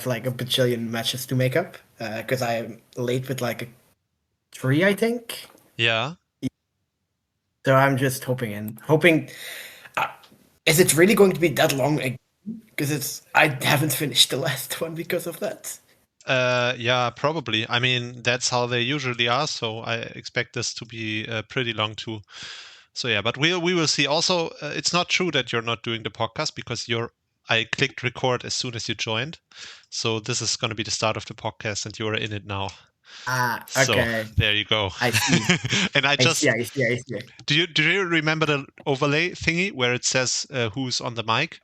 like a bajillion matches to make up because I'm late with like a 3, I think. Yeah. So I'm just hoping. Is it really going to be that long again? Because I haven't finished the last one because of that. Yeah, probably. I mean, that's how they usually are, so I expect this to be pretty long too. So yeah, but we will see. Also, it's not true that you're not doing the podcast because I clicked record as soon as you joined. So this is going to be the start of the podcast and you're in it now. So Okay. there you go. I see. And I see. do you remember the overlay thingy where it says who's on the mic?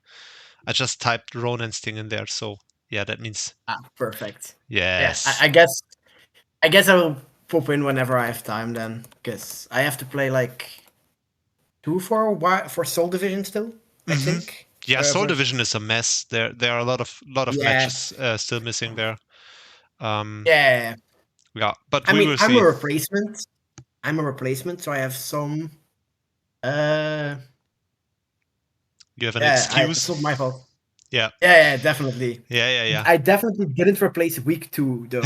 I just typed Ronansting in there, so yeah, that means Perfect. Yeah, yes. I guess I will pop in whenever I have time then, because I have to play like 2 for Soul Division still, I think. Yeah, Soul For Division is a mess. There are a lot of yeah, matches still missing there. yeah. Yeah, but I we mean, will I'm see. a replacement. So I have some. Uh, You have an yeah, it's excuse? not my fault. Yeah. Yeah, definitely. Yeah. I definitely didn't replace week 2 though.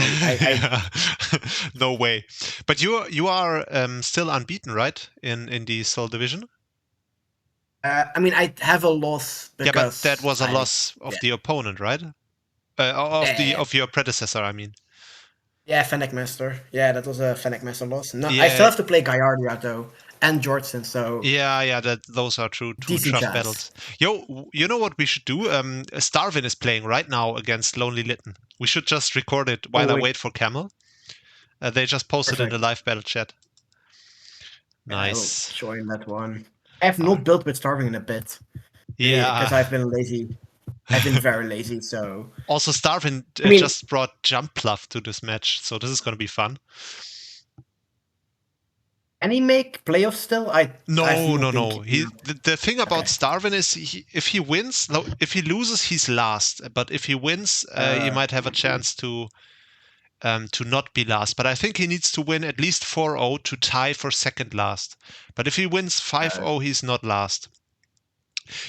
No way. But you are still unbeaten, right? In the Soul Division? I mean, I have a loss Yeah, but that because was a loss of the opponent, right? yeah, Of your predecessor, I mean. yeah, Fennec Master. Yeah, that was a Fennec Master loss. No, I still Yeah, have to play Gaiardia though, and Jordan, so yeah. Those are two decent tough chance. battles. Yo, you know what we should do? Starvin is playing right now against Lonely Litten. We should just record it while Oh I wait, wait for Camel. They just posted in the perfect. live battle chat. Yeah, I will Nice. join that one. I have not built with Starving in a bit Yeah. because I've been lazy. I've been very lazy, so Also, Starvin I mean, just brought Jump Pluff to this match, so this is going to be fun. can he make playoffs still? I've not been No. keeping up. The thing about Okay. Starvin is if he wins, no, if he loses, he's last. But if he wins, he might have a chance to not be last. But I think he needs to win at least 4-0 to tie for second last. But if he wins 5-0, he's not last.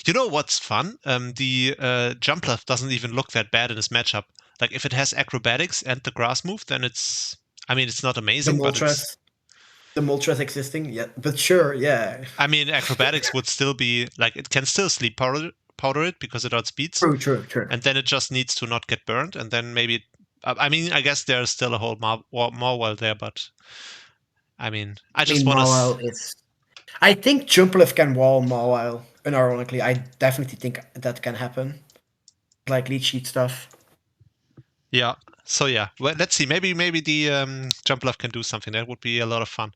You know what's fun? The Jumpluff doesn't even look that bad in this matchup. Like if it has acrobatics and the grass move, then it's not the amazing, but it's Moltres, the Moltres existing, yeah, but sure, yeah. I mean acrobatics would still be like it can still sleep powder it because it outspeeds. True. And then it just needs to not get burned, and then maybe I mean I guess there's still a whole Morwell there, but I mean I just want to. Mawile is. I think Jumplev can wall Mawile. Unironically, I definitely think that can happen. Like lead sheet stuff. Yeah. So yeah, well, let's see. Maybe the Jumpluff can do something. That would be a lot of fun.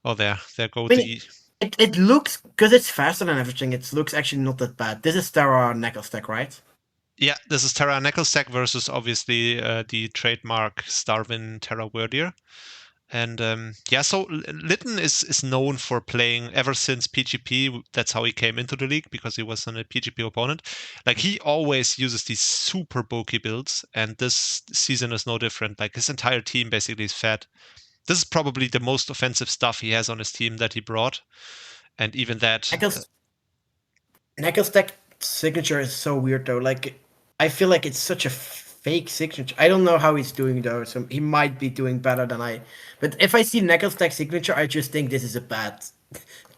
Oh, there go I mean, the. it looks, because it's faster than everything, it looks actually not that bad. This is Terra Knuckle Stack, right? Yeah, this is Terra Necklestack versus obviously the trademark Starvin Terra Wordier. And yeah, so Litten is known for playing ever since PGP. That's how he came into the league, because he was a PGP opponent. Like he always uses these super bulky builds, and this season is no different. Like his entire team basically is fat. This is probably the most offensive stuff he has on his team that he brought, and even that. Knuckle Stack signature is so weird though. Like, I feel like it's such a fake signature. I don't know how he's doing though. So he might be doing better than I. But if I see Knuckle Stack signature, I just think this is a bad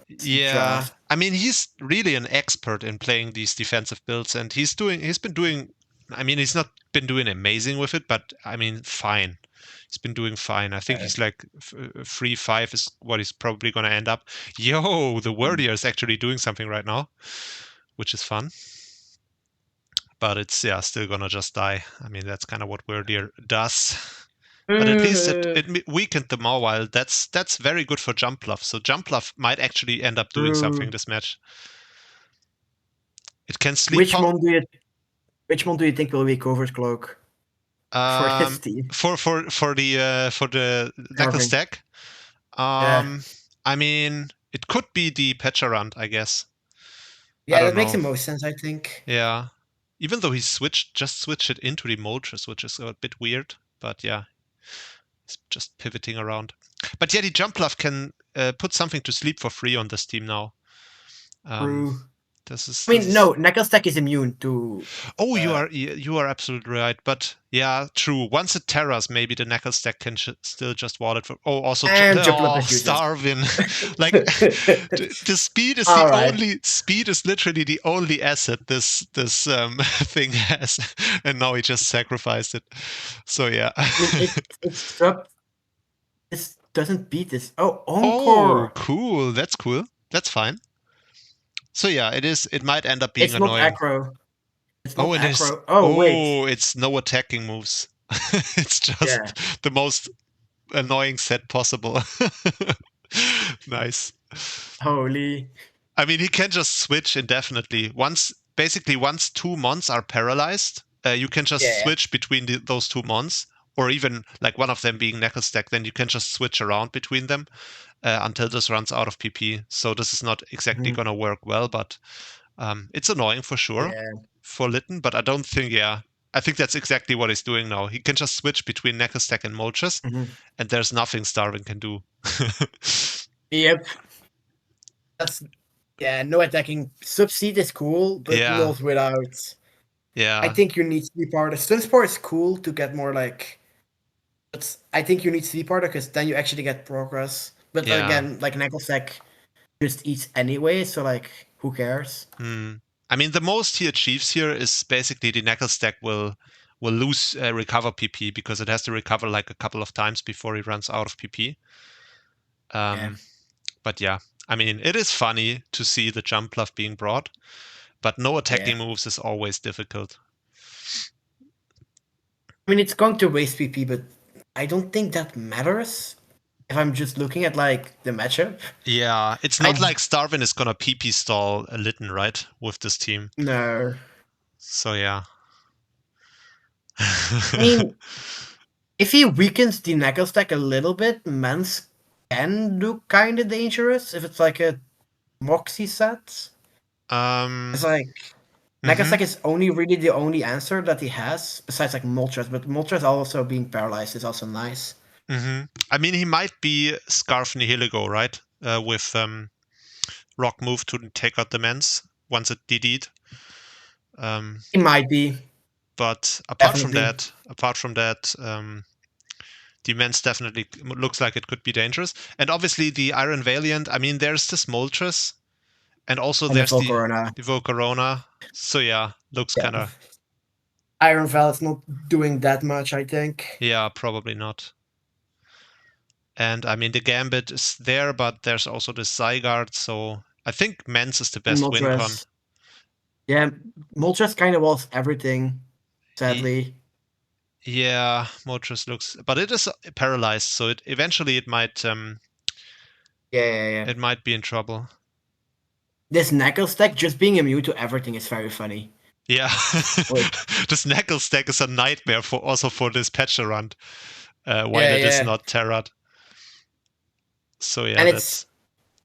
Yeah, draft. I mean he's really an expert in playing these defensive builds, and he's been doing. I mean he's not been doing amazing with it, but I mean fine. He's been doing fine. I think he's like 3-5 is what he's probably going to end up. Yo, the Wordier is actually doing something right now, which is fun. But it's still gonna just die. I mean that's kind of what Wordier does. But at least it weakened the Mawile. That's very good for Jumpluff. So Jumpluff might actually end up doing something this match. It can sleep. Which one do you think will be Cover's Cloak for his team? For the Knuckle Stack? Yeah. I mean, it could be the Petcharant, I guess. I Yeah, don't that makes know. the most sense, I think. Yeah. Even though he just switched it into the Moltres, which is a bit weird. But yeah, he's just pivoting around. But yeah, the Jumpluff can put something to sleep for free on this team now. True. I mean, no, camelConvention is immune to. Oh, you are absolutely right. But yeah, true. Once it terras, maybe the camelConvention can still just wall it for. Oh, also And Jumpluff uses. Starvin. Like the speed is All right. speed is literally the only asset this thing has, and now he just sacrificed it. So yeah. I mean, it's dropped. This doesn't beat this. Oh, Oh, Encore. cool. That's cool. That's fine. So yeah, it is. It might end up being It's not annoying. aggro. It's Oh, not and there's aggro. Oh, wait. it's no attacking moves. It's just Yeah. the most annoying set possible. Nice. Holy. I mean, he can just switch indefinitely. Basically, once two mons are paralyzed, you can just Yeah. switch between those two mons, or even like one of them being camelConvention, then you can just switch around between them until this runs out of PP. So this is not exactly Mhm. going to work well, but it's annoying for sure Yeah. for Litten, but I don't think, I think that's exactly what he's doing now. He can just switch between camelConvention and Moltres, Mhm. and there's nothing Starvin can do. Yep. That's no attacking. Subseed is cool, but Yeah, not without. I yeah, think you need Sleep Powder. Sunspore is cool to get more like. But I think you need Sleep Powder because then you actually get progress. But yeah. again, like camelConvention just eats anyway, so like who cares? I mean, the most he achieves here is basically the camelConvention will lose recover PP because it has to recover like a couple of times before he runs out of PP. Yeah. But yeah, I mean, it is funny to see the jump bluff being brought, but no attacking Yeah. moves is always difficult. I mean, it's going to waste PP, but I don't think that matters. If I'm just looking at like the matchup, Yeah, it's not I like Starvin is gonna PP stall a Litten, right, with this team. no. So yeah. I mean, if he weakens the camelConvention a little bit, Mans can look kind of dangerous if it's like a Moxie set. It's like mhm. camelConvention is only really the only answer that he has besides like Moltres, but Moltres also being paralyzed is also nice. I mean, he might be Scarf Nihiligo, right? With Rock move to take out the Mens once it DD'd. He might be But definitely apart from that, the Mens definitely looks like it could be dangerous. And obviously the Iron Valiant. I mean, there's this Moltres, and also on the there's full the Corona. Volcarona. So yeah, looks Yeah, kind of Iron Val's not doing that much, I think. yeah, probably not. And I mean, the Gambit is there, but there's also the Zygarde. So I think Mens is the And best win con. Moltres. Yeah, Moltres kind of was everything, Y- sadly. Yeah, Moltres looks, but it is paralyzed, so it might Yeah. it might be in trouble. This camelConvention just being immune to everything is very funny. Yeah, Wait. this camelConvention is a nightmare for this Patcherant while it is Yeah. not terrad. So yeah, And it's that's.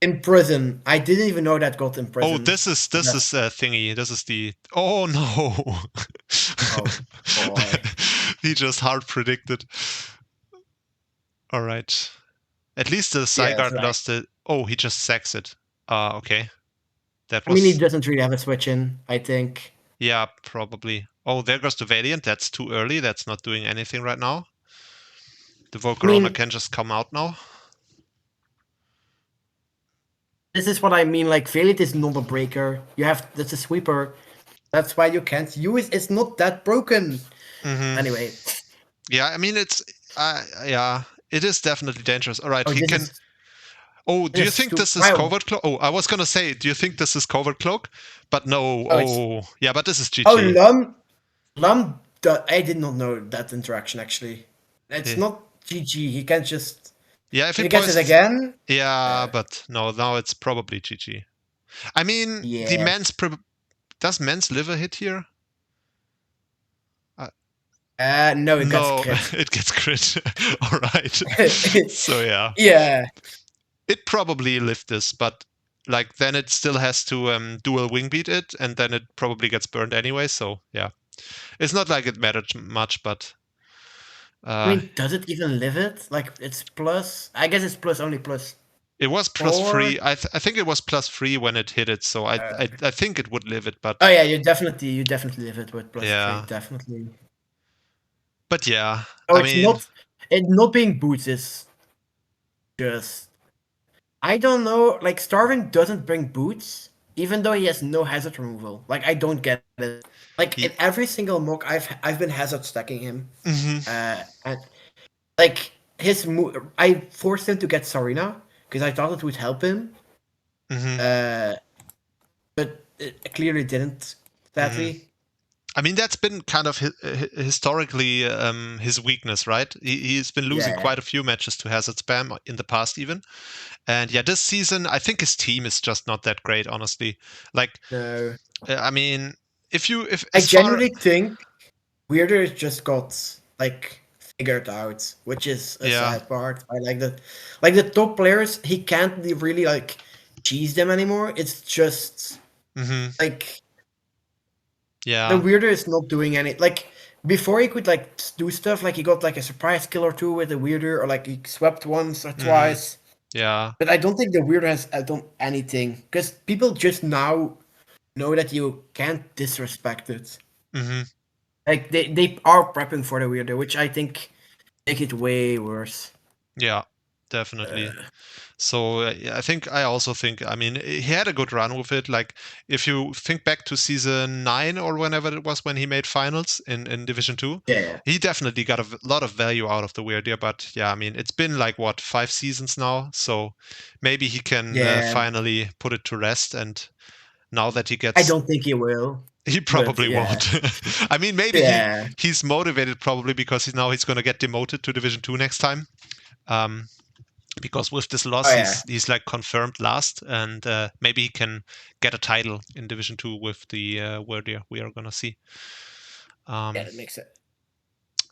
in prison. I didn't even know that got in Oh, prison. this is That's thingy. This is the. Oh no! oh boy. He just hard predicted. All right. At least the Yeah, that's Zygarde right. lost it. Oh, he just sacks it. Okay. That I mean, he was. doesn't really have a switch in, I think. Yeah, probably. Oh, there goes the Valiant. That's too early. That's not doing anything right now. The I Volcarona mean, can just come out now. this is what I mean. Like, Valiant is not a breaker. That's a sweeper. That's why you can't use. It's not that broken. Anyway. Yeah, I mean yeah, it is definitely dangerous. All right, Oh, he this can. is Oh, do you this is think stupid. this is Wow. covert cloak? Oh, I was gonna say, do you think this is covert cloak? But no. Oh, it's Oh, yeah, but this is oh GG. Lum. I did not know that interaction actually. It's Eh, not GG. He can't just Yeah, if if he he gets it poisons. again. Yeah, but no, now it's probably GG. I mean, the Yeah. men's. Does men's liver hit here? Uh, No, it gets no, crit. it gets crit. All right. So yeah. Yeah. It probably lived this, but like then it still has to dual wing beat it, and then it probably gets burned anyway. So yeah, it's not like it mattered much, but I mean, does it even live it? Like, it's plus. I guess it's plus only plus. It was Or +3. I think it was +3 when it hit it, so I think it would live it, but oh yeah, you definitely live it with +3, yeah. definitely. But yeah, Oh, I it's mean, not. It not being boots is just. I don't know. Like Starvin doesn't bring boots, even though he has no hazard removal. Like I don't get it. Like in he, every single mock, I've been hazard stacking him. hmm And like I forced him to get Sarina because I thought it would help him. hmm Uh, but it clearly didn't. hmm Sadly. I mean, that's been kind of historically his weakness, right? He's been losing Yeah. quite a few matches to hazard spam in the past, even. And yeah, this season, I think his team is just not that great, honestly. Like, No. I mean, if I as far, genuinely think Weirder just got like figured out, which is a yeah, sad part. I like that. Like the top players, he can't really like cheese them anymore. It's just hmm like the yeah, Weirder is not doing any like before he could like do stuff like he got like a surprise kill or two with the Weirder or like he swept once or hmm twice. yeah, But I don't think the Weirder has done anything because people just now know that you can't disrespect it. hmm Like they are prepping for the Weirder, which I think make it way worse. yeah, definitely. So yeah, I also think, I mean, he had a good run with it. Like if you think back to season 9 or whenever it was when he made finals in Division 2, Yeah, he definitely got a lot of value out of the Weird Year. But yeah, I mean, it's been like what, 5 seasons now, so maybe he can yeah. finally put it to rest. And now that he I gets, don't think he will, he but probably yeah, won't. I mean, maybe yeah, he's motivated probably because he's going to get demoted to Division 2 next time. Um, because with this oh loss yeah, he's like confirmed last, and maybe he can get a title in Division 2 with the Wordia we are gonna see. yeah. um That makes it.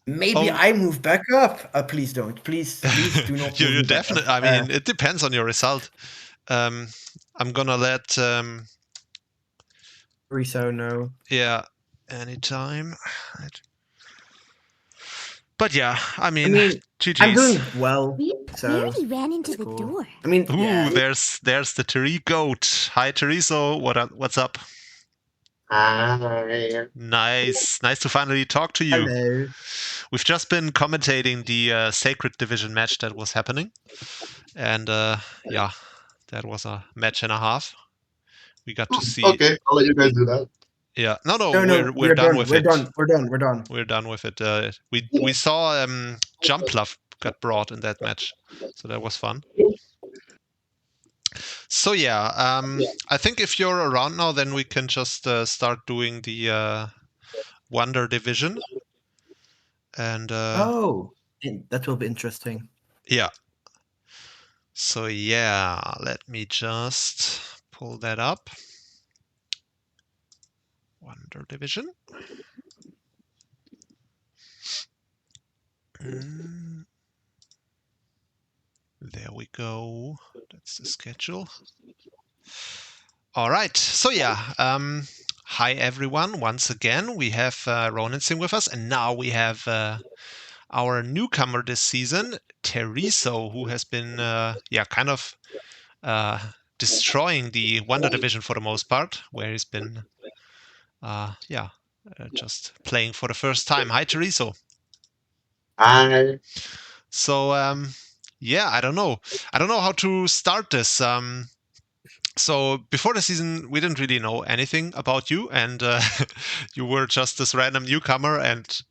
Maybe oh I move back up. Please don't. Please do not move you me back up. definitely, I mean, it depends on your result. um I'm gonna let Riso, no. yeah, anytime. But yeah, I I mean, mean, I'm GG's. doing well, We so already ran into it's the cool. door. I mean, Ooh, yeah. there's the Terry goat. Hi Teriso, what's up? Hi. Nice to finally talk to you. Hello. We've just been commentating the Sacred Division match that was happening, and yeah, that was a match and a half. We got to see. Okay, I'll let you guys do that. Yeah, no, No, no, we're done done. with We're it. done. We're done. We're done. We're done with it. We saw Jump Love got brought in that match, so that was fun. So yeah, I think if you're around now, then we can just start doing the Wonder Division, and Oh, that will be interesting. yeah. So yeah, let me just pull that up. Wonder Division. There we go. That's the schedule. All right. So yeah, hi everyone. Once again, we have Ronansting with us, and now we have our newcomer this season, Teriso, who has been yeah, kind of destroying the Wonder Division for the most part, where he's been yeah, just playing for the first time. Hi Teriso. Hi. So yeah, I don't know how to start this. So before the season, we didn't really know anything about you, and you were just this random newcomer, and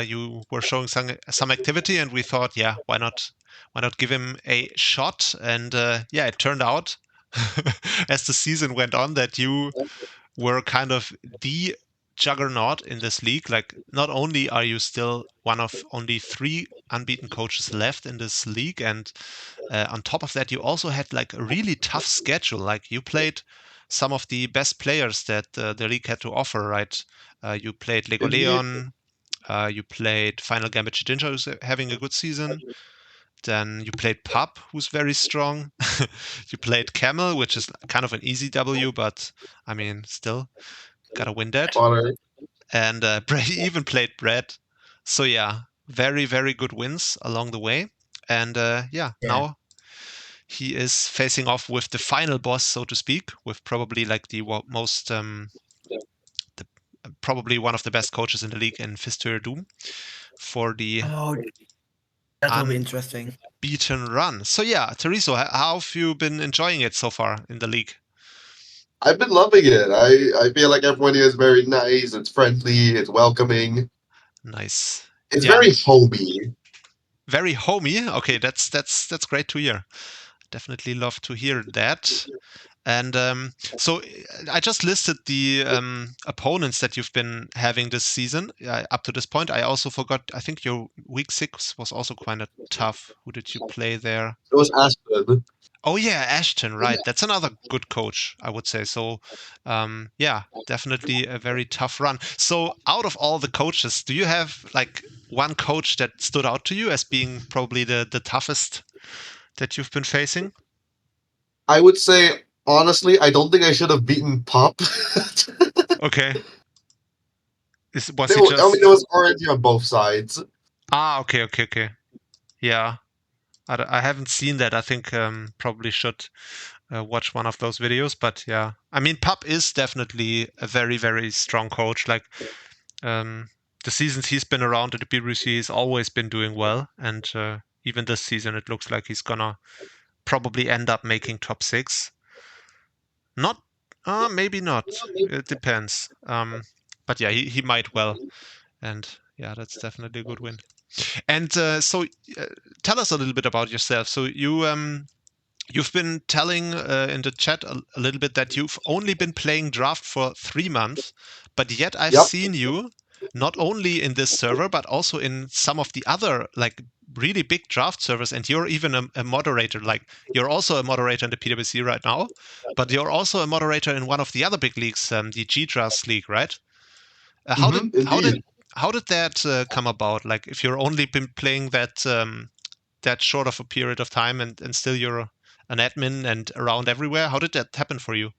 you were showing some activity, and we thought, yeah, why not give him a shot? And yeah, it turned out as the season went on that you were kind of the juggernaut in this league. Like, not only are you still one of only 3 unbeaten coaches left in this league, and on top of that, you also had like a really tough schedule. Like, you played some of the best players that the league had to offer, right? You played Indeed. Legoleon, you played Final Gambit Jinja, who's having a good season. Then you played Pup, who's very strong. You played Camel, which is kind of an easy W, but I mean, still gotta win that. Water. And Brady even played Brad. So yeah, very good wins along the way. And yeah, Yeah. now he is facing off with the final boss, so to speak, with probably like the most probably one of the best coaches in the league in Fisther Doom for the Oh, that will be interesting. unbeaten run. So yeah, Teriso, how have you been enjoying it so far in the league? I've been loving it. I feel like everyone here is very nice. It's friendly. It's welcoming. Nice. It's Yeah. very homey. Very homey. Okay, that's great to hear. Definitely love to hear that. And so I just listed the opponents that you've been having this season up to this point. I also forgot, I think your week 6 was also quite tough. Who did you play there? It was Ashton. Oh yeah, Ashton, right. That's another good coach, I would say. So yeah, definitely a very tough run. So out of all the coaches, do you have like one coach that stood out to you as being probably the toughest that you've been facing? I would say, honestly, I don't think I should have beaten Pop. Okay. Was I he just... mean, there was RNG on both sides. Okay. Yeah. I haven't seen that. I think probably should watch one of those videos. But yeah, I mean, Pup is definitely a very, very strong coach. Like the seasons he's been around at the PWC, he's always been doing well. And even this season, it looks like he's gonna probably end up making top 6. Not, maybe not. It depends. But yeah, he might well. And yeah, that's definitely a good win. And so tell us a little bit about yourself. So you've been telling in the chat a little bit that you've only been playing draft for 3 months, but yet I've Yep. seen you not only in this server but also in some of the other like really big draft servers, and you're even a moderator. Like you're also a moderator in the PWC right now, but you're also a moderator in one of the other big leagues, the Draft League, right? How did Indeed. that come about? Like if you're only been playing that that short of a period of time and still you're an admin and around everywhere, how did that happen for you?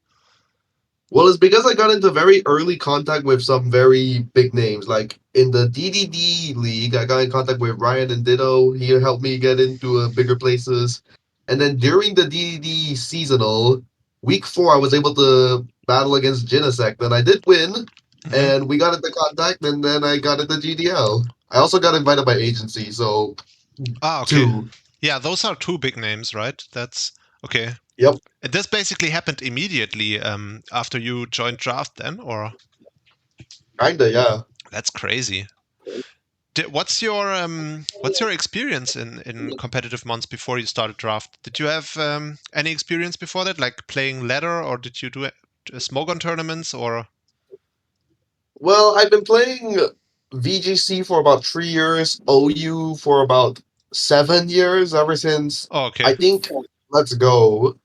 Well, it's because I got into very early contact with some very big names. Like in the DDD league, I got in contact with Ryan and Ditto. He helped me get into bigger places. And then during the DDD seasonal, week 4, I was able to battle against Genesect. And I did win, Mm-hmm. and we got into contact, and then I got into GDL. I also got invited by agency, so Okay. 2. Yeah, those are 2 big names, right? That's okay. Yep. And this basically happened immediately after you joined draft then, or? Kinda, yeah. That's crazy. What's your experience in competitive months before you started draft? Did you have any experience before that, like playing ladder, or did you do Smogon tournaments, or? Well, I've been playing VGC for about 3 years, OU for about 7 years, ever since Oh, okay. I think Let's Go.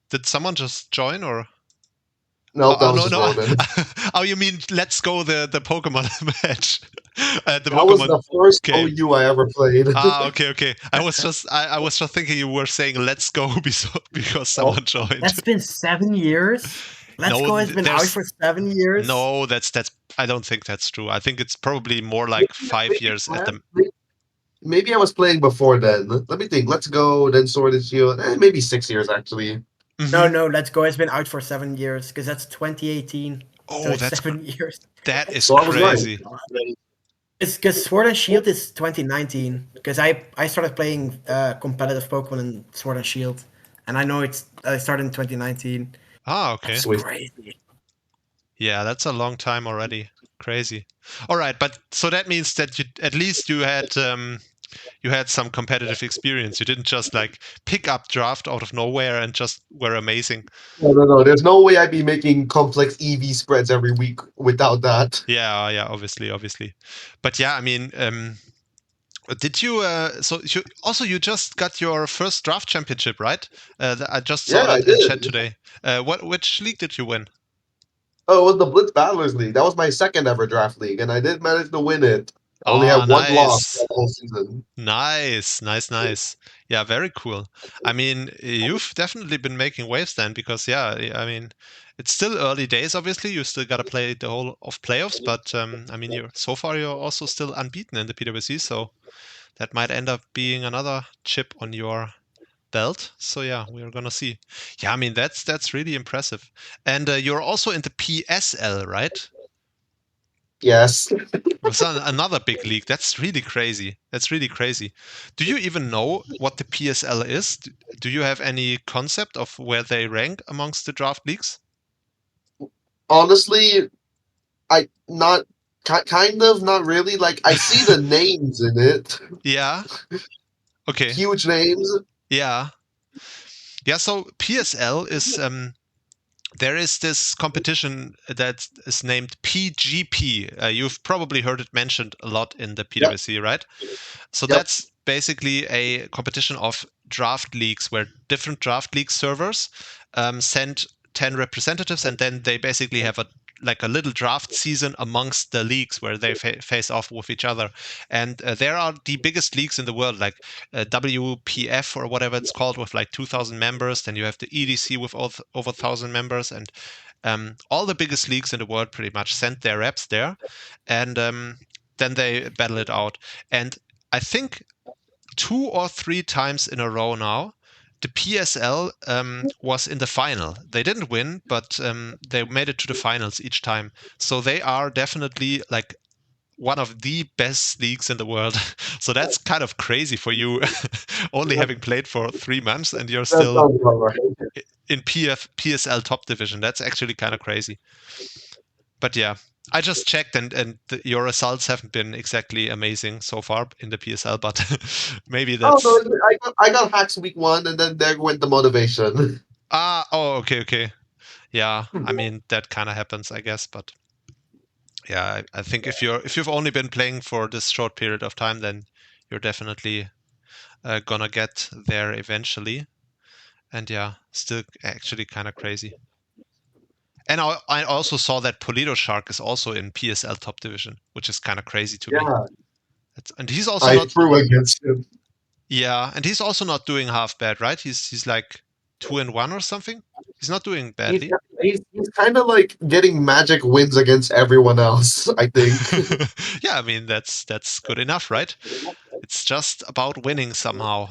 Did someone just join, or? Nope, that was No, just no. Ronan. Oh, you mean Let's Go, the Pokemon match? The That was Pokemon the first game. OU I ever played. Okay. I was just thinking you were saying Let's Go because someone joined. That's been 7 years. Let's No, Go has been out for 7 years. No, that's I don't think that's true. I think it's probably more like 5 years at the... Maybe I was playing before then. Let me think. Let's Go, then Sword and Shield. Maybe 6 years, actually. Mhm. No, Let's Go has been out for 7 years because that's 2018. So Oh, it's that's 7 years. that is So I was right. crazy. It's because Sword and Shield is 2019. Because I started playing competitive Pokemon in Sword and Shield, and I know I started in 2019. Okay. That's Sweet. crazy. Yeah, that's a long time already. Crazy. All right, but so that means that at least you had some competitive experience. You didn't just like pick up draft out of nowhere and just were amazing. No. There's no way I'd be making complex EV spreads every week without that. Yeah, obviously. But yeah, I mean, did you? So you just got your first draft championship, right? I just saw Yeah, I that in did. chat today. Which league did you win? Oh, it was the Blitz Battlers League. That was my second ever draft league, and I did manage to win it. I only Ah, had one loss nice. that whole season. Nice. Yeah, very cool. I mean, you've definitely been making waves then, because yeah, I mean, it's still early days. Obviously, you still got to play the whole of playoffs, but I mean, you're also still unbeaten in the PWC, so that might end up being another chip on your belt. So yeah, we are gonna see. Yeah, I mean that's really impressive. And you're also in the PSL, right? Yes. It's another big league. That's really crazy. That's really crazy. Do you even know what the PSL is? Do you have any concept of where they rank amongst the draft leagues? Honestly, I not kind of not really. Like I see the names in it, Yeah. Okay. huge names. Yeah. Yeah. So PSL is there is this competition that is named PGP. You've probably heard it mentioned a lot in the Yep. PWC, right? So Yep. that's basically a competition of draft leagues where different draft league servers send 10 representatives, and then they basically have a little draft season amongst the leagues where they face off with each other. And there are the biggest leagues in the world, like WPF or whatever it's called, with like 2,000 members. Then you have the EDC with over 1,000 members, and all the biggest leagues in the world pretty much send their reps there, and then they battle it out. And I think 2 or 3 times in a row now, the PSL was in the final. They didn't win, but they made it to the finals each time. So they are definitely like one of the best leagues in the world. So that's kind of crazy for you, only having played for 3 months and you're That still sounds about right. in PSL top division. That's actually kind of crazy. But yeah, I just checked, and your results haven't been exactly amazing so far in the PSL, but maybe Oh that's no, I got hacks week 1, and then there went the motivation. okay. Yeah, I mean that kind of happens, I guess, but yeah, I think if you've only been playing for this short period of time, then you're definitely gonna get there eventually. And yeah, still actually kind of crazy. And I also saw that Polito Shark is also in PSL top division, which is kind of crazy to me. Yeah, And he's also I not. threw against him. Yeah, and he's also not doing half bad, right? He's like 2-1 or something. He's not doing He's badly. he's kind of like getting magic wins against everyone else, I think. Yeah, I mean that's good enough, right? It's just about winning somehow.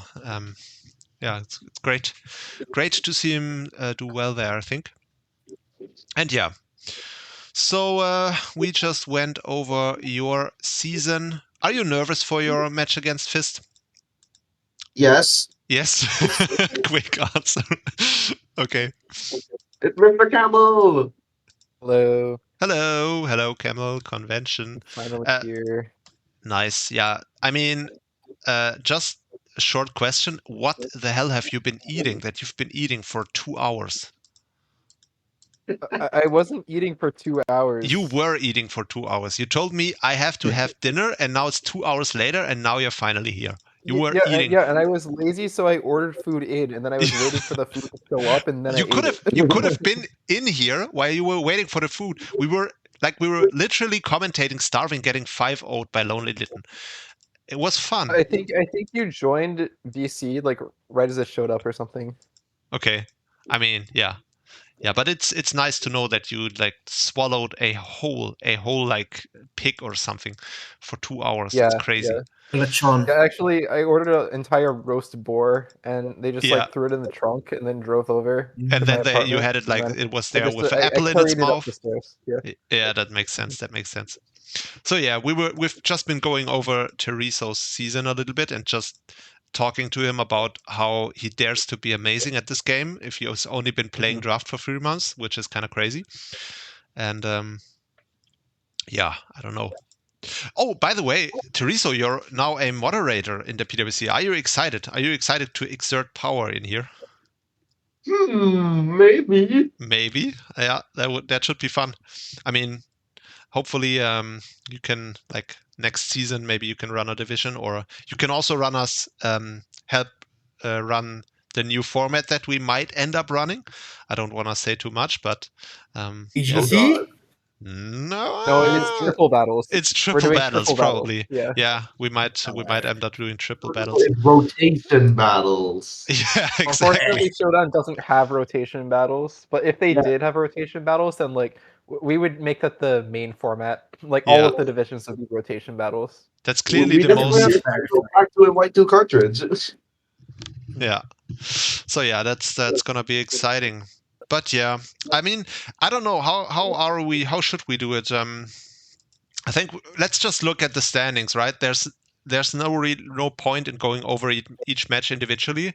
Yeah, it's great to see him do well there, I think. And yeah, so we just went over your season. Are you nervous for your match against Fist? Yes, Yes. Quick answer. Okay. it's Mr. Camel. Hello, Hello, camelConvention. finally Uh, here. nice. Yeah. I mean, just a short question. What the hell have you been eating that you've been eating for 2 hours? I wasn't eating for 2 hours. You were eating for 2 hours. You told me I have to have dinner, and now it's 2 hours later, and now you're finally here. You were eating. Yeah, and I was lazy, so I ordered food in, and then I was waiting for the food to show up, and then I You ate could it. have been in here while you were waiting for the food. We were literally commentating Starving getting 5-0'd by Lonely Litten. It was fun. I think you joined VC like right as it showed up or something. Okay. I mean, yeah. Yeah, but it's nice to know that you like swallowed a whole like pig or something for 2 hours. Yeah, That's crazy. yeah. Lechon. Yeah, actually, I ordered an entire roast boar, and they just Yeah. like threw it in the trunk and then drove over. And to my then you apartment, had it and like then it was I there just with an apple in its carried it up mouth. the stairs. Yeah. Yeah, that makes sense. That makes sense. So yeah, we've just been going over Teriso's season a little bit and just talking to him about how he dares to be amazing at this game if he has only been playing draft for 3 months, which is kind of crazy. And yeah, I don't know. Oh, by the way, Teriso, you're now a moderator in the PWC. Are you excited? Are you excited to exert power in here? Maybe. Maybe. Yeah, that should be fun. I mean, hopefully you can like next season maybe you can run a division, or you can also run us help run the new format that we might end up running. I don't want to say too much, but yeah. EGC? No, it's triple battles. It's We're triple doing battles, triple battles. probably. Yeah. We might end up doing triple battles. It's rotation battles. Yeah, exactly. Unfortunately, Showdown doesn't have rotation battles, but if they did have rotation battles, then like we would make that the main format. Like all Yeah. of the divisions would be rotation battles. That's clearly We the definitely most. have to go back to a white 2 cartridge. Yeah, So yeah, that's gonna be exciting. But yeah, I mean, I don't know how should we do it? I think let's just look at the standings, right? There's no point in going over each match individually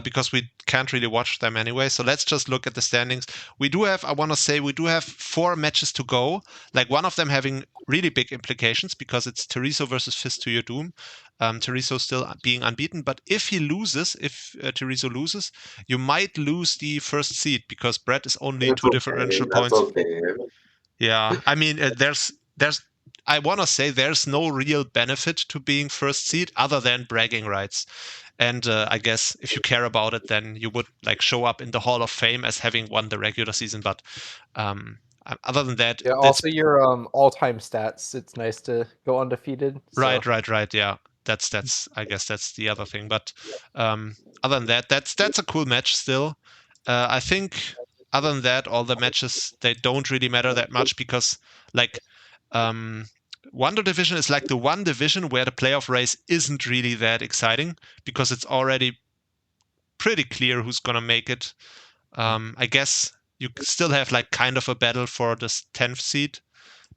because we can't really watch them anyway. So let's just look at the standings. We do have, I want to say, we do have 4 matches to go. Like one of them having really big implications because it's Teriso versus Fist to Your Doom. Teriso still being unbeaten, but if he loses, if Teriso loses, you might lose the first seed because Brett is only It's 2 okay. differential That's points. okay. Yeah, I mean, there's I want to say there's no real benefit to being first seed other than bragging rights. And I guess if you care about it, then you would like show up in the Hall of Fame as having won the regular season. But other than that, Yeah. that's Also, your all-time stats. It's nice to go undefeated. So. right. Yeah, that's I guess that's the other thing. But other than that, that's a cool match still. I think other than that, all the matches they don't really matter that much because like Wonder Division is like the one division where the playoff race isn't really that exciting because it's already pretty clear who's gonna make it. I guess you still have like kind of a battle for this 10th seed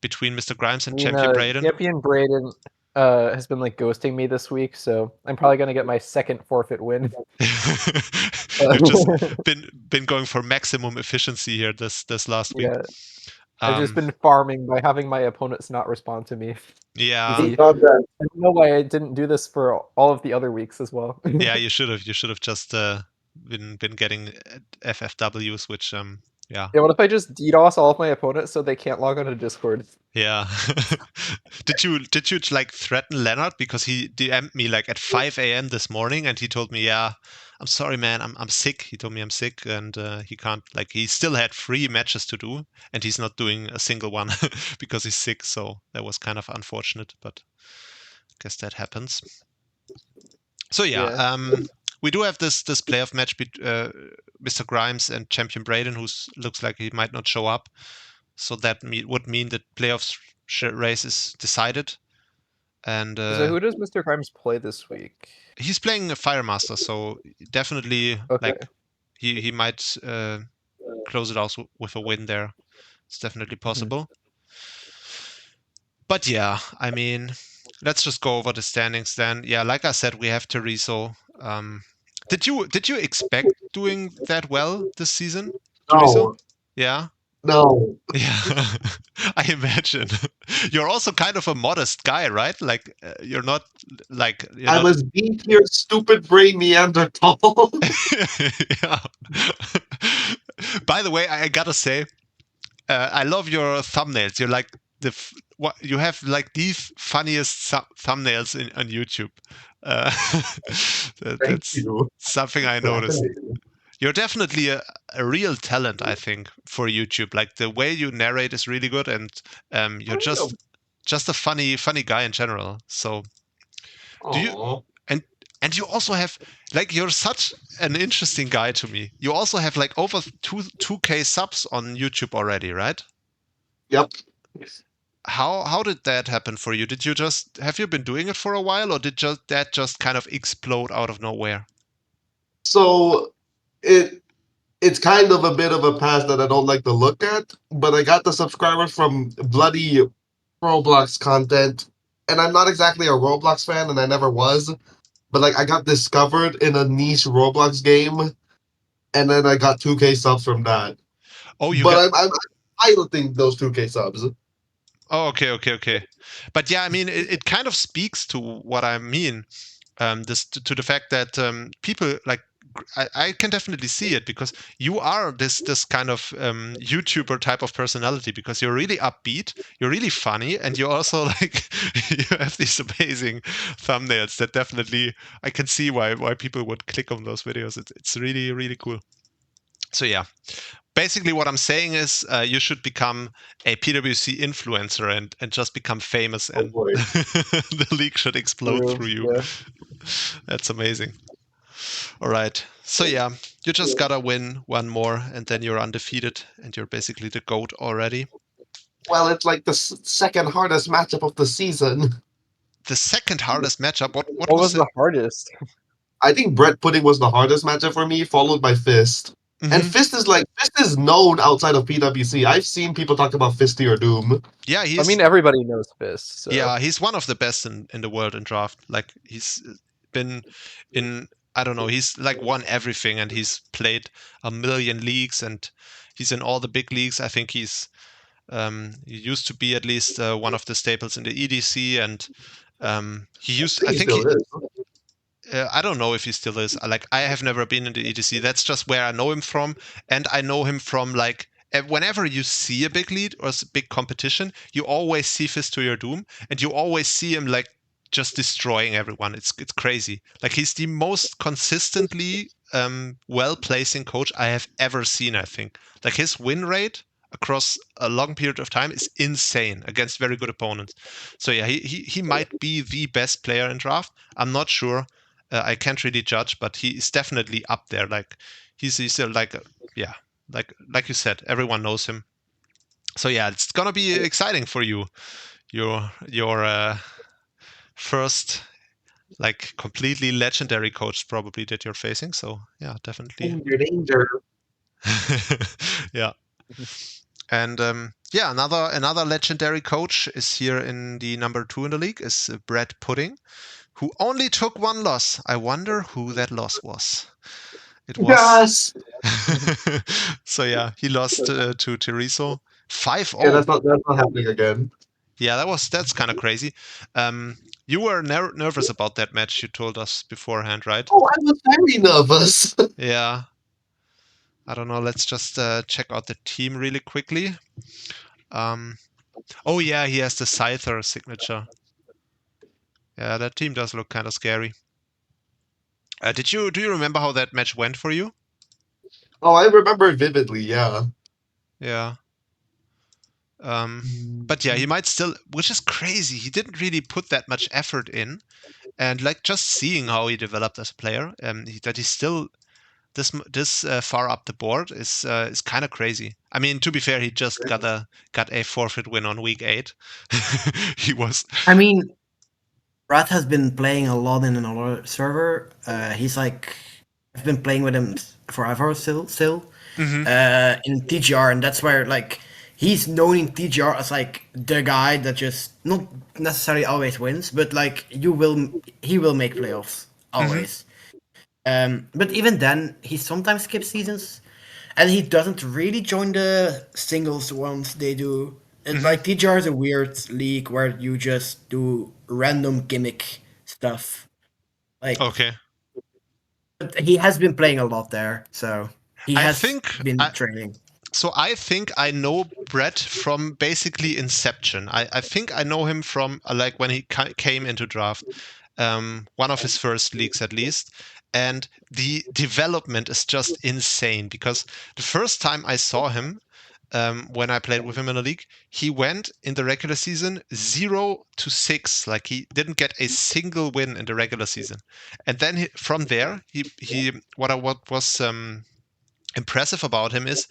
between Mr. Grimes and Champion Braden. Champion Braden has been like ghosting me this week, so I'm probably gonna get my second forfeit win. You've just been going for maximum efficiency here this last week. Yeah. I've just been farming by having my opponents not respond to me. Yeah. I don't know why I didn't do this for all of the other weeks as well. Yeah, you should have. You should have just been getting FFWs, which yeah. Yeah, what if I just DDoS all of my opponents so they can't log on to Discord? Yeah. Did you like threaten Leonard because he DM'd me like at 5 a.m. this morning and he told me, yeah, I'm sorry, man, I'm sick. He told me I'm sick and he can't like he still had 3 matches to do and he's not doing a single one because he's sick. So that was kind of unfortunate, but I guess that happens. So yeah. We do have this playoff match between Mr. Grimes and Champion Braden, who looks like he might not show up. So that would mean that playoffs race is decided. And so who does Mr. Grimes play this week? He's playing a Firemaster, so definitely like he might close it out with a win there. It's definitely possible. But yeah, I mean, let's just go over the standings then. Yeah, like I said, we have Teriso. Did you expect doing that well this season, Teriso? No. Yeah. No. Yeah, I imagine. You're also kind of a modest guy, right? Like you're not like I was B tier, stupid brain Neanderthal. Yeah. By the way, I gotta say, I love your thumbnails. You're like what you have like these funniest thumbnails on YouTube. That's something I noticed. You're definitely a real talent, I think, for YouTube. Like the way you narrate is really good, and you're just a funny guy in general. So, do you and you also have like you're such an interesting guy to me. You also have like over 2K subs on YouTube already, right? Yep. How did that happen for you? Did you have you been doing it for a while, or did that just kind of explode out of nowhere? So it's kind of a bit of a past that I don't like to look at, but I got the subscribers from bloody Roblox content, and I'm not exactly a Roblox fan, and I never was, but like I got discovered in a niche Roblox game, and then I got 2K subs from that. Oh, I'm piloting those 2K subs. Oh, okay. But yeah, I mean, it kind of speaks to what I mean. To the fact that people like I can definitely see it because you are this kind of YouTuber type of personality because you're really upbeat, you're really funny, and you're also like you have these amazing thumbnails that definitely I can see why people would click on those videos. It's really cool. So yeah. Basically, what I'm saying is you should become a PWC influencer and just become famous, and the league should explode through you. Yeah. That's amazing. All right. So yeah, you just gotta win one more, and then you're undefeated, and you're basically the GOAT already. Well, it's like the second hardest matchup of the season. The second hardest matchup? What was the hardest? I think Brett Pudding was the hardest matchup for me, followed by Fist. And Mhm. Fist is known outside of PWC. I've seen people talk about Fisty or Doom. Yeah, I mean, everybody knows Fist. So. yeah, he's one of the best in the world in draft. Like he's been in, I don't know, he's like won everything, and he's played a million leagues, and he's in all the big leagues. I think he used to be at least one of the staples in the EDC, and I He think still is. I don't know if he still is. Like, I have never been in the EDC. That's just where I know him from, and I know him from like whenever you see a big lead or a big competition, you always see Fist to your doom, and you always see him like just destroying everyone. It's crazy. Like, he's the most consistently well placing coach I have ever seen. I think like his win rate across a long period of time is insane against very good opponents. So yeah, he might be the best player in draft. I'm not sure. I can't really judge, but he is definitely up there. Like he's like yeah, like you said, everyone knows him. So yeah, it's gonna be exciting for you. Your first like completely legendary coach probably that you're facing. So yeah, definitely. Danger. Yeah. And yeah, another legendary coach is here in the number 2 in the league is Brett Pudding, who only took one loss. I wonder who that loss was. It was Yes. so yeah, he lost to Teriso 5-0. Yeah, that's not happening again. Yeah, that's kind of crazy. You were nervous about that match. You told us beforehand, right? Oh, I was very nervous. Yeah. I don't know. Let's just check out the team really quickly. Oh yeah, he has the Scyther signature. Yeah, that team does look kind of scary. Do you remember how that match went for you? Oh, I remember it vividly. Yeah. Yeah. But yeah, he might still, which is crazy. He didn't really put that much effort in, and like just seeing how he developed as a player, that he's still this far up the board is kind of crazy. I mean, to be fair, he just got a forfeit win on week 8. He was. I mean, Rat has been playing a lot in another server. He's like, I've been playing with him forever still. Mhm. In TGR, and that's where like he's known in TGR as like the guy that just not necessarily always wins, but like he will make playoffs always. But even then, he sometimes skips seasons, and he doesn't really join the singles ones they do. And like TGR is a weird league where you just do random gimmick stuff. Like, Okay. but he has been playing a lot there, so he I has think been training. So I think I know Brett from basically Inception. I think I know him from like when he came into draft, one of his first leagues at least. And the development is just insane because the first time I saw him, when I played with him in a league, he went in the regular season 0-6. Like he didn't get a single win in the regular season, and then from there, what was impressive about him is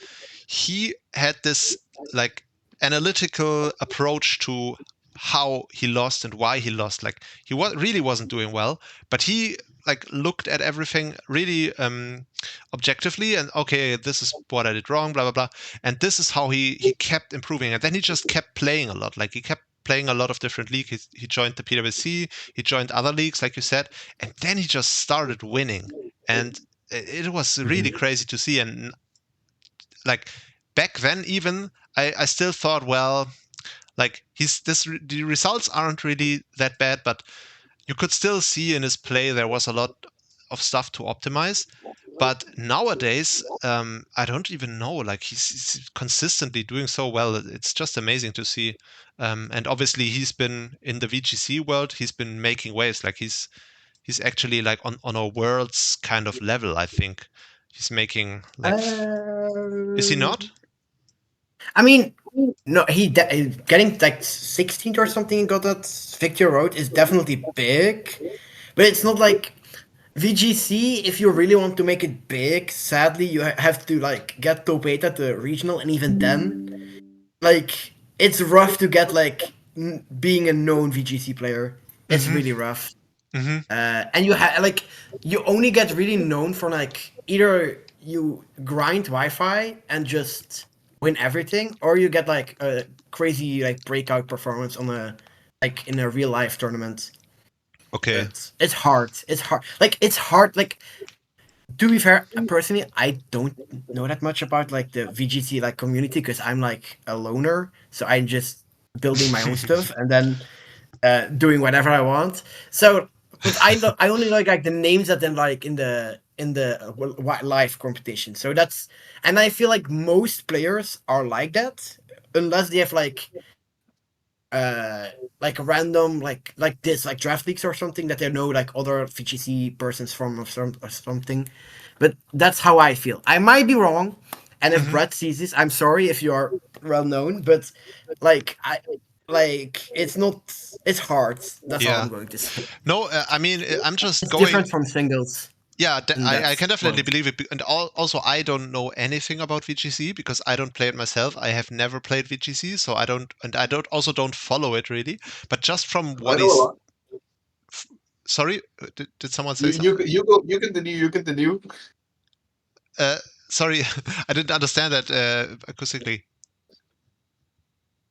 he had this like analytical approach to how he lost and why he lost. Like he really wasn't doing well, but he like looked at everything really objectively and okay, this is what I did wrong, blah blah blah, and this is how he kept improving. And then he just kept playing a lot. Like he kept playing a lot of different leagues. He joined the PWC, he joined other leagues, like you said, and then he just started winning. And it was really crazy to see. And like back then, even I still thought, well, like the results aren't really that bad, but you could still see in his play there was a lot of stuff to optimize. But nowadays, I don't even know. Like he's consistently doing so well. It's just amazing to see. And obviously, he's been in the VGC world. He's been making waves. Like he's actually like on a world's kind of level. I think he's making like. Is he not? I mean, no, getting like 16th or something and got that Victory Road is definitely big, but it's not like VGC. If you really want to make it big, sadly, you have to like get top 8 at the regional, and even then, like it's rough to get like being a known VGC player. It's really rough. And you only get really known for like either you grind Wi-Fi and just win everything, or you get like a crazy like breakout performance on in a real life tournament. Okay. But it's hard. It's hard. It's hard. To be fair, personally, I don't know that much about like the VGC like community because I'm like a loner, so I'm just building my own stuff and then doing whatever I want. So, but I only like the names that then like in the live competition. So and I feel like most players are like that unless they have like a random like this like draft leagues or something that they know like other VGC persons from or something. But that's how I feel. I might be wrong, and if Brett sees this, I'm sorry if you are well known, but it's not. It's hard. That's all I'm going to say. No, I mean, I'm just It's going. different from singles. Yeah, I can definitely point. believe it. And also, I don't know anything about VGC because I don't play it myself. I have never played VGC, so I don't follow it really. But just from what I know a lot. Sorry, did someone say something? You continue. You continue. Sorry, I didn't understand that acoustically.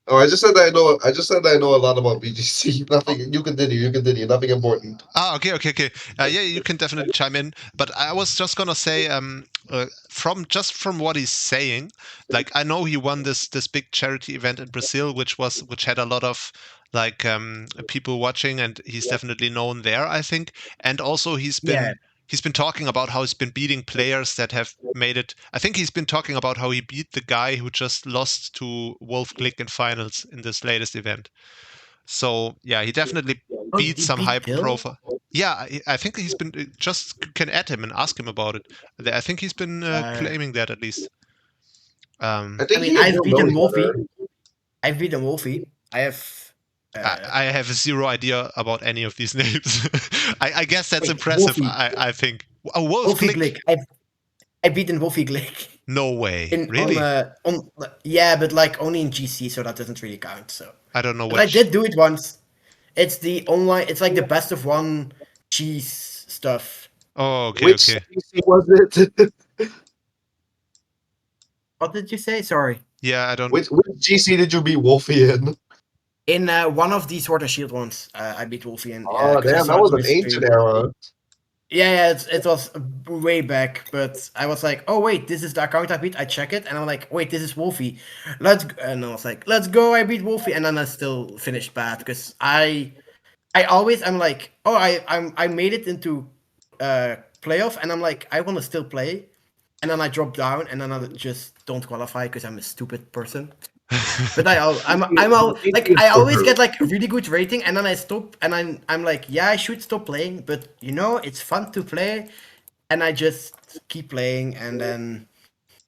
Oh, I just said that I know. I just said that I know a lot about VGC. Nothing. You continue. You continue. Nothing important. Okay. Yeah, you can definitely chime in. But I was just gonna say, from what he's saying, like I know he won this big charity event in Brazil, which had a lot of like people watching, and he's definitely known there, I think. And also he's been talking about how he's been beating players that have made it. I think he's been talking about how he beat the guy who just lost to WOLFE GLICK in finals in this latest event. So yeah, he definitely beat some high profile. Yeah, I think he's been. Just can add him and ask him about it. I think he's been claiming that at least. I mean, I've beaten Wolfie. I've beaten Wolfie. I have. I have zero idea about any of these names. I guess that's impressive. Wolfie. I think. Oh, Wolfie GLICK. I've beaten Wolfie GLICK. No way. Really? Yeah, but like only in GC, so that doesn't really count. So I don't know what. I did do it once. It's the online. It's like the best of one cheese stuff. Oh, okay. Which GC was it? What did you say? Sorry. Yeah, I don't. Which GC did you beat Wolfie in? In one of these Sword and Shield ones, I beat Wolfie in. Oh damn, that was an ancient era. Yeah, it was way back, but I was like, oh wait, this is the account I beat. I check it, and I'm like, wait, this is Wolfie. And I was like, let's go. I beat Wolfie, and then I still finished bad because I always am like, oh, I made it into playoff, and I'm like, I want to still play, and then I drop down, and then I just don't qualify because I'm a stupid person. But I always get like really good rating, and then I stop, and I'm like, yeah, I should stop playing, but it's fun to play, and I just keep playing, and then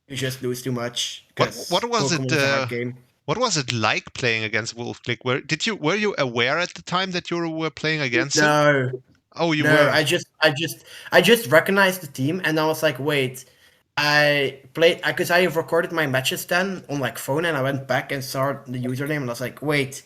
you just lose too much. What was Pokemon is a hard it? Game. What was it like playing against WOLFE GLICK? Were you aware at the time that you were playing against him? No. Oh, you No, were. I just recognized the team, and I was like, wait. I played because I recorded my matches then on like phone, and I went back and saw the username, and I was like, wait,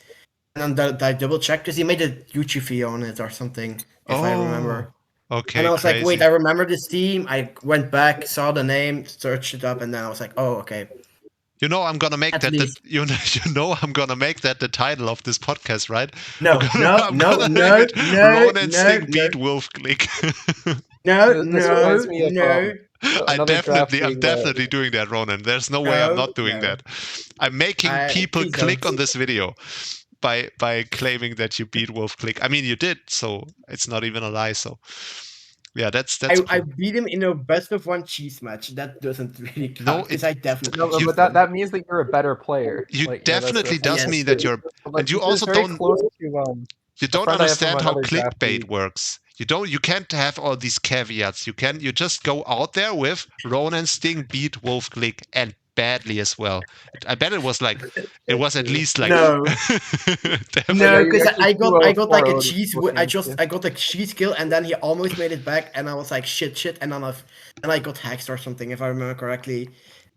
and then I double checked because he made a YouTube video on it or something, if I remember. Okay. And I was crazy. like, wait, I remember this team. I went back, saw the name, searched it up, and then I was like, oh, okay. I'm gonna make that. I'm gonna make that the title of this podcast, right? No. Ronansting beat WOLFE GLICK. No. I'm definitely doing that, Ronan. There's no way I'm not doing that. I'm making people click on this video by claiming that you beat WOLFE GLICK. I mean, you did, so it's not even a lie. So, yeah, that's. I beat him in a best of one cheese match. That doesn't really count because I definitely. No, but that means that you're a better player. You definitely does mean that you're, and you also don't. You don't understand how clickbait works. You can't have all these caveats. You just go out there with Ronansting beat WOLFE GLICK and badly as well. I bet it was at least like no, because I got like a cheese. I got a cheese kill, and then he almost made it back, and I was like shit, and then I got hexed or something if I remember correctly,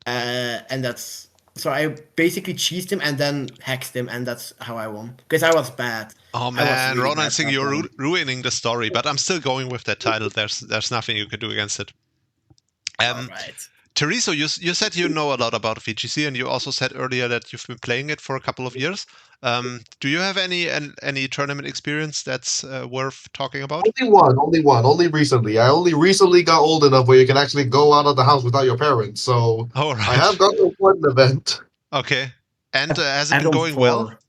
and that's so I basically cheesed him and then hexed him, and that's how I won because I was bad. Oh was man, really bad Ronansting, back you're then. ruining the story, but I'm still going with that title. There's nothing you can do against it. All right. Teresa, you said you know a lot about VGC, and you also said earlier that you've been playing it for a couple of years. Do you have any tournament experience that's worth talking about? Only recently. I only recently got old enough where you can actually go out of the house without your parents. So Oh, I have right. gone to one event. Okay. And has it I've been done going well? 4.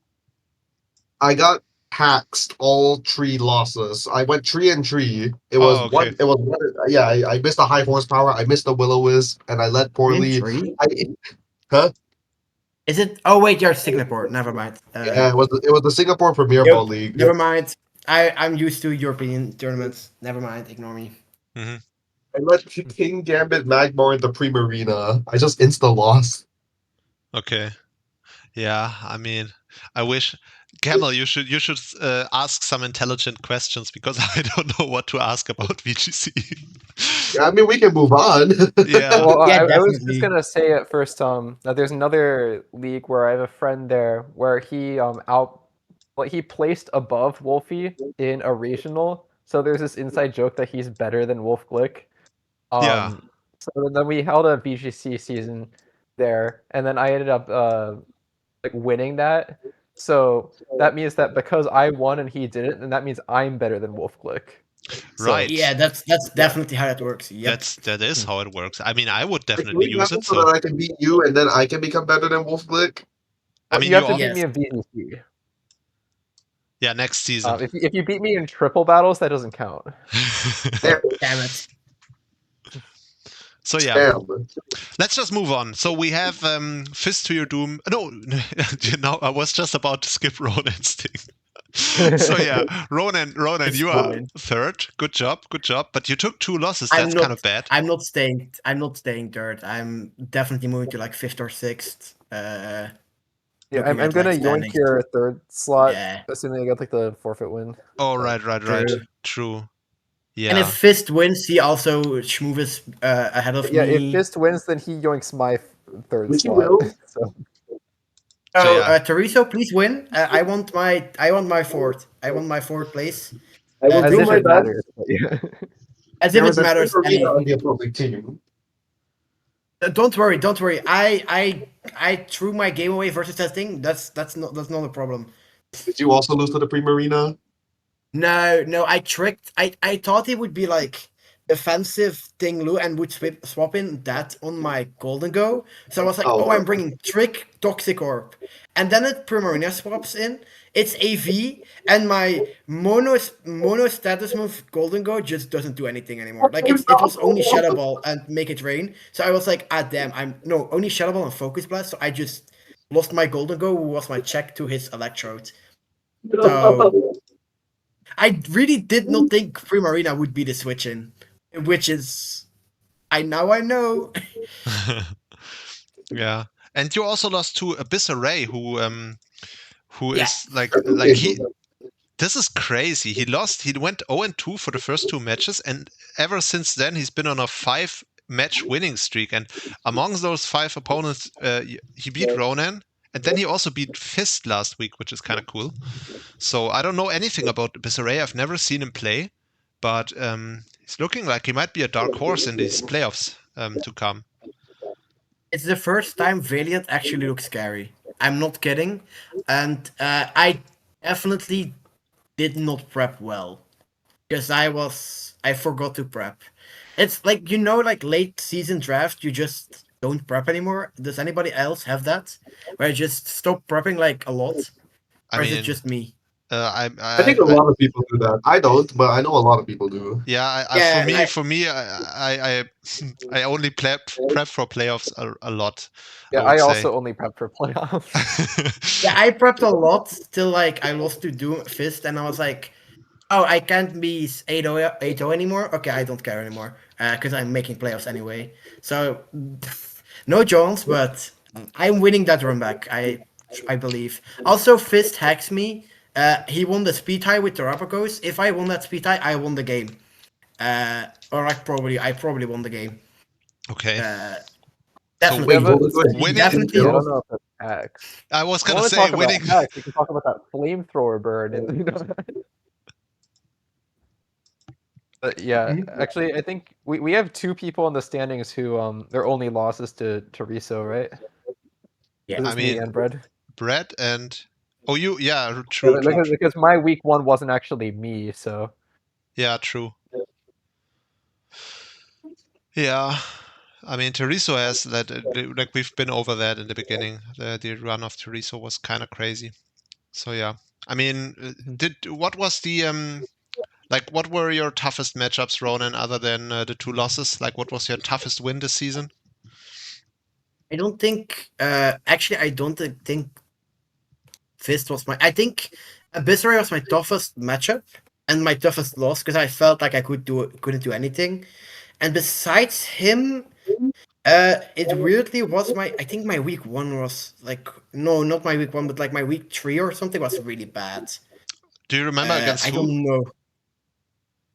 I got haxed all 3 losses. I went 3-3. It was Oh, okay. one. It was one. Yeah, I missed a high horsepower. I missed a will-o-wisp, and I led poorly. 3? Huh? Is it? Oh wait, you're Singapore. Never mind. Yeah, it was the Singapore Premier Ball League. Never mind. I'm used to European tournaments. Never mind. Ignore me. Mm-hmm. I led King Gambit Magmar into Primarina. I just insta lost. Okay. Yeah, I mean, I wish, Camel, you should ask some intelligent questions because I don't know what to ask about VGC. Yeah, I mean, we can move on. Yeah. Well, Yeah, I was just definitely. gonna say at first that there's another league where I have a friend there where he placed above WOLFE in a regional. So there's this inside joke that he's better than Wolf Glick. Yeah. So then we held a VGC season there, and then I ended up like winning that. So that means that because I won and he didn't, then that means I'm better than Wolf Glick. So, Right. Yeah, that's definitely how it works. Yep. That is how it works. I mean, I would Can definitely we use happen it. so So that I can beat you and then I can become better than Wolf Glick? I well, mean, you have to all, beat me Yes. in VGC. yeah, next season. If you beat me in triple battles, that doesn't count. Damn it. So yeah, Damn. let's just move on. So we have Fist to Your Doom. No, I was just about to skip Ronansting. So yeah, Ronan, It's you are fine. third. Good job. But you took 2 losses. I'm That's not- kind of bad. I'm not staying third. I'm definitely moving to like 5th or 6th. Yeah, Looking I'm at, gonna like, yoink standings. your third slot, Yeah. assuming I get like the forfeit win. Oh, right. True. True. And if Yeah. Fist wins, he also schmoovers ahead of Yeah, me. if Fist wins, then he yoinks my third Which he slot. will. So So, yeah. Teresa, please win. I want my 4th. I want my 4th place. I will As do if my it best. matters. But yeah. As There if was it a matters. Primarina on the opposing team. Don't worry. I threw my game away versus testing. That's not a problem. Did you also lose to the Primarina? No, I tricked. I thought it would be like defensive thing Lu and would swap in that on my Golden Go. So I was like, Oh, I'm bringing Trick Toxic Orb. And then it Primarina swaps in. It's AV, and my mono status move Golden Go just doesn't do anything anymore. Like it was only Shadow Ball and Make It Rain. So I was like, damn, only Shadow Ball and Focus Blast. So I just lost my Golden Go, who was my check to his Electrode. So I really did not think Primarina would be the switch in, which is I know. Yeah. And you also lost to Abyss Array, who Yeah. is like he. This is crazy. He went 0-2 for the first 2 matches, and ever since then he's been on a 5-match winning streak. And amongst those 5 opponents, he beat Ronan, and then he also beat Fist last week, which is kind of cool. So I don't know anything about Abyss Array. I've never seen him play, but he's looking like he might be a dark horse in these playoffs to come. It's the first time Valiant actually looks scary. I'm not kidding. And I definitely did not prep well. Because I forgot to prep. It's like, like late season draft, you just don't prep anymore. Does anybody else have that? Where I just stop prepping like a lot? Or is it just me? I think a lot of people do that. I don't, but I know a lot of people do. Yeah, Yeah, for me, I only prep for playoffs a lot. Yeah, I also only prep for playoffs. Yeah, I prepped a lot till like I lost to Doom Fist, and I was like, oh, I can't be 8-0 anymore. Okay, I don't care anymore because I'm making playoffs anyway. So no Jones, but I'm winning that run back. I believe. Also, Fist hacks me. He won the speed tie with Terrapagos. If I won that speed tie, I won the game. Or I probably won the game. Okay. Definitely. So I don't know if it hacks. I was If you gonna want to say talk winning. about hacks, we can talk about that flamethrower bird. And, you know, but yeah, actually, I think we have 2 people in the standings who their only loss is to Riso, right? Yeah. This I is me mean, and Bread. Brett and yeah, Yeah, true. because my week 1 wasn't actually me, so Yeah, true. Yeah. I mean, Teriso has that. Like we've been over that in the beginning. The run of Teriso was kind of crazy. So yeah. I mean, what was the like? What were your toughest matchups, Ronan, other than the 2 losses? Like, what was your toughest win this season? I don't think. Actually, I don't think Fist was my. I think Abyssary was my toughest matchup and my toughest loss because I felt like I couldn't do anything. And besides him, it weirdly was my. I think my week 1 was like no, not my week 1, but like my week 3 or something was really bad. Do you remember against I who? don't know.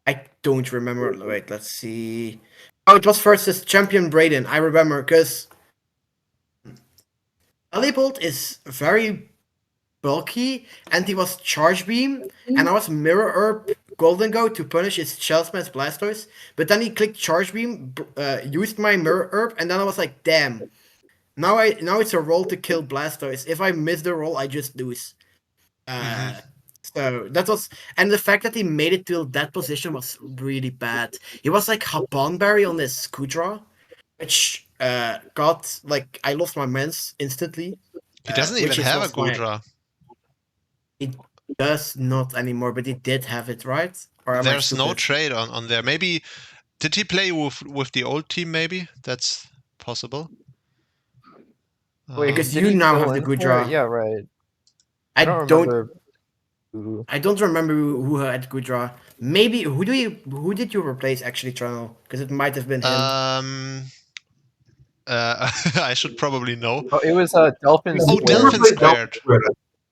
I don't remember. Wait, let's see. Oh, it was versus Champion Brayden. I remember because Alibolt is very bulky, and he was Charge Beam, and I was Mirror Herb Golden Go to punish his Shell Smash Blastoise, but then he clicked Charge Beam, used my Mirror Herb, and then I was like, damn. Now it's a roll to kill Blastoise. If I miss the roll, I just lose. So that was, and the fact that he made it to that position was really bad. He was like Habanberry on his Scudra, which got like I lost my mans instantly. He doesn't even have a Gudra. It does not anymore, but it did have it, right? Or am I There's no stupid? trade on there. Maybe did he play with the old team? Maybe that's possible. wait, Because did you he now fill have the in for it? Gudra. Yeah, right. I don't don't. remember. Who. I don't remember who had Gudra. Maybe who did you replace actually, Trannel? Because it might have been him. I should probably know. Oh, it was Delphin Oh, Squared. Delphin Squared.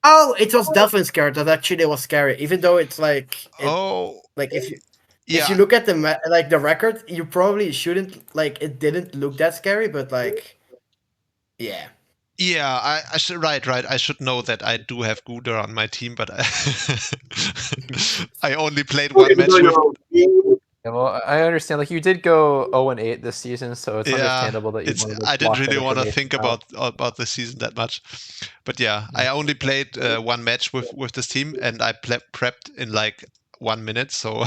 Oh, it was Delphin Scared that actually was scary. Even though it's like Oh, like if you yeah. look at the like the record, you probably shouldn't like it didn't look that scary, but like yeah. Yeah, I should right. I should know that I do have Gudra on my team, but I only played one match with. Yeah, well, I understand. Like you did go 0-8 this season, so it's Yeah, understandable that you it's. wanted to I didn't block that really want to information think out. about the season that much, but yeah, I only played one match with this team, and I prepped in like 1 minute. So,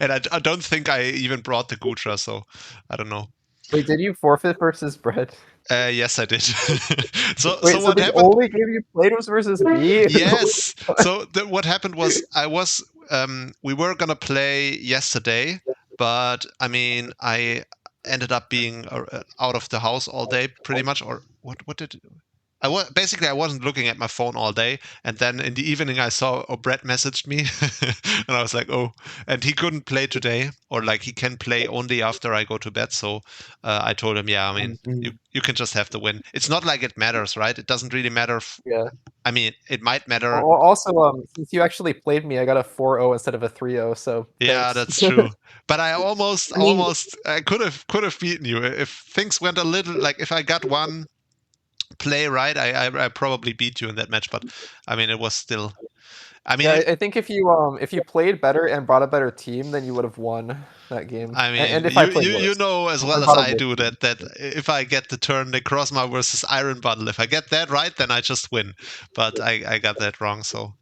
and I don't think I even brought the Gudra, so I don't know. Wait, did you forfeit versus Brett? Yes, I did. so Wait, so what the happened? only game you played was versus me? Yes. So what happened was we were gonna play yesterday, but I mean I ended up being out of the house all day pretty much. Or what did basically I wasn't looking at my phone all day, and then in the evening I saw Brett messaged me, and I was like, oh, and he couldn't play today, or like he can play only after I go to bed. So I told him, yeah, I mean you can just have the win. It's not like it matters, right? It doesn't really matter. Yeah. I mean, it might matter. Also, since you actually played me, I got a 4-0 instead of a 3-0. So Yeah, thanks. that's true. But I almost I could have beaten you if things went a little like if I got one play right, I probably beat you in that match. But I mean, it was still. I mean, Yeah, I think if you played better and brought a better team, then you would have won that game. I mean, and if I played you worse. know as well as I do that if I get the turn Necrozma versus Iron Bundle, if I get that right, then I just win. But I got that wrong, so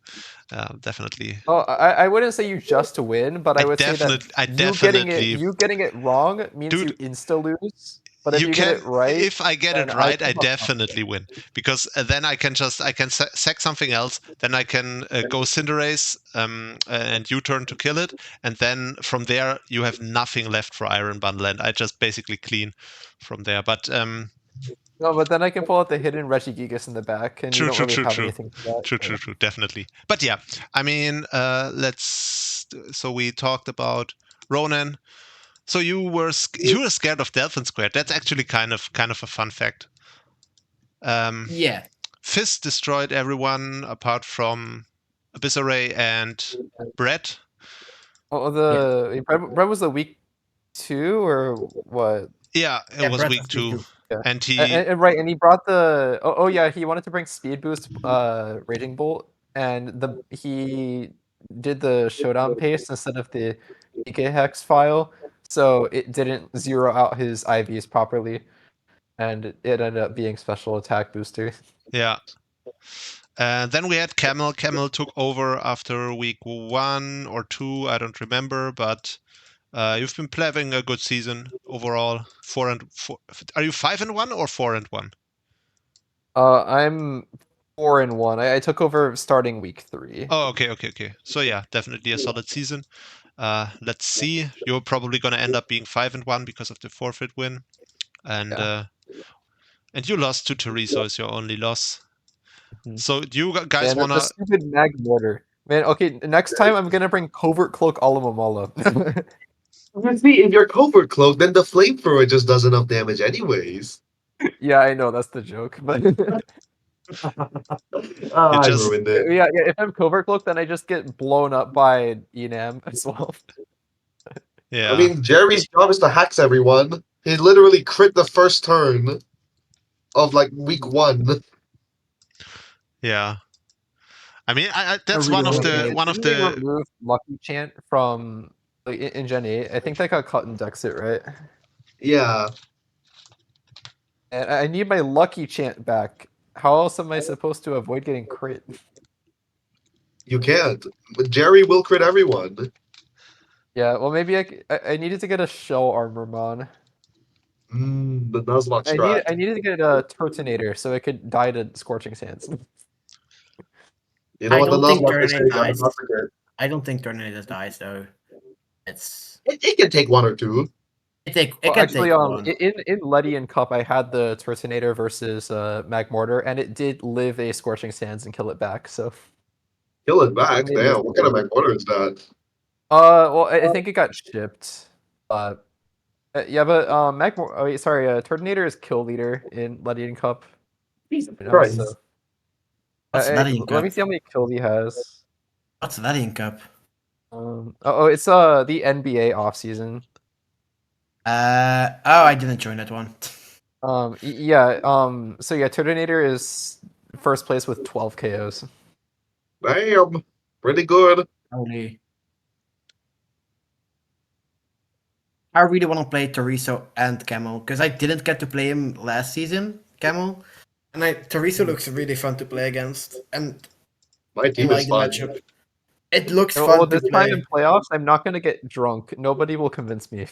definitely. Oh, I wouldn't say you just win, but I would say that you getting it wrong means you insta lose. But if you get it right, if I get it right, I definitely win, because then I can sack something else. Then I can go Cinderace and U-turn to kill it, and then from there you have nothing left for Iron Bundle, and I just basically clean from there. But no, but then I can pull out the hidden Regigigas in the back, and you don't really have anything for that. True, definitely. But yeah, I mean, so we talked about Ronan. So you were scared of Delphin Squared. That's actually kind of a fun fact. Yeah. Fist destroyed everyone apart from Abyssary and Brett. Oh, Brett was the week 2 or what? Yeah, it Yeah, was Brett week was week 2. two. Yeah. And he And right, and he brought the yeah, he wanted to bring speed boost Raging Bolt, and he did the showdown paste instead of the PK hex file, so it didn't zero out his IVs properly, and it ended up being special attack booster. Yeah. And then we had Camel. Camel took over after week 1 or 2, I don't remember, but you've been having a good season overall. 4-4. Are you 5-1 or 4-1? I'm 4-1. I took over starting week 3. Oh, okay. So yeah, definitely a solid season. Let's see. You're probably gonna end up being 5-1 because of the forfeit win, and Yeah. and you lost to Teresa is your only loss. Mhm. So do you guys Man, the wanna? stupid mag mortar. Man, okay, next time I'm gonna bring covert cloak Alamamala. You see, if you're covert cloak, then the flamethrower just does enough damage anyways. Yeah, I know that's the joke, but You I just ruined it. yeah, if I'm covert cloak, then I just get blown up by Enam as well. yeah. I mean, Jerry's job is to hex everyone. He literally crit the first turn of like week 1. Yeah. I mean, that's really one of wanna the play. one of Didn't they the remove Lucky Chant from like, in Gen 8? I think that got cut in Dexit, right? Yeah. And I need my Lucky Chant back. How else am I supposed to avoid getting crit? You can't. But Jerry will crit everyone. Yeah, well maybe I needed to get a shell armor mon. The Nuzlocke strat. I needed to get a Turtonator so it could die to Scorching Sands. You know I what the don't think Nuzlocke is Tornado saying? dies. I don't think Tornado dies though. It can take 1 or 2. It Well, can actually, take one. in Letty and Cup, I had the Turtonator versus Mag Mortar, and it did live a Scorching Sands and kill it back. So, Kill it back. maybe it's Damn, what kind of McWorter is that? well, I think it got shipped. Yeah, but oh, wait, sorry, Turtonator is kill leader in Letty and Cup. Jesus You know, Christ. so- What's Letty in let me Cup? see how many kills he has. What's Letty in Cup? It's the NBA offseason. I didn't join that one. Yeah. So yeah, Turtonator is first place with 12 KOs. Damn. Pretty good. Only. I really want to play Teresa and Camel because I didn't get to play him last season, Camel, and Teresa looks really fun to play against, and My I team like is the fun. matchup. It looks Well, fun to this time play. in playoffs, I'm not gonna get drunk. Nobody will convince me.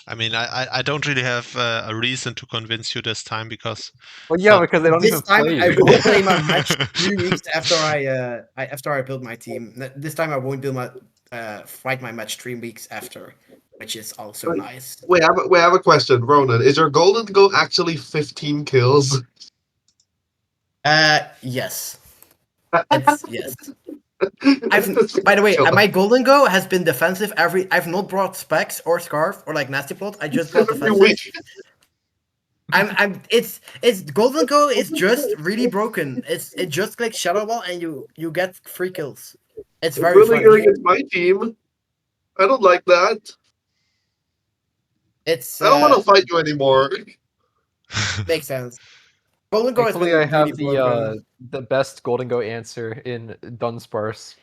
I mean, I don't really have a reason to convince you this time because Well, yeah, because they don't This even time play I you. won't play my match 3 weeks after I build my team. This time I won't build my fight my match 3 weeks after, which is also Wait. nice. We have a question, Ronan. Is your golden goal actually 15 kills? Yes. It's yes. By the way, my golden go has been defensive I've not brought specs or scarf or like nasty plot. I just brought Every defensive. week. It's golden go is just really broken. It just like shadow ball and you get free kills. It's very really funny. good against my team. I don't like that. It's I don't want to fight you anymore. makes sense. Golden go has Thankfully, been I have really broken. the best Golden Go answer in Dunsparce.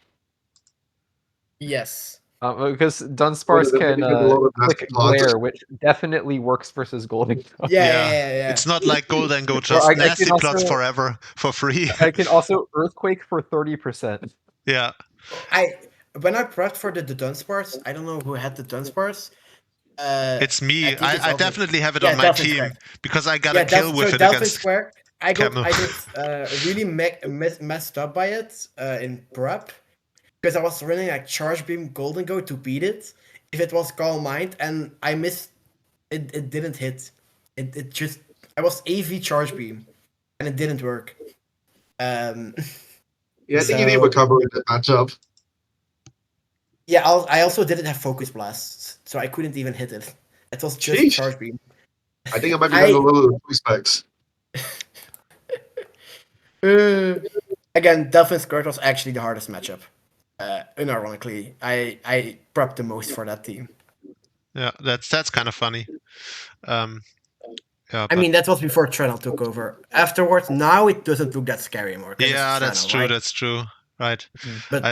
Yes. Because Dunsparce Ronan, can I'm getting a lot of click nasty thoughts. glare, which definitely works versus Golden Go. Yeah. It's not like Golden Go Or just I can nasty plots also- forever for free. I can also Earthquake for 30%. Yeah. When I prepped for the Dunsparce, I don't know who had the Dunsparce. It's me. think it's I also- definitely have it Yeah, on my Delphin's team correct. because I got Yeah, a kill with it Delphin against Square. I Camel. did really messed up by it in prep because I was running like Charge Beam Golden Go to beat it. If it was Calm Mind and I missed, it didn't hit. It just I was AV Charge Beam and it didn't work. Yeah, I think you need So- recovery in that matchup. Yeah, I also didn't have Focus Blasts, so I couldn't even hit it. It was just Sheesh. Charge Beam. I think I might be having a little respects. Again, Delphin Skirt was actually the hardest matchup. Unironically, I prepped the most for that team. Yeah, that's kind of funny. Yeah, I mean, that was before Trannel took over. Afterwards, now it doesn't look that scary anymore. 'Cause yeah, it's that's Trannel, true. right? That's true. Right. But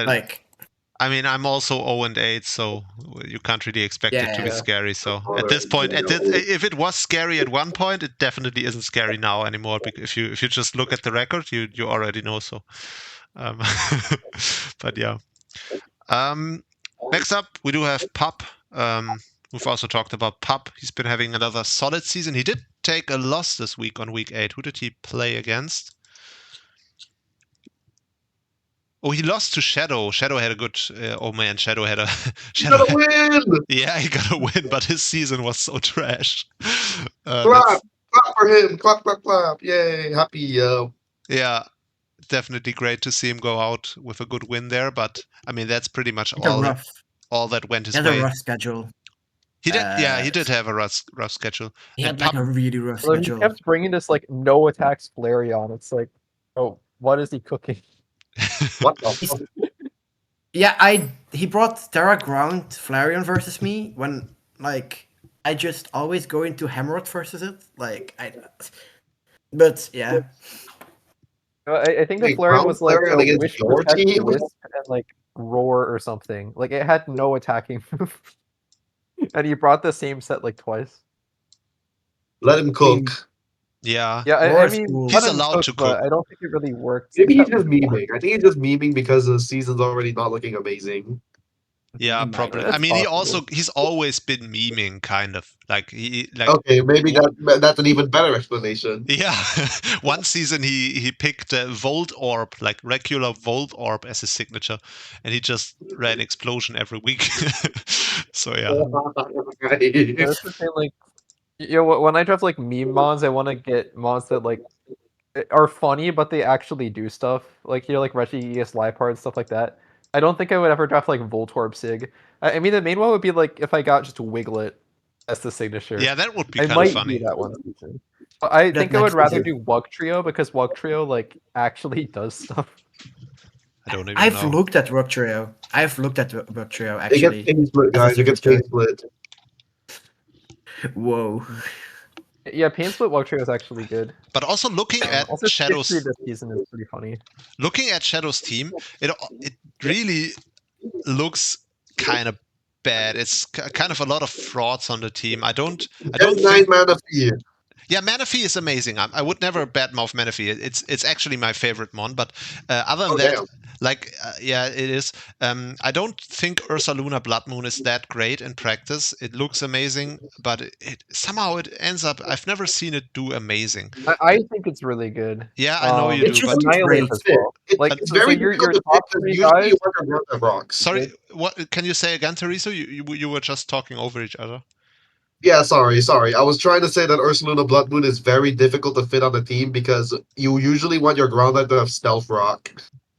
I mean, I'm also 0-8, so you can't really expect it to be Yeah. scary. So at this point, if it was scary at one point, it definitely isn't scary now anymore. Because if you just look at the record, you already know. So, um, but yeah. Next up, we do have Pup. We've also talked about Pup. He's been having another solid season. He did take a loss this week on week 8. Who did he play against? Oh, he lost to Shadow. Shadow had a good. Oh man, Shadow had a. Shadow Gotta win! Yeah, he got a win, but his season was so trash. Clap! Clap for him! Clap, clap, clap! Yay! Happy, Yeah, definitely great to see him go out with a good win there. But I mean, that's pretty much it's a rough. all that went his He had a way. rough schedule. He did. Yeah, he did have a rough schedule. He And had like a really rough Although he schedule. kept bringing this like no attacks Flareon. It's like, oh, what is he cooking? what the fuck? Yeah, he brought Terra Ground Flareon versus me when like I just always go into Hammerot versus it. But yeah. I think the Wait, Flareon was like Flareon against Wish your Protect, team? Wisp, and like Roar or something. Like it had no attacking move. And he brought the same set like twice. Let him cook. Yeah. Yeah, I Roar's mean, cool. He's let him allowed to but cook. I don't think it really worked. Maybe he's that just much. memeing. I think he's just memeing because the season's already not looking amazing. Yeah, might probably. be. I mean, possible. he's always been memeing, kind of like Okay, maybe that's an even better explanation. Yeah, one season he picked Volt Orb, like regular Volt Orb as his signature, and he just ran Explosion every week. So yeah, Yeah, that's the thing, like, when I draft like meme mons, I want to get mons that like are funny, but they actually do stuff. Like like Reggie ES Liepard, stuff like that. I don't think I would ever draft like Voltorb Sig. I mean, the main one would be like if I got just Wiglet as the signature. yeah, that would be I kind of might funny. do that one season. But I That think I would next rather season. do Wug Trio because Wug Trio like actually does stuff. I don't even I've know. looked at Rock Trio. I've looked at Rock Trio it gets actually. pain split, as a guys. It gets signature. pain split. Whoa. Yeah, Pain Split Wug Trio is actually good. But also looking at Also, Shadow's Skip Tree this season is pretty funny. looking at Shadow's team, it really looks kind of bad. It's kind of a lot of frauds on the team. I don't Get 9 think. mana fee. Yeah, Manaphy is amazing. I would never badmouth Manaphy. It's actually my favorite mon. But other than Oh, that, damn. like yeah, it is. I don't think Ursa Luna Blood Moon is that great in practice. It looks amazing, but it somehow it ends up. I've never seen it do amazing. I think it's really good. Yeah, I know you It's do, just but Annihilate great. as well. Like, It's so very your difficult to top pick because 3 usually guys. you want to run the rocks. sorry. What can you say again, Teresa? You were just talking over each other. Yeah, sorry. I was trying to say that Ursaluna Blood Moon is very difficult to fit on the team because you usually want your ground type to have Stealth Rock.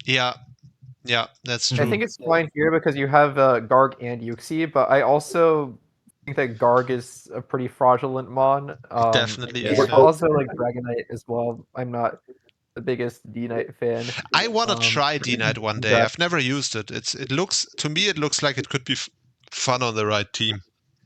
Yeah, that's I true. think it's fine here because you have Garg and Yuxi, but I also think that Garg is a pretty fraudulent mon. Definitely and is, yeah. Also, like Dragonite as well. I'm not the biggest D-Knight fan. I want to try D-Knight one day. yeah. I've never used it. It looks to me it looks like it could be fun on the right team.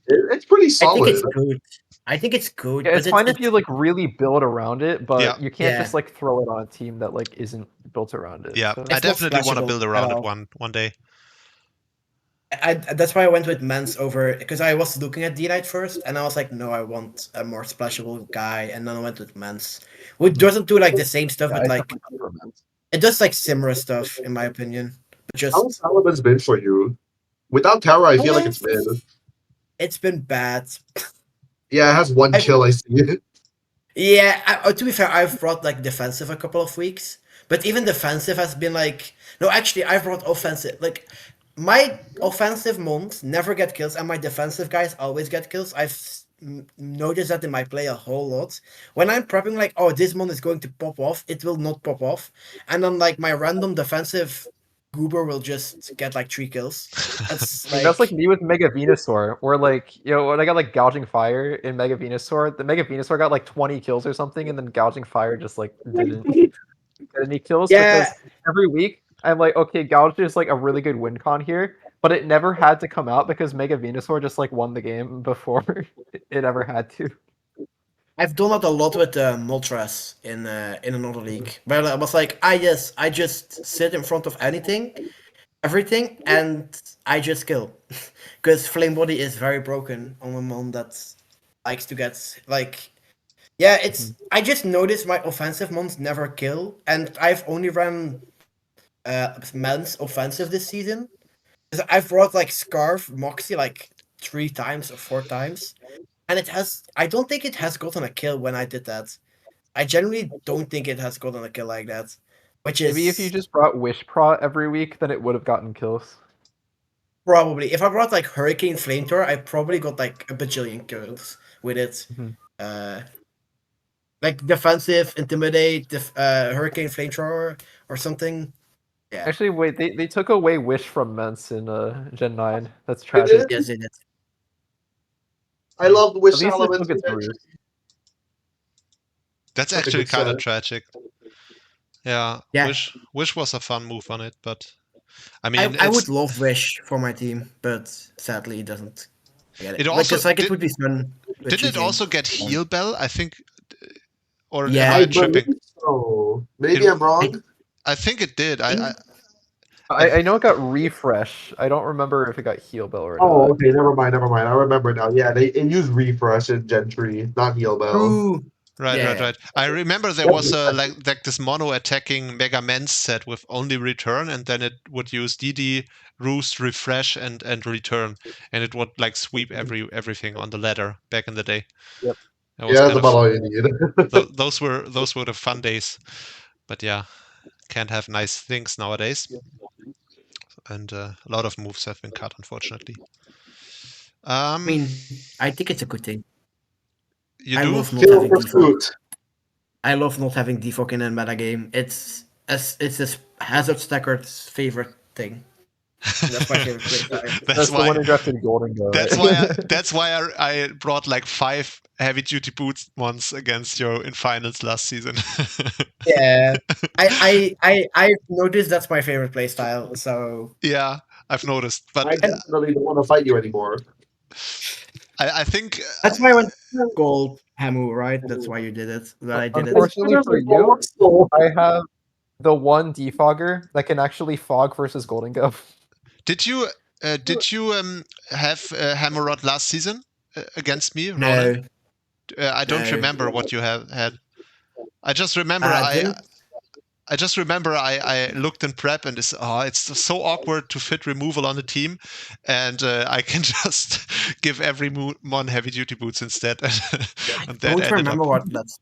It's pretty I solid. think it's good. I think it's good. Yeah, it's but fine if you like really build around it, but Yeah. you can't Yeah. just like throw it on a team that like isn't built around it. Yeah, so. I It's not definitely want to splashable build at around it all. one day. That's why I went with Mans over because I was looking at D-Knight first, and I was like, no, I want a more splashable guy, and then I went with Mans, which doesn't do like the same stuff, Yeah, but I like definitely prefer Mans. it does like similar stuff in my opinion. But How's just Salaman's been for you? Without Terra, I feel like it's been. it's been bad. Yeah, it has 1 kill, I see. Yeah, to be fair, I've brought like defensive a couple of weeks, but even defensive has been like no. Actually, I've brought offensive. Like my offensive mons never get kills, and my defensive guys always get kills. I've noticed that in my play a whole lot. When I'm prepping, like, oh, this mon is going to pop off, it will not pop off, and then like my random defensive goober will just get like 3 kills. That's like me with Mega Venusaur, where like when I got like Gouging Fire in Mega Venusaur, the Mega Venusaur got like 20 kills or something, and then Gouging Fire just like didn't get any kills Yeah. because every week I'm like, okay, Gouge is like a really good win con here, but it never had to come out because Mega Venusaur just like won the game before it ever had to. I've done that a lot with Moltres in another league, where I was like, I just sit in front of everything, and I just kill, because Flame Body is very broken on a mon that likes to get like, yeah, it's. I just noticed my offensive mons never kill, and I've only ran men's offensive this season. I've brought like Scarf Moxie like 3 times or 4 times, and it has. I don't think it has gotten a kill when I did that. I generally don't think it has gotten a kill like that, which is Maybe if you just brought Wish Pro every week, then it would have gotten kills. probably if I brought like Hurricane Flamethrower, I probably got like a bajillion kills with it. Like defensive, intimidate, Hurricane Flamethrower or something. Yeah. Actually, wait, they took away Wish from Mence in Gen 9. That's They tragic. did? Yes, it is. I love Wish At least it Elements. took its root. That's Such a actually good kind of set. tragic. Yeah, Yeah. Wish was a fun move on it, but I mean, I it's, would love Wish for my team, but sadly it doesn't. Get It also because like did- it would be fun. with didn't it choosing also get one. Heal Bell? I think, or am Yeah. I I tripping? believe so. Maybe It- I'm wrong. I think it did. I know it got Refresh. I don't remember if it got Heal Bell or Oh, not. okay. Never mind. I remember now. Yeah, it used refresh in Gen 3, not heal bell. True. Right. Yeah. I remember there was a like this mono attacking Mega Man set with only return, and then it would use DD, Roost, Refresh, and return, and it would like sweep everything on the ladder back in the day. Yep. That was Yeah, kind that's of about all you need. those were the fun days, but yeah, can't have nice things nowadays, and a lot of moves have been cut, unfortunately. I mean, I think it's a good thing. You I do? love not Kill having defog. pursuit. I love not having defog in a meta game. It's this Hazard Stacker's favorite thing. That's my favorite playstyle. That's the one who drafted Golden Go. That's right? why I brought like 5 heavy duty boots once against you in finals last season. Yeah. I've noticed that's my favorite playstyle. So Yeah, I've noticed, but I definitely don't want to fight you anymore. I think that's why I went gold Hamu, right? That's why you did it. That I did it. Unfortunately for you, I have the one defogger that can actually fog versus Golden Go. did you have Hammerrod last season against me, No. Ronan? I don't No. remember what you have had. I just remember Didn't- I just remember I looked in prep and it's so awkward to fit removal on the team, and I can just give every mon heavy duty boots instead. And that I don't ended remember up. what that's.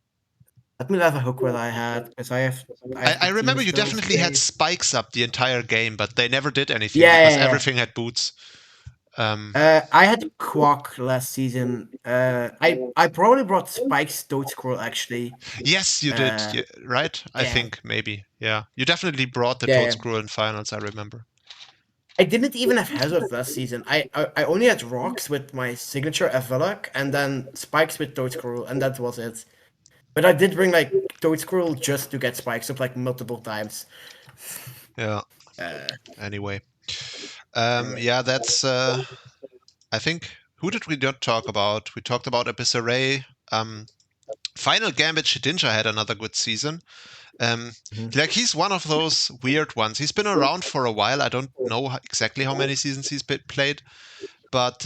Let me have a hook what I had because I have. I the remember team you still definitely had saved. spikes up the entire game, but they never did anything Yeah, because yeah, yeah. everything had boots. I had Quack last season. I probably brought Spike's Toad Squirrel actually. Yes, you did, right? I yeah. think maybe. Yeah, you definitely brought the Yeah. Toad Screw in finals. I remember. I didn't even have Hazard last season. I only had Rocks with my signature Avelak and then Spikes with Toad Squirrel, and that was it. But I did bring like Toad Squirrel just to get Spikes up like multiple times. Yeah. Anyway. Yeah, that's. I think. Who did we not talk about? We talked about Abyssarray. Final Gambit Shedinja had another good season. Like he's one of those weird ones. He's been around for a while. I don't know exactly how many seasons he's played, but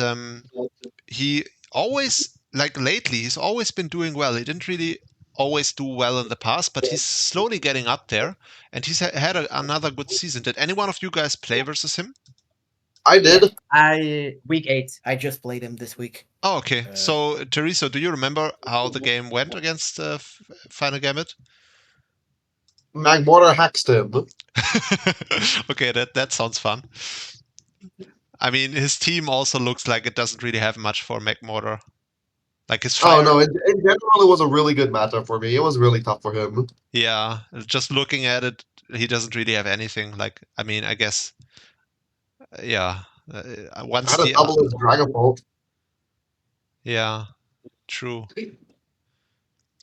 he always, like lately, he's always been doing well. He didn't really always do well in the past, but he's slowly getting up there, and he's had another good season. Did any one of you guys play versus him? I did. Week 8. I just played him this week. Oh, okay. So, Teresa, do you remember how the game went against Final Gambit? Magmortar hacks him. Okay, that sounds fun. I mean, his team also looks like it doesn't really have much for Magmortar. Like his fire. Oh no! In general, it was a really good matchup for me. It was really tough for him. Yeah, just looking at it, he doesn't really have anything. Like, I mean, I guess, yeah. Once Had a the double his Dragapult. yeah, true.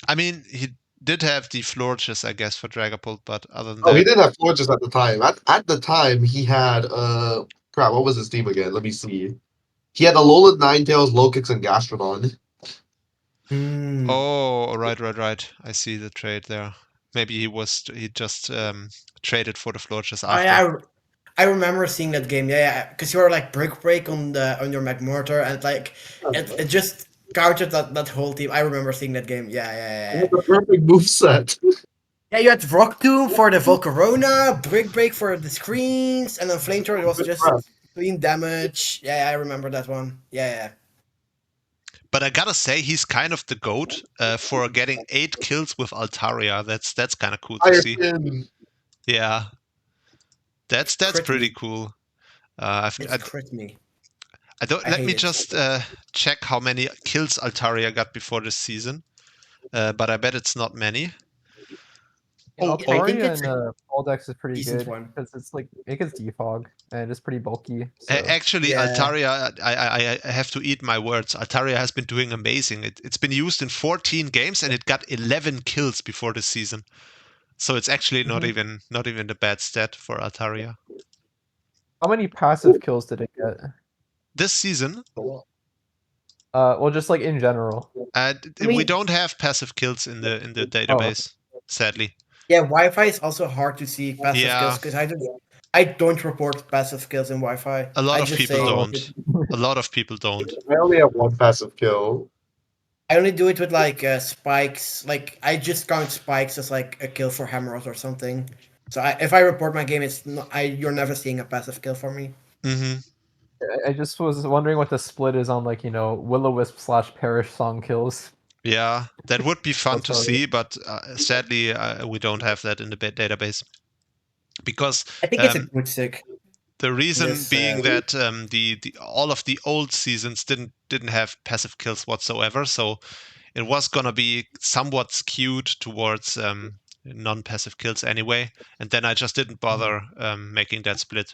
I mean, he did have the Florges, I guess, for Dragapult, but other than Oh, that, he didn't have Florges at the time. At the time, he had Crap, what was his team again? Let me see. He had Alolan Ninetales, Lokix, and Gastrodon. Oh, right. I see the trade there. Maybe he just traded for the floor just after. I remember seeing that game. Yeah, because you were like break on your McMurter, and like it just countered that whole team. I remember seeing that game. Yeah. The perfect moveset. Yeah, you had Rock Tomb for the Volcarona, Break for the screens, and then Flamethrower was just clean damage. Yeah, I remember that one. Yeah. But I gotta say, he's kind of the GOAT for getting 8 kills with Altaria. That's kind of cool to see. Yeah, that's pretty cool. Crit me. I don't. Let me just check how many kills Altaria got before this season. But I bet it's not many. Altaria and Poldex is pretty decent good one. because it's like it gets defog and it's pretty bulky. So. Actually, Yeah. Altaria, I have to eat my words. Altaria has been doing amazing. It's been used in 14 games and it got 11 kills before this season. So it's actually not even a bad stat for Altaria. How many passive kills did it get? This season? Well, just like in general. We don't have passive kills in the database, sadly. Yeah, Wi-Fi is also hard to see passive kills because I don't report passive kills in Wi-Fi. A lot of people don't. A lot of people don't. I only have one passive kill. I only do it with like spikes. Like I just count spikes as like a kill for Hammerot or something. So if I report my game, it's not, you're never seeing a passive kill for me. Mm-hmm. I just was wondering what the split is on like Will-O-Wisp / Perish song kills. Yeah, that would be fun to see, but sadly we don't have that in the database because I think it's a good stick. The reason being that the all of the old seasons didn't have passive kills whatsoever, so it was gonna be somewhat skewed towards non-passive kills anyway. And then I just didn't bother making that split.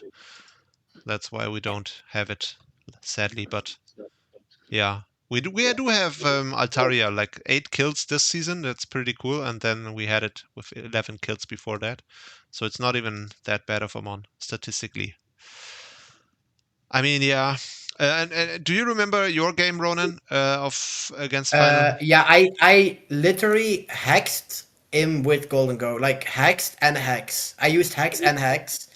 That's why we don't have it, sadly. But yeah, we do have Altaria like 8 kills this season. That's pretty cool. And then we had it with 11 kills before that, so it's not even that bad of a mon statistically. I mean, yeah. And do you remember your game, Ronan, against Final? Yeah, I literally hexed him with Golden Go, like hexed and hex. I used hex and hex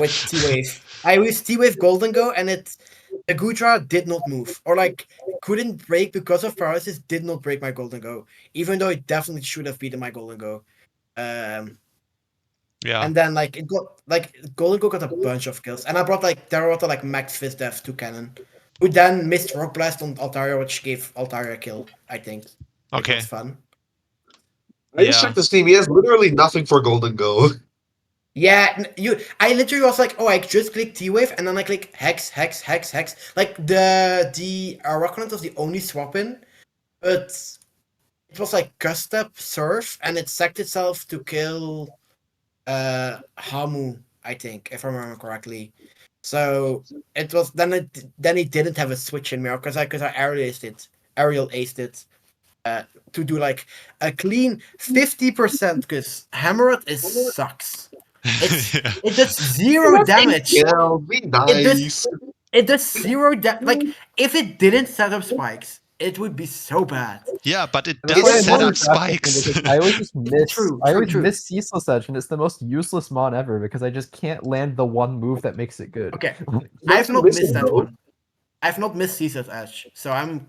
with T-Wave. I used T-Wave Golden Go, and the Gudra did not move, or like couldn't break because of paralysis. Did not break my Golden Go, even though it definitely should have beaten my Golden Go. Yeah. And then like it got like Golden Go got a bunch of kills, and I brought like Terrawata like Max Fist Death to cannon, who then missed Rock Blast on Altaria, which gave Altaria a kill, I think. Okay. It was fun. I just checked his team. He has literally nothing for Golden Go. Yeah, I literally was like, oh, I just click T-Wave, and then I click Hex. Like the Rockland was the only swap in, but it was like Custep Surf, and it sacked itself to kill Hamu, I think, if I remember correctly. So it was then he didn't have a switch in mirror because I aerial aced it to do like a clean 50% because Hammerot sucks. It does 0 damage. Yeah, be nice. It does 0 damage. Like if it didn't set up spikes, it would be so bad. Yeah, but it does set up spikes. I always just miss. I always true. miss Ceaseless Edge, and it's the most useless mon ever because I just can't land the one move that makes it good. Okay, I've not missed that one. I've not missed Ceaseless Edge, so I'm.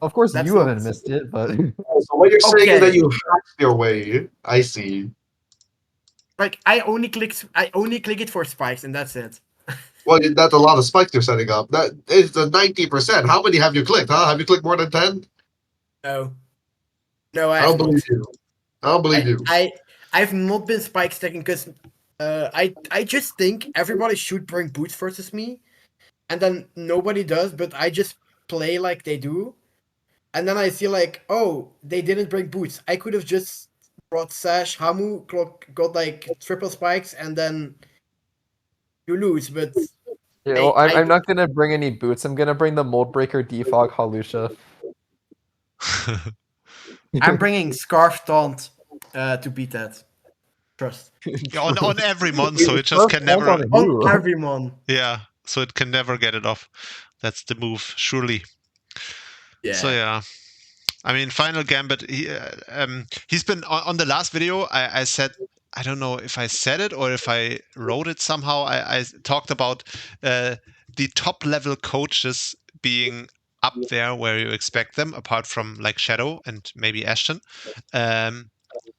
Of course, you haven't missed it, but. So what you're saying is that you hacked your way. I see. Like I only click it for spikes, and that's it. Well, that's a lot of spikes you're setting up. That is the 90%. How many have you clicked? Huh? Have you clicked more than 10? No, I don't believe you. I don't believe you. I've not been spike stacking because I just think everybody should bring boots versus me, and then nobody does, but I just play like they do, and then I feel like, oh, they didn't bring boots. I could have just brought Sash, Hamu, got like triple spikes, and then you lose, but. Yeah, well, I'm not gonna bring any boots. I'm gonna bring the Mold Breaker Defog Halusha. I'm bringing Scarf Taunt to beat that. Trust. on every mon, so it just can never. On every mon. Yeah, so it can never get it off. That's the move, surely. Yeah. So yeah, I mean, Final Gambit. He's been on the last video. I said, I don't know if I said it or if I wrote it somehow. I talked about the top level coaches being up there where you expect them, apart from like Shadow and maybe Ashton.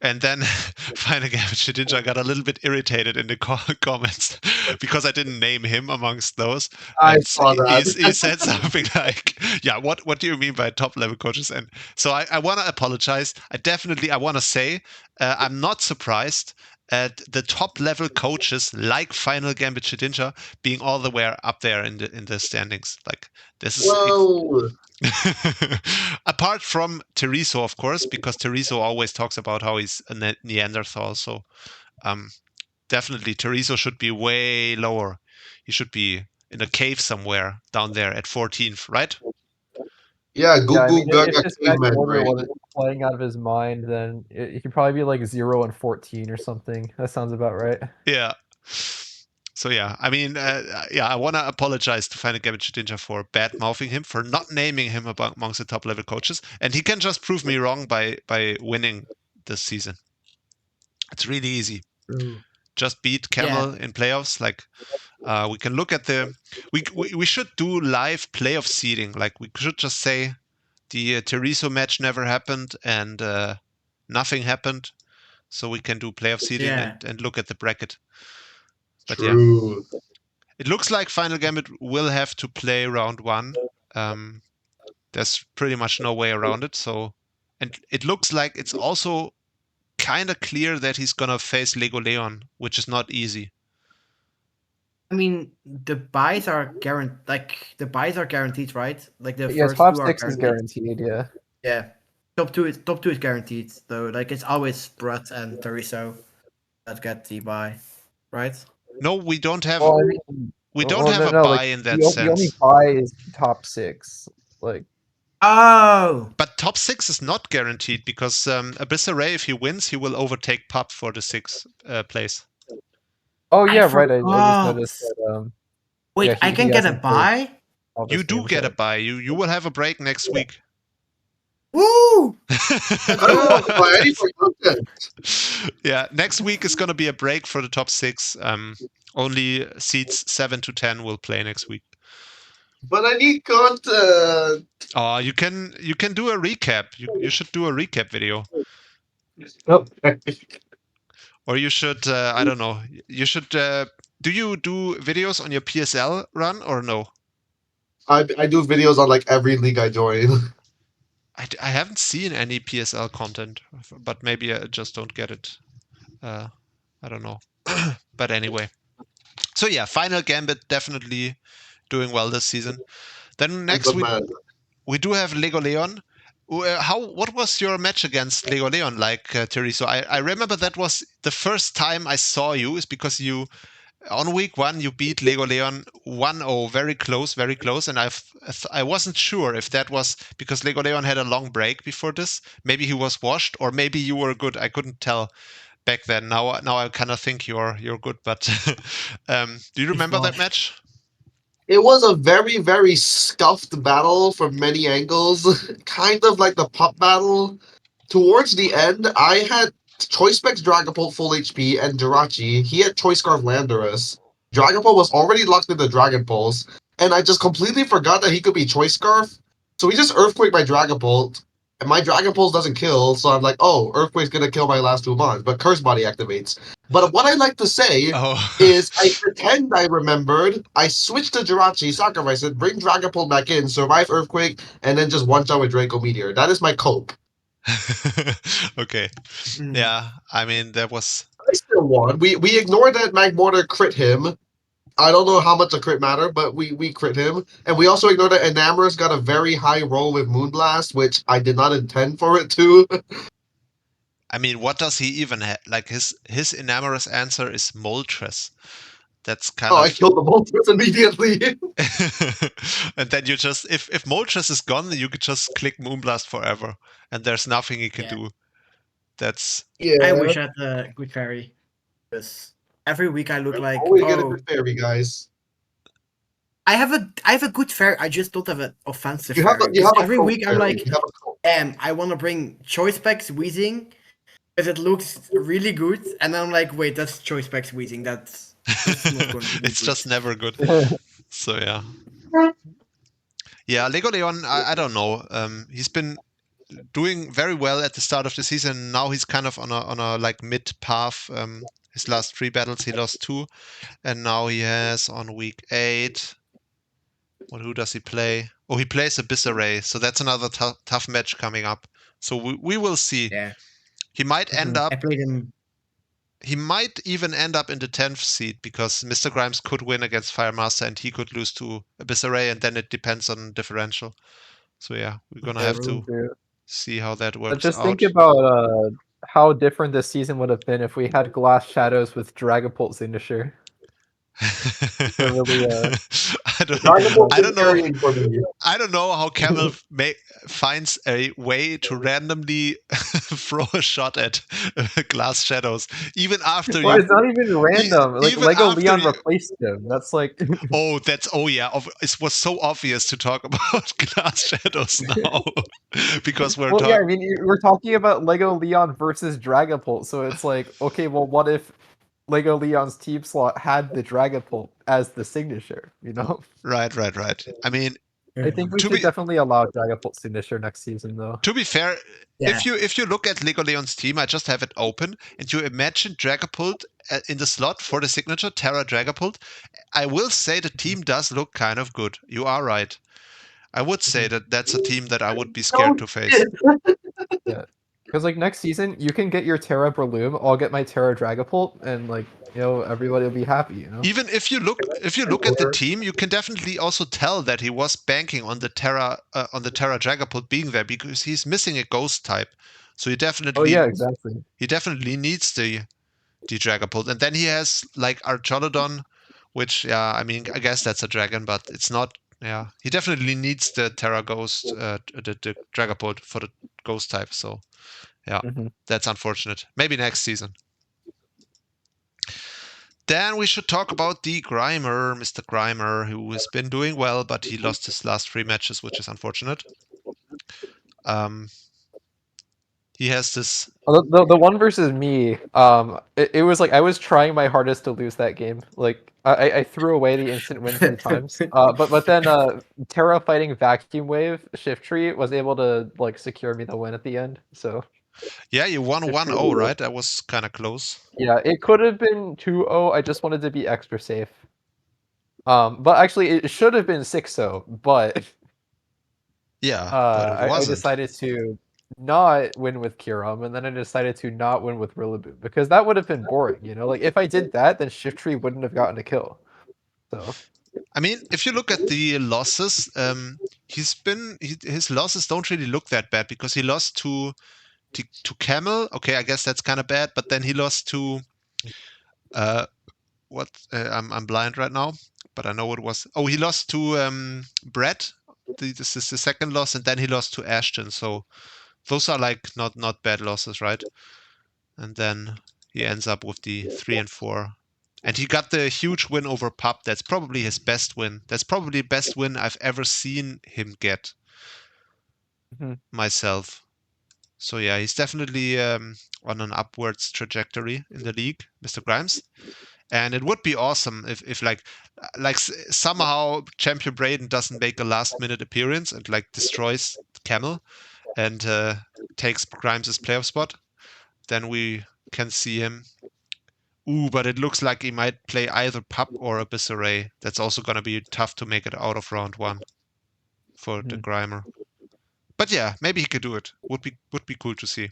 And then Final Gambit Shedinja got a little bit irritated in the comments because I didn't name him amongst those. I And saw that. he said something like, "Yeah, what do you mean by top level coaches?" And so I want to apologize. I want to say I'm not surprised at the top level coaches like Final Gambit Shedinja being all the way up there in the standings. Like this is Whoa. apart from Teriso, of course, because Teriso always talks about how he's a Neanderthal. So definitely Teriso should be way lower. He should be in a cave somewhere down there at 14th, right? Yeah, Goo Yeah, I Goo mean, Gaga if this Mac caveman Mortar brain. wasn't playing out of his mind, then it could probably be like 0 and 14 or something. That sounds about right. Yeah. So yeah, I mean, I want to apologize to Final Gambit Shedinja for bad mouthing him, for not naming him amongst the top level coaches, and he can just prove me wrong by winning this season. It's really easy. Just beat Camel in playoffs. Like we can look at we should do live playoff seeding. Like we should just say the Teriso match never happened and nothing happened, so we can do playoff seeding and look at the bracket. But True. yeah, it looks like Final Gambit will have to play round 1. There's pretty much no way around it. So, and it looks like it's also kind of clear that he's gonna face Lego Leon, which is not easy. I mean, the buys are guaranteed. Like the buys are guaranteed, right? Like the Yeah, first top two are 6 is guaranteed. Yeah. Yeah, top two is guaranteed though. Like it's always Brett and Teriso that get the buy, right? No, we don't have Well, I mean, we don't have a no, buy like, in that the sense. only buy is top 6. Like, Oh, But top 6 is not guaranteed because Abyss Array, if he wins, he will overtake Pup for the 6th place. oh yeah, right. I just forgot. noticed that. Wait, yeah, I he can get a hasn't played buy? all You those do games get a yet. buy. You will have a break next week. Woo! I don't want to buy any more content. Yeah, next week is gonna be a break for the top 6. Only seeds 7 to 10 will play next week. But I need content. Oh, you can do a recap. You should do a recap video. Okay. Or you should I don't know. You should do you do videos on your PSL run or no? I do videos on like every league I join. I haven't seen any PSL content, but maybe I just don't get it. I don't know. But anyway. So yeah, Final Gambit definitely doing well this season. Then next we do have Lego Leon. What was your match against Lego Leon like, Teriso? I remember that was the first time I saw you is because you on week 1 you beat Lego Leon 1-0, very close, and I wasn't sure if that was because Lego Leon had a long break before this. Maybe he was washed, or maybe you were good. I couldn't tell back then. Now I kind of think you're good. But do you remember that match? It was a very, very scuffed battle from many angles, kind of like the pup battle. Towards the end, I had Choice Specs Dragapult full HP and Jirachi. He had Choice Scarf Landorus. Dragapult was already locked into Dragon Pulse, and I just completely forgot that he could be Choice Scarf. So he just Earthquake my Dragapult, and my Dragon Pulse doesn't kill, so I'm like, oh, Earthquake's gonna kill my last 2 mons, but Curse Body activates. But what I like to say is I pretend I remembered, I switched to Jirachi, sacrifice it, bring Dragapult back in, survive Earthquake, and then just one-shot with Draco Meteor. That is my cope. Okay. Yeah, I mean that was. I still won. We ignored that Magmortar crit him. I don't know how much a crit matter, but we crit him. And we also ignored that Enamorous got a very high roll with Moonblast, which I did not intend for it to. I mean, what does he even have? Like his Enamorous answer is Moltres. That's kind of. I killed the Moltres immediately. And then you just if Moltres is gone, you could just click Moonblast forever, and there's nothing he can do. That's. I wish I had a good fairy. Because every week I look like always get a good fairy, guys. I have a good fairy. I just don't have an offensive You have fairy. you have a Every pro week I'm fairy, like, you have a I want to bring Choice Specs Weezing because it looks really good, and then I'm like, wait, that's Choice Specs Weezing. That's not going to be It's good. just never good. So yeah. Yeah, Lego Leon, I don't know. He's been doing very well at the start of the season. Now he's kind of on a like mid path. His last 3 battles he lost 2, and now he has on week 8. Who does he play? Oh, he plays Abyssarray, so that's another tough match coming up. So we will see. Yeah. He might end I up. played him. He might even end up in the 10th seed because Mr. Grimes could win against Firemaster and he could lose to Abyssarray, and then it depends on differential. So yeah, we're gonna have to see how that But works just out. think about how different this season would have been if we had Glass Shadows with Dragapult signature. Really, I don't Dragapult I is don't know. carrying for me. I don't know how Camel finds a way to randomly throw a shot at Glass Shadows, even after well, you. it's not even random. Like even Lego after Leon you- replaced him. That's like Oh yeah. It was so obvious to talk about Glass Shadows now because we're well, yeah. I talking. mean, we're talking about Lego Leon versus Dragapult, so it's like, okay, well, what if Lego Leon's team slot had the Dragapult as the signature? You know. Right. I mean, I think we To should be- definitely allow Dragapult signature next season, though. to be fair, Yeah. if you look at Lego Leon's team, I just have it open, and you imagine Dragapult in the slot for the signature Terra Dragapult, I will say the team does look kind of good. You are right. I would say that that's a team that I would be scared to face. Yeah, because like next season, you can get your Terra Breloom, I'll get my Terra Dragapult, and like everybody will be happy. Even if you look at the team, you can definitely also tell that he was banking on the Terra Dragapult being there because he's missing a ghost type. So Oh yeah, exactly. he definitely needs the Dragapult. And then he has like Archolodon, which I mean I guess that's a dragon, but it's not. Yeah, he definitely needs the Terra Ghost, the Dragapult for the ghost type. So yeah, that's unfortunate. Maybe next season. Then we should talk about the Grimer, Mr. Grimer, who has been doing well, but he lost his last 3 matches, which is unfortunate. He has this. The one versus me, it was like I was trying my hardest to lose that game. Like I threw away the instant win 3 times. But then Terra fighting Vacuum Wave Shift Tree was able to like secure me the win at the end. So Yeah, you won 1-0, right? That was kind of close. yeah, it could have been 2-0. I just wanted to be extra safe. But actually, it should have been 6-0. But yeah, but it I wasn't. decided to not win with Kiram, and then I decided to not win with Rillaboom because that would have been boring. Like if I did that, then Shift Tree wouldn't have gotten a kill. So I mean, if you look at the losses, his losses don't really look that bad because he lost to Camel. Okay, I guess that's kind of bad, but then he lost to I'm blind right now, but I know what it was. Oh, he lost to Brett. This is the second loss, and then he lost to Ashton. So those are like not bad losses, right? And then he ends up with the 3 and 4. And he got the huge win over Pup. That's probably his best win. That's probably the best win I've ever seen him get myself. So yeah, he's definitely on an upwards trajectory in the league, Mr. Grimes. And it would be awesome if like somehow Champion Braden doesn't make a last minute appearance and like destroys Camel and takes Grimes' playoff spot. Then we can see him. Ooh, but it looks like he might play either Pup or Abyssarray. That's also going to be tough to make it out of round 1 for the Grimer. But yeah, maybe he could do it. Would be cool to see.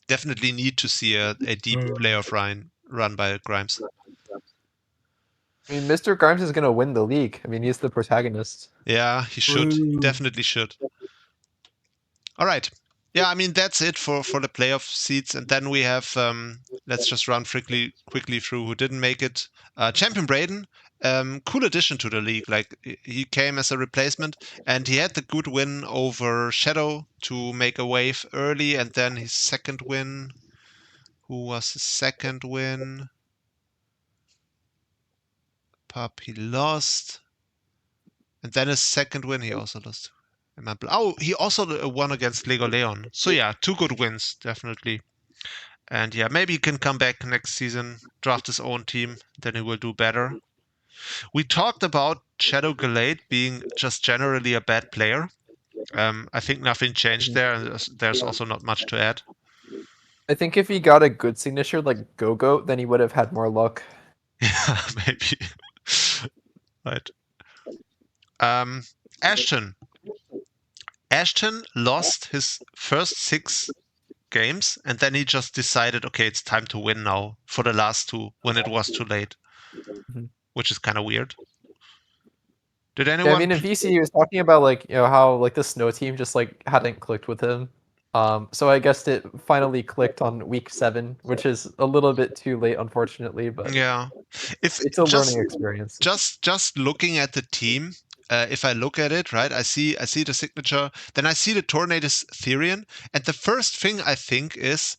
Definitely need to see a deep playoff run by Grimes. I mean, Mr. Grimes is gonna win the league. I mean, he's the protagonist. Yeah, he should. Definitely should. All right. Yeah, I mean that's it for the playoff seats, and then we have let's just run quickly through who didn't make it. Champion Braden, cool addition to the league. Like he came as a replacement, and he had the good win over Shadow to make a wave early, and then his second win. Who was his second win? Pup, he lost. And then his second win, he also lost. Oh, he also won against Lego Leon. So yeah, 2 good wins, definitely. And yeah, maybe he can come back next season, draft his own team, then he will do better. We talked about Shadow Galate being just generally a bad player. I think nothing changed there, and there's also not much to add. I think if he got a good signature like Go-Goat, then he would have had more luck. Yeah, maybe. Right. Ashton. Ashton lost his first 6 games, and then he just decided, okay, it's time to win now for the last 2 when it was too late, which is kind of weird. Did anyone? Yeah, I mean, in VC, he was talking about like how like the snow team just like hadn't clicked with him. So I guess it finally clicked on week 7, which is a little bit too late, unfortunately. But yeah, if it's a learning experience. Just looking at the team, if I look at it, right, I see the signature, then I see the Tornadus Therian, and the first thing I think is,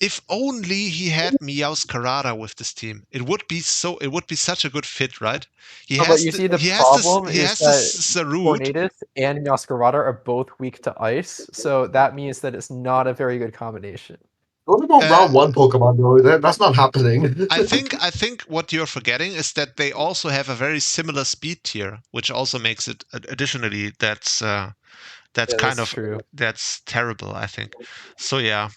if only he had Meowscarada with this team, it would be such a good fit, right? He But has you see, the he problem has is this that Zarude. Tornadus and Meowscarada are both weak to ice, so that means that it's not a very good combination. What about round 1 Pokemon though? That's not happening. I think what you're forgetting is that they also have a very similar speed tier, which also makes it additionally that's True. that's terrible, I think. So yeah.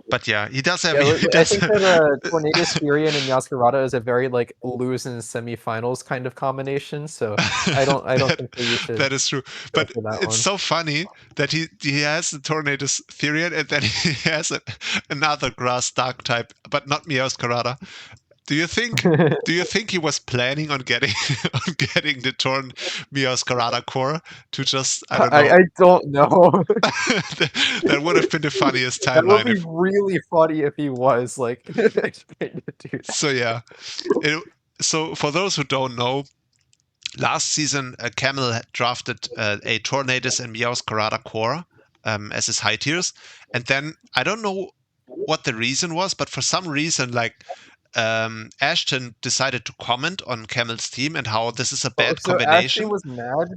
But yeah, he does have. Yeah, he I does think have, that Tornadus, Furion, and Meowscarada is a very like lose in semifinals kind of combination. So I don't think that you should. that is true. But for that it's one. so funny that he has the Tornadus Therian and then he has another grass dark type, but not Meowscarada. Do you think he was planning on getting the Torn Meowscarada core to just I don't know? I don't know. That would have been the funniest That would timeline. be really funny if he was like trying to do that. So yeah, so for those who don't know, last season Camel had drafted a Tornadus and Meowscarada core as his high tiers, and then I don't know what the reason was, but for some reason like Ashton decided to comment on Camel's team and how this is a bad combination. Ashton was mad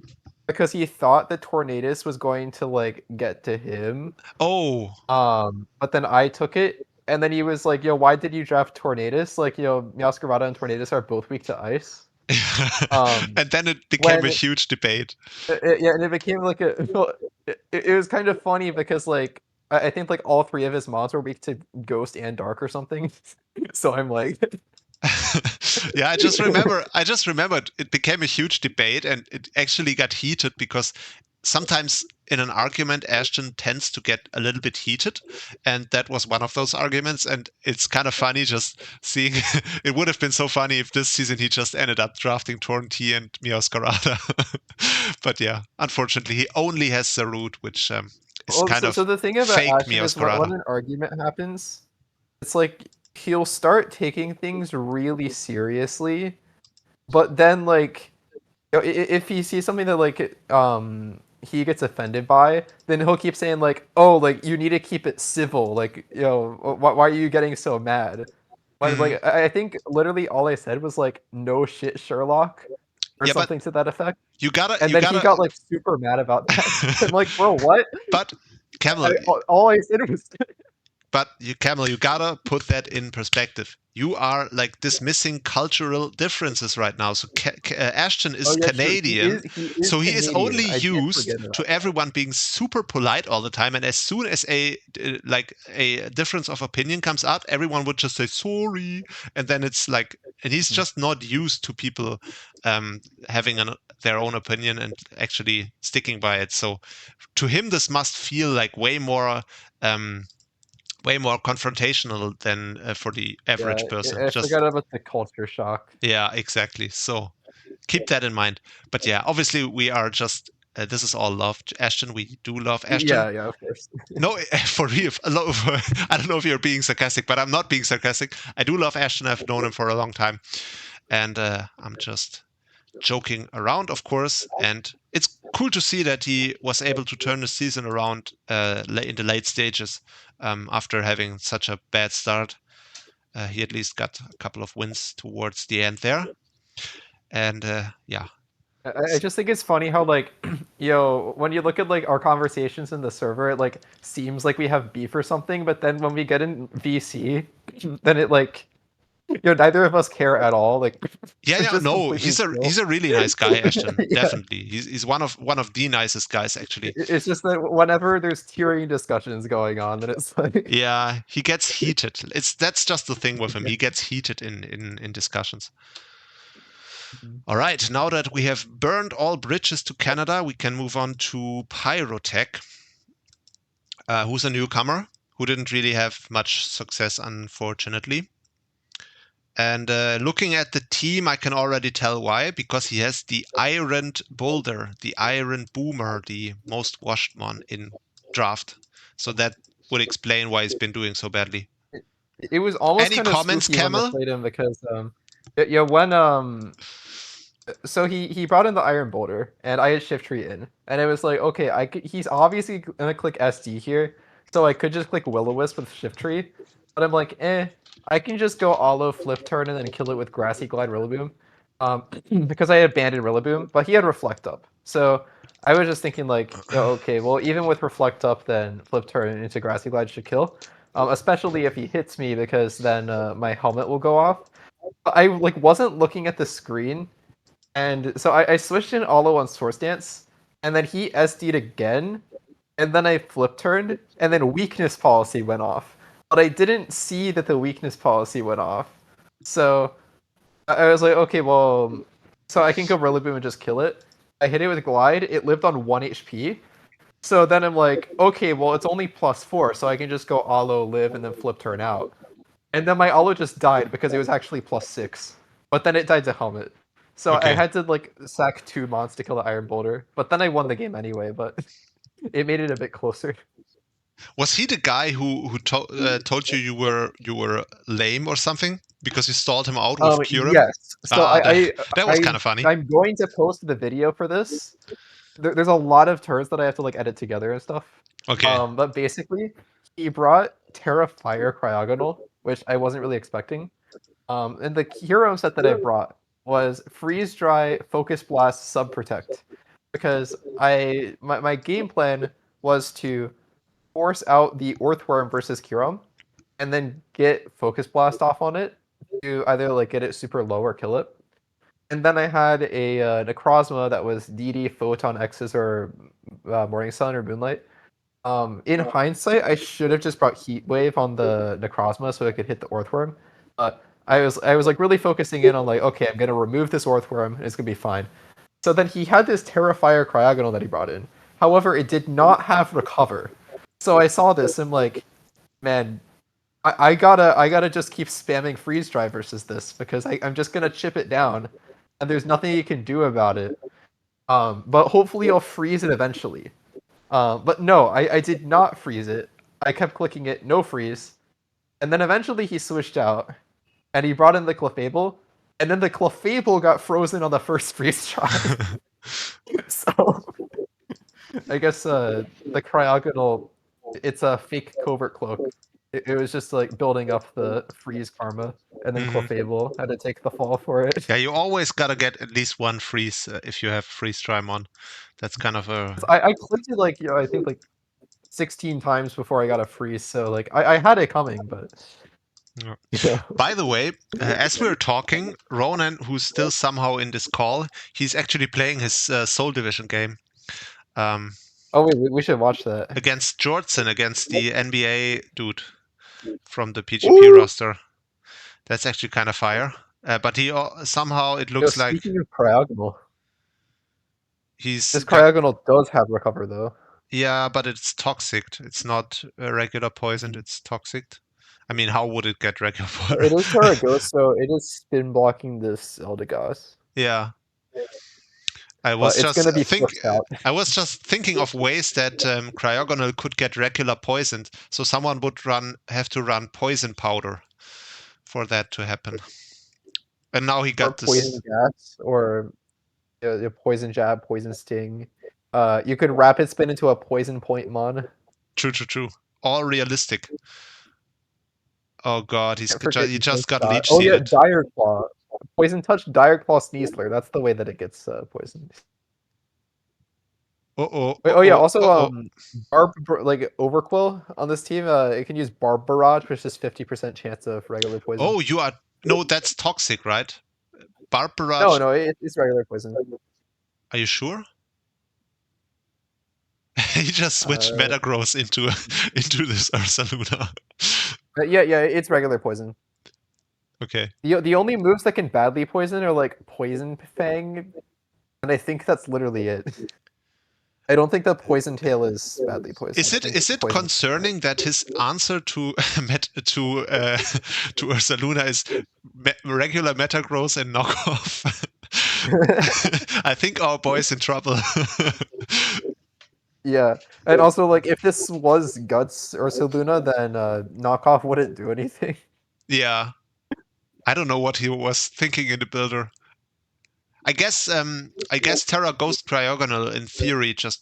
because he thought that Tornadus was going to like get to him. Oh. But then I took it, and then he was like, "Yo, why did you draft Tornadus? Like, Meowscarada and Tornadus are both weak to ice." And then it became a huge debate. Yeah, and it became like it was kind of funny because like I think like all 3 of his mods were weak to Ghost and Dark or something. So I'm like, yeah, I just remembered it became a huge debate, and it actually got heated because sometimes in an argument Ashton tends to get a little bit heated, and that was one of those arguments. And it's kind of funny just seeing it would have been so funny if this season he just ended up drafting Torn T and Meowscarada. But yeah, unfortunately he only has Zarude, which is kind of so the thing about fake Ashton is when Meowscarada. an argument happens, it's like he'll start taking things really seriously, but then like if he sees something that like he gets offended by, then he'll keep saying like, "Oh, like you need to keep it civil. Like, why are you getting so mad?" Like I think literally all I said was like, "No shit, Sherlock," or something to that effect. He got like super mad about that. I'm like, bro, what? But Camel, all I said was. But Camel, you gotta put that in perspective. You are like dismissing cultural differences right now. So Ashton is Canadian, so he is only used to everyone being super polite all the time. And as soon as a difference of opinion comes up, everyone would just say sorry, and then it's like, and he's just not used to people having their own opinion and actually sticking by it. So to him, this must feel like way more confrontational than for the average person. I forgot about the culture shock. Yeah, exactly. So keep that in mind. But yeah, obviously we are just this is all love, Ashton. We do love Ashton. Yeah, of course. No, for real. I don't know if you're being sarcastic, but I'm not being sarcastic. I do love Ashton. I've known him for a long time, and I'm just joking around, of course. And it's cool to see that he was able to turn the season around in the late stages after having such a bad start. He at least got a couple of wins towards the end there. And yeah. I just think it's funny how like, when you look at like our conversations in the server, it like seems like we have beef or something, but then when we get in VC, then it like, neither of us care at all. Like, Yeah, just no, completely chill. he's a really nice guy, Ashton. Yeah. Definitely, he's one of the nicest guys actually. It's just that whenever there's tiering discussions going on, then it's like, Yeah, he gets heated. That's just the thing with him. He gets heated in discussions. All right, now that we have burned all bridges to Canada, we can move on to Pyrotech, who's a newcomer who didn't really have much success, unfortunately. And looking at the team, I can already tell why, because he has the Iron Boulder, the Iron Boomer, the most washed one in draft. So that would explain why he's been doing so badly. it was almost Any kind of comments, spooky when I Camel? played him because so he brought in the Iron Boulder and I had Shift Tree in, and it was like, okay, he's obviously gonna click SD here, so I could just click Will-O-Wisp with Shift Tree, but I'm like, I can just go Aloe Flip Turn and then kill it with Grassy Glide Rillaboom, because I had Banded Rillaboom, but he had Reflect Up, so I was just thinking like, okay, well even with Reflect Up, then Flip Turn into Grassy Glide should kill, especially if he hits me, because then my helmet will go off. I like wasn't looking at the screen. And so I switched in Aloe on Source Dance, and then he SD'd again, and then I flip turned, and then Weakness Policy went off. But I didn't see that the Weakness Policy went off. So I was like, okay, well, so I can go Rillaboom and just kill it. I hit it with Glide, it lived on 1 HP. So then I'm like, okay, well, it's only +4, so I can just go Aloe, live, and then flip turn out. And then my Aloe just died because it was actually +6. But then it died to Helmet. So Okay. I had to like sack 2 mons to kill the Iron Boulder, but then I won the game anyway. But it made it a bit closer. Was he the guy who told you were lame or something because you stalled him out with Kyurem? Yes. So that was kind of funny. I'm going to post the video for this. There's a lot of turns that I have to like edit together and stuff. Okay. But basically, he brought Terra Fire Cryogonal, which I wasn't really expecting. And the hero set that I brought was Freeze Dry, Focus Blast, Sub Protect, because my game plan was to force out the Earthworm versus Kyurem, and then get Focus Blast off on it to either like get it super low or kill it. And then I had a Necrozma that was DD, Photon, X's, or Morning Sun or Moonlight. In hindsight, I should have just brought Heat Wave on the Necrozma so I could hit the Earthworm. But I was like really focusing in on like, okay, I'm gonna remove this Earthworm and it's gonna be fine. So then he had this Terrafire Cryogonal that he brought in. However, it did not have Recover. So I saw this and I'm like, man, I gotta just keep spamming Freeze Dry versus this because I'm just gonna chip it down, and there's nothing you can do about it. But hopefully I'll freeze it eventually. But no, I did not freeze it. I kept clicking it, no freeze, and then eventually he switched out, and he brought in the Clefable, and then the Clefable got frozen on the first freeze try. So I guess the Cryogonal, it's a fake Covert Cloak. It was just like building up the freeze karma, and then Clefable had to take the fall for it. Yeah, you always gotta get at least one freeze if you have freeze Trimon. That's kind of a. I clicked it like I think like 16 times before I got a freeze, so like I had it coming, but. Yeah. By the way, as we're talking, Ronan, who's still somehow in this call, he's actually playing his Soul Division game. Oh wait, we should watch that. Against Jordson, against the NBA dude from the PGP roster. That's actually kind of fire. But he somehow it looks like. Speaking of Cryogonal, this Cryogonal does have Recover though. Yeah, but it's toxic. It's not regular poisoned. It's toxic. I mean, how would it get regular poison? It is Toragos, so it is spin blocking this Eldegoss. Yeah. I was just thinking of ways that Cryogonal could get regular poisoned. So someone would have to run poison powder for that to happen. And now he got this poison gas or poison jab, poison sting. You could rapid spin into a poison point mon. True. All realistic. Oh god, he just got leech seeded. Oh yeah, Dire Claw. Poison Touch, Dire Claw, Sneasler. That's the way that it gets poisoned. Wait, oh yeah, also like Overquill on this team, it can use Barb Barrage, which is 50% chance of regular poison. Oh, you are no, that's toxic, right? Barb Barrage. No, it's regular poison. Are you sure? He just switched Metagross into this Ursaluna. Yeah, it's regular poison. Okay. The only moves that can badly poison are like Poison Fang, and I think that's literally it. I don't think that Poison Tail is badly poisoned. Is it concerning that his answer to to Ursaluna is regular Metagross and knockoff? I think our boy's in trouble. Yeah, and also like if this was Guts or Ursaluna, then knockoff wouldn't do anything. Yeah, I don't know what he was thinking in the builder. I guess Terra Ghost Cryogonal in theory just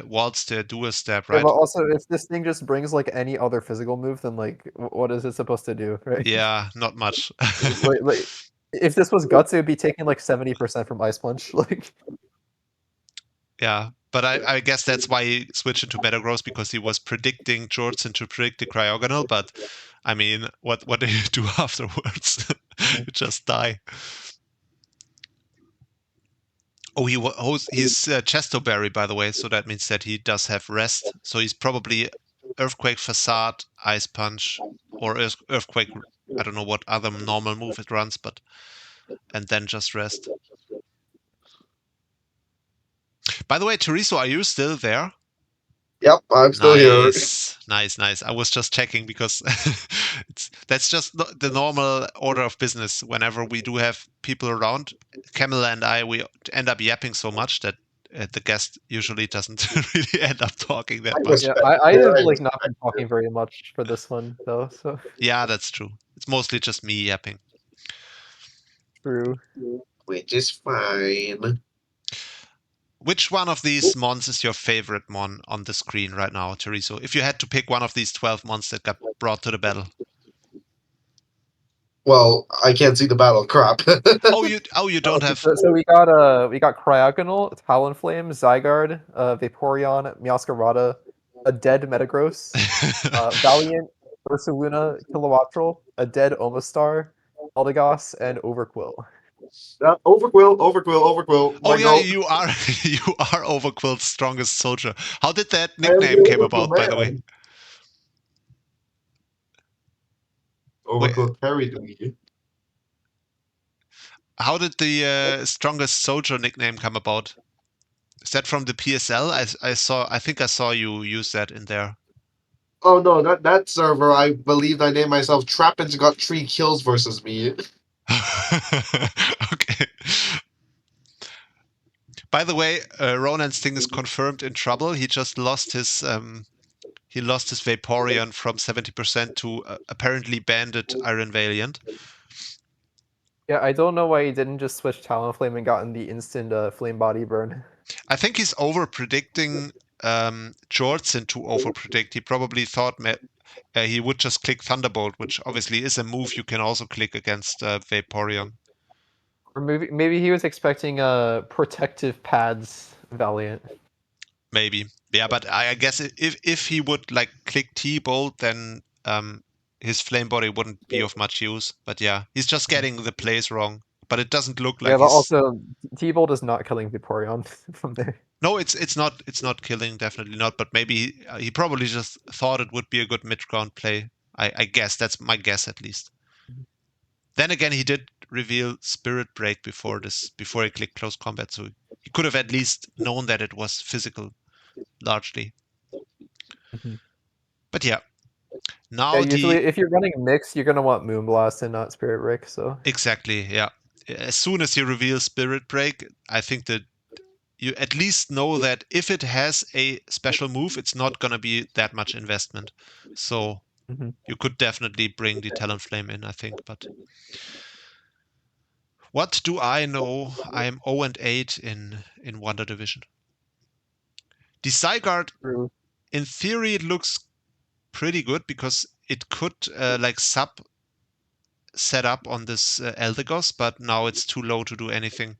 waltz the dual step, right? Yeah, but also if this thing just brings like any other physical move, then like what is it supposed to do, right? Yeah, not much. like if this was Guts, it would be taking like 70% from Ice Punch. Like yeah, but I guess that's why he switched into Metagross, because he was predicting Jordson to predict the Cryogonal. But I mean, what do you do afterwards? You just die. Oh, he's Chestoberry, by the way, so that means that he does have rest. So he's probably Earthquake, Facade, Ice Punch, or Earthquake. I don't know what other normal move it runs, but and then just rest. By the way, Teriso, are you still there? Yep, I'm still here. Nice. I was just checking because that's just the normal order of business. Whenever we do have people around, Camel and we end up yapping so much that the guest usually doesn't really end up talking that much. yeah, I have like not been talking very much for this one though, so Yeah, that's true. It's mostly just me yapping. true. Which is fine. Which one of these mons is your favorite mon on the screen right now, Teriso? If you had to pick one of these 12 mons that got brought to the battle. Well, I can't see the battle. Crap. Oh, you don't have. So we got Cryogonal, Talonflame, Zygarde, Vaporeon, Meowscarada, a dead Metagross, Valiant, Ursaluna, Kilowattrel, a dead Omastar, Eldegoss, and Overquill. Overquill. Oh yeah, you are Overquill's strongest soldier. How did that nickname came about, by the way? Overquill carried me. How did the strongest soldier nickname come about? Is that from the PSL? I think I saw you use that in there. Oh no, that server, I believe I named myself Trappins got 3 kills versus me. Okay. By the way, Ronansting is confirmed in trouble. He just lost his Vaporeon from 70% to apparently banded Iron Valiant. Yeah, I don't know why he didn't just switch Talonflame and gotten the instant flame body burn. I think he's over predicting Jordson to over predict. He probably thought he would just click Thunderbolt, which obviously is a move you can also click against Vaporeon. Or maybe he was expecting protective pads Valiant. Maybe, yeah, but I guess if he would like click T-Bolt, then his flame body wouldn't be of much use. But yeah, he's just getting the plays wrong. But it doesn't look like. Yeah, but also T-Bolt is not killing Vaporeon from there. No, it's not killing, definitely not. But maybe he probably just thought it would be a good mid-ground play. I guess that's my guess at least. Then again, he did reveal Spirit Break before he clicked Close Combat, so he could have at least known that it was physical, largely. Mm-hmm. But yeah, now usually if you're running mix, you're gonna want Moonblast and not Spirit Break. So exactly, yeah. As soon as you reveal Spirit Break, I think that you at least know that if it has a special move, it's not gonna be that much investment. So you could definitely bring the Talonflame in, I think. But what do I know? I am 0-8 in Wonder Division. The Zygarde, in theory, it looks pretty good because it could like sub set up on this Eldegoss, but now it's too low to do anything.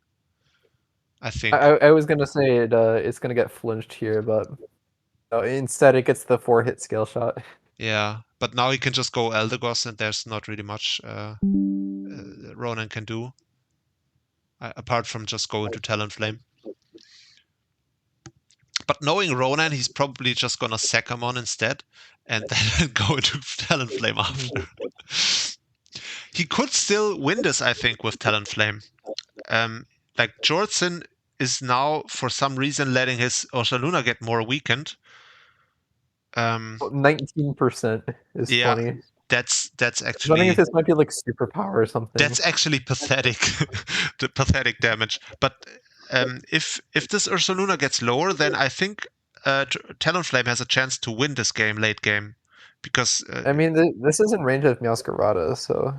I think. I was gonna say it's gonna get flinched here, but no, instead it gets the 4-hit scale shot. Yeah, but now he can just go Eldegoss, and there's not really much Ronan can do apart from just going to Talonflame. But knowing Ronan, he's probably just gonna Sakamon instead, and then go to Talonflame after. He could still win this, I think, with Talonflame. Like Jordson is now, for some reason, letting his Ursaluna get more weakened. 19% is Yeah, funny. that's I was wondering actually if this might be like superpower or something. that's actually pathetic. The pathetic damage. But if this Ursaluna gets lower, then I think Talonflame has a chance to win this game late game, because I mean, this is in range of Meowscarada, so.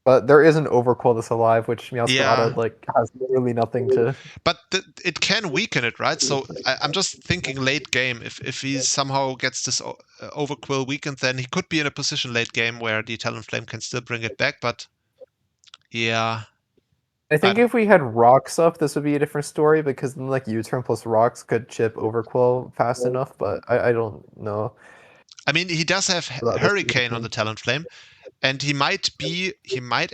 But there is an Overquill that's alive, which Meowscarada like has literally nothing to. But it can weaken it, right? So I'm just thinking late game. If he somehow gets this Overquill weakened, then he could be in a position late game where the Talonflame can still bring it back. But yeah. I think if we had rocks up, this would be a different story, because then like U-turn plus rocks could chip Overquill fast enough. But I don't know. I mean, he does have Hurricane on the Talonflame, and he might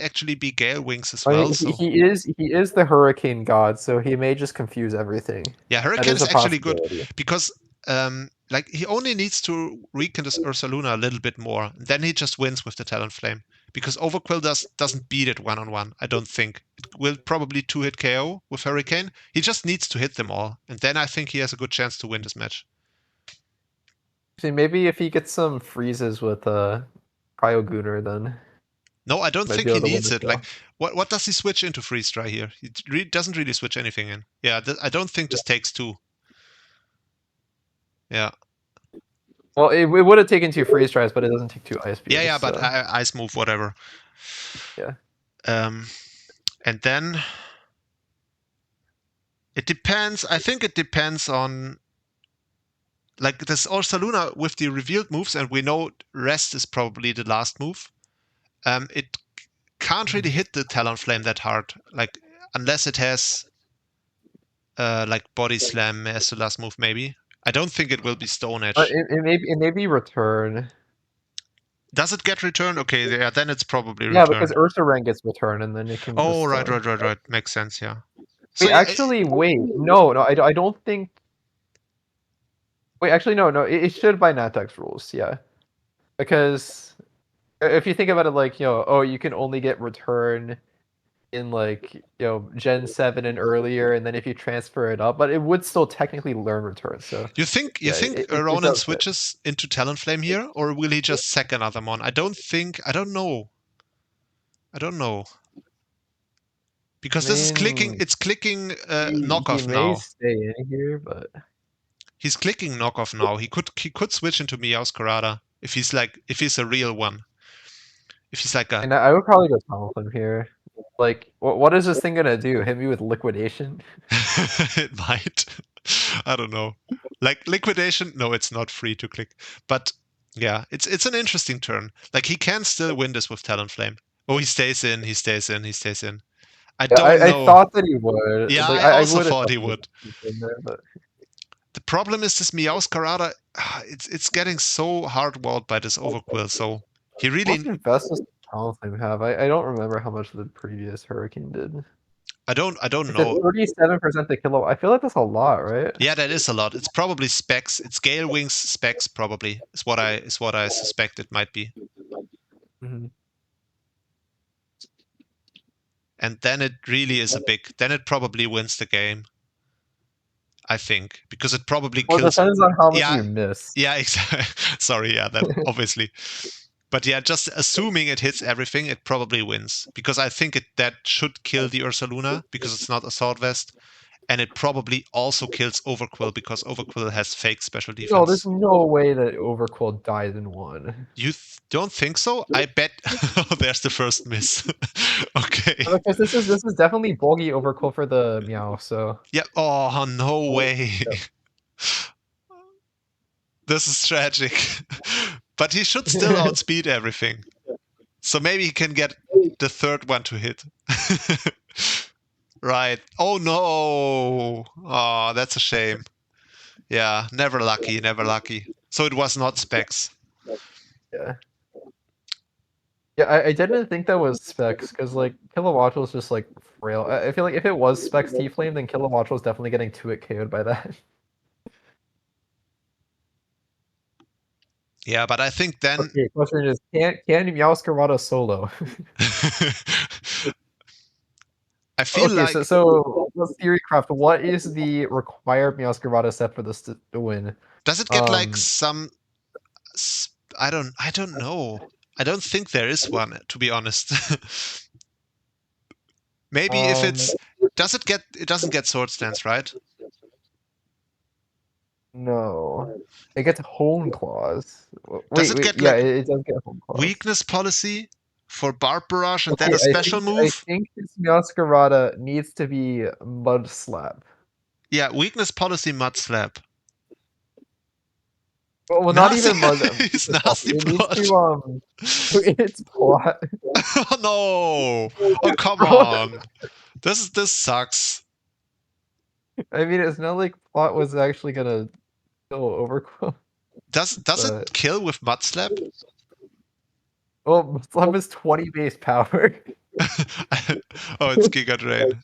actually be Gale Wings as well. I mean, he is the Hurricane God, so he may just confuse everything. Yeah, Hurricane is actually good because like he only needs to weaken this Ursaluna a little bit more, and then he just wins with the Talonflame. Because Overquill doesn't beat it 1-on-1, I don't think. It will probably 2-hit KO with Hurricane. He just needs to hit them all, and then I think he has a good chance to win this match. See, maybe if he gets some freezes with Cryogunner, then. No, I don't think he needs it. Like, what does he switch into Freeze Dry here? He doesn't really switch anything in. Yeah, I don't think this takes 2. Yeah. Well, it would have taken 2 freeze dries, but it doesn't take 2 ice beams. Yeah, but ice move, whatever. Yeah. And then it depends. I think it depends on like this Ursaluna with the revealed moves, and we know Rest is probably the last move. It can't really hit the Talonflame that hard, like unless it has like Body Slam as the last move, maybe. I don't think it will be Stone Edge. It may be Return. Does it get returned? Okay, yeah, then it's probably returned. Yeah, because Ursaring gets returned, and then it can. Oh, right. Makes sense. Yeah. So wait, actually, wait. No, I don't think. Wait, actually, no. It should by Natax rules. Yeah, because if you think about it, like you can only get return in like Gen 7 and earlier, and then if you transfer it up, but it would still technically learn return. So you think Ronan switches into Talonflame here, or will he just sack another mon? I don't know. Because this is clicking. It's clicking knockoff now. He may stay in here, but he's clicking knockoff now. He could switch into Meowscarada if he's a real one. If he's like a. And I would probably go Talonflame here. Like, what is this thing gonna do? Hit me with liquidation? It might. I don't know. Like liquidation? No, it's not free to click. But yeah, it's an interesting turn. Like he can still win this with Talonflame. Oh, he stays in. I don't know. I thought that he would. Yeah, like, I also thought he would. There, the problem is this Meowscarada. It's getting so hard walled by this Overquill. So he really. What invest does Talonflame have? I don't remember how much the previous Hurricane did. I don't know. 37% to kill. I feel like that's a lot, right? Yeah, that is a lot. It's probably specs. It's Gale Wings specs probably. Is what I suspect it might be. Mm-hmm. And then it really is then it probably wins the game. I think. Because it probably kills. Well, it depends on how much you miss. Yeah, exactly. Sorry, yeah, that obviously. But yeah, just assuming it hits everything, it probably wins. Because I think that should kill the Ursaluna, because it's not Assault Vest. And it probably also kills Overquill, because Overquill has fake special defense. No, there's no way that Overquill dies in one. You don't think so? I bet. There's the first miss. Okay. Because this is definitely bulky Overquill for the Meow, so. Yeah. Oh, no way. This is tragic. But he should still outspeed everything. So maybe he can get the third one to hit. Right. Oh no. Oh, that's a shame. Yeah, never lucky, never lucky. So it was not specs. Yeah. Yeah, I didn't think that was specs because like Kilowatch was just like frail. I feel like if it was specs T-Flame, then Kilowatch was definitely getting 2-hit KO'd by that. Yeah, but I think then Okay, question is, can Meowscarada solo? I feel Okay, like so let's Theorycraft. What is the required Meowscarada set for this to win? does it get like some I don't know. I don't think there is one, to be honest. Maybe if it's it doesn't get sword stance, right? No, it gets Hone Claws. Does Wait, it get yeah, like it does get Hone Claws. weakness policy for Barb Barrage and then Okay, a special I move? think this Meowscarada needs to be Mud Slap. Yeah, weakness policy Mud Slap. Well, not Nasty- even Mud. He's nasty It needs plot. to it's plot. Oh no! Oh come on! This sucks. I mean, it's not like plot was actually gonna kill Overquil. Does But- it kill with Mud Slap? Well, Slap is 20 base power. Oh, it's Giga Drain.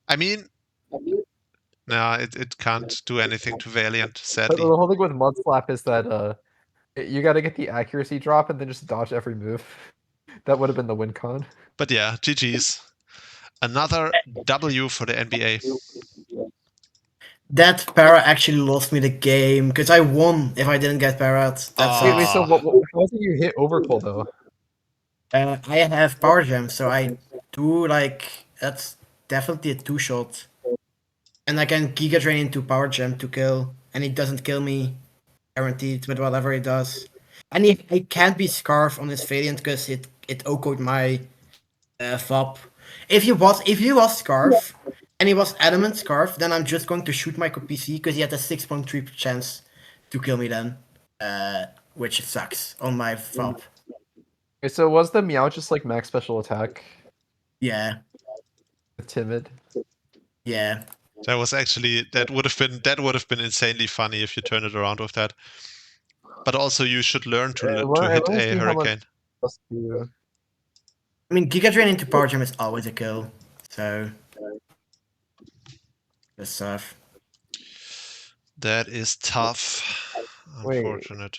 I mean, no, it can't do anything to Valiant, But sadly. the whole thing with Mud Slap is that you got to get the accuracy drop and then just dodge every move. That would have been the win con. But yeah, GG's. Another W for the NBA. That para actually lost me the game because I won if I didn't get Parrot. That's Wait, so Ah. how did you hit Overquil though? I have power gem, so I do like that's definitely a 2-shot, and I can Giga Drain into power gem to kill, and he doesn't kill me, guaranteed with whatever he does. And he can't be Scarf on his Valiant because it OHKO'd my FOP. If he was Scarf and he was Adamant Scarf, then I'm just going to shoot my PC because he had a 6.3 chance to kill me then, which sucks on my FOP. Okay, so was the Meow just like max special attack? Yeah, Timid. yeah. That was actually that would have been insanely funny if you turn it around with that. But also you should learn to hit a hurricane. I mean, Giga Drain into Power Gem is always a kill, so that's tough. That is tough. Wait. Unfortunate.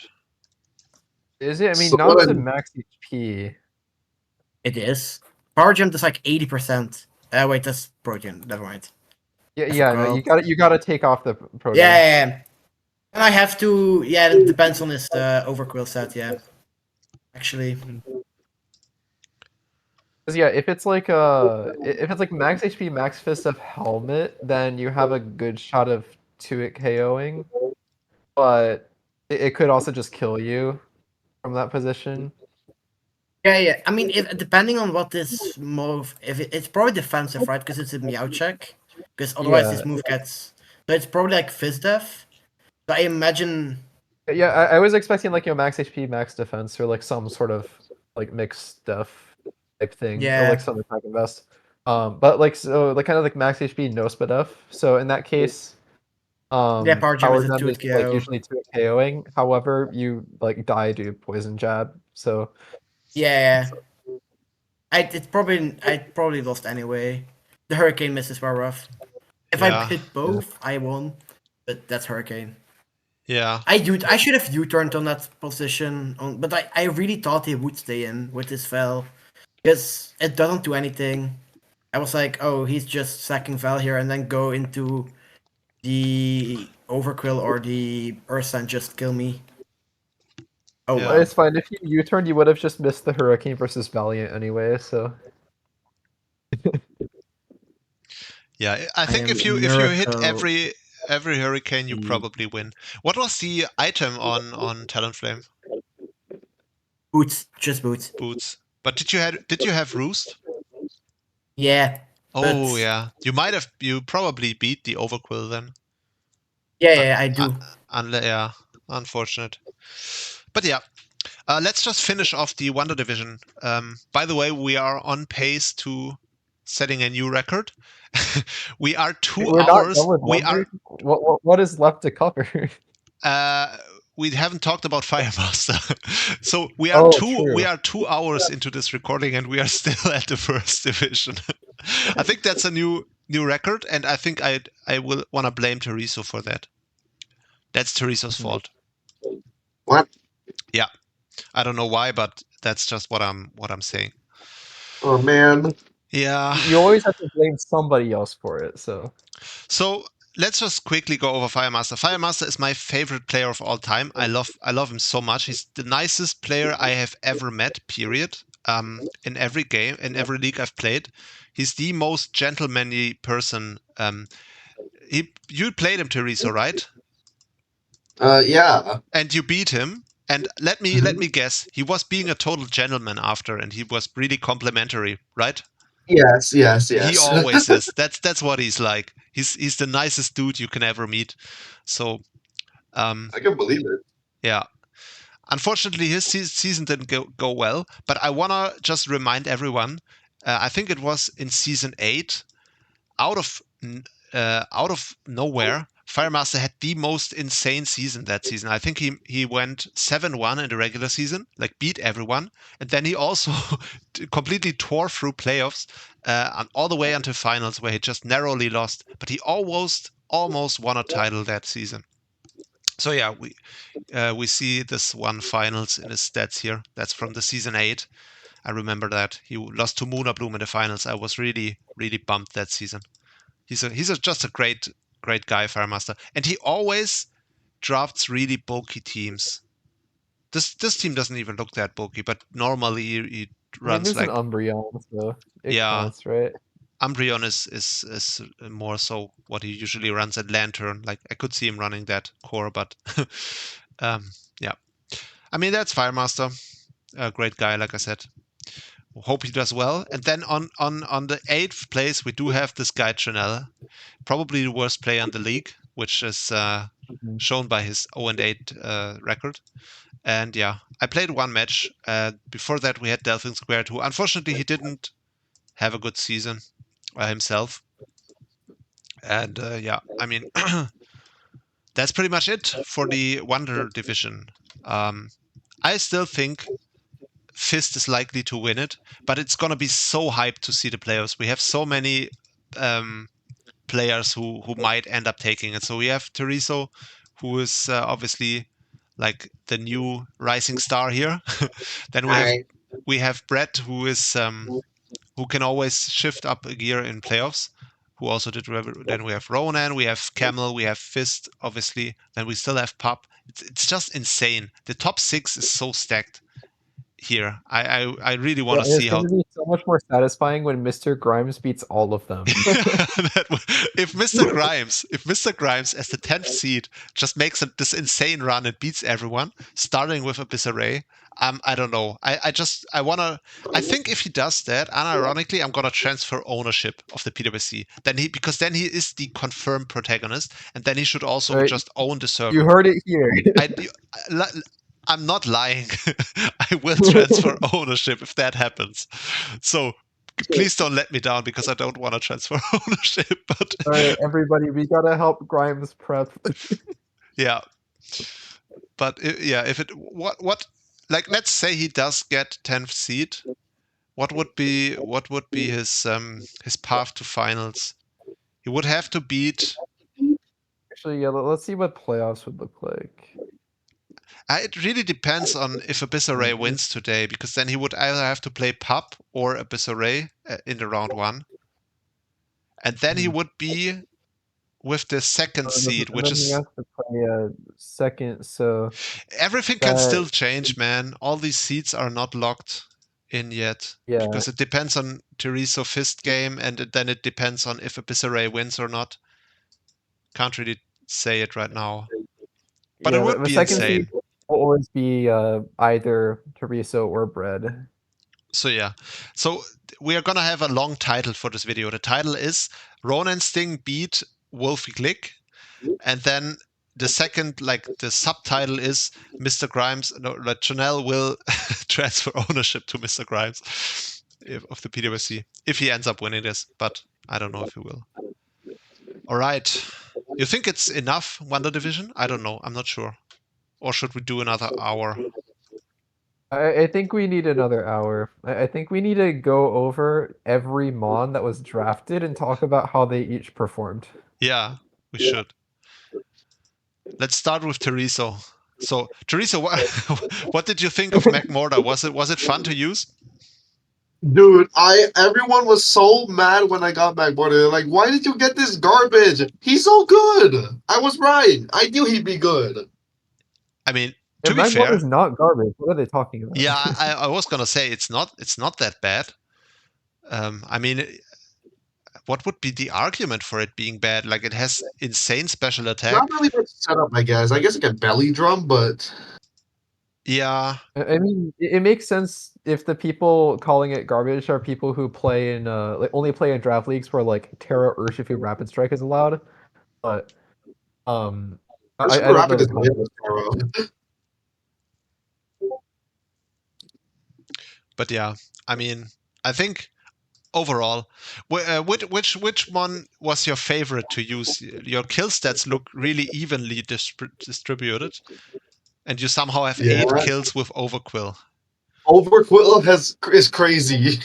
Is it? I mean, So not what to I'm- max HP. It is. Power Gem does like 80%. Wait, that's Protein. Never mind. Yeah, no, you gotta take off the program. Yeah. And I have to. Yeah, it depends on his Overquill set. Yeah, actually. Because yeah, if it's like max HP, max Fist of Helmet, then you have a good shot of 2-hit KOing. But it could also just kill you from that position. Yeah. I mean, depending on what this move, it's probably defensive, right? Because it's a Meow check. Because otherwise this move gets. So it's probably like Fizz Def. So I imagine. Yeah, I was expecting like max HP, max defense, or like some sort of like mixed stuff type thing, or like some attack and vest. But like so like kind of like max HP, no spit F. So in that case, Power Gem is a 2-hit is like KO. usually 2-hit KOing. However, you like die due to poison jab. So Yeah. I probably lost anyway. The Hurricane misses were rough. If I hit both, I won. But that's Hurricane. Yeah. I should have U-turned on that position, but I really thought he would stay in with his Vel. Because it doesn't do anything. I was like, oh, he's just sacking Vel here and then go into the Overquill or the Ursa and just kill me. Oh, Yeah. well. it's fine. If you U-turned, you would have just missed the Hurricane versus Valiant anyway. So Yeah, I think if you hit every hurricane, you probably win. What was the item on Talonflame? Boots, just boots. Boots. But did you have Roost? Yeah. Oh yeah, you probably beat the Overquill then. Yeah, I do. Yeah, unfortunate. But yeah, Let's just finish off the Wonder Division. By the way, we are on pace to setting a new record. We are 2 We're hours. not done with We Wonder? What is left to cover? we haven't talked about Firemaster. So we are True. 2 hours into this recording and we are still at the first division. I think that's a new record, and I think I will want to blame Teriso for that. That's Teriso's fault. What? Yeah. I don't know why, but that's just what I'm saying. Oh man. Yeah. You always have to blame somebody else for it, so. So let's just quickly go over Firemaster. Firemaster is my favorite player of all time. I love him so much. He's the nicest player I have ever met, period. In every game, in every league I've played. He's the most gentlemanly person. You played him, Teriso, right? Yeah. And you beat him. And let me guess, he was being a total gentleman after, and he was really complimentary, right? Yes. He always is. That's what he's like. He's the nicest dude you can ever meet. So, I can believe it. yeah. Unfortunately, his season didn't go well. But I wanna just remind everyone. I think it was in season 8, out of nowhere, Firemaster had the most insane season that season. I think he went 7-1 in the regular season, like beat everyone, and then he also completely tore through playoffs all the way until finals, where he just narrowly lost. But he almost won a title that season. So yeah, we see this one finals in his stats here. That's from the season 8. I remember that he lost to Moonabloom in the finals. I was really bummed that season. He's just a great guy, Firemaster, and he always drafts really bulky teams. This team doesn't even look that bulky, but normally he runs like an Umbreon, so it Yeah. counts, right? Umbreon is more so what he usually runs at Lantern. Like I could see him running that core, but yeah. I mean, that's Firemaster, a great guy, like I said. Hope he does well. And then on the 8th place, we do have this guy Trannel, probably the worst player in the league, which is shown by his 0-8 record. And yeah, I played one match. Before that, we had Delphine Squared, who unfortunately he didn't have a good season himself. And yeah, I mean, that's pretty much it for the Wonder Division. I still think Fist is likely to win it, but it's gonna be so hyped to see the playoffs. We have so many players who might end up taking it. So we have Teriso, who is obviously like the new rising star here. Then we have Brett, who is who can always shift up a gear in playoffs. Who also did. Then we have Ronan, we have Camel, we have Fist, obviously. Then we still have Pup. It's just insane. The top 6 is so stacked here. I really want to see how. It's going to be so much more satisfying when Mr. Grimes beats all of them. If Mr. Grimes as the 10th seed just makes this insane run and beats everyone, starting with Abyssarray, I don't know. I think if he does that, unironically, I'm gonna transfer ownership of the PWC. Because then he is the confirmed protagonist, and then he should also just own the server. You heard it here. I'm not lying. I will transfer ownership if that happens. So please don't let me down, because I don't want to transfer ownership. But all right, everybody, we gotta help Grimes prep. Yeah, but if it what like, let's say he does get 10th seed, what would be his path to finals? He would have to beat. Actually, yeah. Let's see what playoffs would look like. It really depends on if Abyssarray wins today, because then he would either have to play Pup or Abyssarray in the round 1, and then he would be with the 2nd seed, which is. He has to play a second, so everything can still change, man. All these seeds are not locked in yet, because it depends on Teriso Fist game, and then it depends on if Abyssarray wins or not. Can't really say it right now, but it would be insane. Will always be either Teriso or Bread. So yeah, so we are gonna have a long title for this video. The title is Ronansting beat WOLFE GLICK, and then the second, like the subtitle is Mr. Grimes, no, like Trannel will transfer ownership to Mr. Grimes of the PWC if he ends up winning this, but I don't know if he will. All right. You think it's enough, Wonder Division? I don't know. I'm not sure. Or should we do another hour? I think we need another hour. I think we need to go over every Mon that was drafted and talk about how they each performed. Yeah, we should. Let's start with Teresa. So, Teresa, what did you think of McMortar? Was it fun to use? Dude, everyone was so mad when I got McMortar. They're like, why did you get this garbage? He's so good. I was right. I knew he'd be good. I mean, to be McMortar fair, is not garbage. What are they talking about? yeah, I was gonna say it's not that bad. I mean, what would be the argument for it being bad? Like, it has insane special attack. Not really much setup, I guess. I guess like a belly drum, but Yeah, I mean, it makes sense if the people calling it garbage are people who play in like only play in draft leagues where like Terra Urshifu Rapid Strike is allowed. But I don't know Rapid the is context. with Taro. but yeah, I mean, I think overall, which one was your favorite to use? Your kill stats look really evenly distributed, and you somehow have Yeah. 8 kills with Overquill. Overquill is crazy.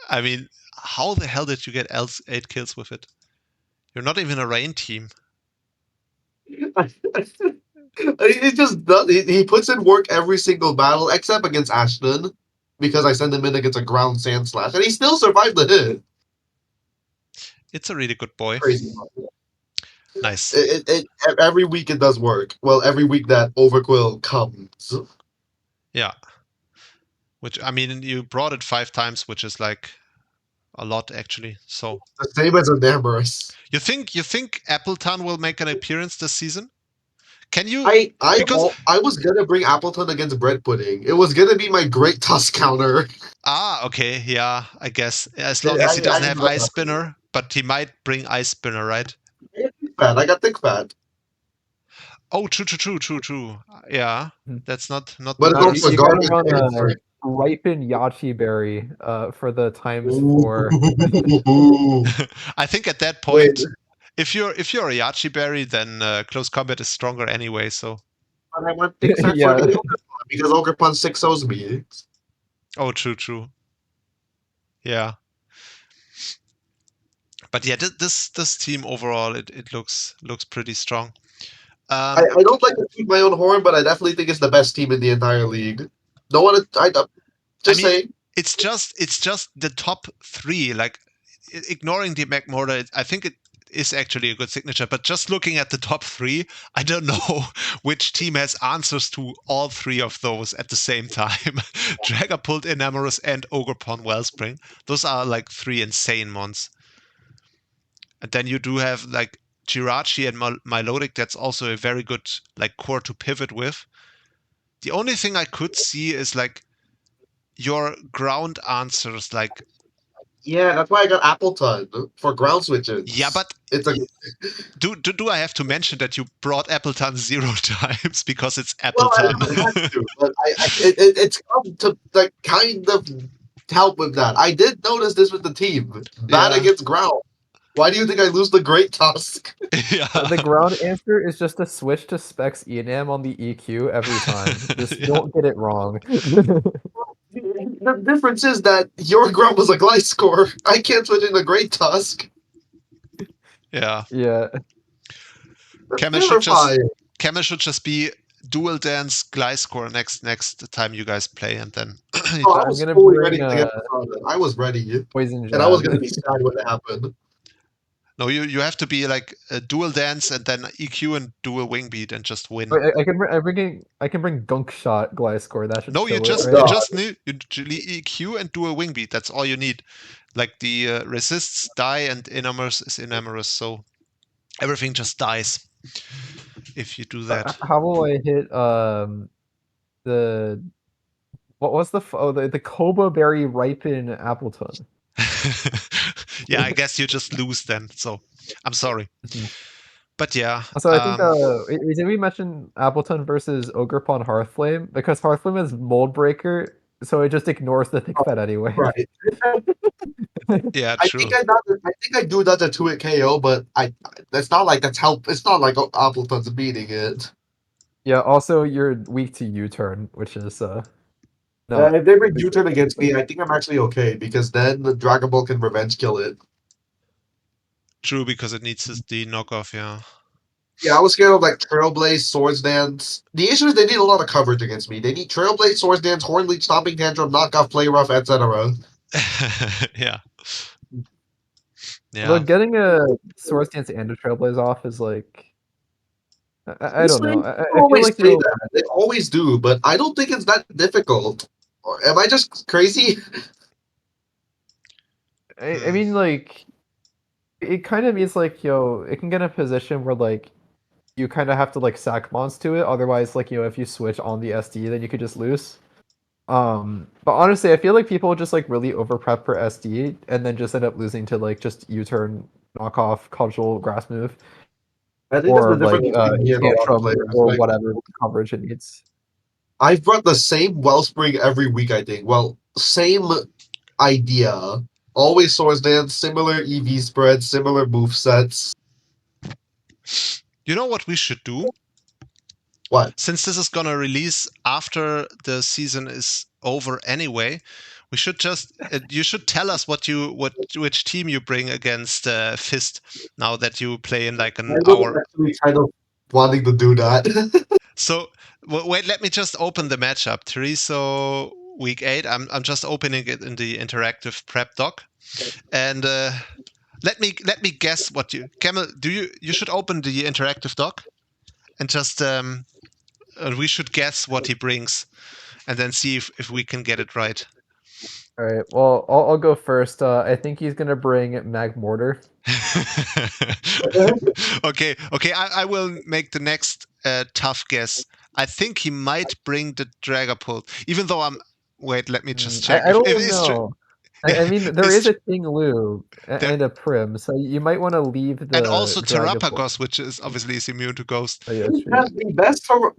I mean, how the hell did you get 8 kills with it? You're not even a rain team. It just does. He puts in work every single battle except against Ashton because I send him in against a ground sand slash, and he still survived the hit. It's a really good boy. Crazy. Nice. Every week it does work. Well, every week that Overquill comes. Yeah. Which, I mean, you brought it 5 times, which is like a lot actually. So The same as Enamorous. you think Appleton will make an appearance this season? Can you? I Because- was gonna bring Appleton against Bread Pudding. It was gonna be my great Tusk counter. Okay, yeah, I guess as long as he doesn't have Ice Spinner, but he might bring Ice Spinner, right? I got Thick Fat. Oh, true. Yeah, that's not. But the it's worst. also You garbage. gotta run a ripen Yachi berry for the times 4. I think at that Wait, point, if you're a Yachi Berry, then close combat is stronger anyway. So. but I want Thick Fat Yeah. for the Ogrepon because Ogrepon 6-0s me. Oh, true. Yeah. But yeah, this team overall, it looks pretty strong. I don't like to toot my own horn, but I definitely think it's the best team in the entire league. No one, just saying. It's just the top 3. Like, ignoring the McMortar, I think it is actually a good signature. But just looking at the top 3, I don't know which team has answers to all 3 of those at the same time. Dragapult, Enamorous, and Ogerpon Wellspring. Those are like 3 insane mons. And then you do have like Jirachi and Milotic. That's also a very good like core to pivot with. The only thing I could see is like your ground answers, like. Yeah, that's why I got Appleton for ground switches. Yeah, but it's a. Do I have to mention that you brought Appleton 0 times because it's Well, I Appleton? haven't had to, but it's come to like kind of help with that. I did notice this with the team. Bad Yeah. against ground. Why do you think I lose the Great Tusk? Yeah. The ground answer is just to switch to Specs Enam on the EQ every time. Just Yeah. don't get it wrong. The difference is that your ground was a Gliscor. I can't switch into Great Tusk. Yeah. Yeah. Camel should just be dual dance Gliscor next time you guys play, and then. Oh, I I'm was gonna fully bring, ready to get I was ready. Poison Jab. And I was going to be sad when it happened. No, you have to be like a dual dance and then EQ and dual wing beat and just win. I can bring Gunk Shot Gliscor. That should No, you kill just it, right? need EQ and dual wing beat. That's all you need. Like the resists die and enamorous is enamorous, so everything just dies if you do that. How will I hit the what was the Koba Berry Ripen Appleton? Yeah, I guess you just lose then. So I'm sorry. Mhm. But yeah. So I think did we mention Appleton versus Ogerpon Hearthflame? Because Hearthflame is Mold Breaker, so it just ignores the thick fed anyway. Right. yeah, I true. think I do that to 2-hit KO, but that's not like that's help. It's not like Appleton's beating it. Yeah. Also, you're weak to U-turn, which is no. If they bring U-turn against me, I think I'm actually okay because then the Dragon Ball can revenge kill it. True, because it needs the knockoff, yeah. Yeah, I was scared of like Trailblaze, Swords Dance. The issue is they need a lot of coverage against me. They need Trailblaze, Swords Dance, Horn Leech, Stomping Tantrum, Knockoff, Play Rough, etc. yeah. Yeah. But getting a Swords Dance and a Trailblaze off is like I don't know. I feel always like say that. They always do, but I don't think it's that difficult. Or am I just crazy? I mean, like, it kind of means like, it can get in a position where like you kind of have to like sack mons to it. Otherwise, like, if you switch on the SD, then you could just lose. But honestly, I feel like people just like really over prep for SD and then just end up losing to like just U-turn, knockoff, casual grass move, I think or that's the like difference between me and a lot of tantrum players. or Like, whatever coverage it needs. I've brought the same Wellspring every week, I think. Well, same idea. Always Swords Dance, similar EV spread, similar move sets. You know what we should do? What? Since this is gonna release after the season is over anyway, we should just you should tell us which team you bring against Fist now that you play in like an I was hour. actually kind of wanting to do that. So wait, let me just open the matchup. Teriso week 8. I'm just opening it in the interactive prep doc, and let me guess what you Camel. You should open the interactive doc, and just we should guess what he brings, and then see if we can get it right. All right. Well, I'll go first. I think he's gonna bring Mag Mortar. okay. I will make the next tough guess. I think he might bring the Dragapult, even though I'm. Wait, let me just check. I don't if it's true. know. I mean, there It's is a Ting Lu there, and a Prim, so you might want to leave the and also Dragapult. Terrapagos, which is obviously is immune to Ghost. Oh, yeah,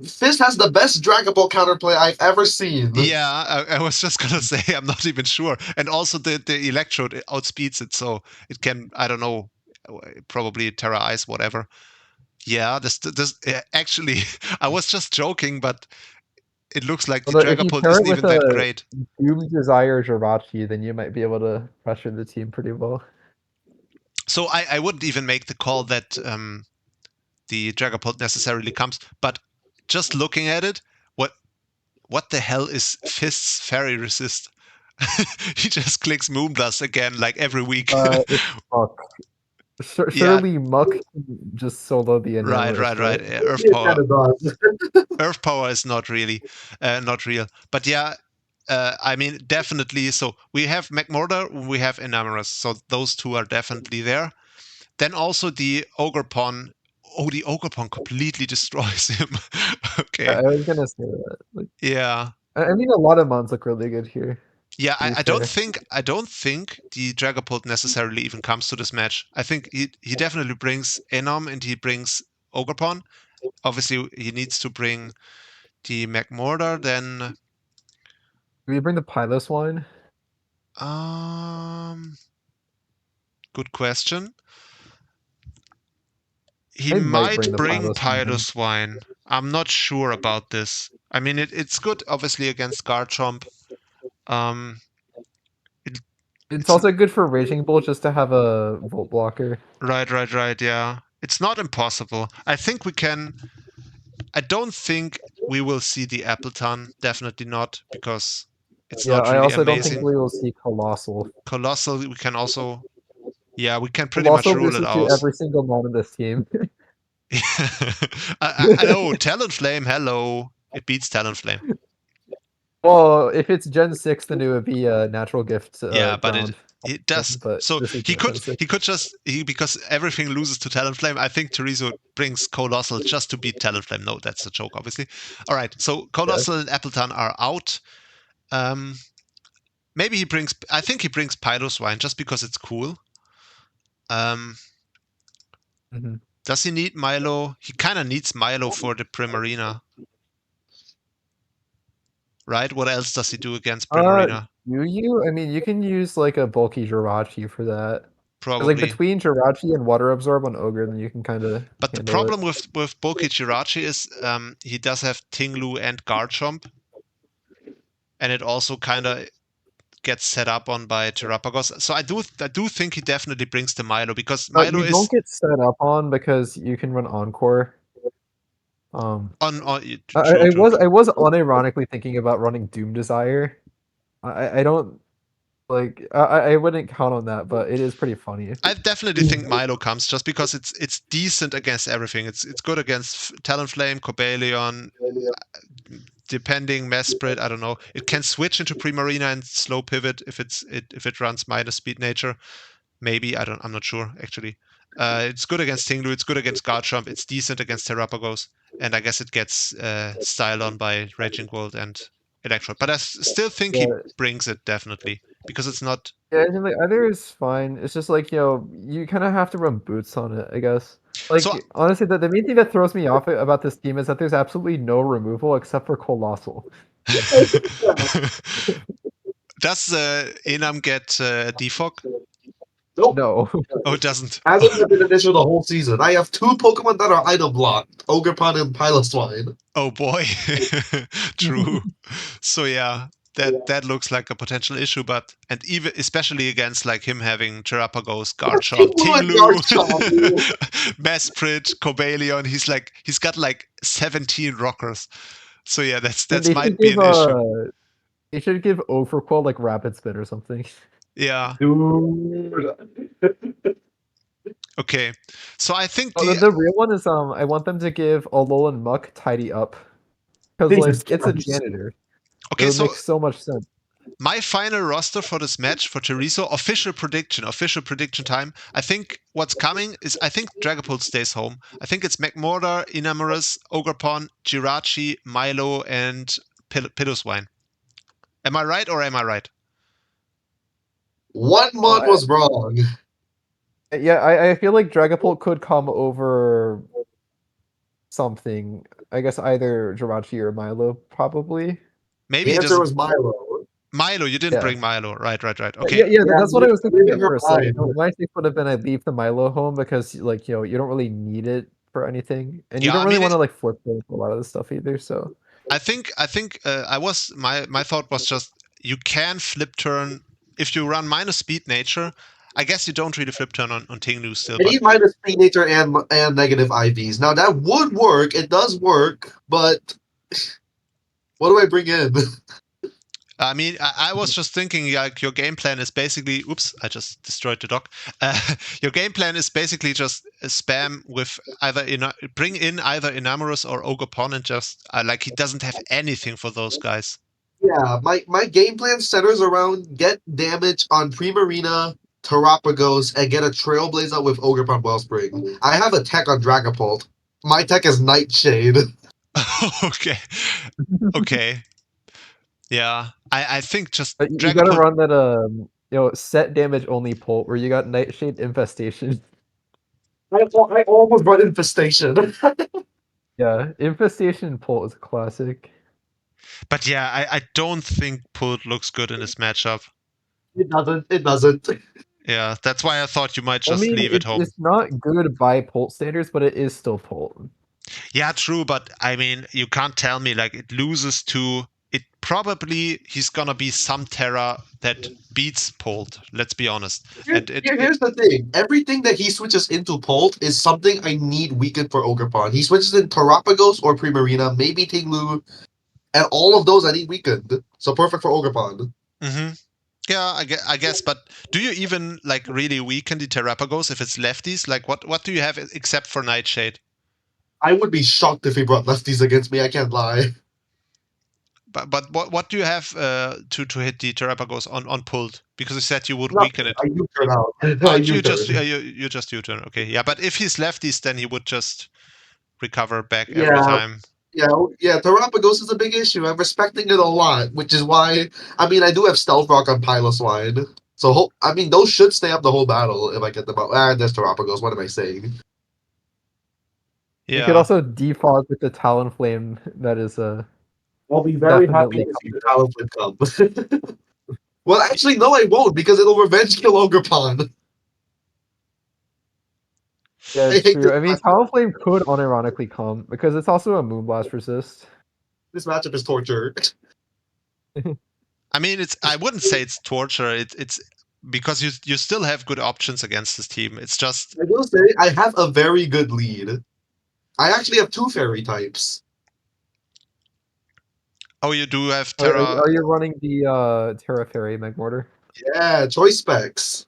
Fist has the best Dragon Ball counterplay I've ever seen. Yeah, I was just gonna say I'm not even sure. And also the Electrode outspeeds it, so it can, I don't know, probably Terra Ice, whatever. Yeah, this actually, I was just joking, but it looks like the Dragapult isn't even that great. Doom Desire Jirachi, then you might be able to pressure the team pretty well. So I wouldn't even make the call that the Dragapult necessarily comes, but just looking at it, what the hell is Fist's Fairy Resist? He just clicks Moonblast again, like every week. It's Muck. Surely Muck can just solo the Right. Enamorous, Earth Power. Earth Power is not really, not real. But yeah, I mean, definitely. So we have McMurder, we have Enamorous. So those two are definitely there. Then also the Ogerpon. Oh, the Ogerpon completely destroys him. Okay. I was gonna say that. Like, yeah. I mean, a lot of mons look really good here. Yeah, I don't think the Dragapult necessarily even comes to this match. I think he definitely brings Enom and he brings Ogerpon. Obviously, he needs to bring the McMurder. Then do we bring the Piloswine? Good question. He I might bring the bring Piloswine. Piloswine. I'm not sure about this. I mean, it's good, obviously, against Garchomp. It's also good for Raging Bull just to have a Volt blocker. Right. Yeah, it's not impossible. I think we can. I don't think we will see the Appleton. Definitely not, because it's not really I also amazing. don't think we will see Colossal. Colossal, we can also. Yeah, we can pretty much rule it out. To every single mon in this team. I know, Talonflame, hello. It beats Talonflame. Well, if it's Gen 6, then it would be a natural gift. Yeah, but it does. But so he could just because everything loses to Talonflame. I think Teriso brings Colossal just to beat Talonflame. No, that's a joke, obviously. All right, so Colossal and Appleton are out. Maybe he brings. I think he brings Piloswine just because it's cool. Does he need Milo? He kind of needs Milo for the Primarina. Right? What else does he do against Primarina? I mean, you can use like a bulky Jirachi for that. 'Cause, Probably. like between Jirachi and Water Absorb on Ogre, then you can kind of. But the problem with Bulky Jirachi is he does have Tinglu and Garchomp. And it also kind of gets set up on by Terrapagos. So I do think he definitely brings the Milo, because Milo you don't get set up on because you can run Encore. I was unironically thinking about running Doom Desire. I don't like I wouldn't count on that, but it is pretty funny. I definitely think Milo comes just because it's decent against everything. It's good against Talonflame, Cobalion, depending Mesprit, I don't know. It can switch into Primarina and slow pivot if it runs minus speed nature. Maybe, I'm not sure actually. It's good against Tinglu, it's good against Garchomp, it's decent against Terrapagos, and I guess it gets styled on by Raging Gold and Electrode. But I still think he brings it definitely, because it's not. Yeah, I mean, like, either is fine. It's just like, you kind of have to run boots on it, I guess. Like, So- honestly, the main thing that throws me off about this team is that there's absolutely no removal except for Colossal. Does Enam get Defog? Nope. No. Oh, it doesn't. Hasn't been an issue the whole season. I have 2 Pokemon that are item blocked: Ogerpon and Piloswine. Oh boy. True. So yeah, that looks like a potential issue, and even especially against like him having Terrapagos, Garchomp, Tinglu, Mesprit, Cobalion. He's got like 17 rockers. So yeah, that might be an issue. They should give Overquell like Rapid Spin or something. Yeah. Dude. Okay. So I think the real one is I want them to give Alolan Muck Tidy Up. Because like it's a janitor. Okay, it makes so much sense. My final roster for this match for Chorizo, official prediction time. I think what's coming is, I think Dragapult stays home. I think it's Magmortar, Inamoras, Ogerpon, Jirachi, Milo, and Piloswine. Am I right or am I right? One mod was wrong. Yeah, I feel like Dragapult could come over something. I guess either Jirachi or Milo, probably. Maybe the answer was Milo. Milo, you didn't bring Milo. Right. Okay. Yeah, that's what I was thinking at first. Like, my thing would have been I'd leave the Milo home because, like, you don't really need it for anything, and you don't really want to like flip a lot of the stuff either. So I think my thought was just, you can flip turn if you run minus speed nature. I guess you don't really flip turn on Tinglu still. I need minus speed nature and negative IVs. Now that would work. It does work, but what do I bring in? I mean, I was just thinking, like, your game plan is basically, oops, I just destroyed the dock. Your game plan is basically just spam with bring in either Inamoras or Ogerpon, and just like, he doesn't have anything for those guys. Yeah, my game plan centers around get damage on Primarina, Terrapagos, and get a Trailblazer with Ogerpon Wellspring. I have a tech on Dragapult. My tech is Nightshade. Okay. Yeah, I think just you gotta run that set damage only Pult where you got Nightshade Infestation. I almost brought Infestation. Yeah, Infestation Pult is a classic. But yeah, I don't think Pult looks good in this matchup. It doesn't. Yeah, that's why I thought you might just leave it home. It's not good by Pult standards, but it is still Pult. Yeah, true, but I mean, you can't tell me like it loses to it. Probably he's gonna be some Terra that beats Pult. Let's be honest. Here's the thing: everything that he switches into Pult is something I need weakened for Ogerpon. He switches in Terrapagos or Primarina, maybe Tinglu, and all of those I need weakened. So perfect for Ogerpon. Mm-hmm. Yeah, I guess. But do you even like really weaken the Terrapagos if it's lefties? Like, what do you have except for Nightshade? I would be shocked if he brought lefties against me. I can't lie. But what do you have to hit the Terrapagos on Pult? Because you said you would weaken it. I U-turn out. You just U-turn. Okay, yeah. But if he's lefties, then he would just recover back every time. Yeah. Terrapagos is a big issue. I'm respecting it a lot, which is why I do have Stealth Rock on Piloswine. So those should stay up the whole battle if I get them out. There's Terrapagos. What am I saying? You Yeah. could also defog with the Talonflame that is I'll be very happy Definitely to see the Talonflame come. Well, actually, no, I won't, because it'll revenge kill Ogerpon. yeah, I it's hate true. this I mean, matchup. Talonflame could unironically come because it's also a Moonblast resist. This matchup is torture. I mean, I wouldn't say it's torture. It's because you still have good options against this team. It's just I will say, I have a very good lead. I actually have 2 fairy types. oh, you do have Are, Terra. are you running the Terra Fairy Magmortar? Yeah, choice specs.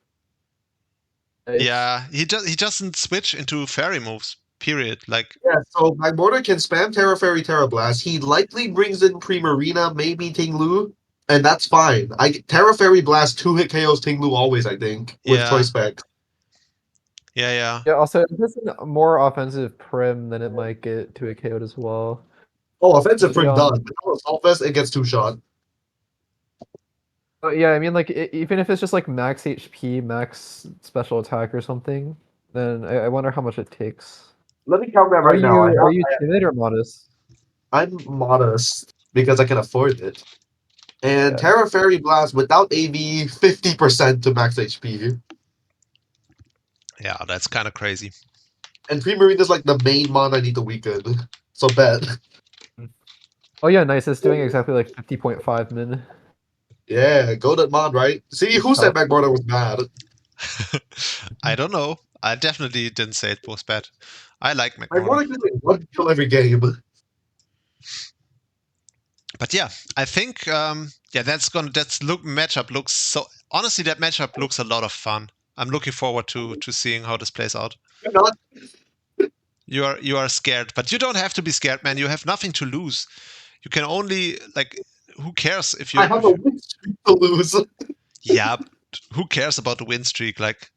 Nice. Yeah, he doesn't switch into fairy moves. Period. Like Yeah, so Magmortar can spam Terra Fairy, Terra Blast. He likely brings in Primarina, maybe Tinglu, and that's fine. Terra Fairy Blast 2-hit KOs Tinglu always, I think, with Yeah. choice specs. yeah. Yeah, also, it has a more offensive Prim than it might get to a KO'd as well. Oh, offensive The, Prim done. But Solfest, it gets 2-shot. But yeah, I mean, like, even if it's just like max HP, max special attack or something, then I wonder how much it takes. Let me count that Are right now. are you timid or modest? I'm modest because I can afford it. And Yeah. Terra Fairy Blast without AV, 50% to max HP. Yeah, that's kind of crazy. And Primarina is like the main mon I need to weaken. So bet. Oh yeah, nice. It's doing exactly like 50.5 min. Yeah, go that mod, right? See, who said Magmortar was bad? I don't know. I definitely didn't say it was bad. I like Magmortar. Magmortar gets like 1 kill every game. But yeah, I think matchup looks so honestly that matchup looks a lot of fun. I'm looking forward to seeing how this plays out. You're not. You are scared, but you don't have to be scared, man. You have nothing to lose. You can only like who cares if you I have a win streak to lose. yeah, who cares about the win streak? Like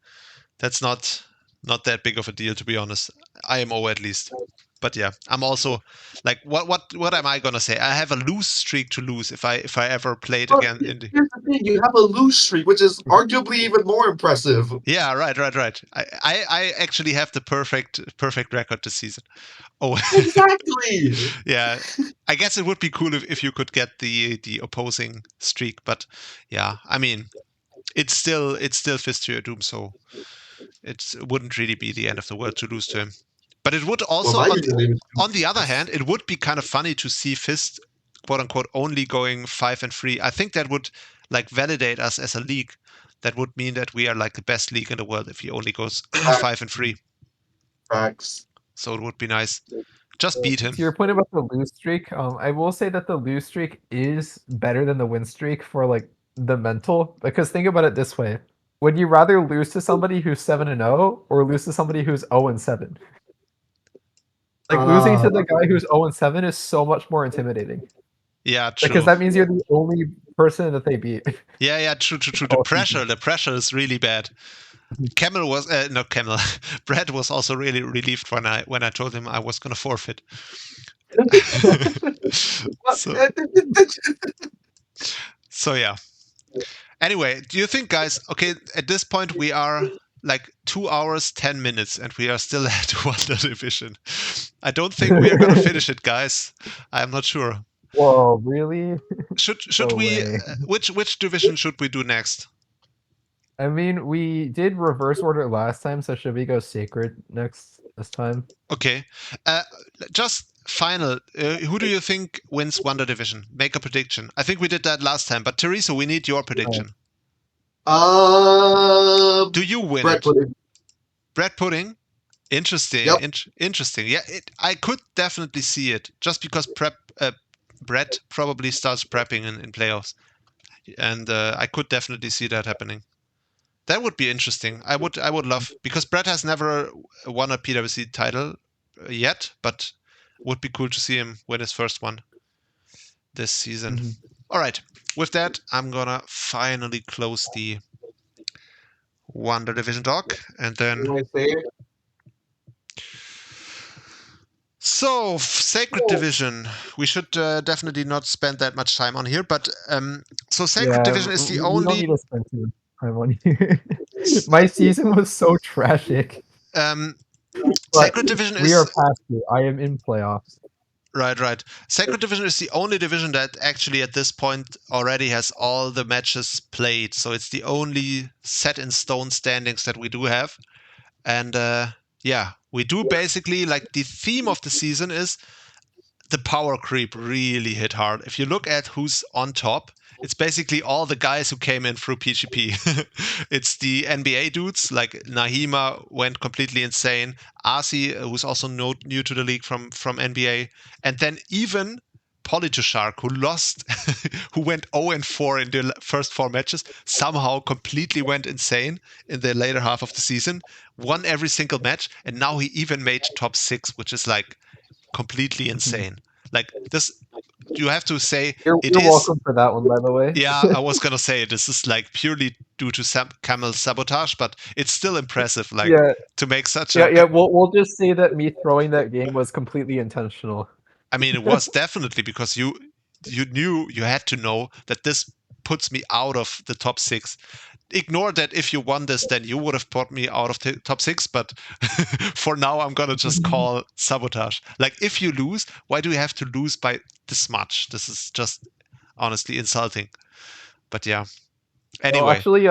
that's not that big of a deal, to be honest. IMO at least. But yeah, I'm also like what am I gonna say? I have a lose streak to lose if I ever played But again in the here's the thing, you have a lose streak, which is arguably even more impressive. yeah, right. I actually have the perfect record this season. Oh, Exactly. yeah. I guess it would be cool if you could get the opposing streak, but yeah, I mean, it's still Fist to your doom, so it wouldn't really be the end of the world to lose to him. But it would Well, also, my username is on the other hand, it would be kind of funny to see Fist, quote unquote, only going 5-3. I think that would like validate us as a league. That would mean that we are like the best league in the world if he only goes 5-3. facts. So it would be nice. Just beat him. To your point about the lose streak, I will say that the lose streak is better than the win streak for like the mental. Because think about it this way: would you rather lose to somebody who's 7-0 or lose to somebody who's 0-7? Like losing to the guy who's 0-7 is so much more intimidating. Yeah, true. Because that means you're the only person that they beat. Yeah, true. The pressure is really bad. Camel was not Camel. Brad was also really relieved when I told him I was gonna forfeit. So yeah. Anyway, do you think, guys? Okay, at this point we are like 2 hours 10 minutes, and we are still at Wonder Division. I don't think we are gonna finish it, guys. I'm not sure. Whoa, really? Should No we? way. Which division should we do next? I mean, we did reverse order last time, so should we go sacred this time? Okay. Just final. Who do you think wins Wonder Division? Make a prediction. I think we did that last time, but Teresa, we need your prediction. Do you win Bread it? pudding. Bread pudding. Interesting. Yep. Interesting. Yeah, I could definitely see it just because Brett probably starts prepping in playoffs, and I could definitely see that happening. That would be interesting. I would love, because Brett has never won a PWC title yet, but would be cool to see him win his first one this season. Mm-hmm. All right. With that, I'm gonna finally close the Wonder Division doc, and then. Can I say it? So, Sacred Division. We should definitely not spend that much time on here, but so Sacred Division is the we only. don't need to spend too much time on here. My season was so tragic. Sacred Division We are is past you. I am in playoffs. right. Sacred Division is the only division that actually at this point already has all the matches played. So it's the only set in stone standings that we do have. And yeah, we do basically like the theme of the season is the power creep really hit hard. If you look at who's on top, it's basically all the guys who came in through PGP. It's the NBA dudes, like Nahima went completely insane. Asi, who's also new to the league from NBA. And then even Polytoshark, who lost, who went 0-4 in the first 4 matches, somehow completely went insane in the later half of the season, won every single match, and now he even made top 6, which is like completely insane. Like this, you have to say You're it is. welcome for that one, by the way. Yeah, I was gonna say this is like purely due to Camel sabotage, but it's still impressive. Like Yeah. to make such Yeah, a. yeah. We'll just say that me throwing that game was completely intentional. I mean, it was definitely because you knew you had to know that this puts me out of the top 6. Ignore that if you won this, then you would have put me out of the top 6. But for now, I'm gonna just call sabotage. Like if you lose, why do you have to lose by this much? This is just honestly insulting. But yeah. Anyway. Well, actually,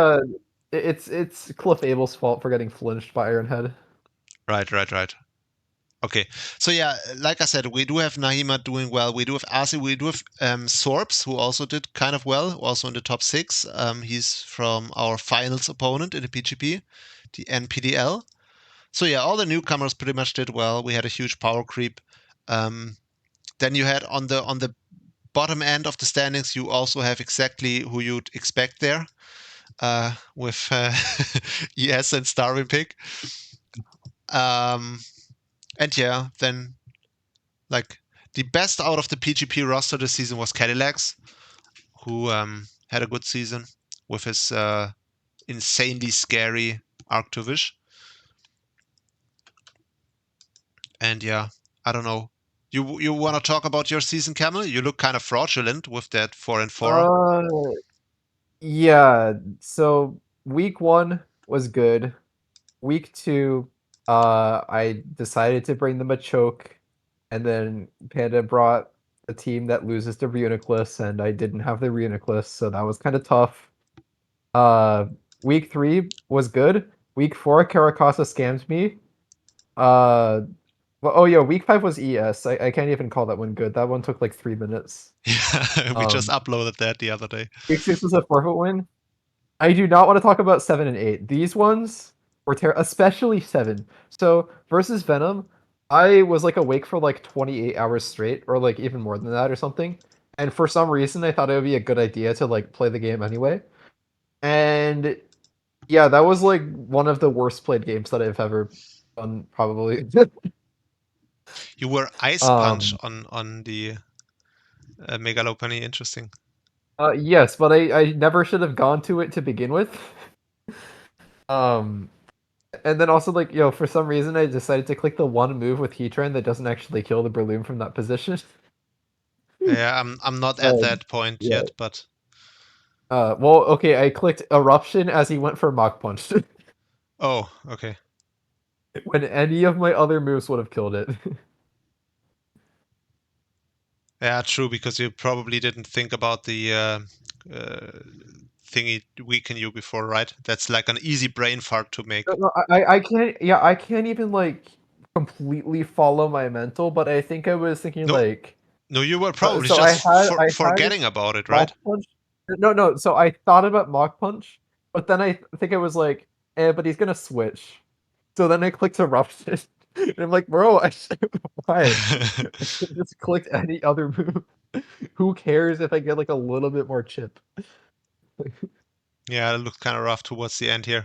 it's Cliff Abel's fault for getting flinched by Ironhead. Right. Okay, so yeah, like I said, we do have Nahima doing well. We do have Asi, we do have Sorbs, who also did kind of well, also in the top 6. He's from our finals opponent in the PGP, the NPDL. So yeah, all the newcomers pretty much did well. We had a huge power creep. Then you had on the bottom end of the standings, you also have exactly who you'd expect there, with ES and StarvinPig. And yeah, then like the best out of the PGP roster this season was Cadillacs, who had a good season with his insanely scary Arctovish. And yeah, I don't know. You want to talk about your season, Camel? You look kind of fraudulent with that 4-4. Yeah. So week 1 was good. Week 2, I decided to bring them a choke, and then Panda brought a team that loses to Reuniclus, and I didn't have the Reuniclus, so that was kind of tough. Week 3 was good. Week 4, Caracasa scammed me. Oh yeah, week 5 was ES. I can't even call that one good. That one took like 3 minutes. Yeah, we just uploaded that the other day. Week 6 was a forfeit win. I do not want to talk about 7 and 8. These ones were terrible, especially 7. So versus Venom, I was like awake for like 28 hours straight, or like even more than that or something. And for some reason, I thought it would be a good idea to like play the game anyway. And yeah, that was like one of the worst played games that I've ever done, probably. You were Ice Punch on the Megalopony. Interesting. Yes, but I never should have gone to it to begin with. And then also, like, for some reason I decided to click the one move with Heatran that doesn't actually kill the Breloom from that position. Yeah, I'm not at that point yeah. yet, but well, okay, I clicked Eruption as he went for Mach Punch. oh, okay. When any of my other moves would have killed it. Yeah, true, because you probably didn't think about the thingy weaken you before, right? That's like an easy brain fart to make. No, I can't. Yeah, I can't even like completely follow my mental, but I think I was thinking like. No, you were probably so just I forgetting about it, right? Punch. No. So I thought about Mach Punch, but then I think I was like, but he's gonna switch. So then I clicked Eruption, and I'm like, bro, why? I should just clicked any other move. Who cares if I get like a little bit more chip? Yeah, it looked kind of rough towards the end here.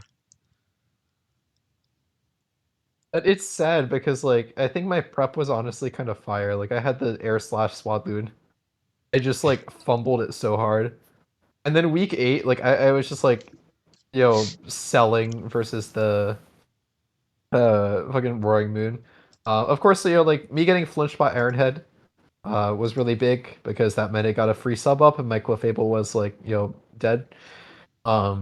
It's sad because like I think my prep was honestly kind of fire. Like I had the air slash Swadoon. I just like fumbled it so hard. And then week 8, like I was just like, selling versus the fucking Roaring Moon. Of course, like me getting flinched by Ironhead was really big because that meant it got a free sub up and my Clefable was like, dead. Or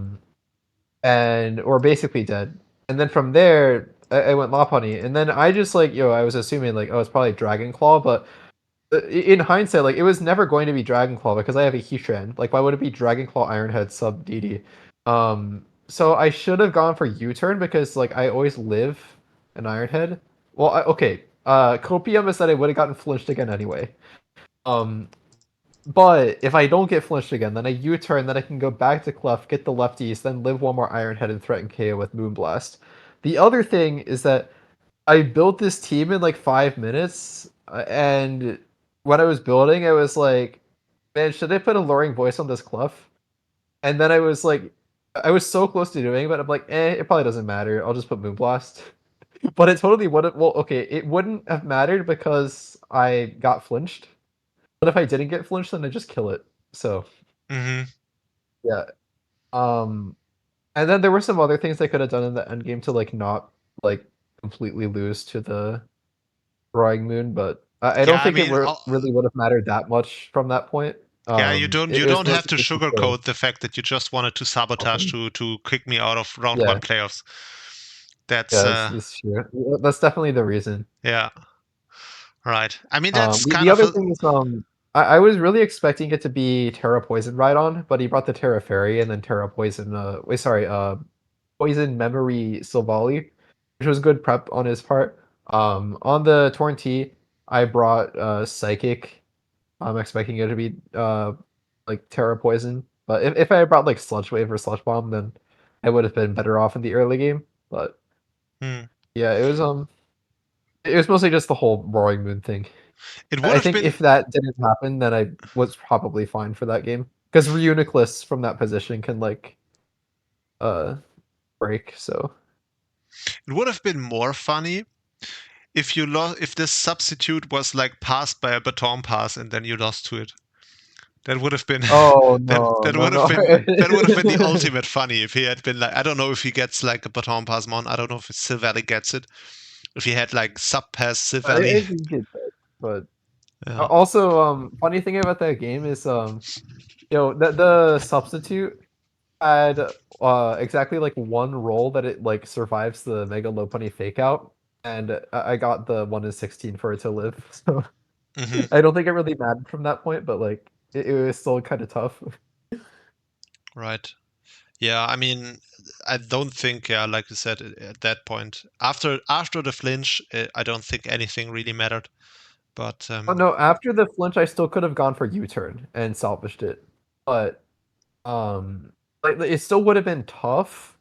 basically dead. And then from there, I went Lopunny, and then I just like I was assuming like it's probably Dragon Claw, but in hindsight, like it was never going to be Dragon Claw because I have a Heatran. Like why would it be Dragon Claw Ironhead sub DD? So I should have gone for U-turn because like I always live an Ironhead. Well, okay. Copium is that I would have gotten flinched again anyway. But if I don't get flinched again, then I U-turn, then I can go back to Clef, get the lefties, then live one more Ironhead and threaten KO with Moonblast. The other thing is that I built this team in like 5 minutes, and when I was building, I was like, man, should I put a luring voice on this Clef? And then I was like, I was so close to doing it, but I'm like, it probably doesn't matter. I'll just put Moonblast. But it totally wouldn't. Well, okay, it wouldn't have mattered because I got flinched. But if I didn't get flinched, then I just kill it. So yeah. And then there were some other things I could have done in the end game to like not like completely lose to the Roaring Moon, but I don't think it really would have mattered that much from that point. Yeah, you don't have to mostly sugarcoat the fact that you just wanted to sabotage to kick me out of round one playoffs. That's it's true. That's definitely the reason. Yeah. Right. I mean, that's the other thing is I was really expecting it to be Terra Poison Rhydon, but he brought the Terra Fairy and then Terra Poison Poison Memory Silvally, which was good prep on his part. On the Torn T, I brought Psychic. I'm expecting it to be like Terra Poison, but if I had brought like Sludge Wave or Sludge Bomb, then I would have been better off in the early game. But yeah, it was mostly just the whole Roaring Moon thing. I think if that didn't happen, then I was probably fine for that game because Reuniclus from that position can like break. So it would have been more funny if you if this substitute was like passed by a baton pass and then you lost to it. That would have been that would have been the ultimate funny if he had been like, I don't know if he gets like a baton pass mon. I don't know if Silvally gets it. If he had like sub pass Silvally. But also funny thing about that game is the substitute had exactly like one roll that it like survives the Mega Lopunny fake out, and I got the 1 in 16 for it to live. So I don't think it really mattered from that point, but like it was still kind of tough. Right. Yeah, I mean, I don't think, like you said, at that point, after the flinch, I don't think anything really mattered. But oh no, after the flinch, I still could have gone for U-turn and salvaged it, but like it still would have been tough,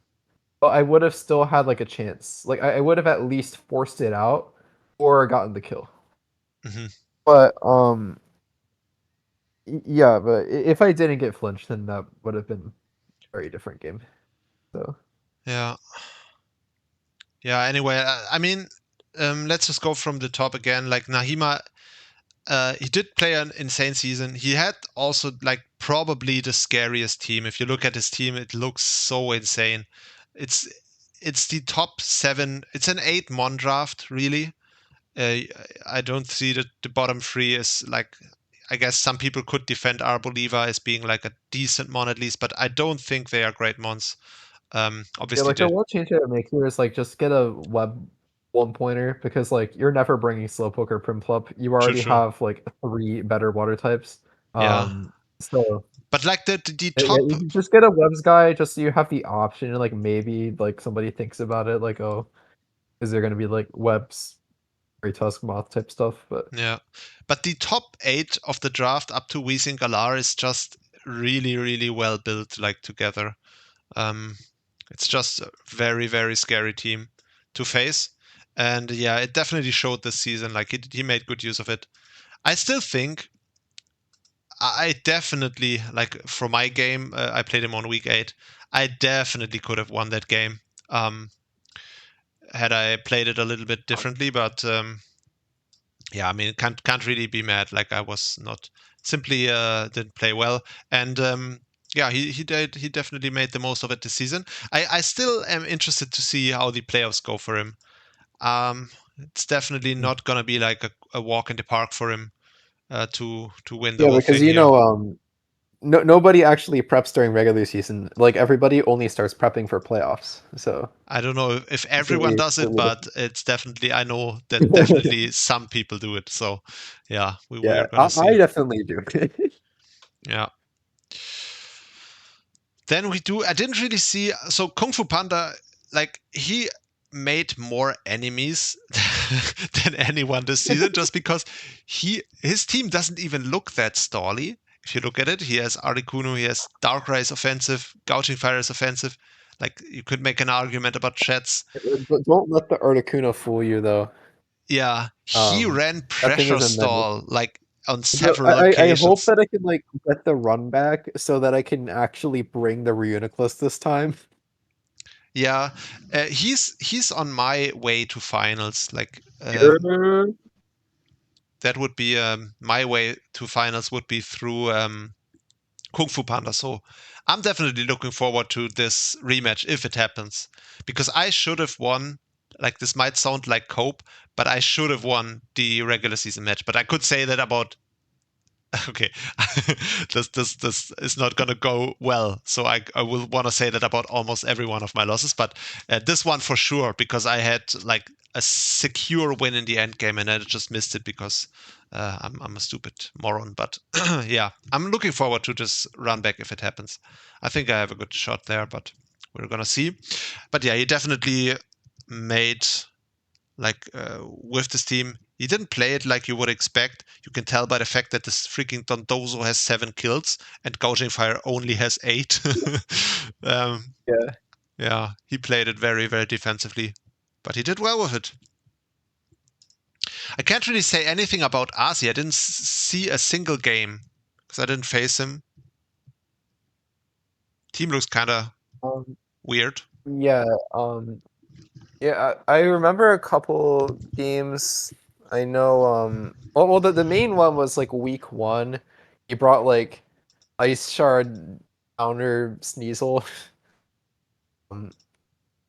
but I would have still had like a chance. Like I would have at least forced it out or gotten the kill. But yeah, but if I didn't get flinched, then that would have been a very different game. So yeah. Anyway, I mean, let's just go from the top again. Like Nahima, he did play an insane season. He had also like probably the scariest team. If you look at his team, it looks so insane. It's the top 7. It's an 8 mon draft, really. I don't see that the bottom 3 is like, I guess some people could defend Arboliva as being like a decent mon at least, but I don't think they are great mons. Obviously, like the one change I would make here is like just get a web 1-pointer because like you're never bringing Slowpoke or Primplup. You already have like 3 better water types. So but like the top, you just get a webs guy just so you have the option, and like maybe like somebody thinks about it, like, oh, is there gonna be like webs, Grey Tusk Moth type stuff? But but the top 8 of the draft up to Weezing Galar is just really, really well built, like together. It's just a very, very scary team to face. And yeah, it definitely showed this season. Like he made good use of it. I still think I definitely, like for my game, I played him on week 8. I definitely could have won that game had I played it a little bit differently. But yeah, I mean, can't really be mad. Like I was not simply didn't play well. And yeah, he definitely made the most of it this season. I still am interested to see how the playoffs go for him. It's definitely not gonna be like a walk in the park for him to win the whole because thing. nobody actually preps during regular season. Like everybody only starts prepping for playoffs. So I don't know if everyone does it, completely but it's definitely, I know that definitely some people do it. So yeah, we're gonna see. I definitely do. Yeah. Then I didn't really see, so Kung Fu Panda, like he made more enemies than anyone this season just because his team doesn't even look that stally. If you look at it, he has Articuno, he has Darkrai is offensive, Gouging Fire is offensive. Like you could make an argument about Chats. But don't let the Articuno fool you, though. Yeah, he ran that thing pressure is immense. stall like on No, several I occasions. hope that I can like get the run back so that I can actually bring the Reuniclus this time. Yeah, he's on my way to finals. Like that would be my way to finals would be through Kung Fu Panda. So I'm definitely looking forward to this rematch if it happens, because I should have won. Like this might sound like cope, but I should have won the regular season match. But I could say that about. Okay, this is not gonna go well. So I will want to say that about almost every one of my losses, but this one for sure, because I had like a secure win in the end game and I just missed it because I'm a stupid moron. But yeah, I'm looking forward to this run back if it happens. I think I have a good shot there, but we're gonna see. But yeah, he definitely made like with this team. He didn't play it like you would expect. You can tell by the fact that this freaking Dondozo has 7 kills and Gouging Fire only has 8. Yeah, he played it very, very defensively, but he did well with it. I can't really say anything about Asi. I didn't see a single game because I didn't face him. Team looks kind of weird. Yeah, yeah, I remember a couple games. I know, well, the main one was like week 1. He brought like Ice Shard counter Sneasel.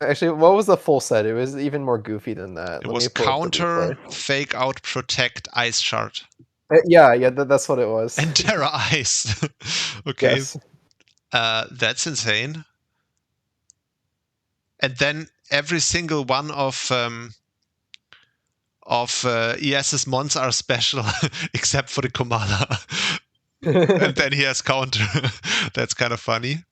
Actually, what was the full set? It was even more goofy than that. It Let was me pull up the counter, replay. fake out, protect, Ice Shard. Yeah, that's what it was. And Terra Ice. Okay. Yes. That's insane. And then every single one of ES's mons are special except for the Komala. And then he has counter. That's kind of funny.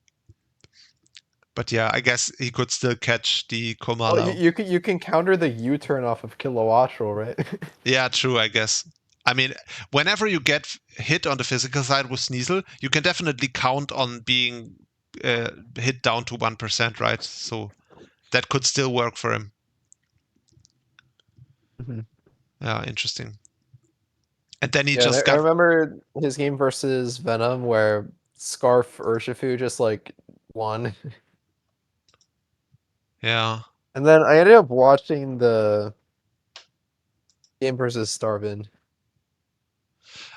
But yeah, I guess he could still catch the Komala. Well, you can counter the U-turn off of Kilowattrel, right? Yeah, true, I guess. I mean, whenever you get hit on the physical side with Sneasel, you can definitely count on being hit down to 1%, right? So that could still work for him. Mhm. Yeah, interesting. And then he Yeah, just I remember his game versus Venom where Scarf Urshifu just like won. Yeah. And then I ended up watching the game versus Starvin.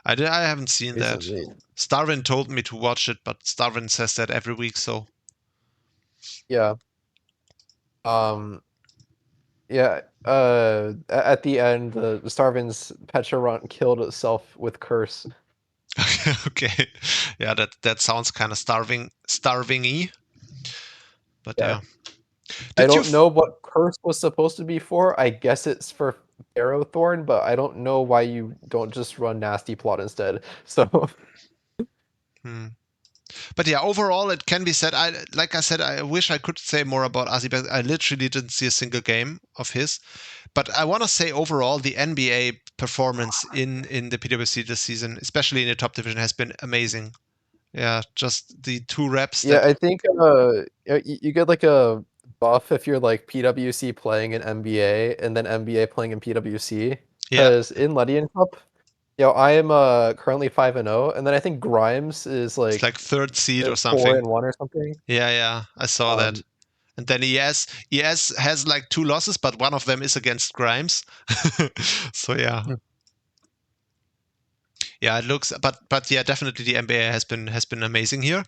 I haven't seen recently. that. Starvin told me to watch it, but Starvin says that every week, so. Yeah. Yeah, at the end, the Starvin's Pecharunt killed itself with Curse. Okay. Yeah, that sounds kind of starving-y. But yeah. I don't know what Curse was supposed to be for. I guess it's for Arrowthorn, but I don't know why you don't just run Nasty Plot instead. So. But yeah, overall, it can be said. Like I said, I wish I could say more about Asi, but I literally didn't see a single game of his. But I want to say overall, the NBA performance in the PWC this season, especially in the top division, has been amazing. Yeah, just the 2 reps. Yeah, I think you get like a buff if you're like PWC playing in NBA and then NBA playing in PWC. Because in Ledian Cup, I am currently 5-0, and then I think Grimes is it's like 3rd seed or something. 4-1 or something. Yeah, I saw that. And then ES has like 2 losses, but one of them is against Grimes. So yeah. Yeah, it looks, but yeah, definitely the NBA has been amazing here,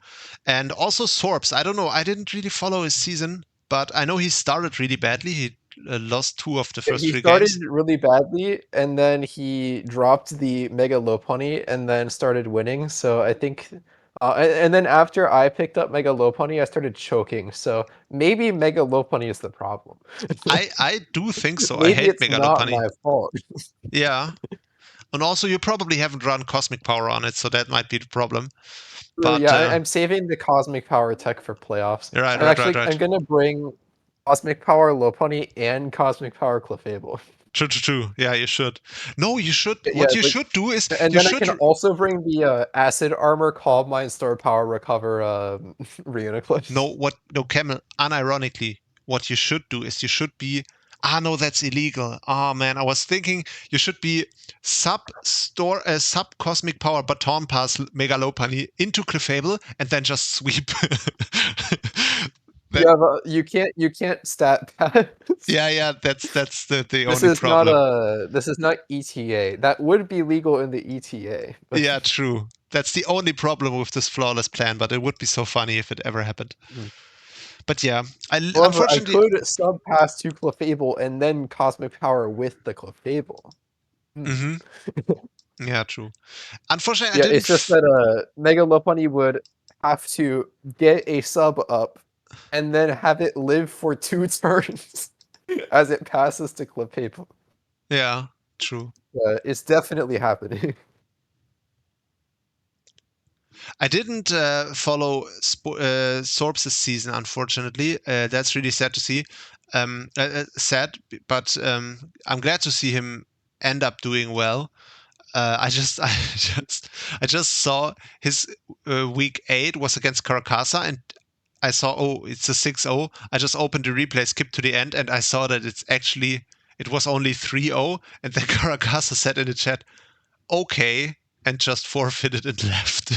and also Sorps. I don't know, I didn't really follow his season, but I know he started really badly. He lost 2 of the first 3 games. He started really badly, and then he dropped the Mega Lopunny, and then started winning. So I think And then after I picked up Mega Lopunny, I started choking. So maybe Mega Lopunny is the problem. I do think so. I Maybe hate it's not Megalopunny. my fault. Yeah. And also, you probably haven't run Cosmic Power on it, so that might be the problem. But Yeah, I'm saving the Cosmic Power tech for playoffs. Right, I'm gonna bring Cosmic Power Lopunny and Cosmic Power Clefable. True. Yeah, you should. No, you should. Yeah, What you like- should do is And you then I should. can also bring the Acid Armor, Calm Mind, Store Power, Recover, Reuneclipse. No, Camel. Unironically, what you should do is you should be. No, that's illegal. Oh man, I was thinking you should be sub Cosmic Power Baton Pass Megalopunny into Clefable and then just sweep. Yeah, but you can't stat pass. Yeah, that's the This only is problem. this is not ETA. That would be legal in the ETA. But... Yeah, true. That's the only problem with this flawless plan, but it would be so funny if it ever happened. Mm. But yeah, However, unfortunately, I could sub pass to Clefable and then Cosmic Power with the Clefable. Mm-hmm. Yeah, true. Unfortunately, Yeah, it's just that Mega Lopunny would have to get a sub up and then have it live for 2 turns as it passes to Clefable. Yeah, true. It's definitely happening. I didn't follow Sorbs' season, unfortunately. That's really sad to see. Sad, but I'm glad to see him end up doing well. I just saw his week 8 was against Caracasa, and I saw, it's a 6-0. I just opened the replay, skipped to the end, and I saw that it was only 3-0, and then Caracasa said in the chat, okay, and just forfeited and left.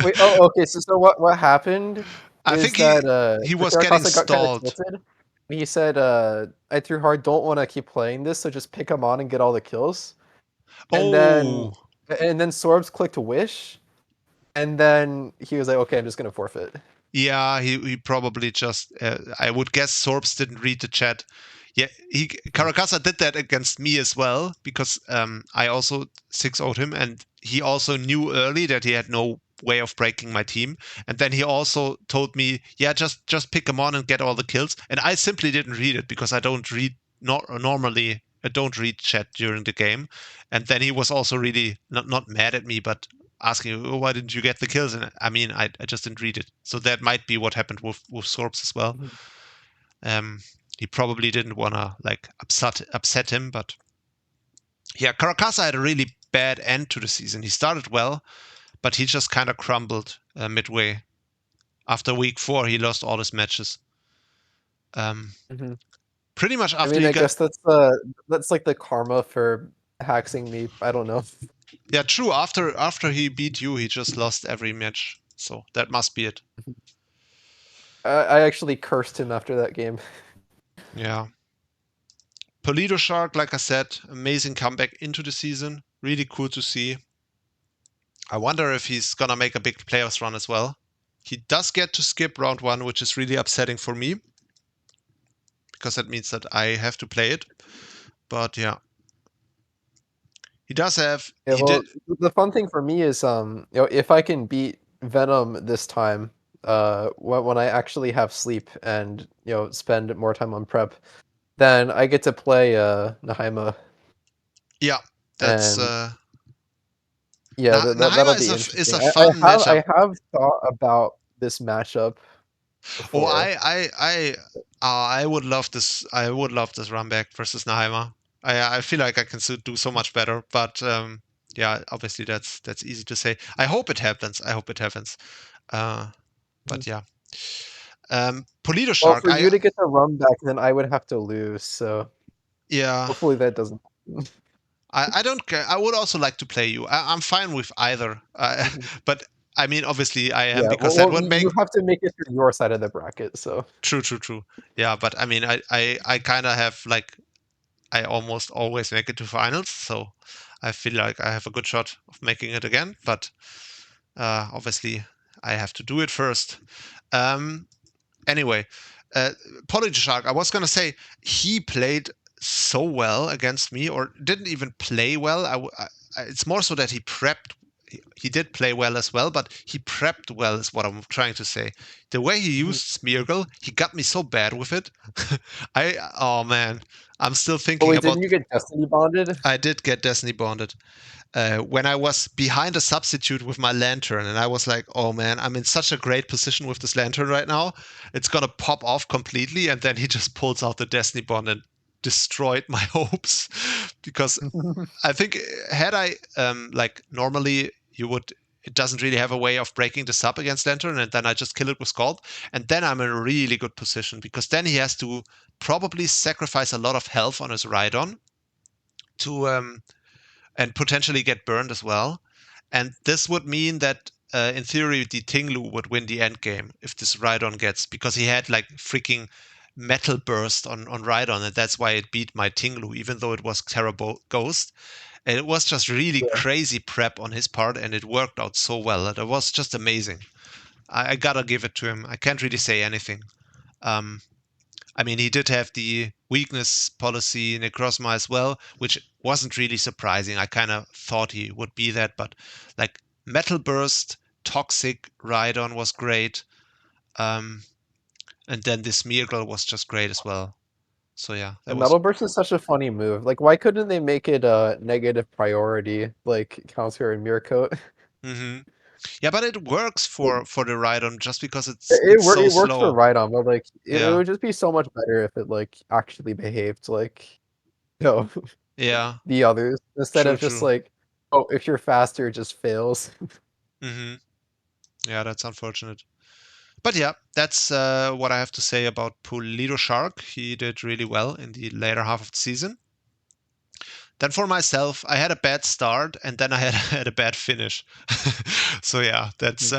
Wait, okay. So what happened? I think he was Caracasa getting got kinda stalled. tilted. He said, "I threw hard. Don't want to keep playing this, so just pick him on and get all the kills." And then Sorbs clicked Wish, and then he was like, "Okay, I'm just gonna forfeit." Yeah, he probably just. I would guess Sorbs didn't read the chat. Yeah, Caracasa did that against me as well, because I also 6-0'd him, and he also knew early that he had no way of breaking my team. And then he also told me, yeah, just pick him on and get all the kills. And I simply didn't read it because I don't read normally. I don't read chat during the game. And then he was also really not mad at me, but asking, why didn't you get the kills? And I mean, I just didn't read it. So that might be what happened with Sorbs as well. He probably didn't want to like upset him, but yeah, Caracasa had a really bad end to the season. He started well, but he just kind of crumbled midway. After week 4, he lost all his matches. Pretty much after. I guess that's like the karma for hacking me. I don't know. Yeah, true. After he beat you, he just lost every match. So that must be it. I actually cursed him after that game. Yeah. Polido Shark, like I said, amazing comeback into the season. Really cool to see. I wonder if he's gonna make a big playoffs run as well. He does get to skip round 1, which is really upsetting for me, because that means that I have to play it. But yeah, he does have. Yeah, the fun thing for me is, if I can beat Venom this time, when I actually have sleep and spend more time on prep, then I get to play Naheima. Yeah, that's. Yeah, that'll be interesting. Is a fun matchup. I have thought about this matchup before. I would love this. I would love this run back versus Naheima. I feel like I can do so much better, but yeah, obviously that's easy to say. I hope it happens. But yeah. Polido Shark. Well, for you to get the run back, then I would have to lose. So yeah, hopefully that doesn't. I don't care. I would also like to play you. I'm fine with either. But I mean, obviously, I am, because that would make. You have to make it through your side of the bracket. So true. Yeah, but I mean, I kind of have like. I almost always make it to finals, so I feel like I have a good shot of making it again. But obviously, I have to do it first. Anyway, Polido Shark. I was gonna say he played so well against me, or didn't even play well. It's more so that he prepped he did play well as well, but he prepped well is what I'm trying to say. The way he used Smeargle, he got me so bad with it. Oh man, I'm still Oh, thinking wait, about. didn't you get Destiny bonded? I did get Destiny bonded. When I was behind a substitute with my lantern, and I was like, oh man, I'm in such a great position with this lantern right now. It's gonna pop off completely, and then he just pulls out the Destiny bond and destroyed my hopes. Because I think had I like normally you would, it doesn't really have a way of breaking the sub against lantern, and then I just kill it with Scald, and then I'm in a really good position because then he has to probably sacrifice a lot of health on his Rhydon to and potentially get burned as well. And this would mean that in theory the Tinglu would win the end game if this Rhydon gets, because he had like freaking metal burst on Rhydon, and that's why it beat my Tinglu, even though it was terrible Ghost. And it was just really crazy prep on his part, and it worked out so well. It was just amazing. I gotta give it to him. I can't really say anything. I mean, he did have the weakness policy Necrozma as well, which wasn't really surprising. I kind of thought he would be that, but like Metal Burst, Toxic, Rhydon was great. And then this Smeargle was just great as well. So yeah, that And was. Metal Burst is such a funny move. Like, why couldn't they make it a negative priority like Counter and Mirror Hmm. Yeah, but it works for the Rhydon just because it's It so works for slow. Rhydon, but like it Yeah. would just be so much better if it like actually behaved like Yeah. the others instead True, of just true. like, oh, if you're faster, it just fails. Hmm. Yeah, that's unfortunate. But yeah, that's what I have to say about Pulido Shark. He did really well in the later half of the season. Then for myself, I had a bad start and then I had a bad finish. So yeah, that's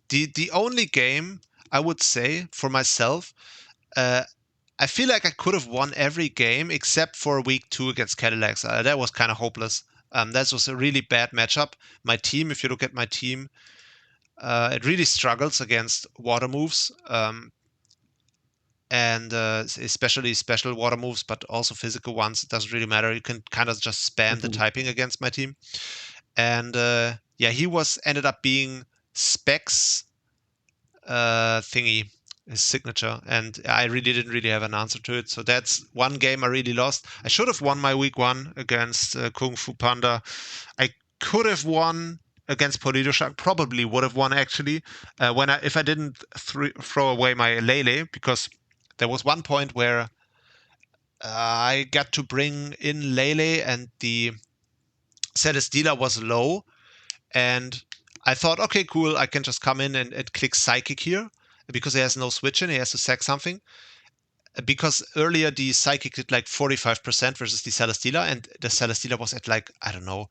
the only game I would say for myself. I feel like I could have won every game except for week 2 against Cadillacs. That was kind of hopeless. That was a really bad matchup. My team, if you look at my team, it really struggles against water moves. And especially special water moves, but also physical ones. It doesn't really matter. You can kind of just spam the typing against my team. And yeah, he ended up being Specs thingy, his signature, and I really didn't really have an answer to it. So that's one game I really lost. I should have won my week 1 against Kung Fu Panda. I could have won against Polido Shark, probably would have won actually, if I didn't throw away my Lele, because there was one point where I got to bring in Lele and the Celesteela was low, and I thought, okay, cool, I can just come in and click Psychic here, because he has no switch in, he has to sack something. Because earlier the Psychic did like 45% versus the Celesteela, and the Celesteela was at like, I don't know,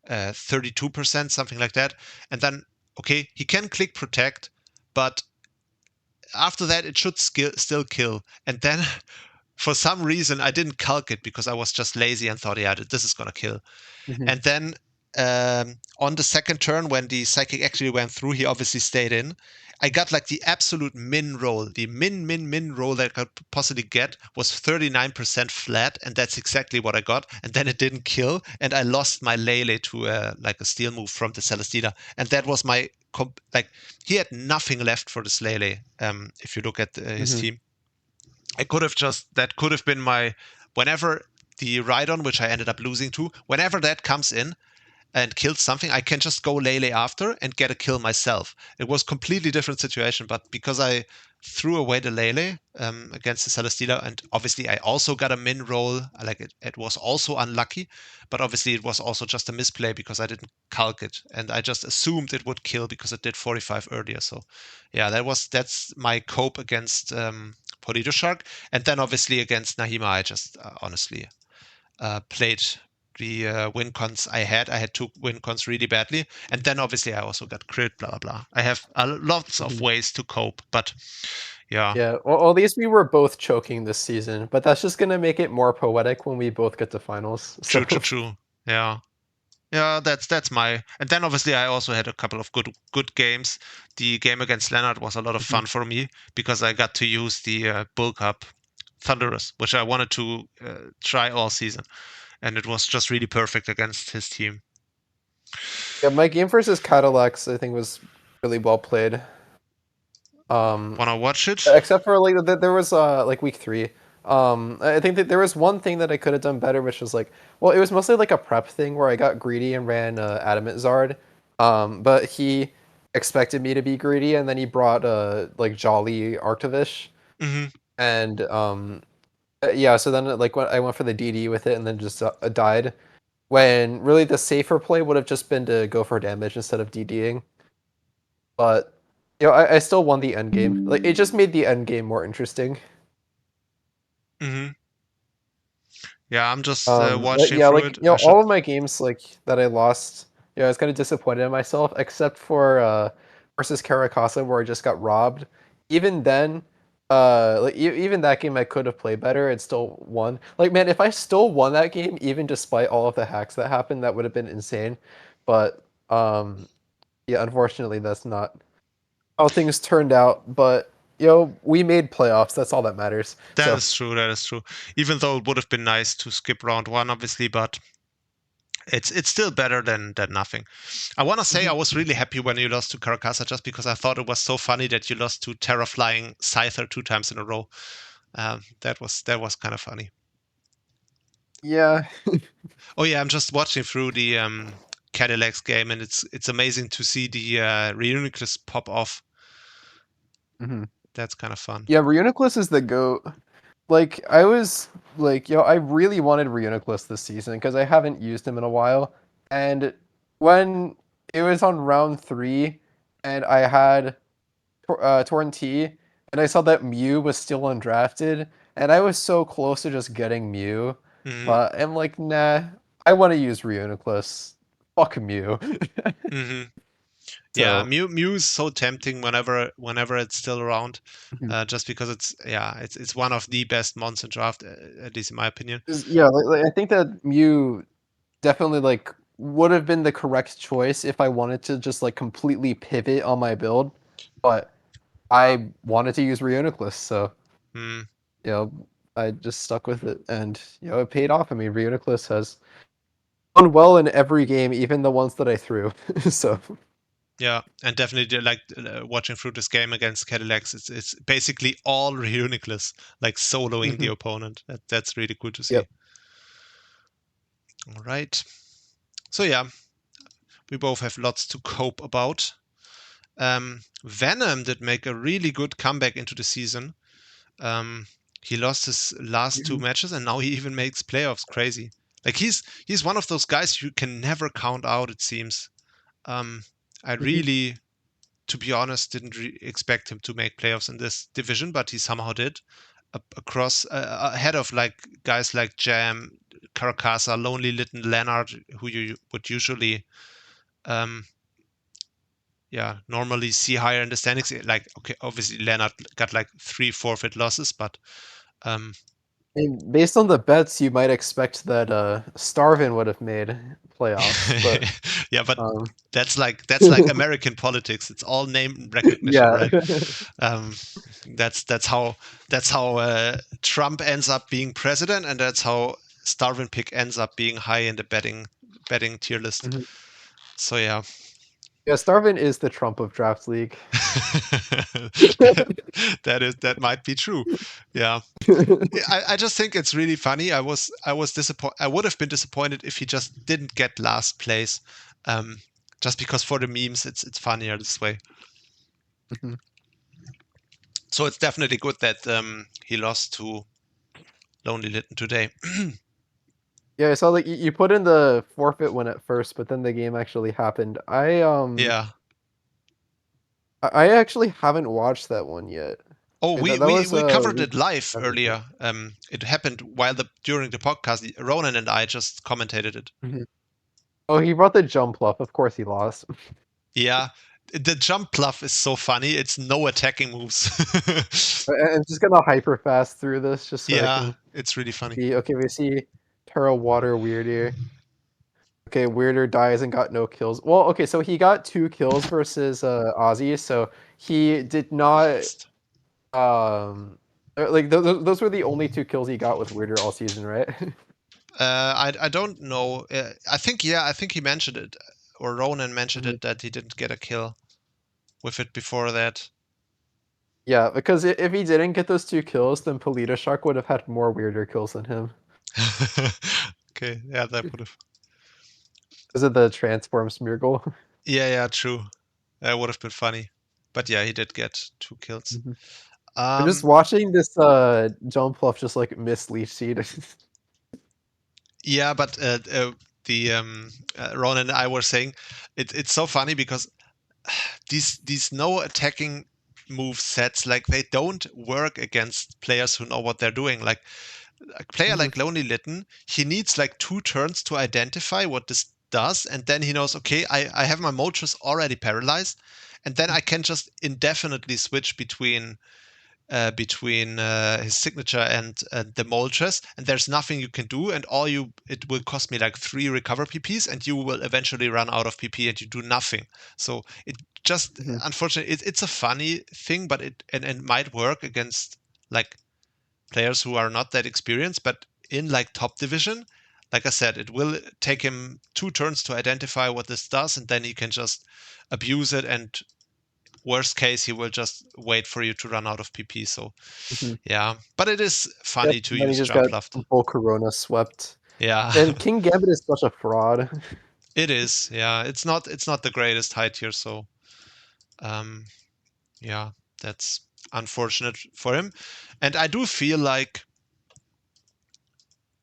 32%, something like that. And then, okay, he can click Protect, but after that it should still kill. And then for some reason I didn't calc it because I was just lazy and thought, yeah, this is gonna kill. And then on the second turn, when the Psychic actually went through, he obviously stayed in. I got like the absolute min roll. The min roll that I could possibly get was 39% flat, and that's exactly what I got. And then it didn't kill, and I lost my Lele to like a steal move from the Celesteela. And that was my like, he had nothing left for this Lele. If you look at his team, that could have been my, whenever the Rhydon, which I ended up losing to, whenever that comes in and kills something, I can just go Lele after and get a kill myself. It was completely different situation, but because I threw away the Lele against the Celesteela, and obviously I also got a min roll, like it was also unlucky, but obviously it was also just a misplay because I didn't calc it, and I just assumed it would kill because it did 45 earlier. So yeah, that's my cope against Polido Shark. And then obviously against Nahima, I just honestly played the win cons I had. I had 2 win cons really badly, and then obviously I also got crit, blah blah blah. I have lots of ways to cope, but yeah. Yeah, well, at least we were both choking this season, but that's just gonna make it more poetic when we both get to finals. So. True. Yeah. Yeah, that's my. And then obviously I also had a couple of good games. The game against Leonard was a lot of fun for me because I got to use the Bull Cup Thunderous, which I wanted to try all season, and it was just really perfect against his team. Yeah, my game versus Cadillacs, I think, was really well played. Wanna watch it? Except for like there was like week 3. I think that there was one thing that I could have done better, which was like, well, it was mostly like a prep thing where I got greedy and ran Adamant Zard. But he expected me to be greedy, and then he brought like Jolly Arctivish, Hmm. and yeah. So then like when I went for the DD with it, and then just died. When really the safer play would have just been to go for damage instead of DDing. But I still won the end game. Like it just made the end game more interesting. Hmm. Yeah, I'm just But watching yeah, through like it. I should. all of my games like that I lost, I was kind of disappointed in myself, except for versus Caracasa where I just got robbed. Even then, like even that game I could have played better and still won. Like man, if I still won that game, even despite all of the hacks that happened, that would have been insane. But yeah, unfortunately, that's not how things turned out. But we made playoffs. That's all that matters. That So. is true. That is true. Even though it would have been nice to skip round 1, obviously, but it's still better than nothing. I want to say I was really happy when you lost to Caracasa, just because I thought it was so funny that you lost to Terra Flying Scyther 2 times in a row. That was kind of funny. Yeah. Oh yeah, I'm just watching through the Cadillacs game, and it's amazing to see the Reuniclus pop off. Mm-hmm. That's kind of fun. Yeah, Reuniclus is the GOAT. Like, I was, like, I really wanted Reuniclus this season because I haven't used him in a while. And when it was on round 3 and I had Torrent, and I saw that Mew was still undrafted, and I was so close to just getting Mew, Hmm. but I'm like, nah, I want to use Reuniclus. Fuck Mew. Hmm. Yeah, So, Mew is so tempting whenever it's still around, Mhm. just because it's one of the best mons in draft, at least in my opinion. Yeah, like, I think that Mew definitely like would have been the correct choice if I wanted to just like completely pivot on my build, but I wanted to use Reuniclus, so Hmm. I just stuck with it, and it paid off. I mean, Reuniclus has done well in every game, even the ones that I threw. So Yeah, and definitely like watching through this game against Cadillacs, it's basically all Reuniclus, like soloing the opponent. That's really cool to see. Yep. All right. So yeah, we both have lots to cope about. Venom did make a really good comeback into the season. He lost his last 2 matches, and now he even makes playoffs. Crazy. Like he's one of those guys you can never count out, it seems. I really, to be honest, didn't expect him to make playoffs in this division, but he somehow did. Across ahead of like guys like Jam, Caracasa, Lonely Little Leonard, who you would usually normally see higher in the standings. Like, okay, obviously Leonard got like 3 forfeit losses, but And based on the bets, you might expect that Starvin would have made playoffs, but yeah, but um, that's like American politics. It's all name recognition, yeah. right? That's how Trump ends up being president, and that's how StarvinPig ends up being high in the betting tier list. Mhm. So yeah. Yeah, Starvin is the Trump of Draft League. That might be true. Yeah. I just think it's really funny. I was disappointed. I would have been disappointed if he just didn't get last place, just because for the memes it's funnier this way. Mhm. So it's definitely good that he lost to Lonely Litten today. Yeah, I saw like you put in the forfeit one at first, but then the game actually happened. Yeah. I actually haven't watched that one yet. Oh, And we that was covered week it live 7, right? earlier. It happened during the podcast. Ronan and I just commentated it. Mhm. Oh, he brought the jump bluff. Of course, he lost. Yeah, the jump bluff is so funny. It's no attacking moves. I'm just gonna hyper fast through this just so I Yeah, can it's really funny. see. Okay, we see Terra Water Weirder. Okay, Weirder dies and got no kills. Well, okay, so he got 2 kills versus Ozzy, so he did not like those were the only 2 kills he got with Weirder all season, right? I don't know. I think he mentioned it. or Ronan mentioned it that he didn't get a kill with it before that. Yeah, because if he didn't get those 2 kills, then Polito Shark would have had more weirder kills than him. Okay, yeah, that would have. Is it the transform Smeargle? Yeah, true. That would have been funny. But yeah, he did get 2 kills. I'm just watching this John Pluff just like miss Leech Seed. Yeah, but Ron and I were saying it's so funny because these no attacking move sets, like they don't work against players who know what they're doing. Like a player like Lonely Litten, he needs like 2 turns to identify what this does, and then he knows, okay, I have my Moltres already paralyzed, and then I can just indefinitely switch between his signature and the Moltres, and there's nothing you can do, and it will cost me like 3 recover PPs, and you will eventually run out of PP and you do nothing. So it just unfortunately it's a funny thing, but it might work against like players who are not that experienced, but in like top division, like I said, it will take him 2 turns to identify what this does, and then he can just abuse it, and worst case, he will just wait for you to run out of PP. So, yeah. But it is funny to use Jump Loft. Full Corona swept. Yeah. And King Gambit is such a fraud. It is. Yeah. It's not the greatest high tier. So, yeah, that's unfortunate for him. And I do feel like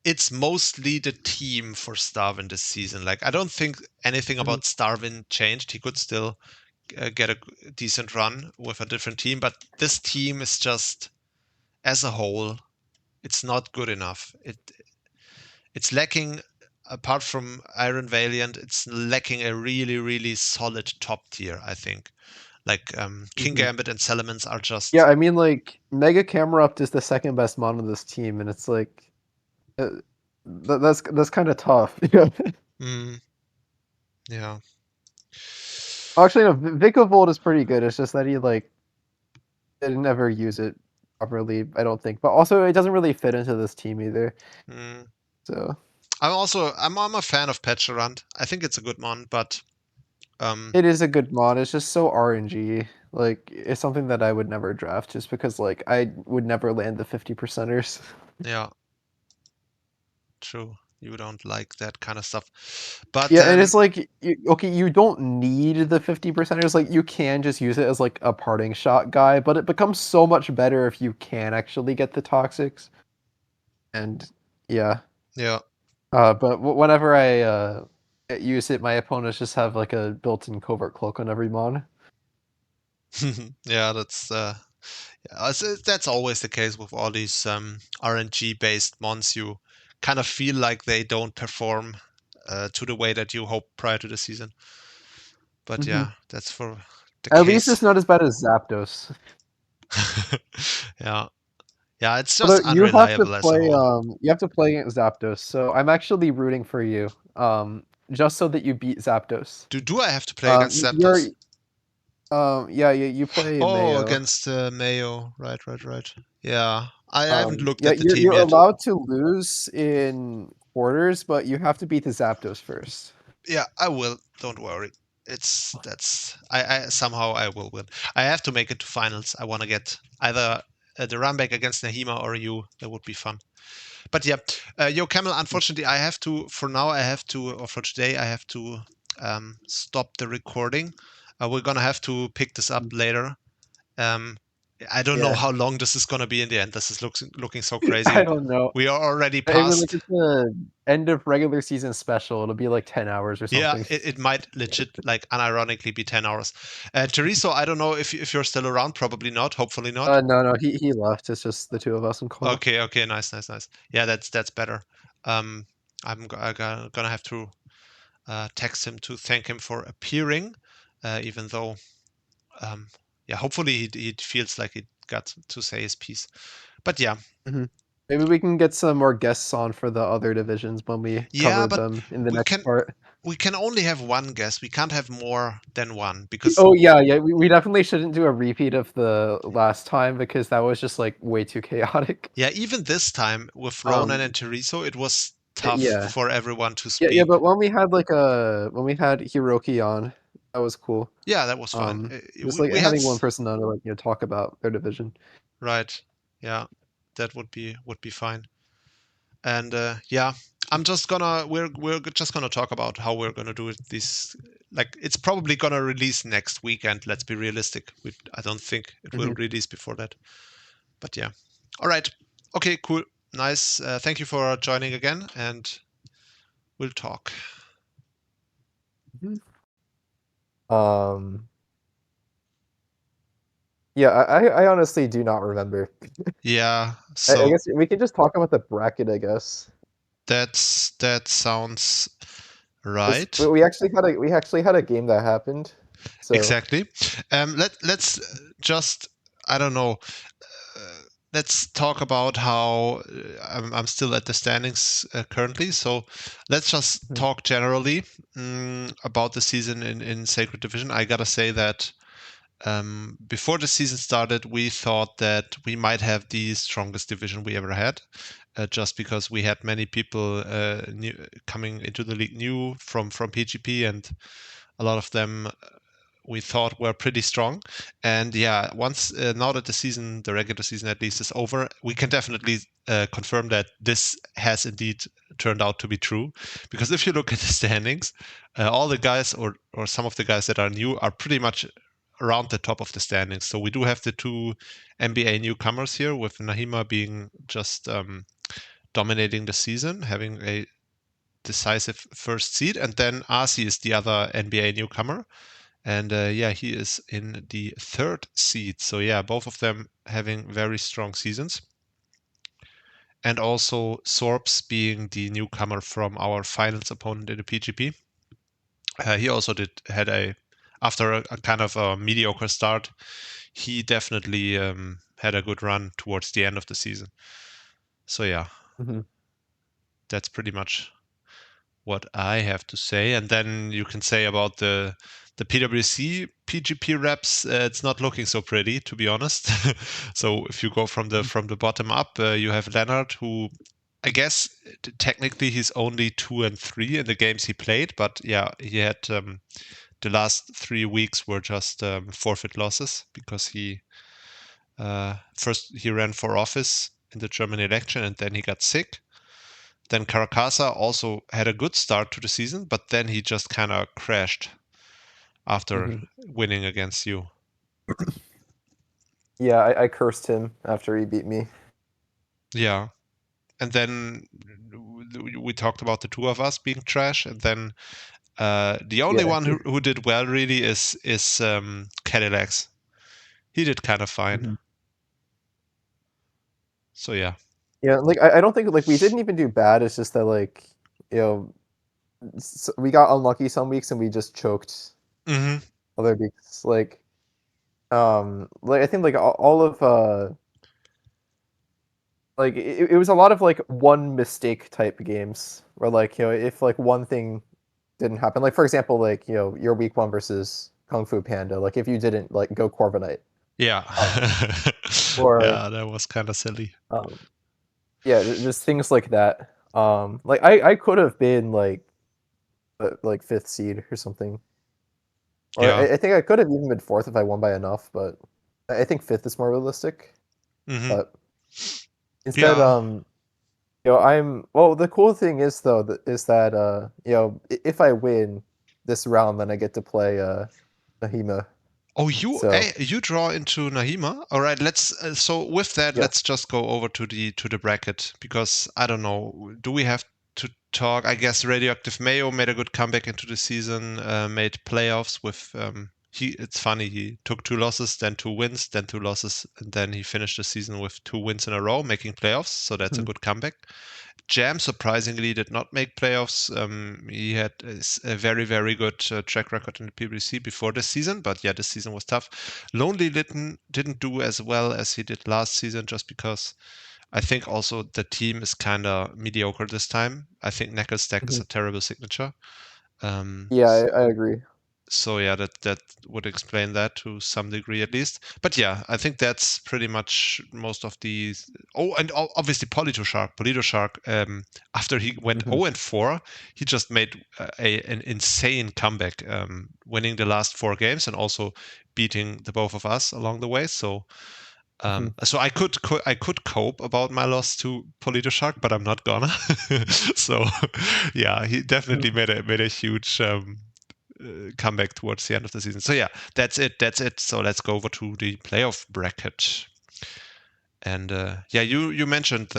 it's mostly the team for Starvin this season. Like, I don't think anything about Starvin changed. He could still get a decent run with a different team, but this team is just, as a whole, it's not good enough. It's lacking, apart from Iron Valiant, it's lacking a really, really solid top tier, I think. Like King Gambit and Salamence are just... Yeah, I mean, like, Mega Camerupt is the second best mon on this team, and it's like... that's kind of tough. Yeah. Actually, no, Vicavolt is pretty good. It's just that he, like, didn't ever use it properly, I don't think. But also, it doesn't really fit into this team either. So... I'm a fan of Petrarant. I think it's a good mon, but... it is a good mod. It's just so RNG. Like, it's something that I would never draft just because, like, I would never land the 50%ers. Yeah. True. You don't like that kind of stuff. But yeah, and it's like, you don't need the 50%ers. Like, you can just use it as, like, a parting shot guy, but it becomes so much better if you can actually get the toxics. And, yeah. Yeah. But whenever I use it, my opponents just have, like, a built-in covert cloak on every mon. Yeah, that's always the case with all these RNG-based mons. You kind of feel like they don't perform to the way that you hope prior to the season. But yeah, that's for the At case. least it's not as bad as Zapdos. Yeah. Yeah, it's just unreliable as a whole. You have to play against Zapdos, so I'm actually rooting for you. Just so that you beat Zapdos. Do I have to play against Zapdos? Yeah, you play Mayo. Against Mayo. Right. Yeah. I haven't looked at the team you're yet. You're allowed to lose in quarters, but you have to beat the Zapdos first. Yeah, I will. Don't worry. I somehow I will win. I have to make it to finals. I want to get either the run back against Nahima or you. That would be fun. But yeah, Yo Camel, unfortunately, for today, I have to stop the recording. We're going to have to pick this up later. I don't know how long this is going to be in the end. This is looking so crazy. I don't know. We are already past. Like, it's the end of regular season special. It'll be like 10 hours or something. Yeah, it might legit, like, unironically be 10 hours. Tereso, I don't know if you're still around. Probably not. Hopefully not. No, he left. It's just the two of us in call. Okay, nice. Yeah, that's better. I'm gonna have to text him to thank him for appearing, even though, yeah, hopefully he feels like he got to say his piece. But yeah. Maybe we can get some more guests on for the other divisions when we cover them in the next part. We can only have one guest. We can't have more than one because... Oh, yeah. We definitely shouldn't do a repeat of the last time because that was just, like, way too chaotic. Yeah, even this time with Ronan and Tereso, it was tough Yeah. for everyone to Yeah, speak. but when we had Hiroki on, that was cool. Yeah, that was fun. Just We had having one person on to talk about their division. right. Yeah, that would be fine. And yeah, we're just gonna talk about how we're gonna do it. It's probably gonna release next weekend. Let's be realistic. I don't think it will release before that. But yeah. All right. Okay. Cool. Nice. Thank you for joining again, and we'll talk. Yeah, I honestly do not remember. Yeah. I So guess we can just talk about the bracket, I guess. that sounds right. We actually had a game that happened. So Exactly. Let's just, I don't know. Let's talk about how I'm still at the standings currently. So let's just talk generally about the season in Sacred Division. I gotta say that before the season started, we thought that we might have the strongest division we ever had, just because we had many people coming into the league new from PGP, and a lot of them we thought were pretty strong. And yeah, once now that the regular season at least is over, we can definitely confirm that this has indeed turned out to be true. Because if you look at the standings, all the guys or some of the guys that are new are pretty much around the top of the standings. So we do have the two NBA newcomers here, with Nahima being just dominating the season, having a decisive first seed, and then Asi is the other NBA newcomer. And yeah, he is in the third seed. So yeah, both of them having very strong seasons. And also Sorps being the newcomer from our finals opponent in the PGP. He also after a kind of a mediocre start, he definitely had a good run towards the end of the season. So yeah, that's pretty much what I have to say. And then you can say about the PWC PGP reps, it's not looking so pretty, to be honest. So if you go from the bottom up, you have Leonard, who I guess technically he's only 2 and 3 in the games he played, but yeah, he had the last 3 weeks were just forfeit losses because he first he ran for office in the German election and then he got sick. Then Caracasa also had a good start to the season, but then he just kind of crashed after winning against you. yeah, I cursed him after he beat me. Yeah. And then we talked about the two of us being trash, and then the only one who did well really is Cadillacs. He did kind of fine. So yeah. Yeah, I don't think we didn't even do bad. It's just that we got unlucky some weeks and we just choked other weeks. I think all of it was a lot of one mistake type games where if one thing didn't happen, for example, your week 1 versus Kung Fu Panda, if you didn't go Corviknight. Yeah. Or yeah, that was kind of silly. Yeah, just things like that. I could have been 5th seed or something. Or Yeah. I think I could have even been 4th if I won by enough, but I think 5th is more realistic. But instead, the cool thing is though that if I win this round, then I get to play Nahima. Oh, you draw into Nahima. All right, let's let's just go over to the bracket, because I don't know, do we have to talk? I guess Radioactive Mayo made a good comeback into the season, made playoffs with it's funny, he took 2 losses, then 2 wins, then 2 losses, and then he finished the season with 2 wins in a row, making playoffs, so that's a good comeback. Jam surprisingly did not make playoffs. He had a very, very good track record in the PWC before this season, but yeah, this season was tough. Lonely didn't do as well as he did last season, just because I think also the team is kind of mediocre this time. I think Neckelstack is a terrible signature. Yeah, I agree. So yeah, that would explain that to some degree at least. But yeah, I think that's pretty much most of these. Oh, and obviously Polito Shark. After he went 0-4, he just made an insane comeback, winning the last 4 games and also beating the both of us along the way. So. So I could cope about my loss to Polito Shark, but I'm not gonna. So yeah, he definitely made a huge comeback towards the end of the season. So yeah, that's it. So let's go over to the playoff bracket. And yeah, you mentioned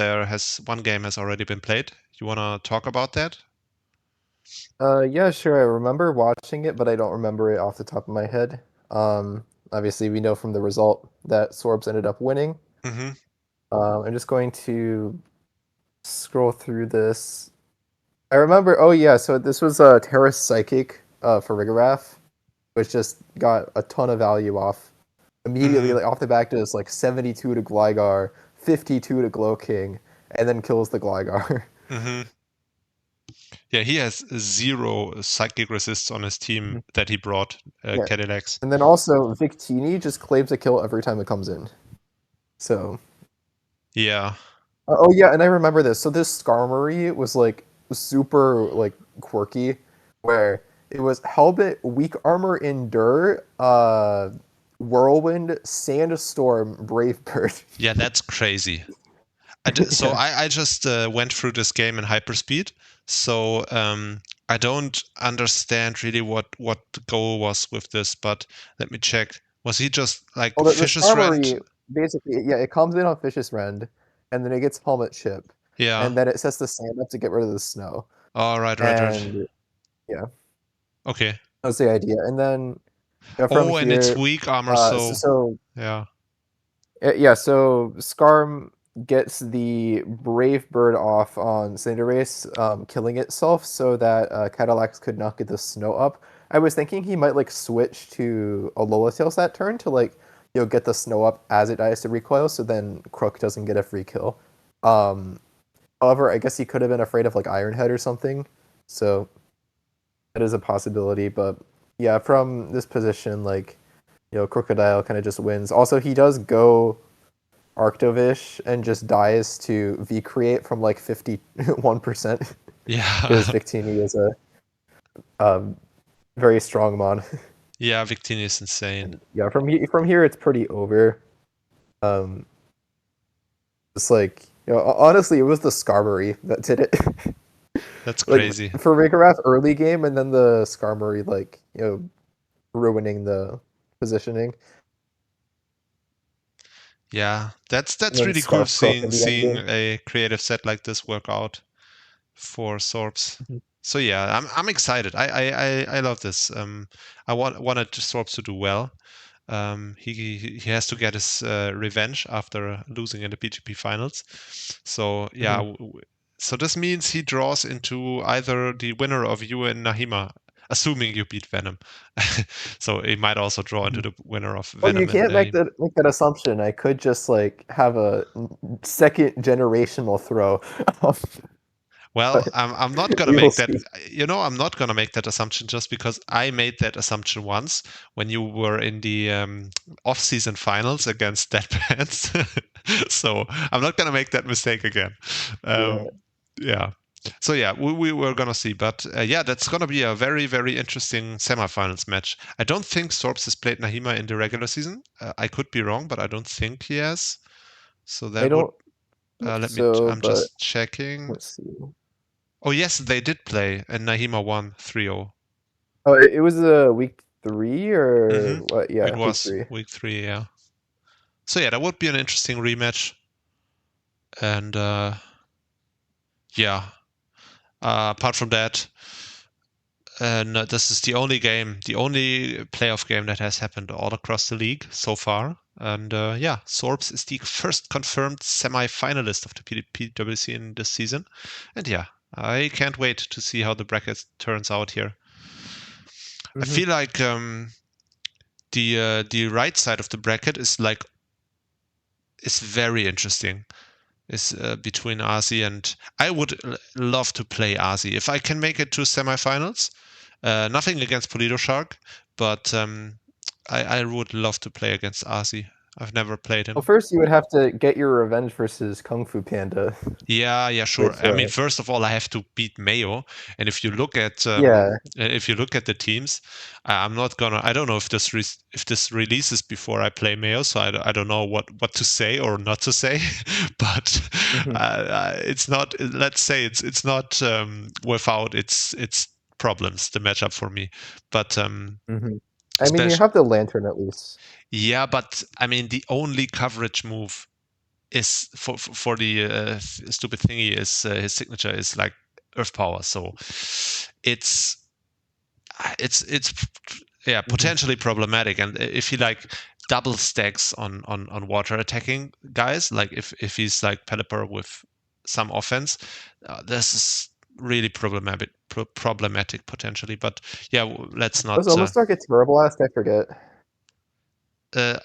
one game has already been played. You wanna talk about that? Yeah, sure. I remember watching it, but I don't remember it off the top of my head. Obviously, we know from the result that Sorbs ended up winning. Mm-hmm. I'm just going to scroll through this. I remember. Oh yeah, so this was a Terrace Psychic for Rigorath, which just got a ton of value off immediately, like off the back. Does like 72 to Gligar, 52 to Glowking, and then kills the Gligar. Mm-hmm. Yeah, he has 0 psychic resists on his team that he brought, Yeah. Cadillacs. And then also Victini just claims a kill every time it comes in. So. Yeah. Oh yeah, and I remember this. So this Skarmory was like super like quirky, where it was Helmet, Weak Armor, Endure, Whirlwind, Sandstorm, Brave Bird. Yeah, that's crazy. So I just went through this game in hyperspeed. So I don't understand really what the goal was with this, but let me check. Was he just like Well, the Fish's Rend? Skarmory basically, yeah, it comes in on Fish's Rend, and then it gets Helmet Chip, Yeah. and then it sets the sand up to get rid of the snow. Oh, right. And yeah, Okay. that's the idea. And then from and here, it's weak armor, so yeah. Yeah, so Skarm gets the Brave Bird off on Cinderace, killing itself so that Cadillacs could not get the snow up. I was thinking he might like switch to a Lolatails that turn to like get the snow up as it dies to recoil, so then Crook doesn't get a free kill. However, I guess he could have been afraid of like Iron Head or something, so that is a possibility. But yeah, from this position, like Crocodile kind of just wins. Also, he does go Arctovish and just dies to V-create from like 51%. Yeah. Because Victini is a very strong mon. Yeah, Victini is insane. And yeah, from here it's pretty over. It's like honestly, it was the Skarmory that did it. That's crazy. For Rigorath early game, and then the Skarmory like ruining the positioning. Yeah, that's really cool seeing a creative set like this work out for Sorbs. So yeah, I'm excited. I love this. I wanted Sorbs to do well. He has to get his revenge after losing in the PGP finals. So yeah, so this means he draws into either the winner of you and Nahima, assuming you beat Venom. So he might also draw into the winner of Venom. Well, you can't make that assumption. I could just like have a second generational throw. Well, I'm not gonna make that. I'm not gonna make that assumption just because I made that assumption once when you were in the off-season finals against Deadpants. So I'm not gonna make that mistake again. Yeah. So yeah, we were gonna see, but yeah, that's gonna be a very, very interesting semifinals match. I don't think Sorbs has played Nahima in the regular season. I could be wrong, but I don't think he has. So that would. I'm just checking. Let's see. Oh yes, they did play, and Nahima won 3-0. Oh, it was week 3 or what? Yeah, it was week 3. Yeah. So yeah, that would be an interesting rematch. And yeah, apart from that, this is the only playoff game that has happened all across the league so far. And yeah, Sorbs is the first confirmed semi-finalist of the PWC in this season. And yeah, I can't wait to see how the bracket turns out here. I feel like the right side of the bracket is very interesting. It's between Arzi and I would love to play Arzi if I can make it to semifinals. Nothing against Polito Shark, but I would love to play against Arcee. I've never played him. Well, first you would have to get your revenge versus Kung Fu Panda. Yeah, sure. Which, I mean, first of all, I have to beat Mayo, and if you look at the teams, I'm not gonna. I don't know if this releases before I play Mayo, so I don't know what to say or not to say, but it's not. Let's say it's not without its problems, the matchup for me, but I mean, you have the Lantern at least. Yeah, but I mean, the only coverage move is for the stupid thingy is his signature is like Earth Power, so it's potentially problematic. And if he like double stacks on water attacking guys, like if he's like Pelipper with some offense, this is really problematic potentially. But yeah, let's not. Does Omastar get Terra Blast? I forget.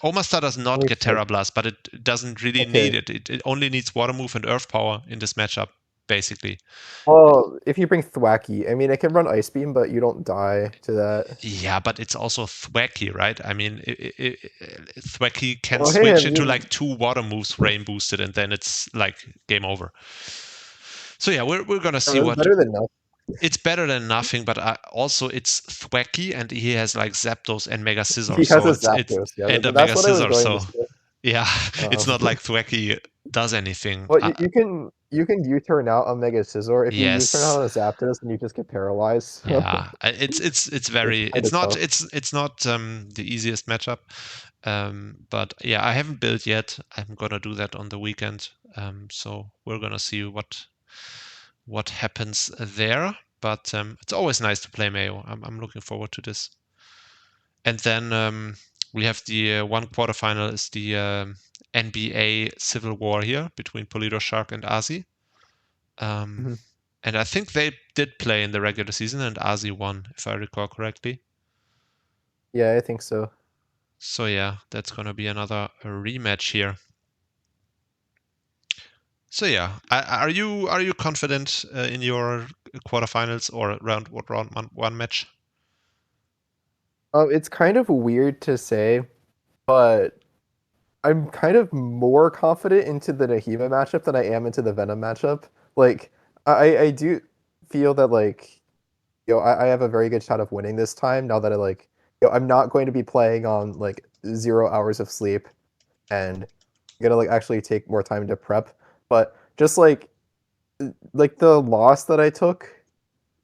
Omastar does not get Terra Blast, but it doesn't really need it. It only needs Water Move and Earth Power in this matchup, basically. Well, if you bring Thwacky, I mean, it can run Ice Beam, but you don't die to that. Yeah, but it's also Thwacky, right? I mean, Thwacky can switch into like 2 Water Moves Rain boosted, and then it's like game over. So yeah, we're gonna see what. Better than nothing. It's better than nothing, but also it's Thwacky, and he has like Zapdos and Mega Scizor. He has a Zapdos, and a Mega Scizor, so yeah, it's not like Thwacky does anything. Well, you can U-turn out a Mega Scizor. If you U-turn out a Zapdos, then you just get paralyzed. Yeah, it's very it's not the easiest matchup. But yeah, I haven't built yet. I'm gonna do that on the weekend. So we're gonna see what happens there. But it's always nice to play Mayo. I'm looking forward to this. And then we have the one quarterfinal is the NBA Civil War here between Polito Shark and Arcee. And I think they did play in the regular season, and Arcee won, if I recall correctly. Yeah, I think so. So yeah, that's gonna be another rematch here. So yeah, are you confident in your quarterfinals or round one match? It's kind of weird to say, but I'm kind of more confident into the Nahima matchup than I am into the Venom matchup. Like, I do feel that, like, I have a very good shot of winning this time now that I'm not going to be playing on like 0 hours of sleep, and I'm gonna like actually take more time to prep. But just like the loss that I took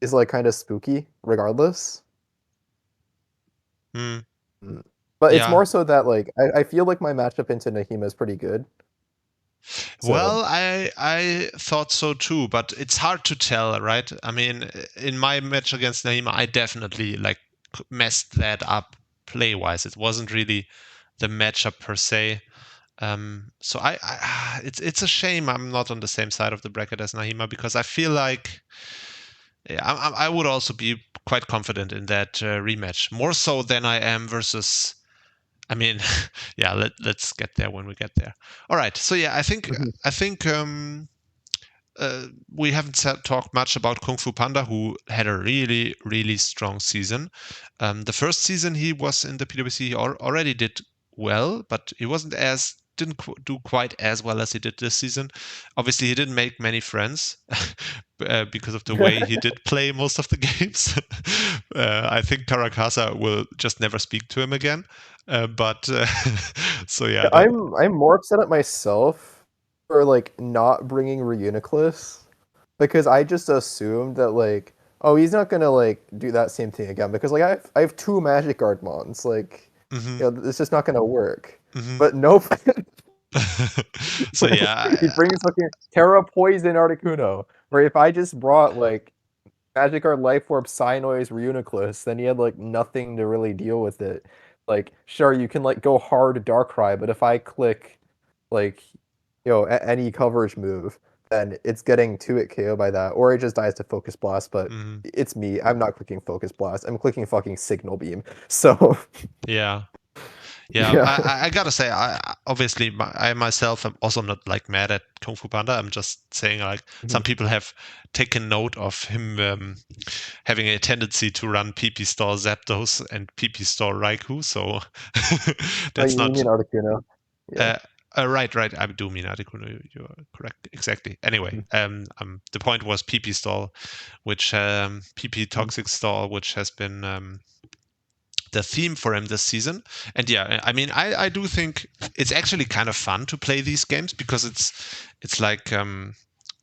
is like kind of spooky regardless. But it's more so that like I feel like my matchup into Nahima is pretty good. So. Well, I thought so too, but it's hard to tell, right? I mean, in my match against Nahima, I definitely like messed that up play-wise. It wasn't really the matchup per se. So it's a shame I'm not on the same side of the bracket as Nahima, because I feel like I would also be quite confident in that rematch, more so than I am versus. I mean, yeah, let's get there when we get there. All right. So yeah, I think we haven't talked much about Kung Fu Panda, who had a really, really strong season. The first season he was in the PWC, he already did well, but he didn't do quite as well as he did this season. Obviously, he didn't make many friends because of the way he did play most of the games. I think Karakasa will just never speak to him again. So yeah, I'm more upset at myself for like not bringing Reuniclus, because I just assumed that like, oh, he's not gonna like do that same thing again, because like I have 2 Magic Guard mons, like it's just not gonna work. But nope. So yeah, he brings fucking Terra Poison Articuno, where if I just brought like Magic Guard Life Orb, Psynoise, Reuniclus, then he had like nothing to really deal with it. Like, sure, you can like go hard Darkrai, but if I click like any coverage move, then it's getting 2-hit KO by that, or it just dies to Focus Blast. But it's me. I'm not clicking Focus Blast. I'm clicking fucking Signal Beam. So yeah. Yeah, Yeah. I gotta say, obviously I myself am also not like mad at Kung Fu Panda. I'm just saying like some people have taken note of him having a tendency to run PP Store Zapdos and PP Store Raikou. So that's You not mean Articuno? Yeah. right. I do mean Articuno. You're correct. Exactly. Anyway, the point was PP Stall, which PP Toxic Stall, which has been the theme for him this season. And yeah, I mean, I do think it's actually kind of fun to play these games because it's like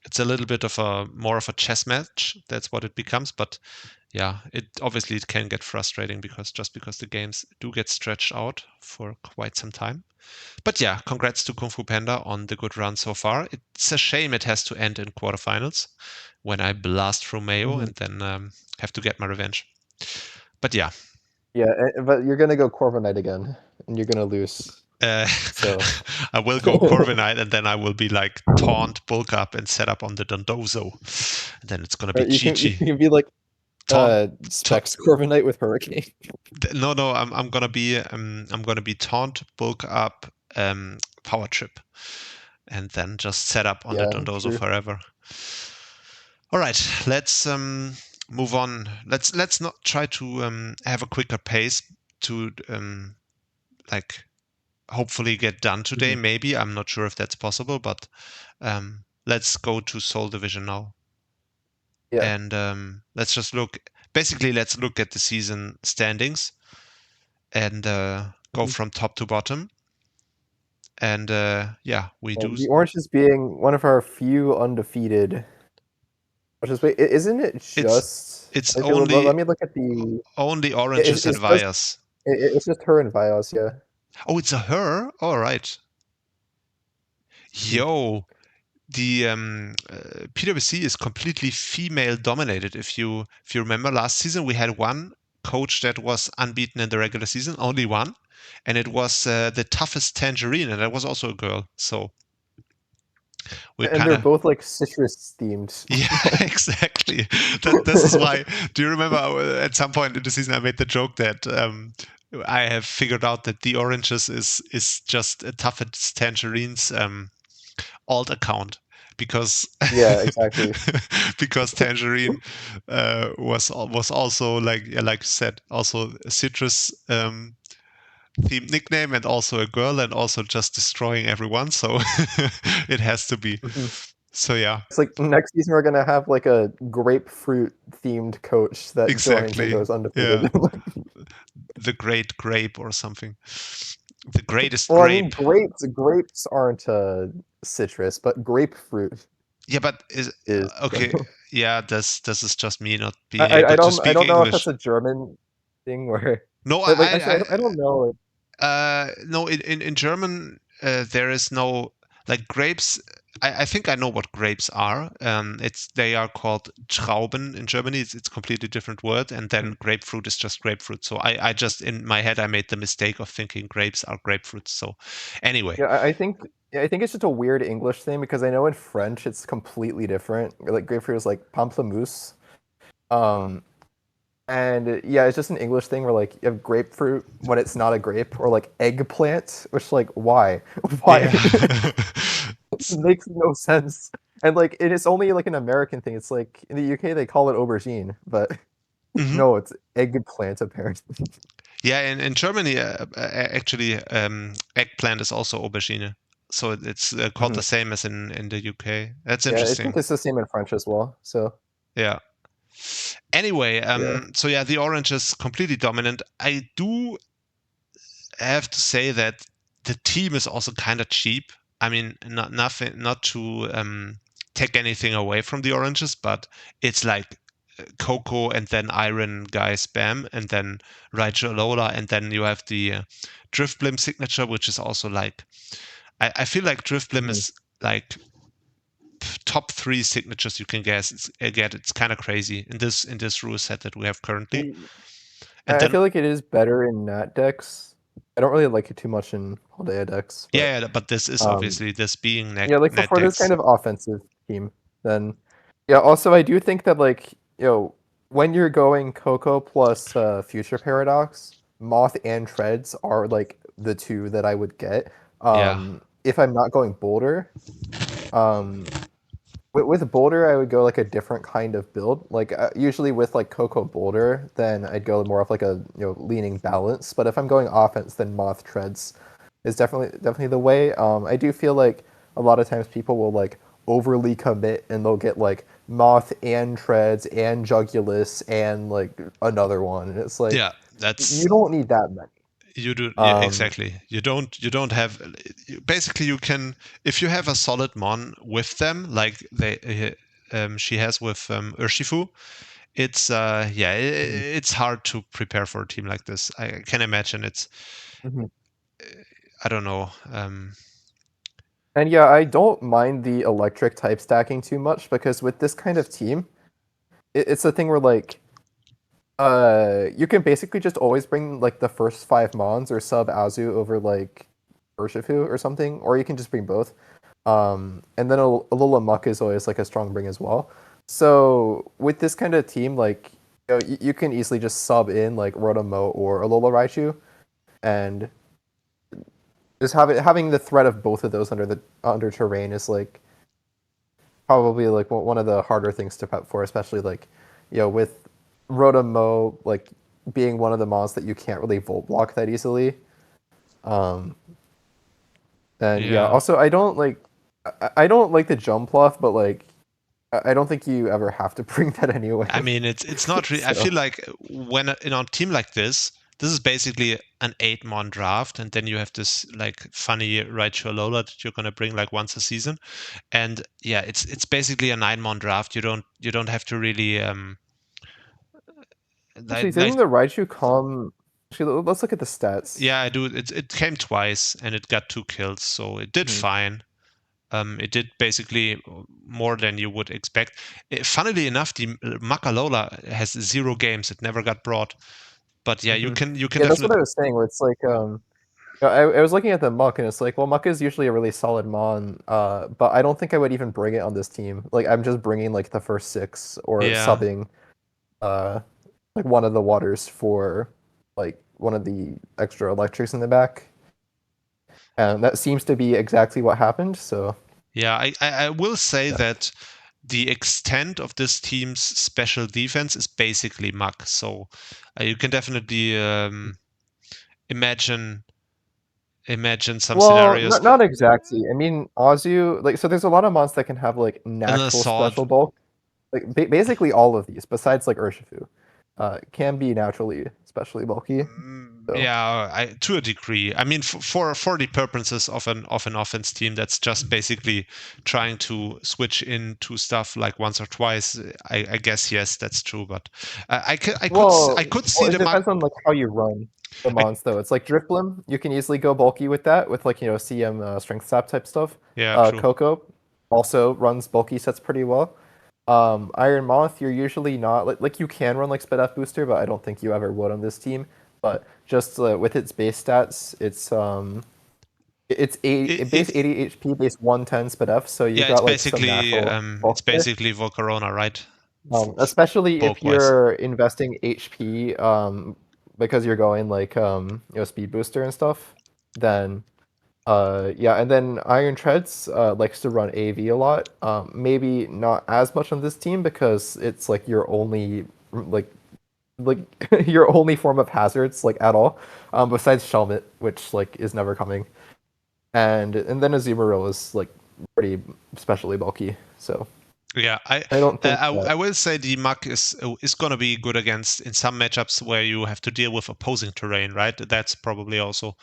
it's a little bit of a more of a chess match. That's what it becomes. But yeah, it can get frustrating because the games do get stretched out for quite some time. But yeah, congrats to Kung Fu Panda on the good run so far. It's a shame it has to end in quarterfinals when I blast through Mayo and then have to get my revenge. But yeah. Yeah, but you're gonna go Corviknight again, and you're gonna lose. So I will go Corviknight and then I will be like taunt, bulk up, and set up on the Dondozo. And then it's gonna be you GG. can be like Taunt, Specs Corviknight with Hurricane. no, I'm gonna be taunt, bulk up, power trip, and then just set up on the Dondozo true. forever. All right, let's move on. Let's not try to have a quicker pace to like hopefully get done today. Maybe I'm not sure if that's possible, but let's go to Soul Division now. Yeah. And let's just look. Basically, let's look at the season standings and go from top to bottom. And yeah, we do. The Oranges being one of our few undefeated. Isn't it just? It's Okay, only. let me look at the. Only Oranges and Vias. It's just her and Vias, yeah. Oh, it's a her. All right. Yo, the PWC is completely female dominated. If you remember last season, we had one coach that was unbeaten in the regular season, only one, and it was the toughest Tangerine, and that was also a girl. So they're both like citrus themed. Yeah, exactly. This is why. Do you remember at some point in the season I made the joke that I have figured out that the Oranges is just a toughest Tangerines alt account because yeah, exactly. because Tangerine was also like you said, also a citrus themed nickname and also a girl and also just destroying everyone, so it has to be. So yeah, it's like next season we're gonna have like a grapefruit themed coach that joins and goes undefeated. Yeah. The Great Grape or something. The greatest well, grape. I mean, grapes aren't citrus, but grapefruit. Yeah, but is okay. Yeah, this is just me not being able to speak English. I don't know if that's a German thing where. No, actually, I don't know. No, in German there is no like grapes. I think I know what grapes are. They are called Trauben in Germany. It's completely different word, and then grapefruit is just grapefruit. So I just in my head I made the mistake of thinking grapes are grapefruits. So anyway, yeah, I think it's just a weird English thing because I know in French it's completely different. Like grapefruit is like pamplemousse. And yeah, it's just an English thing where like you have grapefruit when it's not a grape, or like eggplant, which like why? Why? Yeah. It makes no sense. And like it is only like an American thing. It's like in the UK they call it aubergine, but no, it's eggplant apparently. Yeah, in Germany actually eggplant is also aubergine. So it's called the same as in the UK. That's interesting. I think it's the same in French as well. So yeah. Anyway, so yeah, the orange is completely dominant. I do have to say that the team is also kind of cheap. I mean, not to take anything away from the oranges, but it's like Coco and then Iron Guy Spam and then Raijalola and then you have the Driftblim signature, which is also like I feel like Driftblim is like top 3 signatures you can get. It's kind of crazy in this rule set that we have currently. And I feel like it is better in Nat decks. I don't really like it too much in Paldea decks. But, yeah, but this is obviously this being Nat. Yeah, like for this kind of offensive team, then yeah. Also, I do think that like when you're going Coco plus Future Paradox, Moth and Treads are like the two that I would get. Yeah. If I'm not going Boulder, with Boulder, I would go like a different kind of build. Like usually with like Coco Boulder, then I'd go more of like a leaning balance. But if I'm going offense, then Moth Treads is definitely the way. I do feel like a lot of times people will like overly commit and they'll get like Moth and Treads and Jugulus and like another one, and it's like Yeah, that's you don't need that many. you do. Yeah, exactly. You don't have. Basically, you can, if you have a solid mon with them, like she has with Urshifu. It's it's hard to prepare for a team like this. I can imagine it's. Mhm. I don't know. And yeah, I don't mind the electric type stacking too much because with this kind of team, it's a thing where like you can basically just always bring like the first 5 Mons or sub Azu over like Urshifu or something, or you can just bring both. And then a little Muck is always like a strong bring as well. So with this kind of team, like you can easily just sub in like Rotomo or Alola Raichu, and just having the threat of both of those under terrain is like probably like one of the harder things to prep for, especially like with Rotomo like being one of the mons that you can't really volt block that easily. And yeah, also I don't like the jump bluff, but like I don't think you ever have to bring that anyway. I mean, it's not really. I feel like when in a team like this is basically an 8-mon draft, and then you have this like funny Raichu Alola that you're gonna bring like once a season, and yeah, it's basically a 9-mon draft. You don't have to really Actually, didn't the Raichu come? Actually, let's look at the stats. Yeah, I do. It came twice and it got 2 kills, so it did fine. It did basically more than you would expect. Funnily enough, the Makalola has 0 games. It never got brought. But yeah, you can Yeah, definitely. that's what I was saying. Where it's like, I was looking at the Muck and it's like, well, Muck is usually a really solid mon, but I don't think I would even bring it on this team. Like, I'm just bringing like the first 6 or subbing, like one of the waters for like one of the extra electrics in the back. And that seems to be exactly what happened. So Yeah, I will say that the extent of this team's special defense is basically Muck. So you can definitely imagine some scenarios. not exactly. I mean, Azu, like, so there's a lot of mons that can have like natural assault. special bulk. Like basically all of these, besides like Urshifu, can be naturally especially bulky. So. Yeah, to a degree. I mean, for the purposes of an offense team that's just basically trying to switch into stuff like once or twice, I guess yes, that's true. But I could see it depends on like how you run the mons though. It's like Drifblim, you can easily go bulky with that with like CM strength sap type stuff. Yeah, true. Coco also runs bulky sets pretty well. Iron Moth, you're usually not like you can run like Sped F booster, but I don't think you ever would on this team. But just with its base stats, it's 80 HP, base 110 Sped F, so you got like some natural. It's basically Volcarona, right? Especially if you're investing HP, because you're going like speed booster and stuff, then. Yeah, and then Iron Treads likes to run AV a lot. Maybe not as much on this team because it's like your only like your only form of hazards like at all. Besides Shelmet, which like is never coming, and then Azumarill is like pretty especially bulky. So yeah, I don't think I will say the Muck is going to be good against in some matchups where you have to deal with opposing terrain, right? That's probably also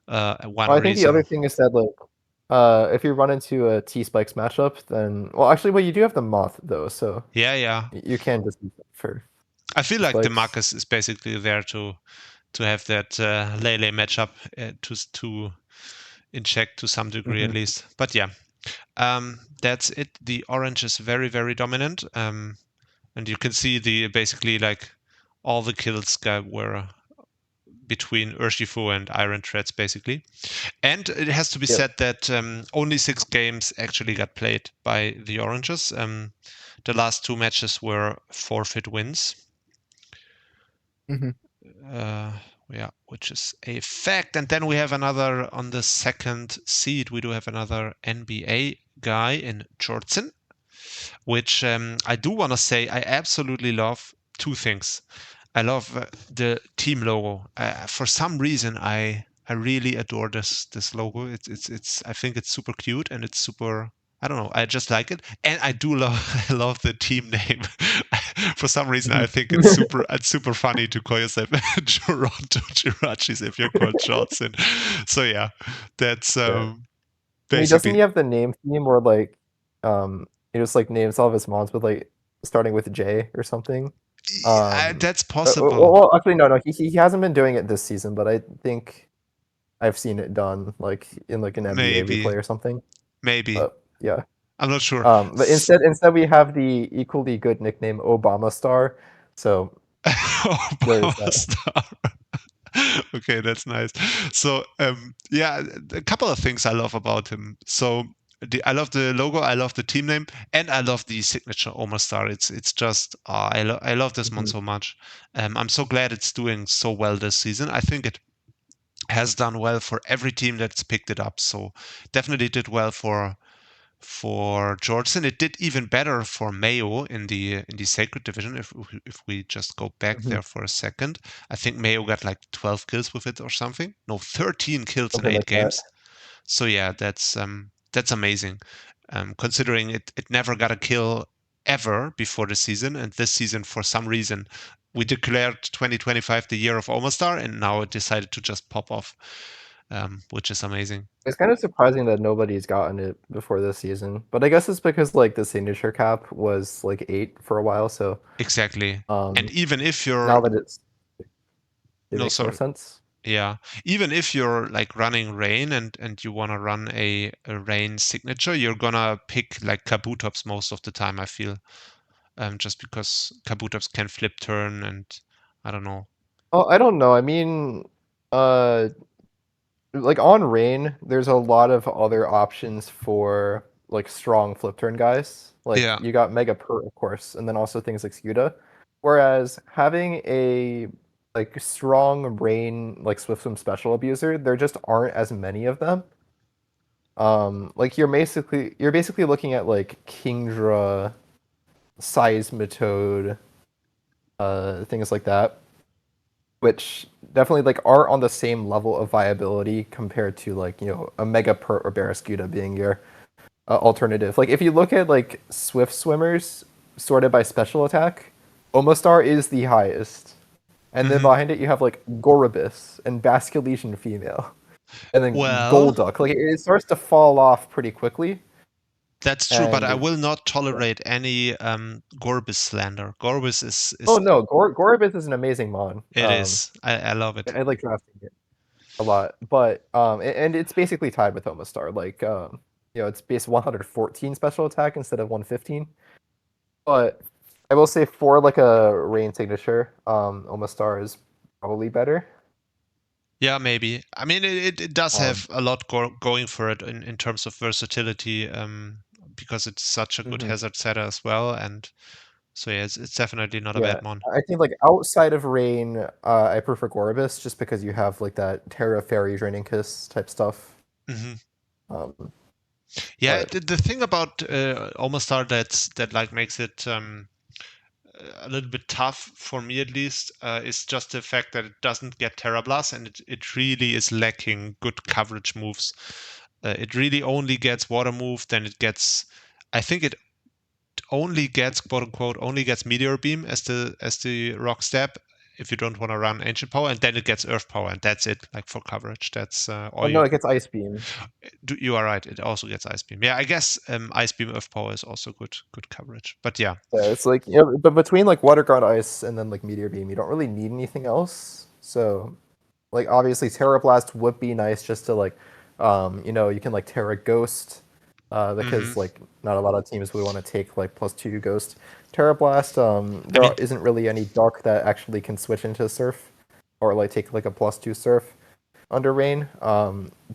one reason. I think the other thing is that like if you run into a T-Spikes matchup, then actually you do have the Moth though, so yeah, you can just use it for. I feel like the Muck is basically there to have that Lele matchup to in check to some degree at least. But yeah. That's it. The orange is very, very dominant. And you can see basically like all the kills were between Urshifu and Iron Treads basically. And it has to be said that only 6 games actually got played by the oranges. The last 2 matches were forfeit wins. Yeah, which is a fact. And then we have another on the second seed. We do have another NBA guy in Jordan, which I do want to say I absolutely love two things. I love the team logo. For some reason, I really adore this logo. It's I think it's super cute and it's super. I don't know. I just like it, and I do love I love the team name. For some reason, I think it's super funny to call yourself Toronto Jirachis if you're called Johnson. So yeah, that's I mean, doesn't basically. he have the name theme where like he just like names all of his mons with like starting with J or something? That's possible. Well, actually, no. He hasn't been doing it this season, but I think I've seen it done like in like an NBA Maybe, replay or something. maybe. But yeah. I'm not sure. But instead we have the equally good nickname Obama Star. So there's Obama that. star. Okay, that's nice. So yeah, a couple of things I love about him. So I love the logo, I love the team name, and I love the signature Omar Star. It's just I love this one so much. I'm so glad it's doing so well this season. I think it has done well for every team that's picked it up. So definitely did well for Georgeson. It did even better for Mayo in the Sacred Division. If we just go back there for a second, I think Mayo got like 12 kills with it or something. No, 13 kills Something in 8 like that. games. So yeah, that's amazing. Considering it never got a kill ever before the season, and this season for some reason we declared 2025 the year of Omastar, and now it decided to just pop off, which is amazing. It's kind of surprising that nobody's gotten it before this season, but I guess it's because like the signature cap was like 8 for a while, so Exactly. And even if now you're that it no, makes more sorry. sense. Yeah, even if you're like running rain and you want to run a rain signature, you're gonna pick like Kabutops most of the time, I feel. Just because Kabutops can flip turn and I don't know. Oh, I don't know. I mean, uh, like on Rain, there's a lot of other options for like strong flip turn guys. Like Yeah. you got Mega Pert, of course, and then also things like Scuda. Whereas having a like strong Rain like Swift Swim special abuser, there just aren't as many of them. Like you're basically looking at like Kingdra, Seismitoad, things like that, which definitely like are on the same level of viability compared to like a Mega Pert or Barraskewda being your alternative. Like if you look at like Swift Swimmers sorted by special attack, Omastar is the highest, and then behind it you have like Gorobus and Basculesian female, and then Well, Golduck. Like it starts to fall off pretty quickly. that's true, but I And will not tolerate any Gorbis slander. Gorbis is oh no, Gorobus is an amazing mon. it is. I love it. I like drafting it a lot, but and it's basically tied with Omastar. Like it's based 114 special attack instead of 115. But I will say for like a rain signature, Omastar is probably better. Yeah, maybe. I mean, it does have a lot going for it in terms of versatility, because it's such a good hazard setter as well, and so yeah, it's definitely not a bad mon. I think like outside of rain, I prefer Gorobus just because you have like that Terra Fairy Draining Kiss type stuff. Yeah, but- the thing about Omastar that like makes it a little bit tough for me at least is just the fact that it doesn't get Terra Blast, and it really is lacking good coverage moves. It really only gets Water Move, then it gets, I think it only gets quote unquote only gets Meteor Beam as the rock step if you don't want to run Ancient Power, and then it gets Earth Power, and that's it. Like for coverage, that's all no, it gets Ice Beam. You are right. It also gets Ice Beam. Yeah, I guess Ice Beam Earth Power is also good coverage. But yeah, it's like but between like Water Guard Ice and then like Meteor Beam, you don't really need anything else. So, like obviously Terra Blast would be nice just to like, you can like Terra Ghost, because like not a lot of teams would want to take like +2 Ghost. Terra Blast, there isn't really any Dark that actually can switch into Surf, or like take like a +2 Surf under Rain.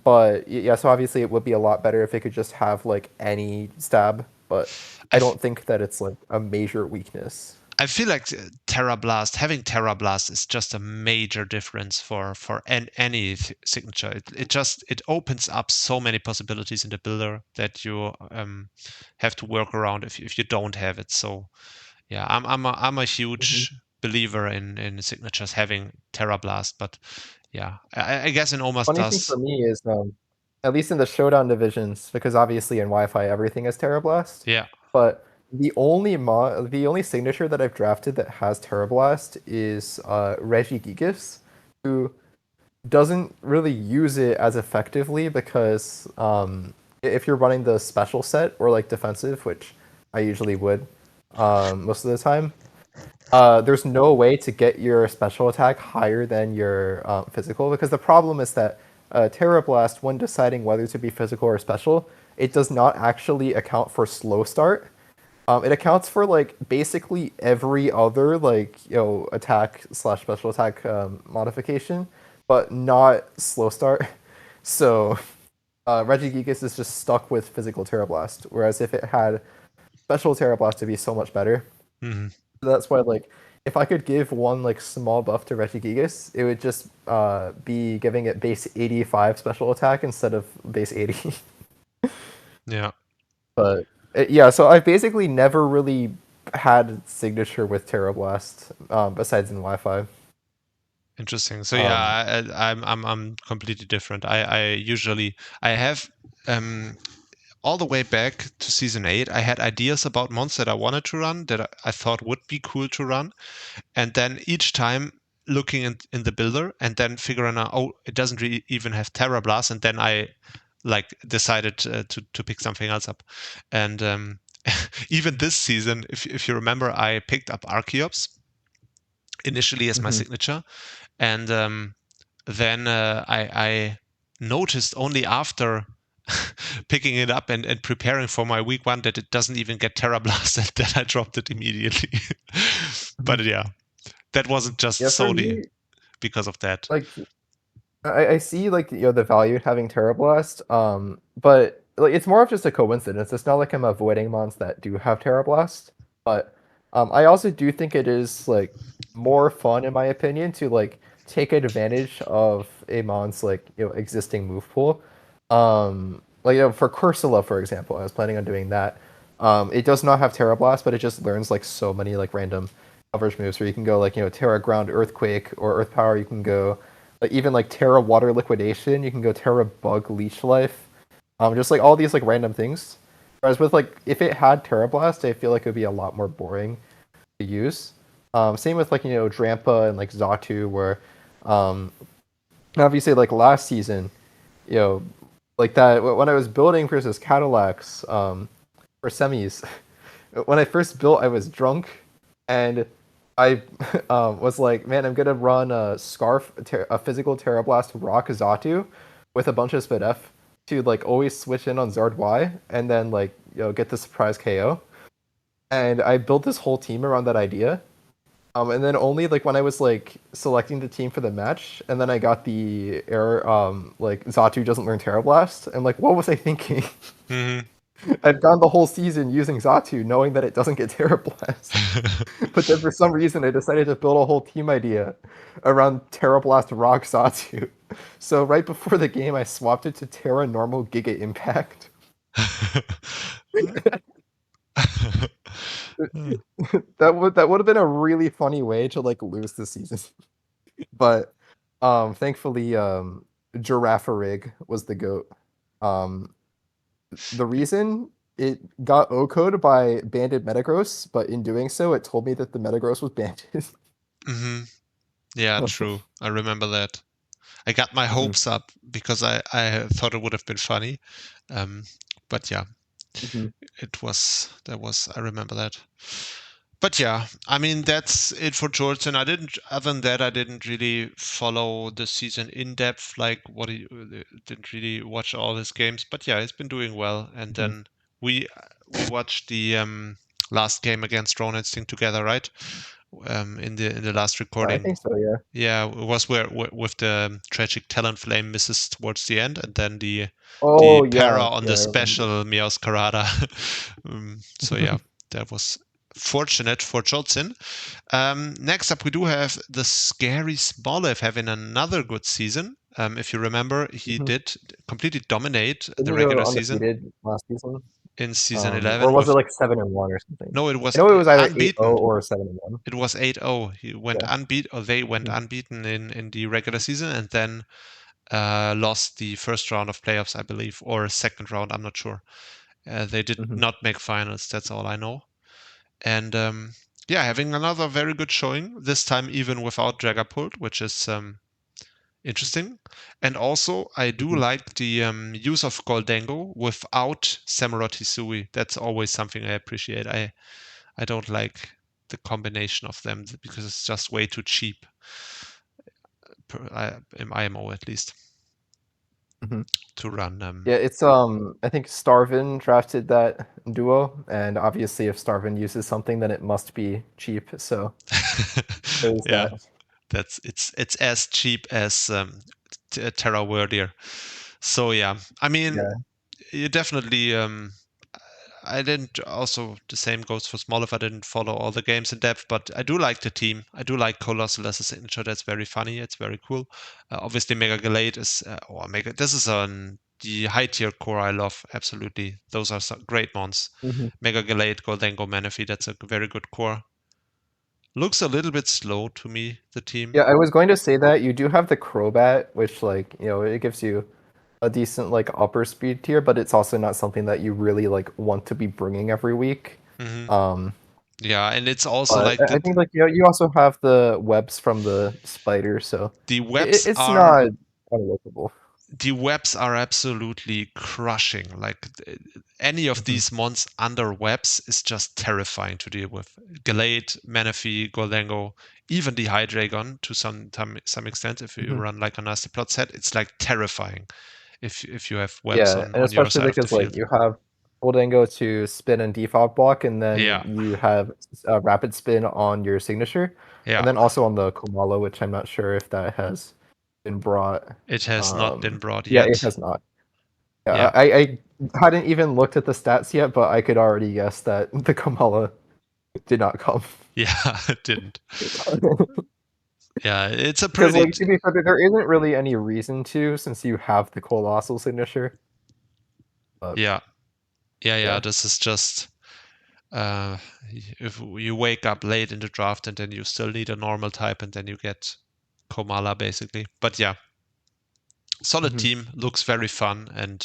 But yeah, so obviously it would be a lot better if it could just have like any stab, but I don't think that it's like a major weakness. I feel like having Terra Blast is just a major difference for any signature. It opens up so many possibilities in the builder that you have to work around if you don't have it. So yeah, I'm a huge believer in signatures having Terra Blast, but yeah, I guess in almost Funny thing for me is, at least in the showdown divisions, because obviously in Wi-Fi everything is Terra Blast. Yeah. But the only signature that I've drafted that has Terra Blast is Regigigas, who doesn't really use it as effectively because if you're running the special set or like defensive, which I usually would most of the time, there's no way to get your special attack higher than your physical, because the problem is that Terra Blast, when deciding whether to be physical or special, it does not actually account for slow start. It accounts for like basically every other like attack / special attack modification, but not slow start. So Regigigas is just stuck with physical Terra Blast, whereas if it had special Terra Blast, it'd be so much better. Mm-hmm. That's why, like, if I could give one like small buff to Regigigas, it would just be giving it base 85 special attack instead of base 80. Yeah. But yeah, so I've basically never really had signature with Terra Blast besides in Wi-Fi. Interesting. So yeah, I'm completely different. I usually have all the way back to season 8, I had ideas about mons that I wanted to run that I thought would be cool to run, and then each time looking in the builder and then figuring out, oh, it doesn't really even have Terra Blast, and then I like decided to pick something else up. And even this season, if you remember, I picked up Archeops initially as my signature, and then I noticed only after picking it up and preparing for my week 1 that it doesn't even get Terra Blasted, that I dropped it immediately. But yeah, that wasn't just solely because of that. Like, I see like the value in having Terra Blast, but like it's more of just a coincidence. It's not like I'm avoiding mons that do have Terra Blast, but I also do think it is like more fun, in my opinion, to like take advantage of a mon's like existing move pool. Like for Cursula, for example, I was planning on doing that. It does not have Terra Blast, but it just learns like so many like random coverage moves where you can go like Terra Ground Earthquake or Earth Power. You can go like even like Terra Water Liquidation. You can go Terra Bug Leech Life. Just like all these like random things. Whereas with like if it had Terra Blast, I feel like it would be a lot more boring to use. Same with like Drampa and like Xatu, where obviously like last season, like that when I was building versus Cadillacs for semis, when I first built I was drunk and I was like, man, I'm gonna run a physical Terra Blast Rock Xatu with a bunch of Spit F to like always switch in on Zard Y and then like get the surprise KO. And I built this whole team around that idea. And then only like when I was like selecting the team for the match, and then I got the error like Xatu doesn't learn Terra Blast. I'm like, what was I thinking? I've gone the whole season using Xatu, knowing that it doesn't get Terra Blast. But then for some reason, I decided to build a whole team idea around Terra Blast Rock Xatu. So right before the game, I swapped it to Terra Normal Giga Impact. That would have been a really funny way to like lose the season. But thankfully Giraffarig was the GOAT. The reason it got O-code by banded Metagross, but in doing so it told me that the Metagross was banded. Yeah, true. I remember that. I got my hopes up because I thought it would have been funny. But yeah. I remember that. But yeah, I mean, that's it for Jordan. Other than that, I didn't really follow the season in depth, like didn't really watch all his games. But yeah, he's been doing well. And then we watched the last game against Ronansting together, right? In the last recording. I think so, yeah. Yeah, it was where with the tragic Talonflame misses towards the end, and then the para on the special Meowscarada. So yeah, that was fortunate for Joltsin. Next up, we do have the scary Smoliv having another good season. If you remember, he did completely dominate Didn't the he go regular season undefeated last season? in season Or 11. was it like 7-1 or something? No, it I was know it was either 8-0 unbeaten. or 7-1. It was 8-0. He went Yeah. unbeaten, or they went Mhm. unbeaten in the regular season, and then lost the first round of playoffs, I believe, or second round. I'm not sure. They did not make finals. That's all I know. And yeah, having another very good showing, this time even without Dragapult, which is interesting. And also, I do like the use of Goldango without Samurott Hisui. That's always something I appreciate. I don't like the combination of them because it's just way too cheap, in IMO at least, to run. Yeah, it's I think Starvin drafted that duo, and obviously if Starvin uses something, then it must be cheap. So there's Yeah, that. it's as cheap as Terra Worldier. So yeah, I mean, Yeah. you definitely. I didn't. Also, the same goes for Smoliv. I didn't follow all the games in depth, but I do like the team. I do like Colossal as a signature. That's very funny. It's very cool. Obviously, Mega Galate is or Mega. This is the high tier core I love. Absolutely, those are some great mons. Mega Galate, Goldango, Manaphy. That's a very good core. Looks a little bit slow to me, the team. Yeah, I was going to say that you do have the Crobat, which like, it gives you a decent like upper speed tier, but it's also not something that you really like want to be bringing every week. Yeah, and it's also But like I think like you also have the webs from the spider, so the webs it's are not unlookable. the webs are absolutely crushing. Like any of these mons under webs is just terrifying to deal with. Galate, Manaphy, Goldango, even the Hydreigon to some extent. If you run like a nasty plot set, it's like terrifying if you have webs Yeah, and on your especially side of the because like field. you have Goldango to spin and default block, and then Yeah. you have rapid spin on your signature, Yeah, and then also on the Komala, which I'm not sure if that has been brought. it has not been brought Yeah, it yet. has not. Yeah. I hadn't even looked at the stats yet, but I could already guess that the Kamala did not come. Yeah, it didn't. Yeah, it's a Because, pretty. like, to be fair, there isn't really any reason to, since you have the Colossal signature. But, Yeah. Yeah. This is just if you wake up late in the draft and then you still need a normal type and then you get Komala basically. But yeah, solid team, looks very fun and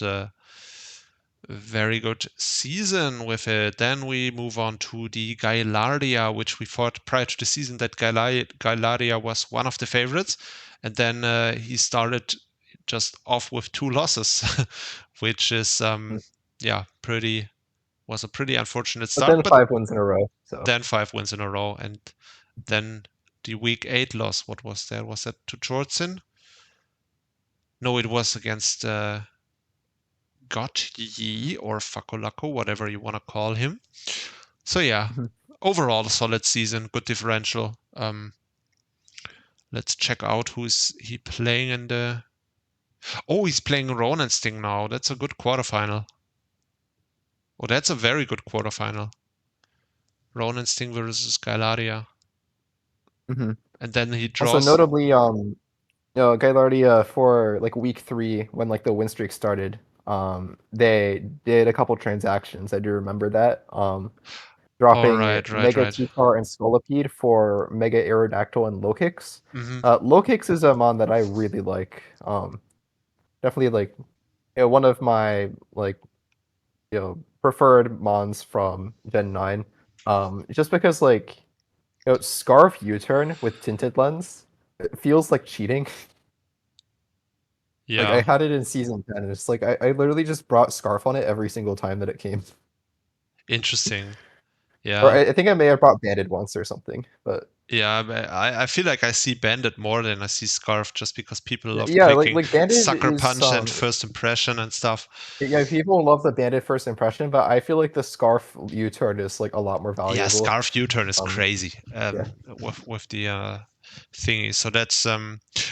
very good season with it. Then we move on to the Gylardia, which we thought prior to the season that Gylardia was one of the favorites. And then he started just off with 2 losses, which is, was a pretty unfortunate But start. then 5 wins in a row. So Then 5 wins in a row. And then the week 8 loss, what was that? Was that to Jortsin? No, it was against Gotyi or Fakolako, whatever you want to call him. So yeah, overall a solid season, good differential. Let's check out who's he playing in the. Oh, he's playing Ronansting now. That's a good quarterfinal. Oh, that's a very good quarterfinal. Ronansting versus Gylaria. And then he draws. Also, notably, Gylardia for like week 3 when like the win streak started, they did a couple transactions. I do remember that. Dropping Mega T-Car and Scolipede for Mega Aerodactyl and Lokix. Lokix is a mon that I really like. Definitely like one of my like preferred mons from Gen 9. Just because like Scarf U-turn with tinted lens, it feels like cheating. Yeah. Like I had it in season 10 and it's like I literally just brought Scarf on it every single time that it came. Interesting. Yeah. Or I think I may have brought Banded once or something, but yeah, I feel like I see Bandit more than I see Scarf just because people love like Bandit Sucker is Punch and First Impression and stuff. Yeah, people love the Bandit First Impression, but I feel like the Scarf U-turn is like a lot more valuable. Yeah, Scarf U-turn is crazy with the thingy. So that's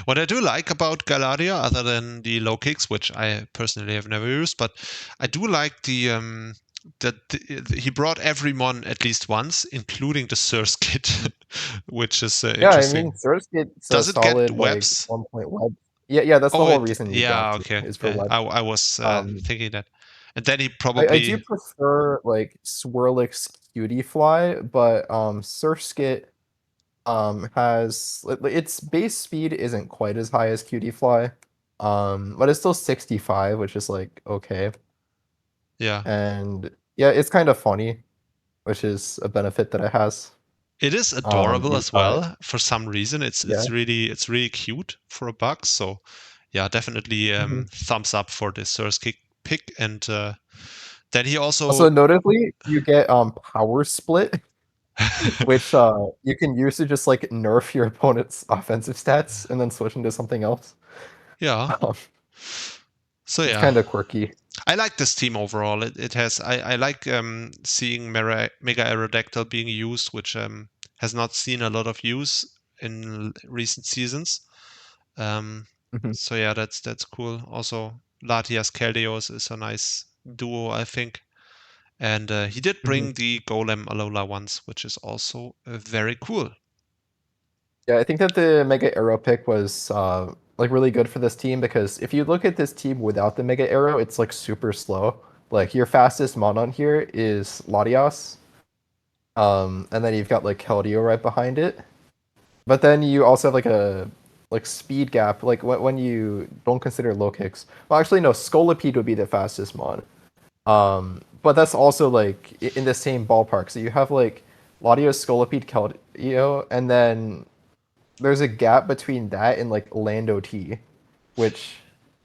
what I do like about Galadia, other than the low kicks, which I personally have never used, but I do like the that he brought every mon at least once, including the Surge kit, which is Yeah, I interesting. mean, Surskit's Does a it get solid like webs? 1 point web. Yeah, that's the Oh, whole reason you yeah, draft okay. it, is for Yeah, web. I was thinking that. And then he I do probably prefer like Swirlix Cutie Fly, but Surskit has its base speed isn't quite as high as Cutie Fly. But it's still 65, which is like okay. yeah. And yeah, it's kind of funny, which is a benefit that it has. It is adorable You've as got- well. For some reason, it's Yeah. really cute for a bug. So yeah, definitely Mhm. thumbs up for this Surge kick pick. And then he also Also, notably, you get Power Split, which you can use to just like nerf your opponent's offensive stats and then switch into something else. yeah. Um, So it's yeah, kind of quirky. I like this team overall. It has I like seeing Mega Aerodactyl being used, which has not seen a lot of use in recent seasons. Mhm. So yeah, that's cool. Also, Latias Keldeos is a nice duo, I think. And he did bring the Golem Alola once, which is also very cool. Yeah, I think that the Mega Arrow pick was like really good for this team because if you look at this team without the Mega Arrow, it's like super slow. Like your fastest mon on here is Latias. And then you've got like Keldeo right behind it. But then you also have like a speed gap, like when you don't consider low kicks. Well, actually no, Scolipede would be the fastest mon. But that's also like in the same ballpark. So you have like Latios, Scolipede, Keldeo, and then there's a gap between that and like Lando T, which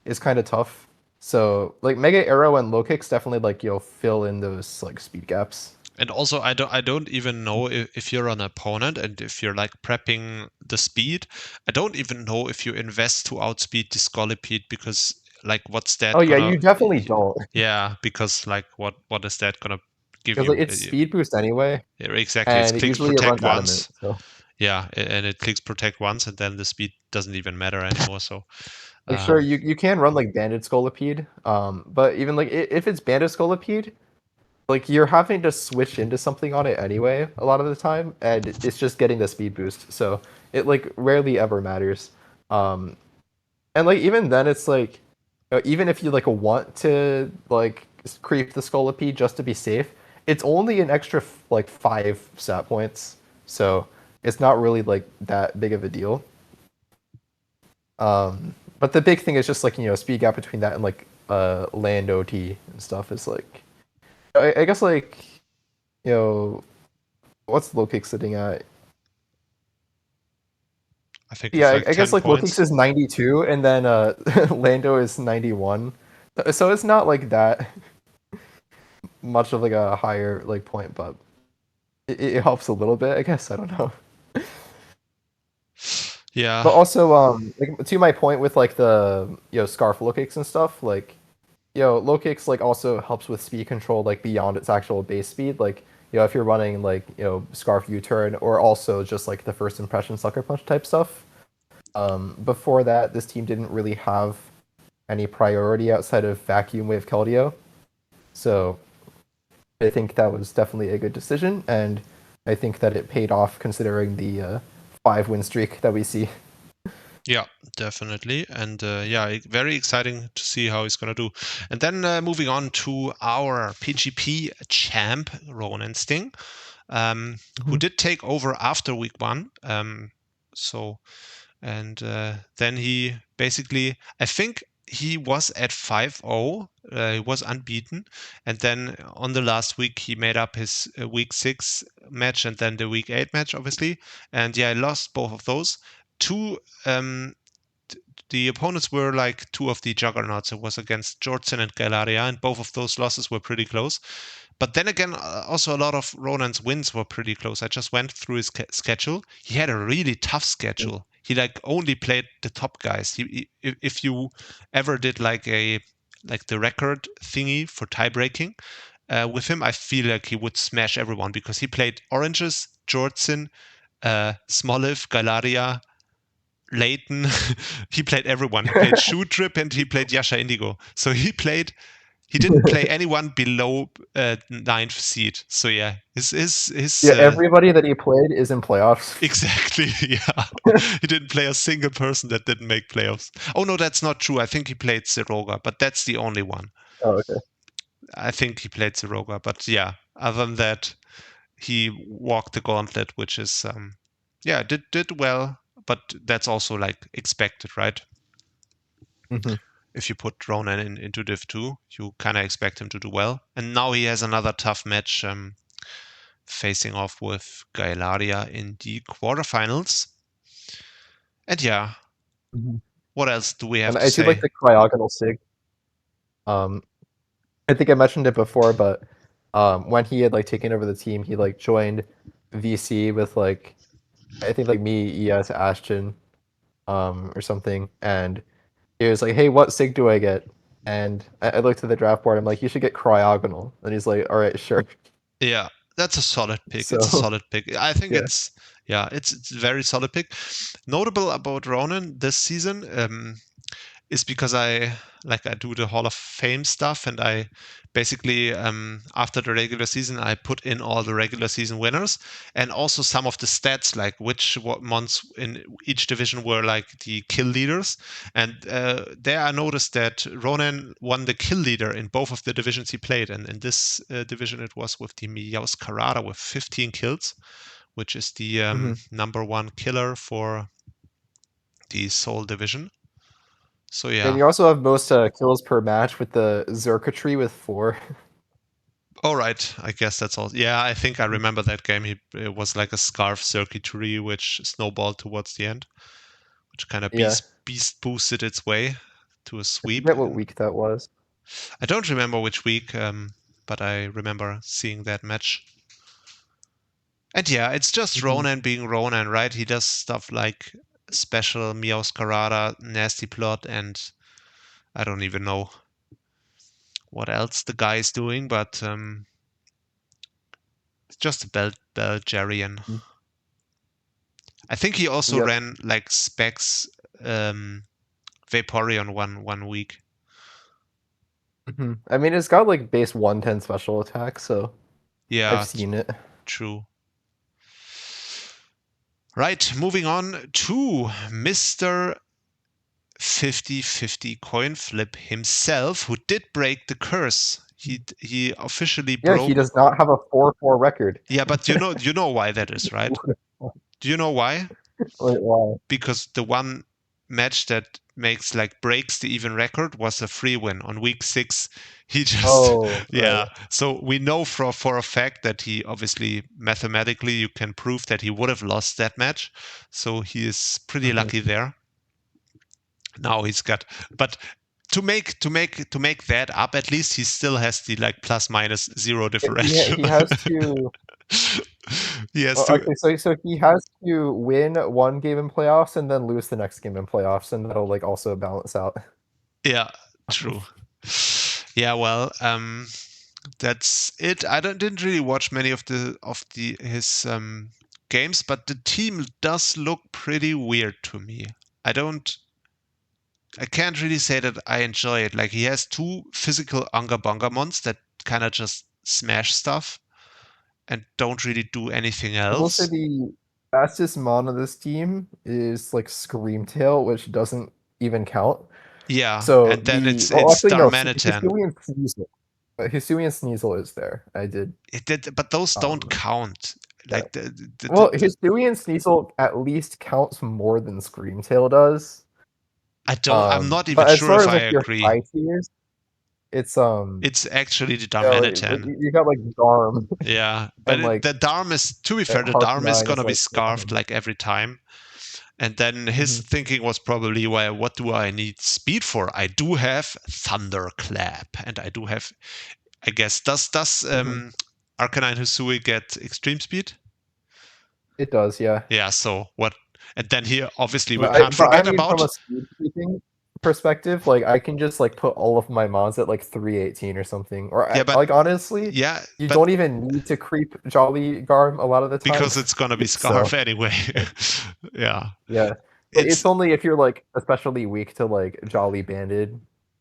is kind of tough. So like Mega Arrow and low kicks definitely like fill in those like speed gaps. And also, I don't even know if you're an opponent and if you're like prepping the speed. I don't even know if you invest to outspeed the Scolipede because like what's that Oh yeah, gonna? you definitely don't Yeah, because like what is that gonna give because you? like it's speed boost anyway, Yeah, exactly, it's and clicks usually it protect runs adamant. once. So Yeah, and it clicks protect once, and then the speed doesn't even matter anymore. So like sure you can run like Banded Scolipede, but even like if it's Banded Scolipede, like you're having to switch into something on it anyway a lot of the time, and it's just getting the speed boost. So it like rarely ever matters. And like even then, it's like even if you like want to like creep the Scolipede just to be safe, it's only an extra like 5 stat points, so it's not really like that big of a deal. But the big thing is just like speed gap between that and like land OT and stuff is like I guess like what's low kick sitting at? I think Yeah, it's like I guess 10 like low points. kicks is 92 and then Lando is 91. So it's not like that much of like a higher like point, but it helps a little bit, I guess. I don't know. Yeah. But also, like to my point with like the scarf low kicks and stuff, like low kicks like also helps with speed control like beyond its actual base speed. Like if you're running like scarf U-turn or also just like the first impression sucker punch type stuff. Before that, this team didn't really have any priority outside of vacuum wave Keldeo, so I think that was definitely a good decision, and I think that it paid off considering the 5-win streak that we see. Yeah, definitely. And yeah, very exciting to see how he's going to do. And then moving on to our PGP champ, Ronansting, who did take over after week 1. Then he basically, I think he was at 5-0. He was unbeaten. And then on the last week, he made up his week 6 match and then the week 8 match, obviously. And yeah, I lost both of those. The opponents were like 2 of the juggernauts. It was against Jordan and Galaria, and both of those losses were pretty close. But then again, also a lot of Ronan's wins were pretty close. I just went through his schedule. He had a really tough schedule. He like only played the top guys. If you ever did like the record thingy for tie breaking, with him, I feel like he would smash everyone because he played Oranges, Jordan, Smoliv, Galaria, Leighton. He played everyone. He played Shoe Trip and he played Yasha Indigo. So he played He didn't play anyone below 9th seed. So yeah, his Yeah, everybody that he played is in playoffs. exactly. Yeah, he didn't play a single person that didn't make playoffs. Oh no, that's not true. I think he played Siroga, but that's the only one. Oh, okay. I think he played Siroga, but yeah, other than that, he walked the gauntlet, which is yeah, did well, but that's also like expected, right? Mm-hmm. If you put Ronan into Div 2, you kind of expect him to do well. And now he has another tough match facing off with Gailaria in the quarterfinals. And yeah, what else do we have And to I say? do like the Cryogonal Sig. I think I mentioned it before, but when he had like taken over the team, he like joined VC with like I think like me, ES, Ashton, or something, and he was like, "Hey, what Sig do I get?" And I looked at the draft board. I'm like, "You should get Cryogonal," and he's like, "All right, sure." Yeah, that's a solid pick. So, It's a solid pick. I think yeah. it's a very solid pick. Notable about Ronan this season is because I do the Hall of Fame stuff, and I basically after the regular season I put in all the regular season winners and also some of the stats, like what months in each division were like the kill leaders. And there I noticed that Ronan won the kill leader in both of the divisions he played, and in this division it was with the Meowscarada with 15 kills, which is the number one killer for the Soul division. So yeah. And you also have most kills per match with the Zerkatry with 4. All right, I guess that's all. Yeah, I think I remember that game. It was like a scarf circuitry which snowballed towards the end, which kind of beast boosted its way to a I sweep. forget what week that was. I don't remember which week, but I remember seeing that match. And yeah, it's just Ronan being Ronan, right? He does stuff like special Meowscarada, Nasty Plot, and I don't even know what else the guy is doing, but it's just a Belgarian. I think he also ran like specs Vaporeon one week. I mean, it's got like base 110 special attack, so yeah, I've seen it. True. Right, moving on to Mr. 50-50 coin flip himself, who did break the curse. He officially broke. Yeah, he does not have a 4-4 record. Yeah, but you know why that is, right? Do you know why? Wait, why? Because the one match that breaks the even record was a free win on week 6. He just Right. So we know for a fact that he obviously mathematically you can prove that he would have lost that match. So he is pretty lucky there. Now he's got, but to make that up, at least he still has the like plus minus 0 differential. He has to. Okay, so he has to win one game in playoffs and then lose the next game in playoffs, and that'll like also balance out. Yeah, true. Yeah, well, that's it. I didn't really watch many of his games, but the team does look pretty weird to me. I can't really say that I enjoy it. Like, he has 2 physical Unga Bunga mons that kind of just smash stuff and don't really do anything else. I will say the fastest mon of this team is like Screamtail, which doesn't even count. Yeah, so and then it's Darmanitan. Hisuian Sneasel is there. I did. It did, but those don't count. Like Hisuian Sneasel at least counts more than Screamtail does. I'm not even sure if I agree. High tiers, it's actually the Darmanitan. You got like Darm. Yeah, but like, the Darm is, to be fair, the Darm is gonna be scarfed like every time. And then his thinking was probably, well, what do I need speed for? I do have Thunderclap, and I do have, I guess, does Arcanine Hisui get extreme speed? It does, yeah. Yeah, so what? And then here, obviously, we can't forget about... From a speed keeping perspective, like, I can just, like, put all of my mons at, like, 318 or something. Or, like, honestly, you don't even need to creep Jolly Garm a lot of the time. Because it's gonna be Scarf anyway. Yeah. Yeah. It's only if you're, like, especially weak to, like, Jolly Banded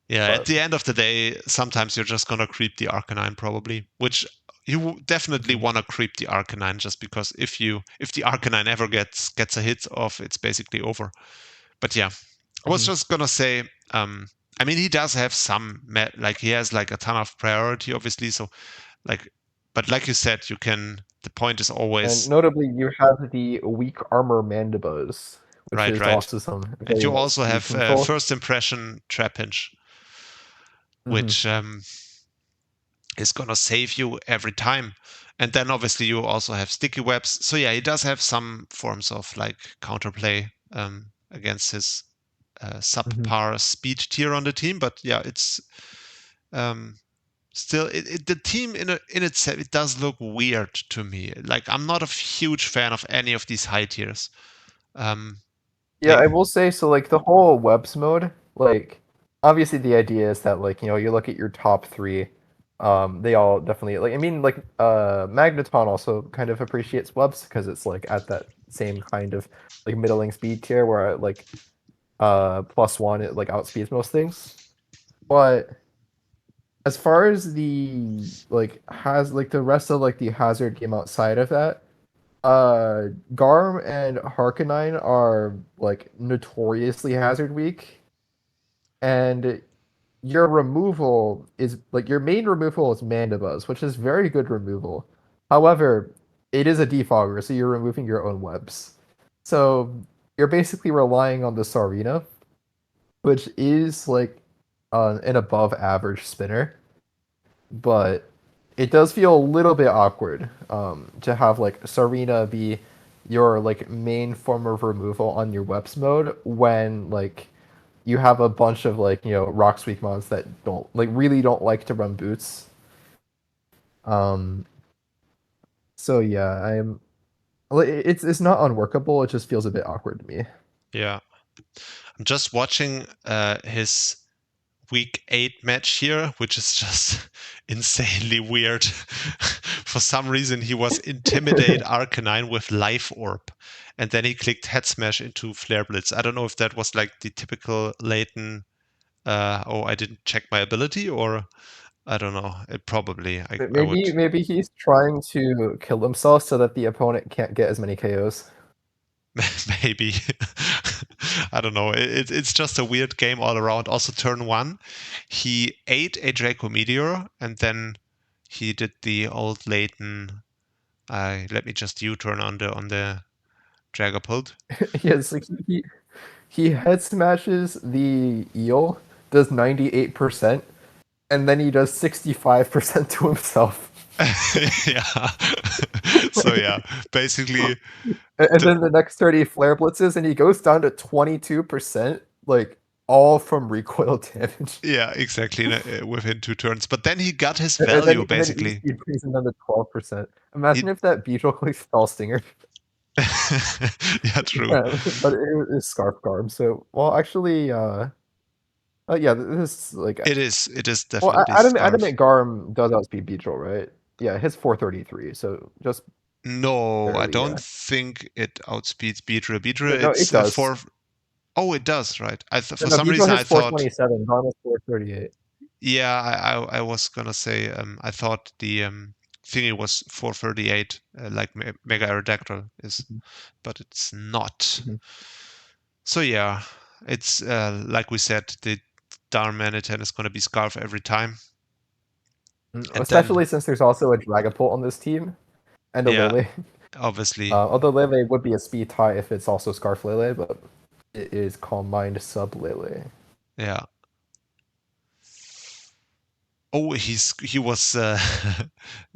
Yeah, But- at the end of the day, sometimes you're just gonna creep the Arcanine probably, which you definitely want to creep the Arcanine just because if the Arcanine ever gets a hit off, it's basically over. But yeah, I was just gonna say, I mean, he does have some like he has like a ton of priority, obviously. So like, but like you said, the point is And always notably, you have the weak armor Mandibuzz, which right, is right. also some And very you nice also speed have control. first impression Trapinch, which is gonna save you every time. And then obviously you also have sticky webs. So yeah, he does have some forms of like counterplay against his subpar speed tier on the team. But yeah, it's still the team in itself, it does look weird to me. Like I'm not a huge fan of any of these high tiers. Yeah, I will say so. Like the whole webs mode, like obviously the idea is that like you look at your top 3, they all definitely like. I mean, like Magneton also kind of appreciates webs because it's like at that same kind of like middling speed tier where like +1 it like outspeeds most things. But as far as the like has like the rest of like the hazard game outside of that, Garm and Harkonine are like notoriously hazard weak, and your removal is like your main removal is Mandibuzz, which is very good removal. However, it is a defogger, so you're removing your own webs. So you're basically relying on the Sarina, which is like an above average spinner, but it does feel a little bit awkward to have like Sarina be your like main form of removal on your webs mode when like you have a bunch of like rock sweep mons that really don't like to run boots. So yeah, it's not unworkable, it just feels a bit awkward to me. Yeah, I'm just watching his week 8 match here, which is just insanely weird. For some reason, he was Intimidate Arcanine with Life Orb, and then he clicked Head Smash into Flare Blitz. I don't know if that was like the typical Leighton, oh, I didn't check my ability, or I don't know. It probably, I would. Maybe he's trying to kill himself so that the opponent can't get as many KOs. Maybe. I don't know. It's just a weird game all around. Also, turn 1, he ate a Draco Meteor, and then he did the old Leighton. Let me just U-turn on the Dragapult. Yes, like he head smashes the eel, does 98%, and then he does 65% to himself. Yeah. So yeah, basically. And then the next 30 flare blitzes, and he goes down to 22%, like all from recoil damage. Yeah, exactly. Within 2 turns, but then he got his And value then basically. he brings him down to 12%. Imagine if that Beetle clicks Spell Stinger. Yeah, true. But it is Scarf Garb. So, well, actually, yeah, this like It is well, definitely Scarf. Adamant Garm does outspeed Beetle, right? Yeah, his 433. So just No, I barely, don't yeah. think it outspeeds Beedra. Beedra, No, it's it does. 4. Oh, it does, right? For No, some Beetle reason has I thought. 427. Garm has 438. Yeah, I was gonna say I thought the thingy was 438, like Mega Aerodactyl is, but it's not. So yeah, it's like we said, the Darmanitan is gonna be Scarf every time. And Especially then, since there's also a Dragapult on this team and a yeah, Lele. obviously. Although Lele would be a speed tie if it's also Scarf Lele, but it is Calm Mind sub Lele. Yeah. Oh, he was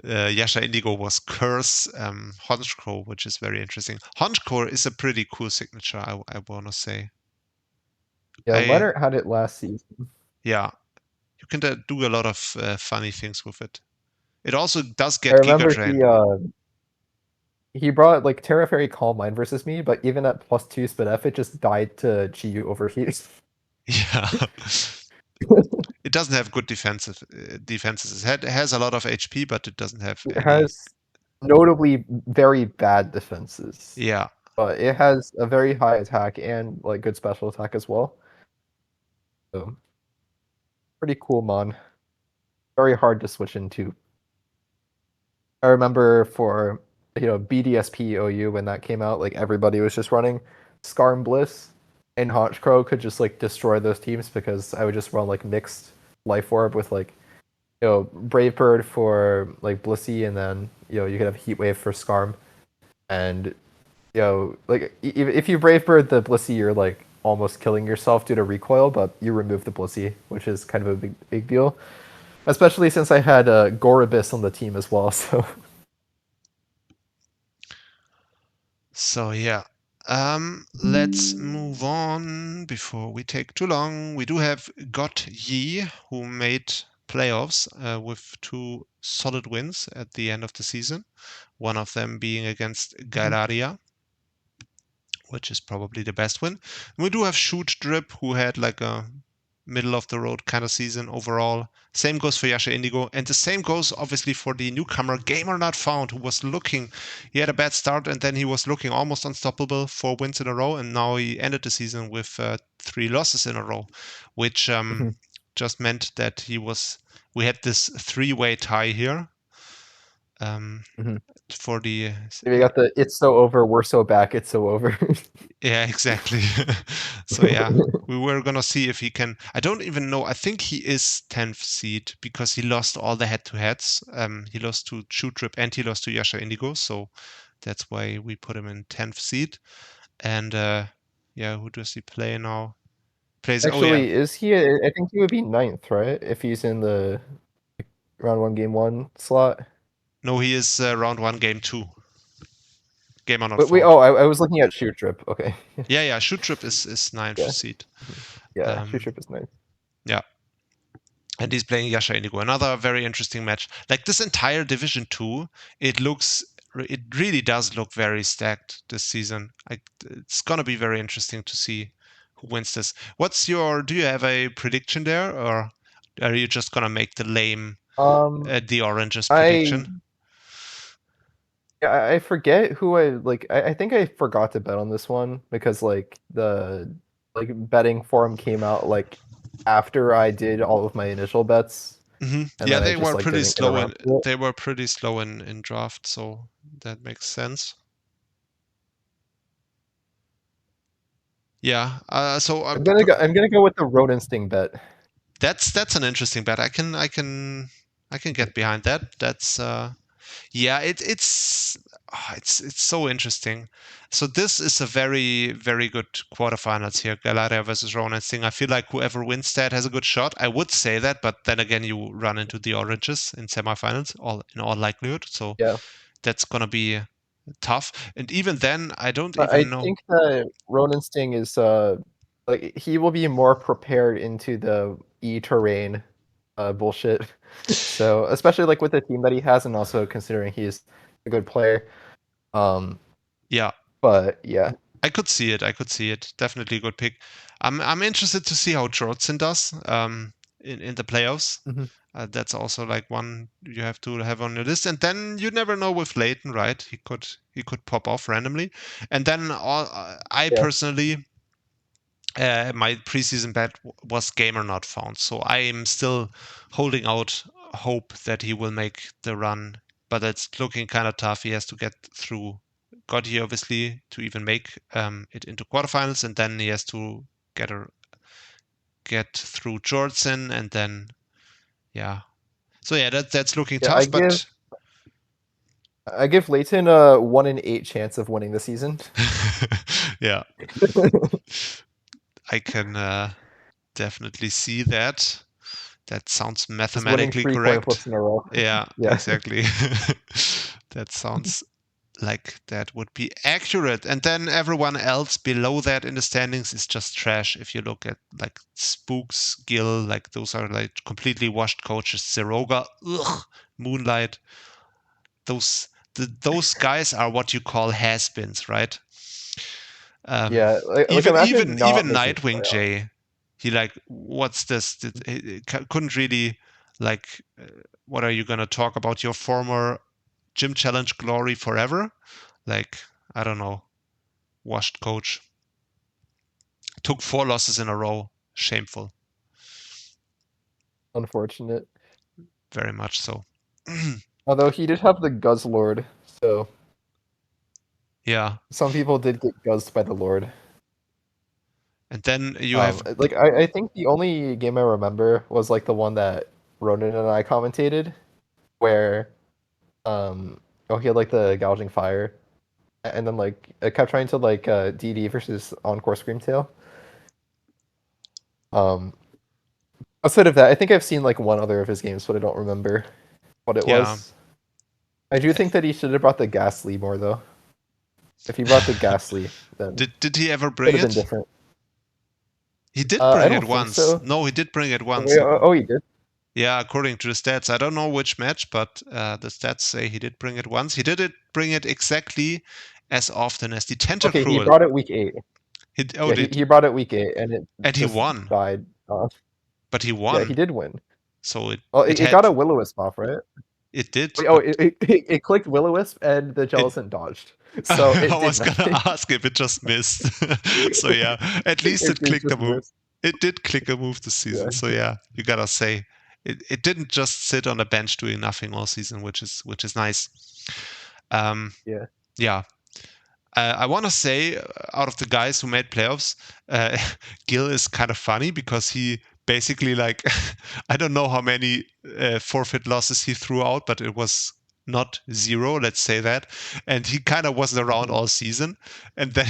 Yasha Indigo was Curse Honchkrow, which is very interesting. Honchkrow is a pretty cool signature, I wanna say. Yeah, Leonard had it last season. Yeah, you can do a lot of funny things with it. It also does I get remember Giga Drain. he brought like Terra Fairy Calm Mind versus me, but even at +2 spin F, it just died to Chiyu overheat. Yeah. It doesn't have good defenses. It has a lot of HP, but it doesn't have It any. has notably very bad defenses. Yeah. But it has a very high attack and like good special attack as well. So pretty cool mon. Very hard to switch into. I remember for BDSP OU when that came out, like everybody was just running Skarm Bliss, and Honchkrow could just like destroy those teams because I would just run like mixed Life Orb with like Brave Bird for like Blissey, and then you could have Heat Wave for Skarm, and like if you Brave Bird the Blissey, you're like almost killing yourself due to recoil, but you remove the Blissey, which is kind of a big deal. Especially since I had Goribus on the team as well, so. So yeah, let's move on before we take too long. We do have Got Yi, who made playoffs with 2 solid wins at the end of the season. One of them being against Galaria, which is probably the best win. And we do have Shoot Drip, who had like a middle of the road kind of season overall. Same goes for Yasha Indigo, and the same goes obviously for the newcomer Gamer Not Found, who was looking, he had a bad start and then he was looking almost unstoppable, 4 wins in a row, and now he ended the season with 3 losses in a row, which just meant that we had this 3-way tie here. For the We got the "it's so over, we're so back, it's so over." Yeah, exactly. So yeah, we were gonna see if he can. I don't even know. I think he is 10th seed because he lost all the head-to-heads. He lost to Shoot Trip and he lost to Yasha Indigo, so that's why we put him in 10th seed. And yeah, who does he play now? Plays. Actually, is he? I think he would be 9th, right? If he's in the round 1, game 1 slot. No, he is round 1, game 2. Game on not Wait, found. I was looking at Shoot Trip. Okay. Yeah. Shoot Trip is 9th seed. Yeah, Shoot Trip is 9th. Yeah. And he's playing Yasha Indigo. Another very interesting match. Like this entire Division 2, it really does look very stacked this season. It's going to be very interesting to see who wins this. Do you have a prediction there, or are you just going to make the lame, the Oranges prediction? I forget who I think I forgot to bet on this one because like the betting forum came out like after I did all of my initial bets. Yeah, they were pretty slow. They were pretty slow in draft, so that makes sense. Yeah. So I'm gonna go with the Ronansting bet. That's an interesting bet. I can get behind that. That's yeah. It's so interesting. So this is a very very good quarterfinals here. Galaria versus Ronansting. I feel like whoever wins that has a good shot. I would say that, but then again, you run into the Oranges in semifinals, in all likelihood. So Yeah. that's gonna be tough. And even then, I don't I even know. think that Ronansting is like he will be more prepared into the terrain bullshit. So especially like with the team that he has, and also considering he's a good player. Yeah. But yeah. I could see it. Definitely a good pick. I'm interested to see how Jordan does in the playoffs. That's also like one you have to have on your list. And then you never know with Leighton, right? He could pop off randomly. And then personally, my preseason bet was Gamer Not Found. So I am still holding out hope that he will make the run, but it's looking kind of tough. He has to get through got here obviously to even make it into quarterfinals, and then he has to get through Jordan, and then yeah. So yeah, that's looking tough. I give Leighton a 1 in 8 chance of winning the season. Yeah. I can definitely see that. That sounds mathematically correct. Flips in a row. Yeah, exactly. That sounds like that would be accurate. And then everyone else below that in the standings is just trash. If you look at like Spooks, Gil, like those are like completely washed coaches. Zeroga, Moonlight. Those guys are what you call has-beens, right? Yeah, even Nightwing J, he like, what's this? He couldn't really like, what are you gonna talk about your former gym challenge glory forever? Like, I don't know, washed coach. Took 4 losses in a row. Shameful. Unfortunate. Very much so. Although he did have the Guzzlord, so Yeah. some people did get guzzed by the Lord. And then you have Like I think the only game I remember was like the one that Ronan and I commentated, where he had like the gouging fire, and then like it kept trying to like DD versus Encore Screamtail. Outside of that, I think I've seen like one other of his games, but I don't remember what it Yeah. was. I do think that he should have brought the Ghastly more though. If he brought the Ghastly, then did he ever it bring would have been it? different. He did I bring don't it think once. so. No, he did bring it once. Wait, oh, he did. Yeah, according to the stats. I don't know which match, but the stats say he did bring it once. He did bring it exactly as often as the Okay, he Tentacruel. brought it week 8. Oh, Yeah, he brought it week 8, and it and he just won. died off. But he Yeah, won. he did win. So Well, it got a Will-O-Wisp off, right? It did. Wait, it clicked Will-O-Wisp, and the Jellicent dodged. So it I did was nothing. gonna ask if it just missed. So yeah, at least it clicked a just move. missed. It did click a move this season. Yeah. So yeah, you gotta say it didn't just sit on a bench doing nothing all season, which is nice. Yeah. Yeah. I want to say, out of the guys who made playoffs, Gil is kind of funny because he basically, like, I don't know how many forfeit losses he threw out, but it was not 0, let's say that. And he kind of wasn't around all season. And then,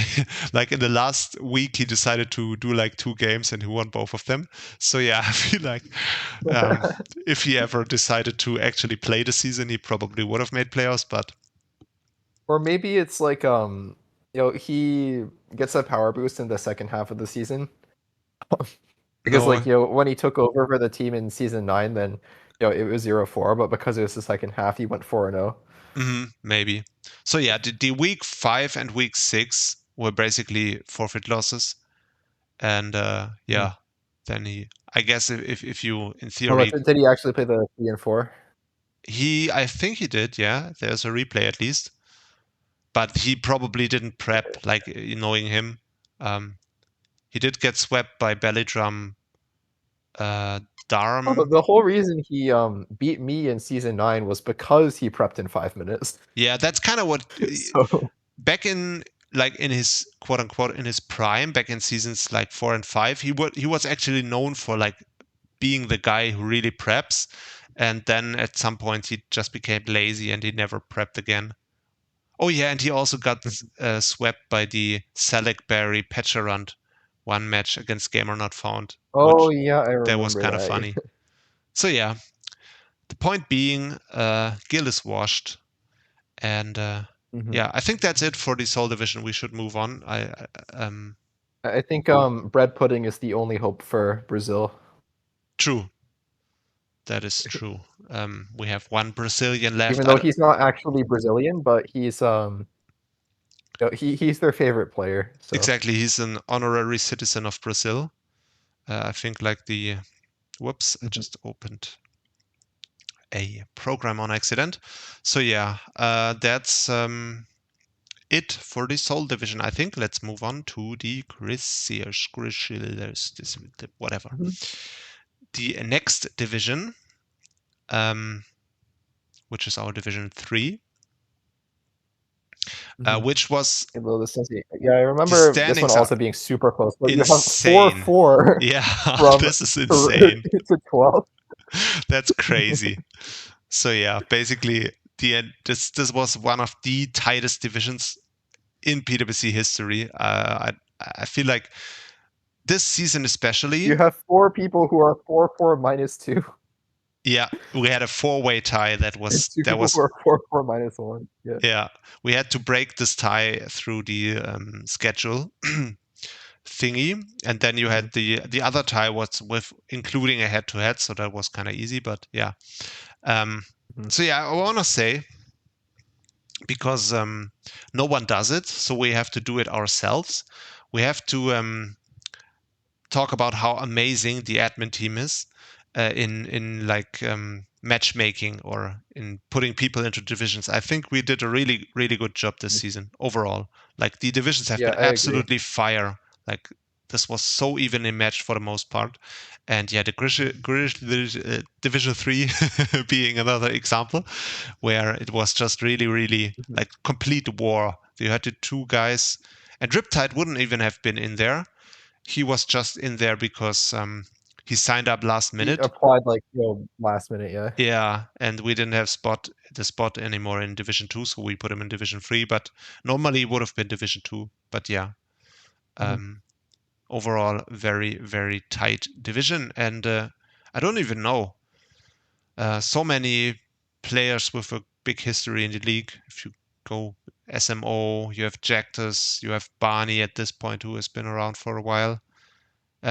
like, in the last week, he decided to do like 2 games and he won both of them. So yeah, I feel like if he ever decided to actually play the season, he probably would have made playoffs, but. Or maybe it's like he gets a power boost in the second half of the season. Because when he took over for the team in season 9, then it was 0-4, but because it was the second half, he went 4-0. Maybe. So yeah, the week 5 and week 6 were basically forfeit losses, and then I guess if you in theory, Did he actually play the 3 and 4? I think he did. Yeah, there's a replay at least, but he probably didn't prep, like, knowing him. He did get swept by Bellydrum. Darm. The whole reason he beat me in season 9 was because he prepped in 5 minutes. Yeah, that's kind of what. So back in his quote unquote in his prime, back in seasons like 4 and 5, he was actually known for like being the guy who really preps, and then at some point he just became lazy and he never prepped again. Oh yeah, and he also got swept by the Salikberry Petcherant one match against Gamer Not Found. Oh yeah, I remember that was kind of funny. So yeah, the point being, Gil is washed, and yeah, I think that's it for the Soul Division. We should move on. I think bread pudding is the only hope for Brazil. True. That is true. We have one Brazilian left. Even though he's not actually Brazilian, but he's he's their favorite player. So. Exactly, he's an honorary citizen of Brazil. I think like the whoops, I just opened a program on accident. So yeah, that's it for the Soul Division. I think let's move on to the whatever. The next division, which is our Division 3, which was I remember this one also being super close. But insane. You have 4-4. Yeah, from this is insane. To 12. That's crazy. So yeah, basically this was one of the tightest divisions in PWC history. I feel like this season especially. You have 4 people who are 4-4 -2. Yeah, we had a 4-way tie that was 2 people who are 4-4 -1. Yeah. Yeah, we had to break this tie through the schedule thingy, and then you had the other tie was with including a head-to-head, so that was kind of easy. But yeah, so yeah, I want to say, because no one does it, so we have to do it ourselves. We have to talk about how amazing the admin team is in like matchmaking or in putting people into divisions. I think we did a really, really good job this season overall. Like the divisions have been absolutely fire. Like this was so evenly matched for the most part. And yeah, the Division 3 being another example where it was just really, really like complete war. You had the two guys, and Riptide wouldn't even have been in there. He was just in there because he signed up last He minute. applied like last minute, yeah. Yeah, and we didn't have the spot anymore in Division 2, so we put him in Division 3, but normally it would have been Division 2. But yeah. Overall, very, very tight division. And I don't even know. So many players with a big history in the league. If you go SMO, you have Jactus, you have Barney at this point, who has been around for a while.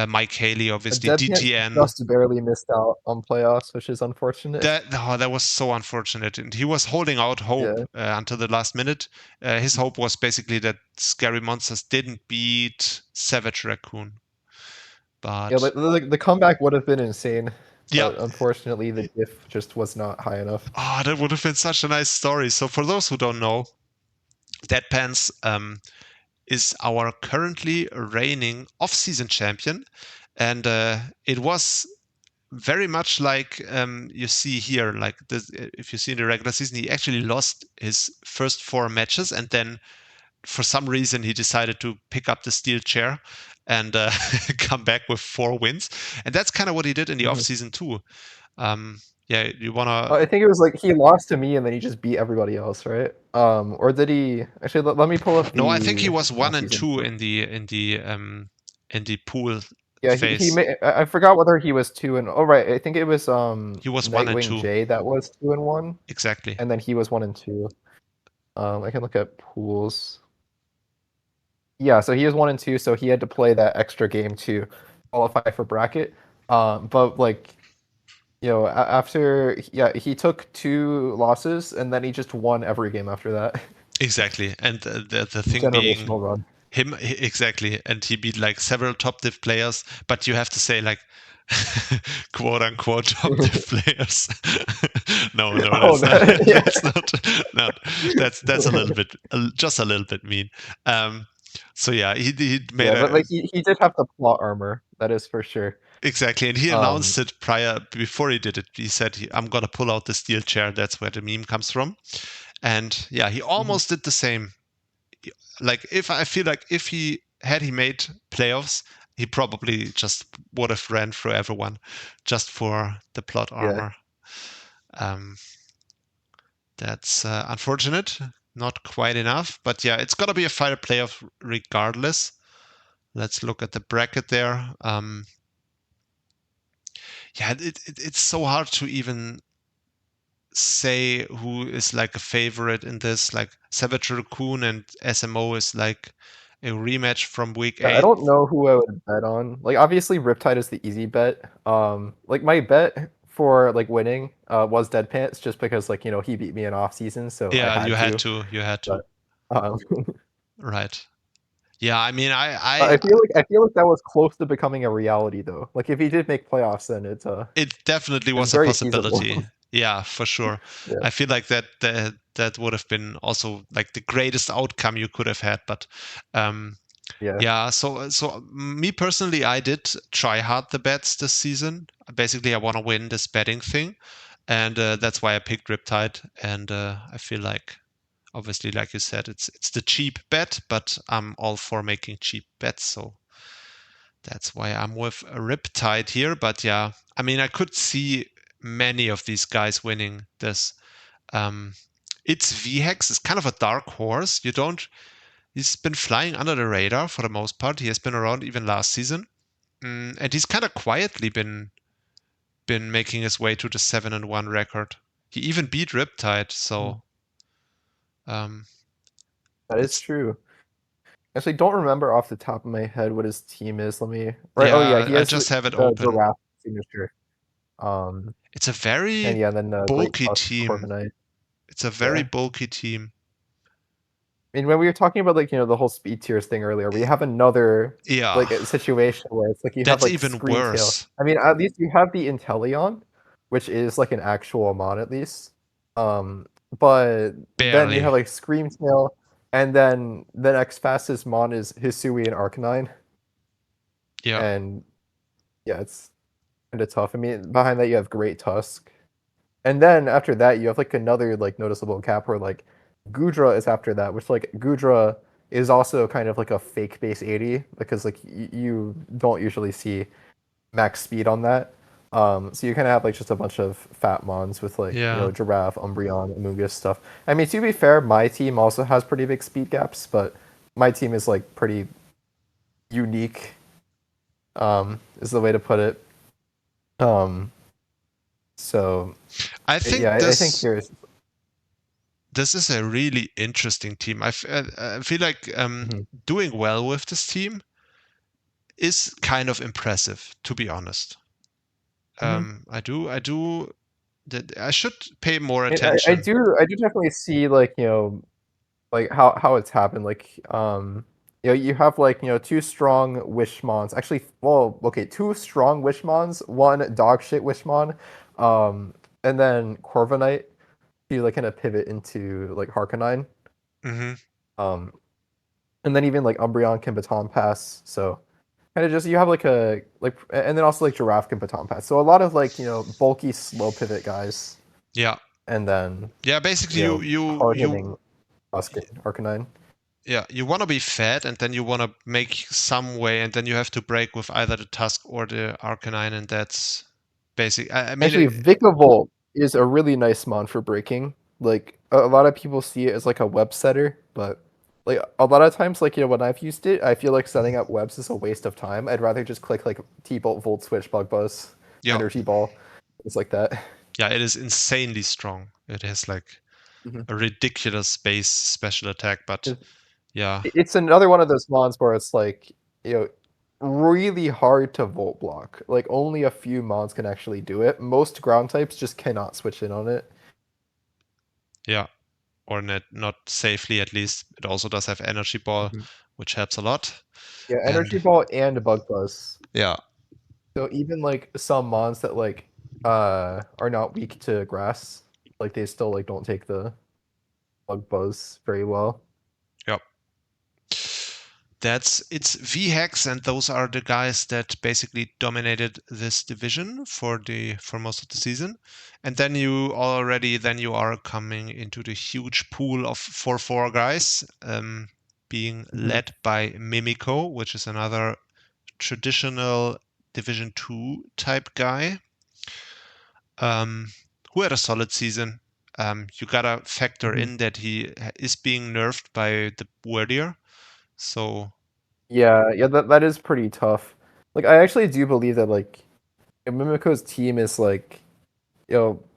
Mike Haley, obviously, DTN. Just barely missed out on playoffs, which is unfortunate. That was so unfortunate. And he was holding out hope until the last minute. His hope was basically that Scary Monsters didn't beat Savage Raccoon. But yeah, the comeback would have been insane. Yeah. But unfortunately, the diff just was not high enough. Oh, that would have been such a nice story. So for those who don't know, Deadpants is our currently reigning off-season champion. And it was very much like you see here, like this, if you see in the regular season, he actually lost his first 4 matches, and then for some reason he decided to pick up the steel chair and come back with 4 wins. And that's kind of what he did in the off-season too. Yeah, you wanna? I think it was like he lost to me and then he just beat everybody else, right? Or did he? Actually, let me pull up. No, I think he was 1 and 2 in the pool. Yeah, phase. I forgot whether he was 2 and. Oh right, I think it was He was 1 and 2. J that was 2 and 1. Exactly. And then he was 1 and 2. I can look at pools. Yeah, so he was 1 and 2, so he had to play that extra game to qualify for bracket. But like, after he took 2 losses and then he just won every game after that. Exactly, and the thing being run. exactly, and he beat like several top div players, but you have to say like quote unquote top div players. no, that's that's a little bit, just a little bit mean. So yeah, he made but like he did have the plot armor, that is for sure. Exactly, and he announced it before he did it. He said, "I'm gonna pull out the steel chair." That's where the meme comes from. And yeah, he almost did the same. Like I feel like if he made playoffs, he probably just would have ran through everyone just for the plot armor. That's unfortunate. Not quite enough, but yeah, it's gotta be a fire playoff regardless. Let's look at the bracket there. Yeah, it's so hard to even say who is like a favorite in this. Like Savage Raccoon and SMO is like a rematch from week 8. I don't know who I would bet on. Like obviously Riptide is the easy bet. Like my bet for like winning was Deadpants, just because like he beat me in off season, so yeah, you had to. But, right. Yeah, I mean, I feel like that was close to becoming a reality though. Like if he did make playoffs, then it definitely was a possibility. Yeah, for sure. Yeah. I feel like that would have been also like the greatest outcome you could have had. But yeah. So me personally, I did try hard the bets this season. Basically, I want to win this betting thing, and that's why I picked Riptide. And I feel like, obviously, like you said, it's the cheap bet, but I'm all for making cheap bets. So that's why I'm with Riptide here. But yeah, I mean, I could see many of these guys winning this. It's VHEX is kind of a dark horse. He's been flying under the radar for the most part. He has been around even last season, and he's kind of quietly been making his way to the 7-1 record. He even beat Riptide, so that is true. Actually, don't remember off the top of my head what his team is. Let me. Right. Yeah, he has I just have it open. The Wrath signature. It's a very bulky team. It's a very bulky team. I mean, when we were talking about like the whole speed tiers thing earlier, we have another like a situation where it's like you have like even worse. I mean, at least you have the Inteleon, which is like an actual mon at least. But then you have like Screamtail, and then X fastest mon is Hisui and Arcanine. Yeah. And yeah, it's kind of tough. I mean, behind that you have Great Tusk, and then after that you have like another like noticeable gap where like Gudra is after that, which like Gudra is also kind of like a fake base 80 because like you don't usually see max speed on that. So you kind of have like just a bunch of fat mons with like Yeah. Giraffe, Umbreon, Amoonguss stuff. I mean, to be fair, my team also has pretty big speed gaps, but my team is like pretty unique. Is the way to put it. So I think yeah, I think yours. this is a really interesting team. I feel like Mhm. doing well with this team is kind of impressive, to be honest. I do. I should pay more I attention. do definitely see like like how it's happened. Like you have like two strong Wishmons. Actually, well, okay, two strong Wishmons, one dog shit Wishmon, and then Corviknight. You like kind of pivot into like Harkonine. Hmm. Um, and then even like Umbreon can baton pass. So kind of just you have like and then also like Giraffe can baton pass. So a lot of like bulky slow pivot guys, Yeah. and then Yeah. Basically, hard hitting Arcanine. yeah, you want to be fed, and then you want to make some way, and then you have to break with either the Tusk or the Arcanine, and that's basic. I mean, Actually, Vikavolt is a really nice mon for breaking. Like a lot of people see it as like a web setter, but like a lot of times, like when I've used it, I feel like setting up webs is a waste of time. I'd rather just click like T-Bolt, Volt Switch, Bug Buzz, yeah, Energy Ball, things like that. yeah, it is insanely strong. It has like Mhm. a ridiculous base special attack, but yeah, It's another one of those mons where it's like really hard to Volt block. Like only a few mons can actually do it. Most ground types just cannot switch in on it. yeah, or not safely at least. It also does have Energy Ball, Mhm. which helps a lot. Yeah, And Energy Ball and Bug Buzz. yeah, So even like some mons that like are not weak to grass, like they still like don't take the Bug Buzz very well. yep. It's VHEX, and those are the guys that basically dominated this division for most of the season. And then you are coming into the huge pool of 4 guys, being led by Mimico, which is another traditional Division 2 type guy, who had a solid season. You gotta factor in that he is being nerfed by the Warrior. So Yeah, that is pretty tough. Like I actually do believe that like Mimico's team is like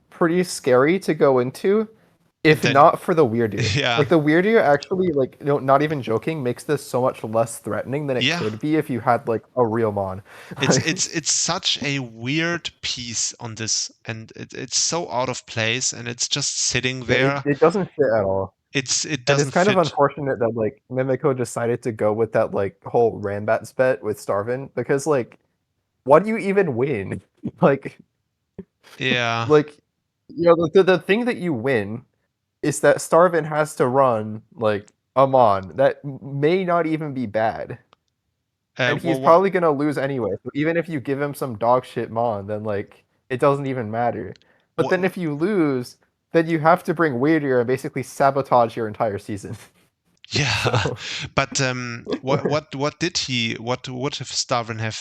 pretty scary to go into and if then not for the Weirdo. yeah, Like the Weirdo actually like not even joking makes this so much less threatening than it yeah, could be if you had like a real mon. it's such a weird piece on this, and it's so out of place, and it's just sitting Yeah, there. it doesn't fit at all. It And it's doesn't kind of fit. unfortunate that like Mimico decided to go with that like whole Rambats bet with Starvin because like what do you even win? Like Yeah. like the thing that you win is that Starvin has to run like a mon that may not even be bad. And he's What? probably gonna lose anyway. So even if you give him some dog shit mon, then like it doesn't even matter. But then What? if you lose, then you have to bring Weirdier and basically sabotage your entire season. Yeah. So But what did he? What would have Starvin have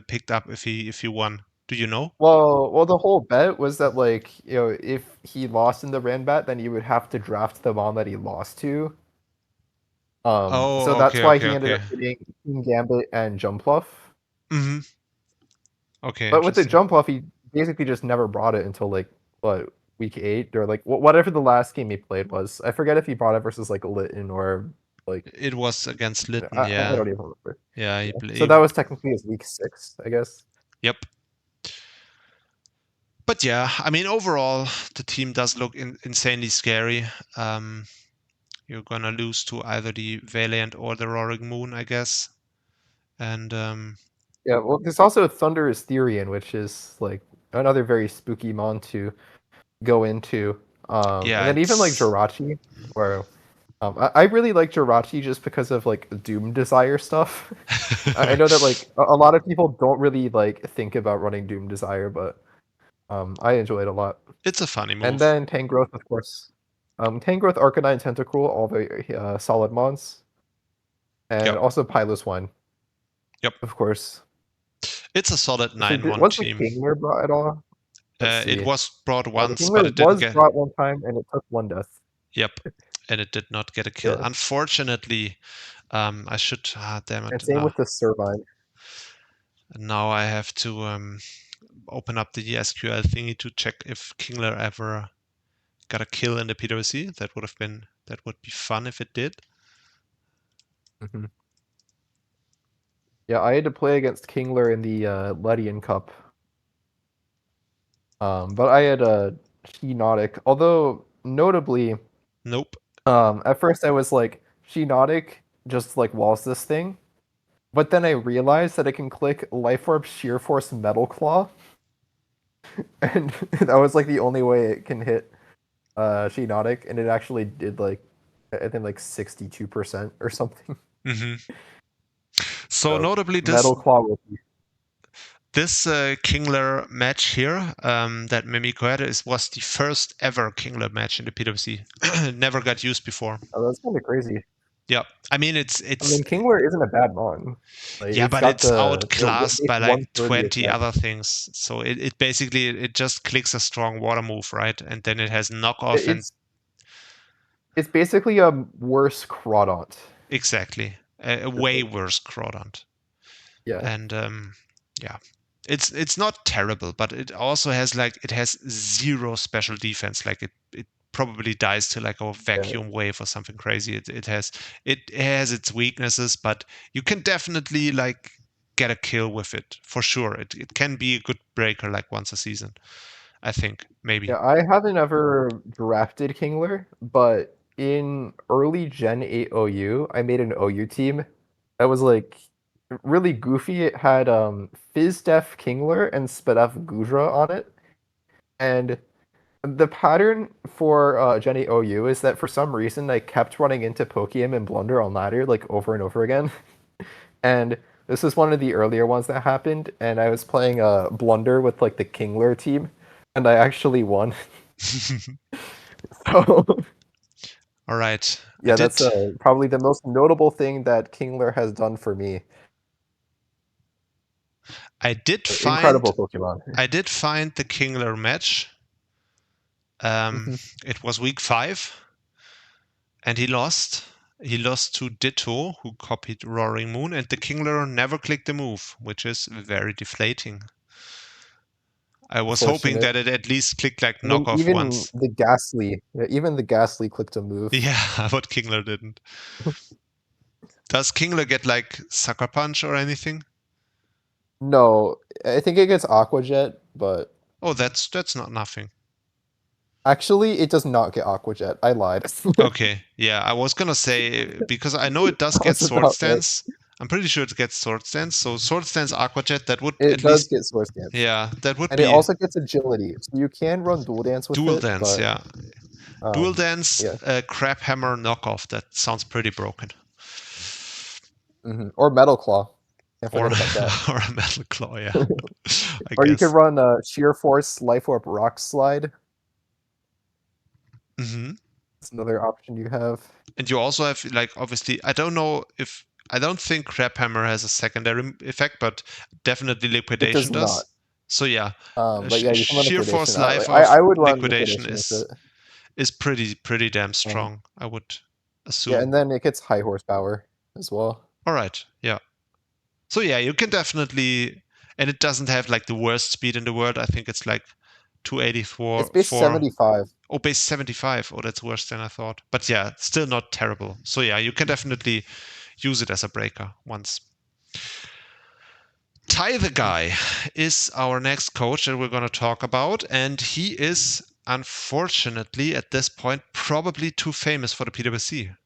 picked up if he won? Do you know? well, the whole bet was that like if he lost in the Ranbat, then you would have to draft the mon that he lost to. So Oh, that's okay, why okay, he ended okay. up getting King Gambit and Jumpluff. Hmm. Okay, But with the interesting. Jumpluff, he basically just never brought it until like what week 8 or like whatever the last game he played was. I forget if he brought it versus like Lytton or like It was against Lytton, I yeah. don't even remember. Yeah, Yeah. So that was technically his week 6, I guess. yep. But yeah, I mean, overall, the team does look insanely scary. You're gonna lose to either the Valiant or the Roaring Moon, I guess. And Yeah, well, there's also Thunderous Therian, which is like another very spooky mon to go into. And yeah, then even like it's Jirachi, where I really like Jirachi just because of like Doom Desire stuff. I know that like a lot of people don't really like think about running Doom Desire, but I enjoy it a lot. It's a funny move. And then Tangrowth, of course. Tangrowth, Arcanine, Tentacruel, all the solid mons. And Yep. also Piloswine. Yep. Of course. It's a solid 9-1 Was team. the Kingler brought at all? It was brought once, the but Kingler it didn't was get. brought one time, and it took one death. Yep, and it did not get a kill. Yeah. Unfortunately, I should. Damn it! And same with the Servine. Now I have to open up the SQL thingy to check if Kingler ever got a kill in the PWC. That would be fun if it did. Mm-hmm. Yeah, I had to play against Kingler in the Ledian Cup. But I had a Shiinotic, although notably, Nope. At first I was like, Shiinotic just like walls this thing, but then I realized that I can click Life Orb, Sheer Force, Metal Claw, and that was like the only way it can hit Shiinotic, and it actually did like I think like 62% or something. Mm-hmm. So notably, Metal Claw will be. This Kingler match here that Mimiko had was the first ever Kingler match in the PWC. Never got used before. Oh, that's kind of crazy. Yeah, I mean it's. I mean, Kingler isn't a bad mon. Like, yeah, but it's outclassed by like 20 other things. So it basically it just clicks a strong water move, right? And then it has knockoff it's basically a worse Crawdont. Exactly, a way worse Crawdont. Yeah. And yeah. It's not terrible, but it also has zero special defense. Like it probably dies to like a vacuum wave or something crazy. It has its weaknesses, but you can definitely like get a kill with it for sure. It can be a good breaker like once a season, I think, maybe. Yeah, I haven't ever drafted Kingler, but in early Gen 8 OU, I made an OU team that was like really goofy. It had Fizdef Kingler and Spadef Gudra on it. And the pattern for Gen 8 OU is that for some reason I kept running into Pokemon and Blunder on ladder like over and over again. And this is one of the earlier ones that happened, and I was playing Blunder with like the Kingler team, and I actually won. So all right. Yeah, that's probably the most notable thing that Kingler has done for me. I did find incredible Pokemon. I did find the Kingler match. It was week 5, and he lost. He lost to Ditto, who copied Roaring Moon, and the Kingler never clicked the move, which is very deflating. I was hoping that it at least clicked like knockoff once. Even the Ghastly clicked a move. Yeah, but Kingler didn't. Does Kingler get like Sucker Punch or anything? No, I think it gets Aqua Jet, but oh, that's not nothing. Actually, it does not get Aqua Jet. I lied. Okay, yeah, I was gonna say because I know it does get Sword Stance. Right. I'm pretty sure it gets Sword Stance. So Sword Stance, Aqua Jet, that would at least get Sword Stance. Yeah, that would and be. And it also gets Agility, so you can run Dual Dance with Dual it. Dance, but, yeah. Dual Dance, Crab Hammer knockoff. That sounds pretty broken. Or Metal Claw. Can't forget about that. Or a Metal Claw, yeah. Or you can run Sheer Force, Life Orb, Rock Slide. That's another option you have. And you also have, like, obviously, I don't think Crab Hammer has a secondary effect, but definitely Liquidation does. So yeah, but yeah, you can run Sheer Force Life I would run Liquidation is pretty damn strong, I would assume. Yeah, and then it gets high horsepower as well. All right, yeah. So yeah, you can definitely, and it doesn't have like the worst speed in the world. I think it's like 284. It's base 75. Oh, base 75. Oh, that's worse than I thought. But yeah, still not terrible. So yeah, you can definitely use it as a breaker once. Ty the Guy is our next coach that we're going to talk about, and he is unfortunately at this point probably too famous for the PWC.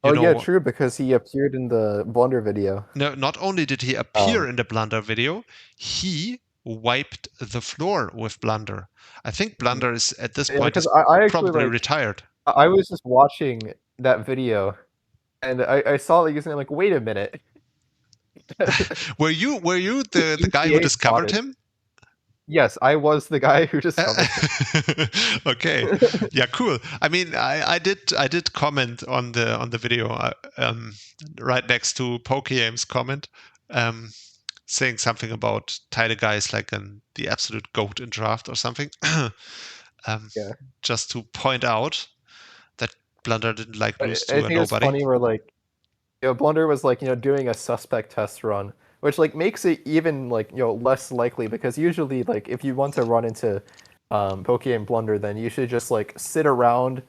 Yeah, true, because he appeared in the Blunder video. No, not only did he appear in the Blunder video, he wiped the floor with Blunder. I think Blunder is at this point probably retired. I was just watching that video, and I saw it using. I'm like, wait a minute. Were you the guy who ETA discovered spotted. him? Yes, I was the guy who discovered it. Okay, yeah, cool. I mean, I did comment on the video right next to Pokeaim's comment, saying something about Tyler Guy is like the absolute goat in draft or something. Yeah. Just to point out that Blunder didn't like lose I to a think it's nobody. funny where like, Blunder was like, doing a suspect test run, which like makes it even like, less likely because usually like if you want to run into Pokemon Blunder, then you should just like sit around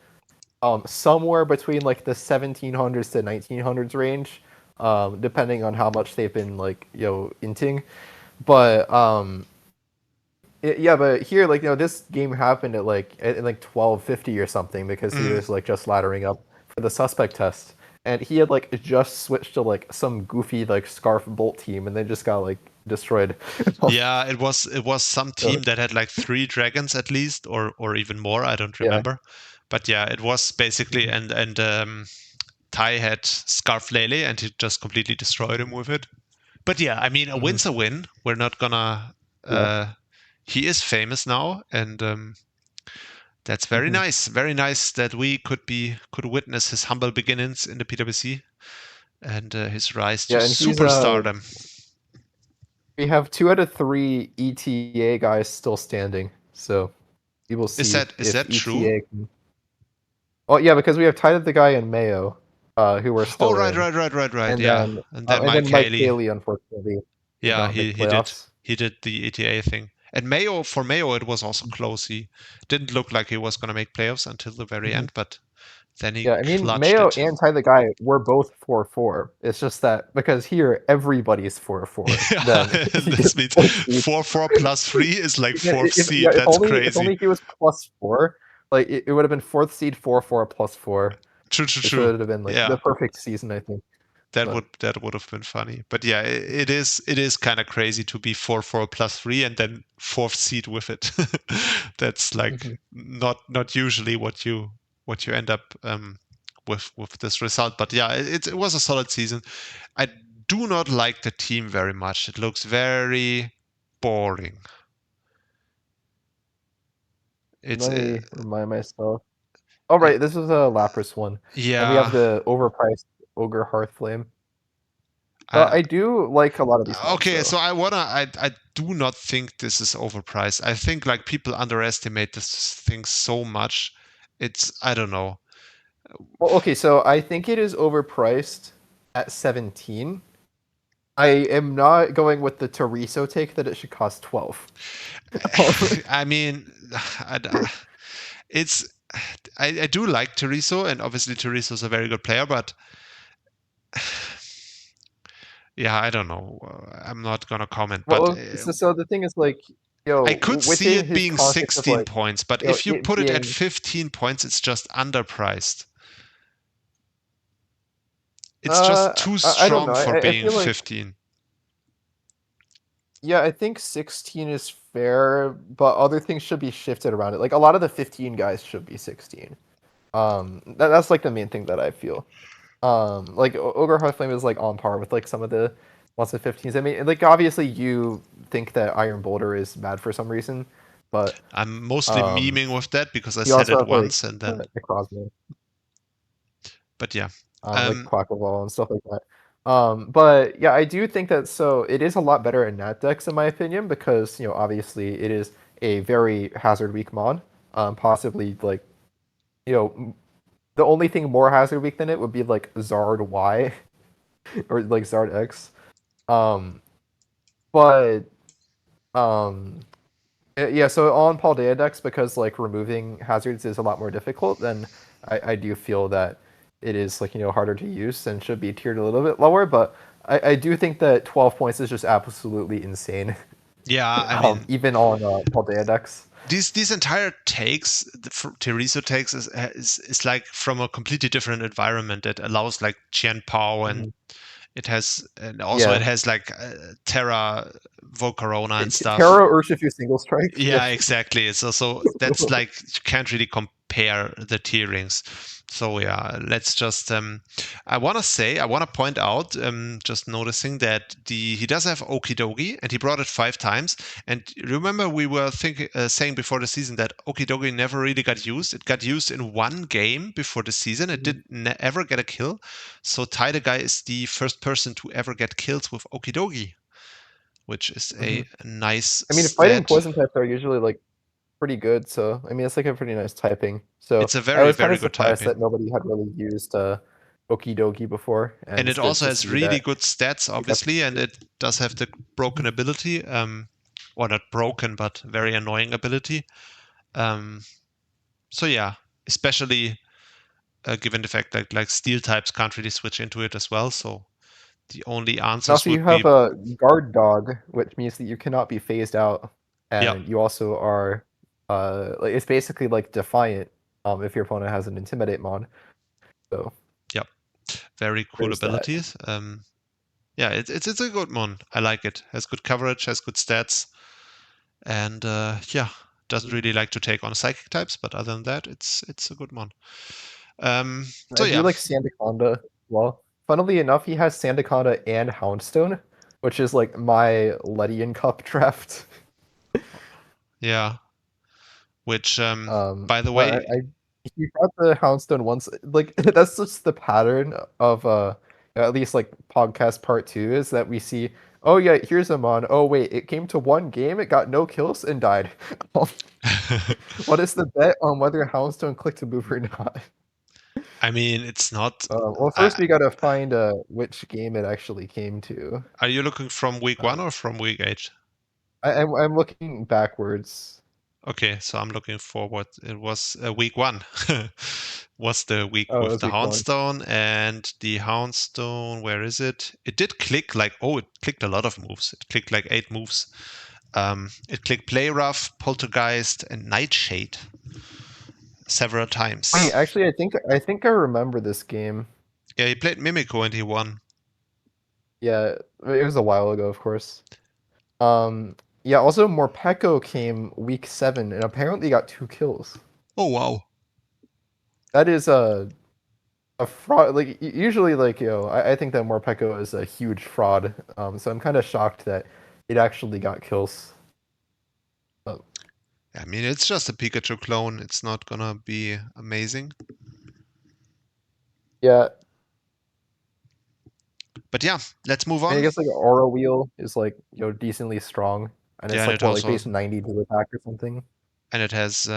somewhere between like the 1700s to 1900s range, depending on how much they've been like, inting. But yeah, but here, like, this game happened at like 12:50 or something because he was like just laddering up for the suspect test, and he had like just switched to like some goofy like Scarf Bolt team, and then just got like destroyed. Yeah, it was some team that had like 3 dragons at least, or even more. I don't remember, but yeah, it was basically and Ty had Scarf Lele, and he just completely destroyed him with it. But yeah, I mean, a win's a win. We're not gonna. He is famous now, and that's very nice. Very nice that we could witness his humble beginnings in the PWC and his rise to Yeah, and he's superstardom. we have 2 out of 3 ETA guys still standing, so we will see. Is that if true? ETA can... Oh yeah, because we have Tied the guy and Mayo, who are still. Oh right. And Yeah, then, and then Mike Mike Haley. Haley, unfortunately, did Yeah, not make playoffs. he did the ETA thing. And Mayo, it was also close. He didn't look like he was going to make playoffs until the very end, but then he I mean, clutched Mayo it. and Ty the Guy were both 4-4. It's just that because here everybody's 4-4. Then this means 4-4 plus 3 is like 4th seed. That's crazy. If only he was +4, like it would have been 4th seed 4-4 plus 4. True. Which would have been like the perfect season, I think. That would have been funny. But yeah, it is kind of crazy to be 4-4 plus 3 and then 4th seed with it. That's like not usually what you end up with this result. But yeah, it was a solid season. I do not like the team very much. It looks very boring. Let me remind myself. Oh right, this is a Lapras one. Yeah. And we have the overpriced Ogre Hearthflame. I do like a lot of these ones, okay, though. so I do not think this is overpriced. I think like people underestimate this thing so much. I don't know. Well, okay, so I think it is overpriced at 17. I am not going with the Teriso take that it should cost 12. I mean, I do like Teriso, and obviously Teriso is a very good player, but yeah, I don't know. I'm not gonna comment. Well, but so the thing is, like, I could see it being 16 points, but if you put it at 15 points, it's just underpriced. It's just too strong for being 15. Yeah, I think 16 is fair, but other things should be shifted around it. Like a lot of the 15 guys should be 16. That's like the main thing that I feel. Like Ogre Hearthflame is like on par with like some of the lots of 15s. I mean, like obviously you think that Iron Boulder is bad for some reason, but I'm mostly memeing with that because I said it once and then. But yeah, like Quackleval and stuff like that. But yeah, I do think that it is a lot better in Nat decks in my opinion because obviously it is a very hazard weak mod. Possibly like the only thing more hazard weak than it would be like Zard Y or like Zard X. But yeah, so on Paldea decks because like removing hazards is a lot more difficult, then I do feel that it is like harder to use and should be tiered a little bit lower, but I do think that 12 points is just absolutely insane. Yeah, I mean, even on Paldea decks. These entire takes, the Teriso takes, is like from a completely different environment that allows like Qian Pao and it has, and also it has like Terra Volcarona and stuff. Terra Urshifu single strike. Yeah, exactly. So that's like, you can't really compare the tierings. So yeah, let's just I want to point out, just noticing that he does have Okidogi, and he brought it 5 times. And remember, we were saying before the season that Okidogi never really got used. It got used in 1 game before the season. It didn't ever get a kill. So Taidegai is the first person to ever get kills with Okidogi, which is a nice I mean, fighting stat. poison types are usually like pretty good, so I mean it's like a pretty nice typing. So It's a I very, was kind very of good surprised typing. that nobody had really used Okidogi before, And it's it good also to has see really that. good stats, obviously, and it does have the broken ability. Well, not broken, but very annoying ability. So yeah, especially given the fact that like steel types can't really switch into it as well. So the only answers Also, you would have be, a guard dog, which means that you cannot be phased out, yeah, and you also are like it's basically like defiant if your opponent has an intimidate mod. So yep, very cool there's that. abilities. Yeah, it's a good one. I like it. Has good coverage, has good stats, and yeah, doesn't really like to take on psychic types, but other than that, it's a good one. So I do yeah, like Sandaconda as well. Funnily enough, he has Sandaconda and Houndstone, which is like my Ledian Cup draft. yeah. Which, by the way, If you got the Houndstone once, like that's just the pattern of at least like podcast part 2 is that we see, oh yeah, here's a mon. Oh wait, it came to 1 game, it got no kills and died. What is the bet on whether Houndstone clicked to move or not? I mean, it's not. Well, first we gotta find which game it actually came to. Are you looking from week 1 or from week 8? I'm looking backwards. Okay, so I'm looking forward. It was week 1. Was the week Oh, it with was the week 1. Houndstone, and the Houndstone, where is it? It did click like, it clicked a lot of moves. It clicked like 8 moves. It clicked Play Rough, Poltergeist, and Nightshade several times. Wait, actually, I think I remember this game. Yeah, he played Mimico and he won. Yeah, it was a while ago, of course. Yeah, also Morpeko came week 7 and apparently got 2 kills. Oh wow. That is a fraud. Like usually, like I think that Morpeko is a huge fraud. So I'm kind of shocked that it actually got kills. I mean, it's just a Pikachu clone. It's not gonna be amazing. Yeah, But yeah, let's move I on. guess like Aura Wheel is like decently strong, and Yeah, it's and like it what, like also, base 90 to attack or something. and it has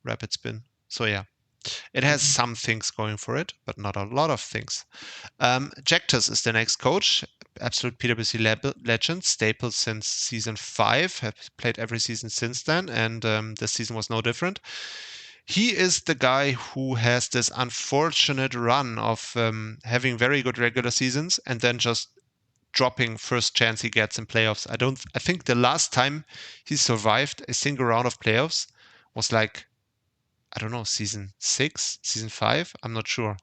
rapid spin. So yeah, it has some things going for it, but not a lot of things. Jactus is the next coach. Absolute PWC legend, staple since season 5. Have played every season since then, and this season was no different. He is the guy who has this unfortunate run of having very good regular seasons and then just dropping first chance he gets in playoffs. I think the last time he survived a single round of playoffs was like, I don't know, season 6, season 5. I'm not sure.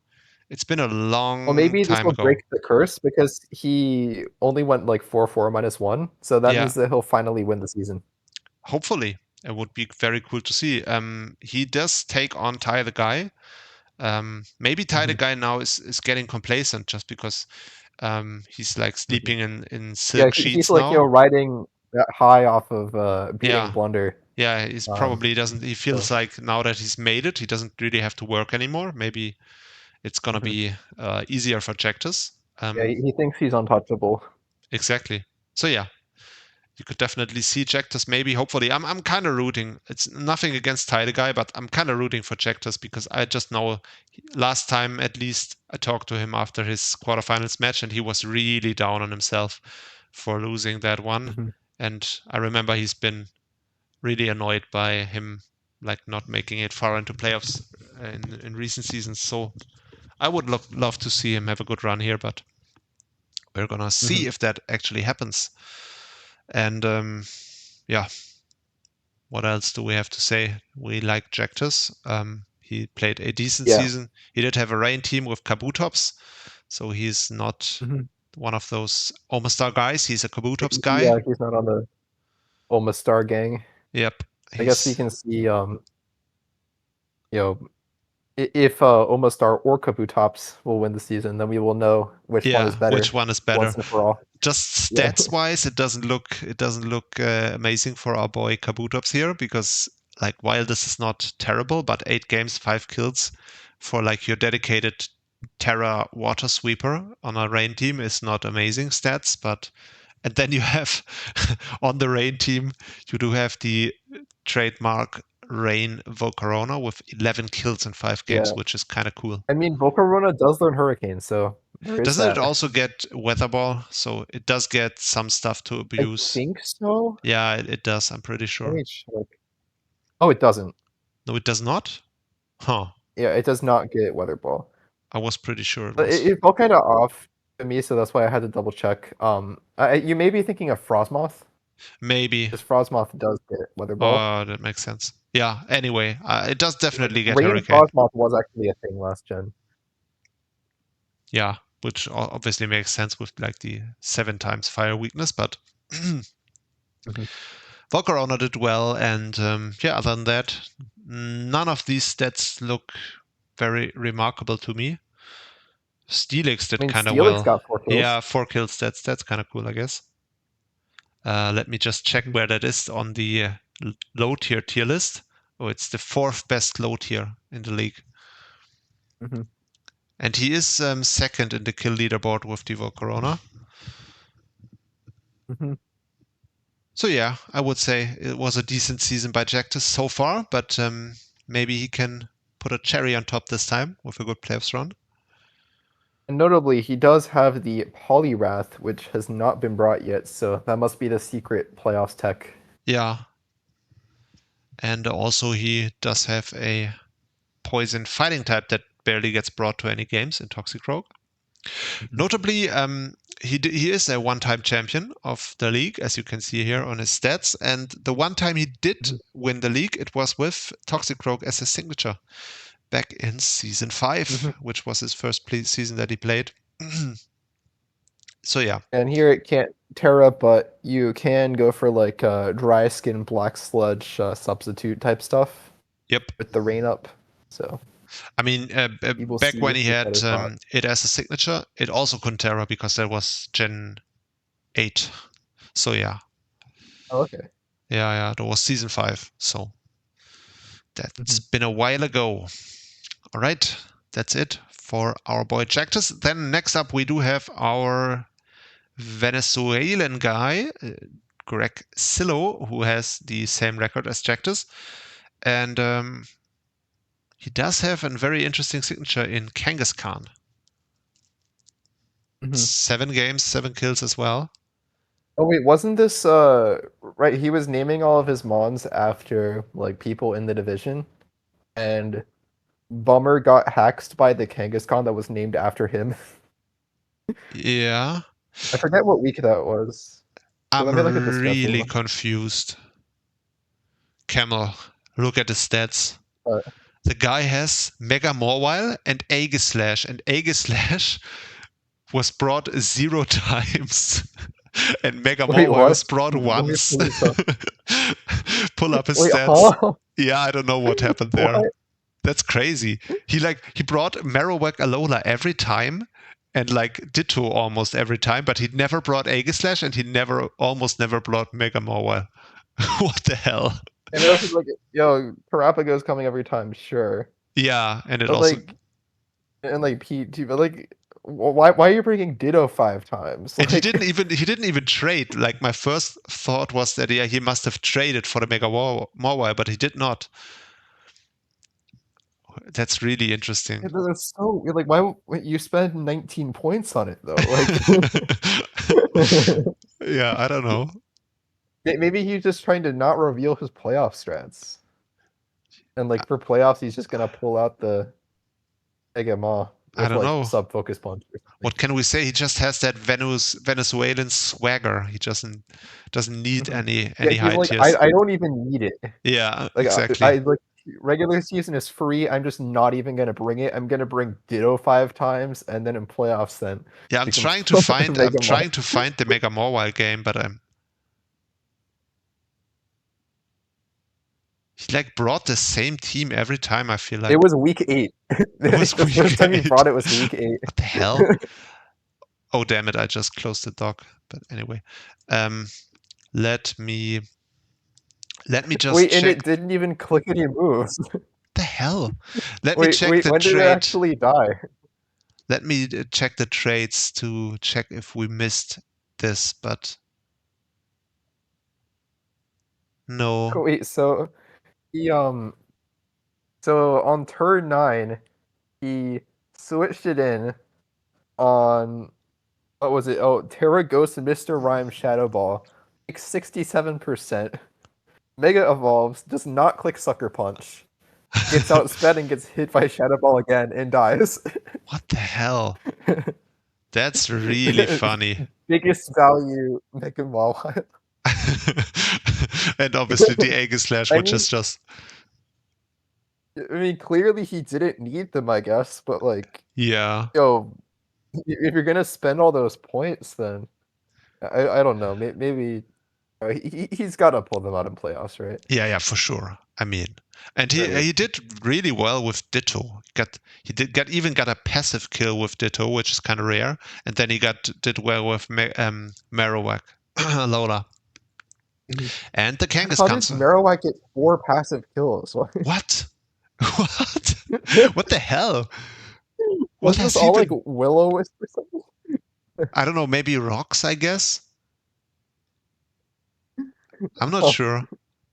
It's been a long Well, maybe this time will ago. break the curse because he only went like 4-4 -1, so that Yeah. means that he'll finally win the season. Hopefully, it would be very cool to see. He does take on Ty the Guy. Maybe Ty the Guy now is getting complacent just because he's like sleeping in silk sheets he's like now. riding that high off of beating Yeah. Blunder. Yeah, he's probably doesn't. He feels like now that he's made it, he doesn't really have to work anymore. Maybe it's gonna be easier for Jactus. Yeah, he thinks he's untouchable. Exactly. So yeah, you could definitely see Jactus. Maybe, hopefully, I'm kind of rooting. It's nothing against Ty the Guy, but I'm kind of rooting for Jactus because I just know last time at least I talked to him after his quarterfinals match, and he was really down on himself for losing that one. And I remember he's been really annoyed by him like not making it far into playoffs in recent seasons. So I would love to see him have a good run here, but we're gonna see if that actually happens. And yeah, what else do we have to say? We like Jactus. He played a decent season. He did have a rain team with Kabutops, so he's not one of those Omastar guys. He's a Kabutops guy. Yeah, he's not on the Omastar gang. Yep. I guess we can see, if Omastar or Kabutops will win the season, then we will know which one is better. Which one is better? Once and for all. Just stats-wise, it doesn't look amazing for our boy Kabutops here, because like while this is not terrible, but 8 games, 5 kills for like your dedicated Terra water sweeper on a rain team is not amazing stats. And then you have on the rain team, you do have the trademark Rain Volcarona with 11 kills in 5 games, which is kind of cool. I mean, Volcarona does learn Hurricane, so doesn't it also get Weather Ball? So it does get some stuff to abuse. I think so. Yeah, it does. I'm pretty sure. Oh, it doesn't. No, it does not? Huh. Yeah, it does not get Weather Ball. I was pretty sure it But was. it felt kind of off to me, so that's why I had to double check. You may be thinking of Frostmoth. Maybe. Because Frostmoth does get Weather Ball. Oh, that makes sense. Yeah, anyway, it does definitely get Rain Hurricane. Frostmoth was actually a thing last gen. Yeah, which obviously makes sense with like the 7 times fire weakness, but Volcarona did well, and other than that, none of these stats look very remarkable to me. Steelix did kind of well. Got 4 kills. Yeah, 4 kills. That's kind of cool, I guess. Let me just check where that is on the low tier list. Oh, it's the 4th best low tier in the league. And he is second in the kill leaderboard with the Volcarona. So yeah, I would say it was a decent season by Jactus so far, but maybe he can put a cherry on top this time with a good playoffs run. And notably, he does have the Poliwrath, which has not been brought yet, so that must be the secret playoffs tech. Yeah. And also he does have a poison fighting type that barely gets brought to any games in Toxic Rogue. Notably, he is a one-time champion of the league, as you can see here on his stats. And the one time he did win the league, it was with Toxic Rogue as his signature back in season 5, which was his first season that he played. So yeah. And here it can't Terra, but you can go for like dry skin black sludge substitute type stuff. Yep. With the rain up. So I mean, back when he had it as a signature, it also couldn't Terra because that was Gen 8. So yeah. Oh, okay. Yeah, that was season 5. So that's been a while ago. All right, that's it for our boy Jactus. Then next up, we do have our Venezuelan guy, Greg Sillo, who has the same record as Jactus. And he does have a very interesting signature in Kangaskhan. 7 games, 7 kills as well. Oh wait, wasn't this right? He was naming all of his mons after like people in the division, and Bummer got hacked by the Kangaskhan that was named after him. Yeah. I forget what week that was. I'm really confused. Camel, look at the stats. The guy has Mega Morwile and Aegislash, and Aegislash was brought 0 times. And Mega Morwile was brought once. Pull up his stats. Huh? Yeah, I don't know what happened there. What? That's crazy. He brought Marowak Alola every time, and like Ditto almost every time, but he never brought Aegislash, and he almost never brought Mega Morwile. What the hell? And it was like, yo, Parapago's coming every time, sure. Yeah, and it but also Pete, but like, why are you bringing Ditto 5 times? Like... And he didn't even trade. Like my first thought was that he must have traded for the Mega Morwile, but he did not. That's really interesting. That's so like, why you spend 19 points on it though? Like, yeah, I don't know. Maybe he's just trying to not reveal his playoff strats, and like for playoffs, he's just gonna pull out the Mega Maw. I don't know. Sub-focus punch. What can we say? He just has that Venezuelan swagger. He doesn't need any high tiers. I don't even need it. Yeah, like, exactly. regular season is free. I'm just not even gonna bring it. I'm gonna bring Ditto 5 times, and then in playoffs, then Yeah, I'm we can trying to find. Mega I'm Mall. trying to find the Mega Mobile game, but he like brought the same team every time. I feel like It was week 8. It was the week first time he 8. brought it was week 8. What the hell? Oh damn it! I just closed the dock. But anyway, let me just Wait, check. and it didn't even click any moves. What the hell? Let me Wait, check the when did it trade. actually die? Let me check the trades to check if we missed this, but no. Wait, so he so on turn 9, he switched it in on what was it? Oh, Terra Ghost and Mr. Rhyme Shadow Ball. Like 67%. Mega evolves, does not click Sucker Punch. Gets outsped and gets hit by Shadow Ball again and dies. What the hell? That's really funny. Biggest value Mega Mall. And obviously the Aegislash, I which mean- is just I mean, clearly he didn't need them, I guess, but like, yeah. yo, if you're gonna spend all those points, then I don't know. Maybe he's got to pull them out in playoffs, right? Yeah, for sure. I mean, and Right. he did really well with Ditto. He even got a passive kill with Ditto, which is kind of rare. And then he did well with Marowak, Lola, and the How Kangaskhan. does Marowak get 4 passive kills? What? What? What the hell? Was has this he all been- like Will-O-Wisp or something? I don't know. Maybe rocks, I guess. I'm not Oh. sure.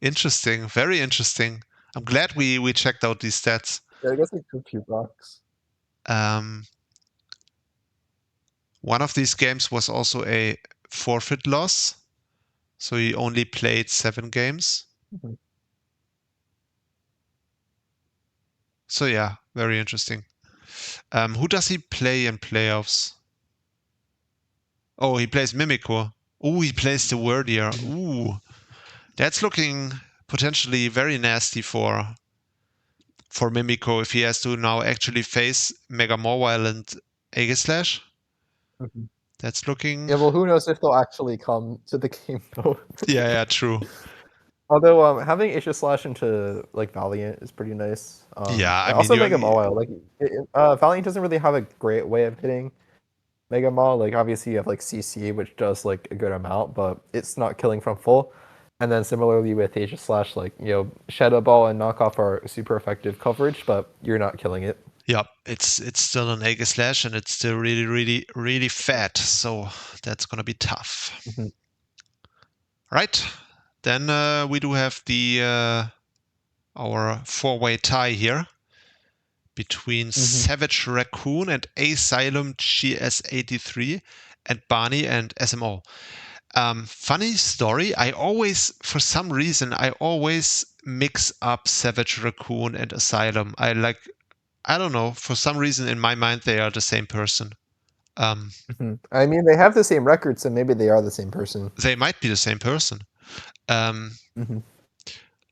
Interesting. Very interesting. I'm glad we checked out these stats. Yeah, I guess like 2 few rocks. One of these games was also a forfeit loss. So he only played 7 games. Mhm. So yeah, very interesting. Who does he play in playoffs? Oh, he plays Mimikyu. Oh, he plays the Wordier. Ooh, that's looking potentially very nasty for Mimikyu if he has to now actually face Mega Mawile and Aegislash. Mhm. That's looking. Yeah, well, who knows if they'll actually come to the game though. Yeah, true. Although having Aegislash into like Valiant is pretty nice. Yeah, I and also mean, Mega Mawile. Like Valiant doesn't really have a great way of hitting Mega Maw. Like obviously you have like CC, which does like a good amount, but it's not killing from full. And then similarly with Aegislash, like Shadow Ball and Knockoff are super effective coverage, but you're not killing it. Yeah, it's still an Aegislash and it's still really, really, really fat. So that's gonna be tough. Mhm. Right. Then we do have the our 4-way tie here between Savage Raccoon and Asylum GS83 and Barney and SMO. Funny story, for some reason, I always mix up Savage Raccoon and Asylum. I don't know, for some reason in my mind they are the same person. I mean, they have the same record, so maybe they are the same person. They might be the same person.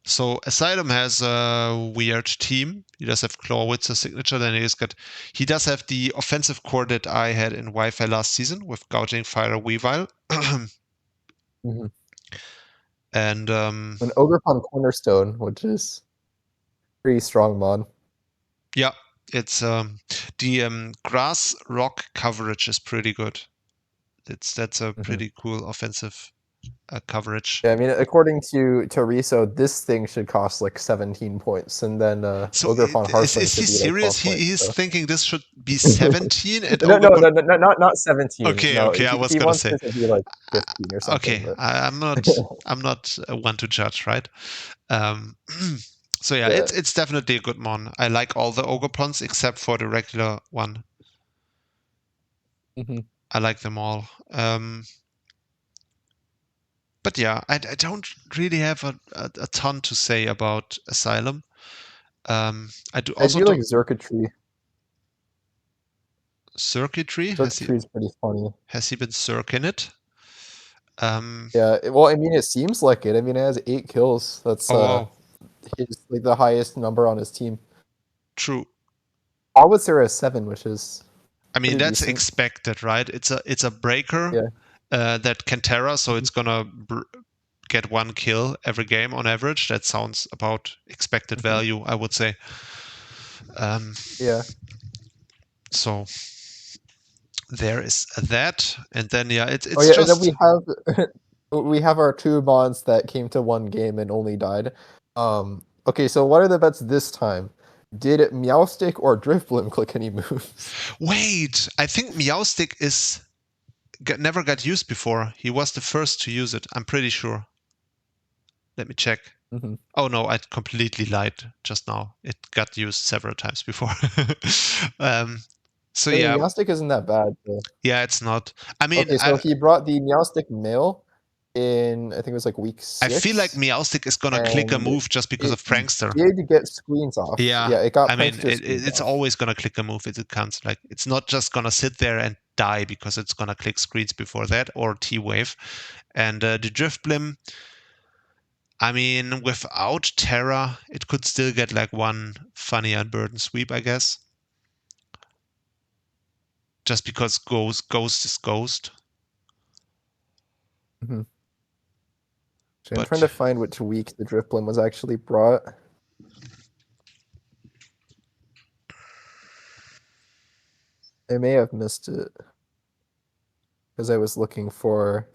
So Asylum has a weird team. He does have Clawwitzer signature. Then he does have the offensive core that I had in Wi-Fi last season with Gouging Fire Weavile. And an Ogrepon Cornerstone, which is pretty strong mod. Yeah, it's the grass rock coverage is pretty good. That's a pretty cool offensive coverage. Yeah, I mean, according to Riso, this thing should cost like 17 points, and then So Ogrepon Hearthstone is he should be serious? like 12 He's points, thinking this should be 17 and no, not 17. Okay, no, okay, I was he gonna wants say. it to be like 15 or something. Okay, but... I'm not one to judge, right? So yeah, Yeah. it's definitely a good mon. I like all the Ogrepons except for the regular one. I like them all. But yeah, I don't really have a ton to say about Asylum. I do like Circuitry. Circuitry? Circuitry is pretty funny. Has he been circing it? Yeah, well, I mean, it seems like it. I mean, it has 8 kills. That's wow. his like the highest number on his team. True. Howitzer is 7, which is I mean, pretty that's decent. expected, right? It's a breaker Yeah. that can Terra, so it's gonna get 1 kill every game on average. That sounds about expected value, I would say. Yeah. So there is that, and then it's Oh yeah, just. and then we have our 2 mons that came to 1 game and only died. Okay, so what are the bets this time? Did Meowstick or Drifblim click any moves? Wait, I think Meowstick never got used before. He was the first to use it. I'm pretty sure. Let me check. Oh no, I completely lied just now. It got used several times before. So I mean, yeah, Meowstick isn't that bad. So. yeah, it's not. I mean, Okay, so he brought the Meowstick male in, I think it was like week 6. I feel like Meowstick is gonna click a move just because of Prankster. Did get screens off. Yeah, it got I mean, Prankster it's off. always gonna click a move if it comes. Like, it's not just gonna sit there and die because it's gonna click screens before that or T-Wave. And the Driftblim, I mean, without Terra, it could still get like 1 funny unburden sweep, I guess. Just because Ghost is Ghost. So I'm trying to find which week the Drifblim was actually brought. I may have missed it because I was looking for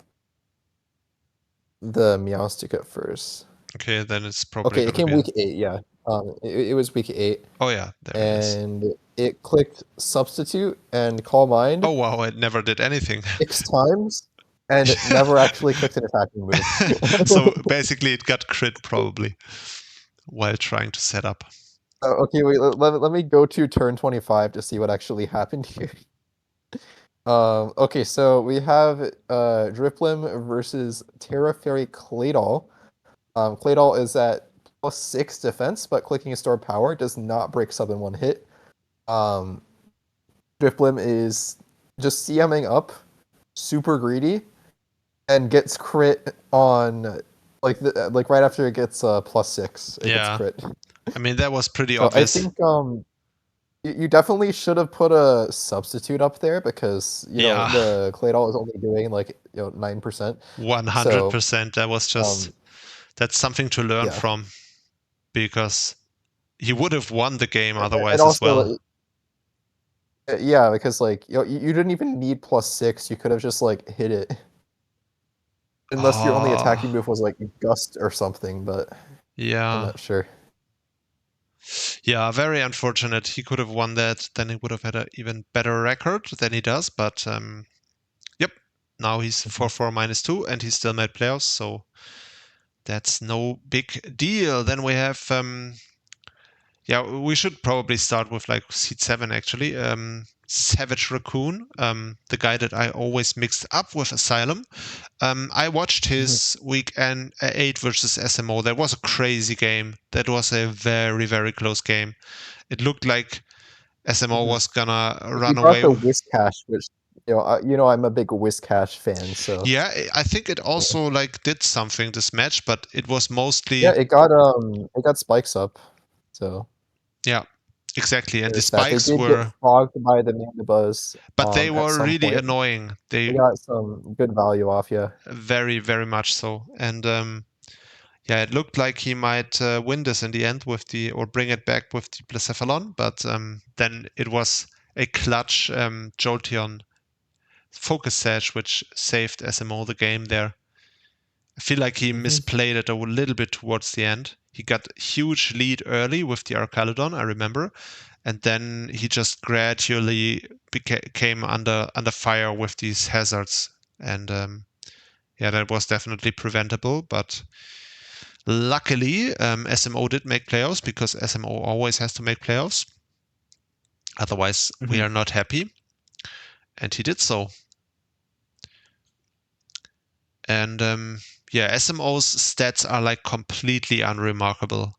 the Meowstick at first. Okay, then it's probably okay. It came week 8. Yeah, it was week 8. Oh yeah, there it is. And it clicked substitute and call mind. Oh wow, it never did anything. 6 times, and it never actually clicked an attacking move. So basically, it got crit probably while trying to set up. Okay, wait. Let me go to turn 25 to see what actually happened here. Okay, so we have Drifblim versus Terra Fairy Claydol. Claydol is at +6 defense, but clicking a store power does not break sub in 1 hit. Drifblim is just CMing up, super greedy, and gets crit on like right after it gets +6. It gets crit. I mean, that was pretty So obvious. I think you definitely should have put a substitute up there because know the Claydol is only doing like 9%. 100%. That was just that's something to learn from, because he would have won the game otherwise also, as well. Yeah, because like you didn't even need +6. You could have just like hit it, unless your only attacking move was like Gust or something. But yeah, I'm not sure. Yeah, very unfortunate. He could have won that. Then he would have had an even better record than he does. But yep, now he's 4-4 -2, and he still made playoffs. So that's no big deal. Then we have yeah, we should probably start with like seed 7 actually. Savage Raccoon, the guy that I always mixed up with Asylum. I watched his week 8 versus SMO. That was a crazy game. That was a very, very close game. It looked like SMO was gonna run away. The Whiscash, which I'm a big Whiscash fan. So yeah, I think it also like did something this match, but it was mostly it got spikes up. So yeah. Exactly, and the spikes were get fogged by the Mandibuzz, but they were really annoying. They got some good value off, very, very much so. And yeah, it looked like he might win this in the end with or bring it back with the Blacephalon, but then it was a clutch Jolteon Focus Sash which saved SMO the game there. I feel like he misplayed it a little bit towards the end. He got a huge lead early with the Archaludon, I remember, and then he just gradually came under fire with these hazards, and yeah, that was definitely preventable. But luckily, SMO did make playoffs, because SMO always has to make playoffs. Otherwise, we are not happy, and he did so. And yeah, SMO's stats are like completely unremarkable.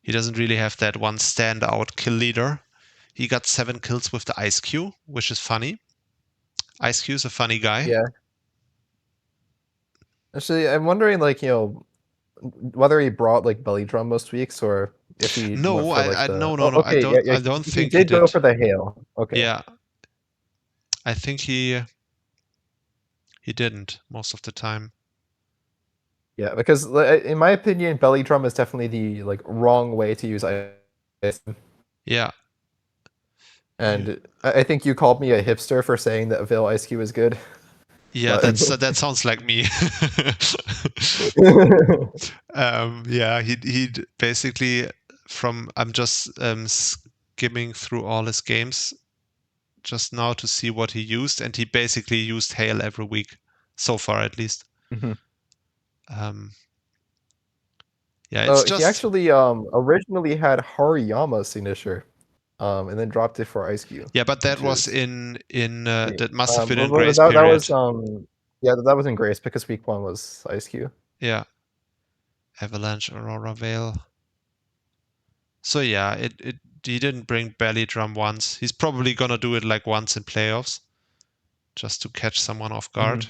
He doesn't really have that one standout kill leader. He got 7 kills with the Ice Q, which is funny. Ice Q is a funny guy. Yeah. Actually, I'm wondering, like, whether he brought like belly drum most weeks or if he No, went for like I the. no, Oh, no. okay, yeah, I he, don't he think did he go did. for the hail. Okay. Yeah, I think he didn't most of the time. Yeah, because in my opinion, belly drum is definitely the like wrong way to use ice. Yeah. And I think you called me a hipster for saying that Veil Ice Cube is good. Yeah, But- that sounds like me. Yeah, he basically I'm just skimming through all his games just now to see what he used, and he basically used hail every week so far, at least. Mhm. Yeah, it's He just actually originally had Hariyama signature, and then dropped it for Ice Cube. yeah, but that which was is- in that must have been in but grace that period. was yeah, that was in Grace because week 1 was Ice Cube. Yeah, Avalanche, Aurora Veil. So yeah, he didn't bring belly drum once. He's probably gonna do it like once in playoffs, just to catch someone off guard.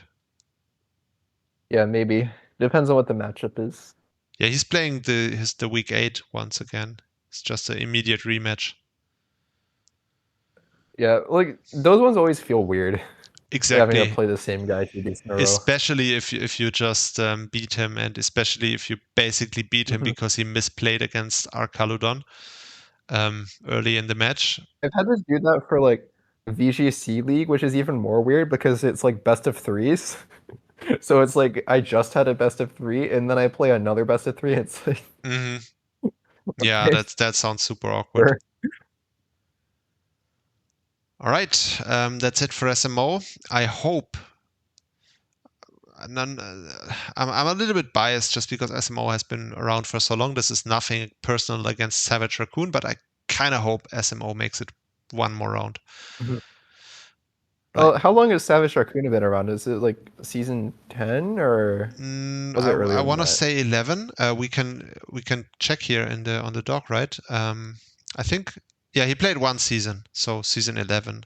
Yeah, maybe. Depends on what the matchup is. Yeah, he's playing the week 8 once again. It's just an immediate rematch. Yeah, like those ones always feel weird. Having to Exactly. play the same guy 2 days in a row. Especially if you just beat him, and especially if you basically beat him because he misplayed against Arcaludon early in the match. I've had to do that for like VGC League, which is even more weird because it's like best of 3s. So it's like I just had a best of 3 and then I play another best of 3. It's like Yeah, okay, that sounds super awkward. sure. All right, that's it for SMO. I hope. I'm a little bit biased just because SMO has been around for so long. This is nothing personal against Savage Raccoon, but I kind of hope SMO makes it one more round. Well, how long has Savage Raccoon been around? Is it like season 10 or was it earlier I than want to that? say 11. We can check here on the doc, right? I think yeah, he played one season, so season 11,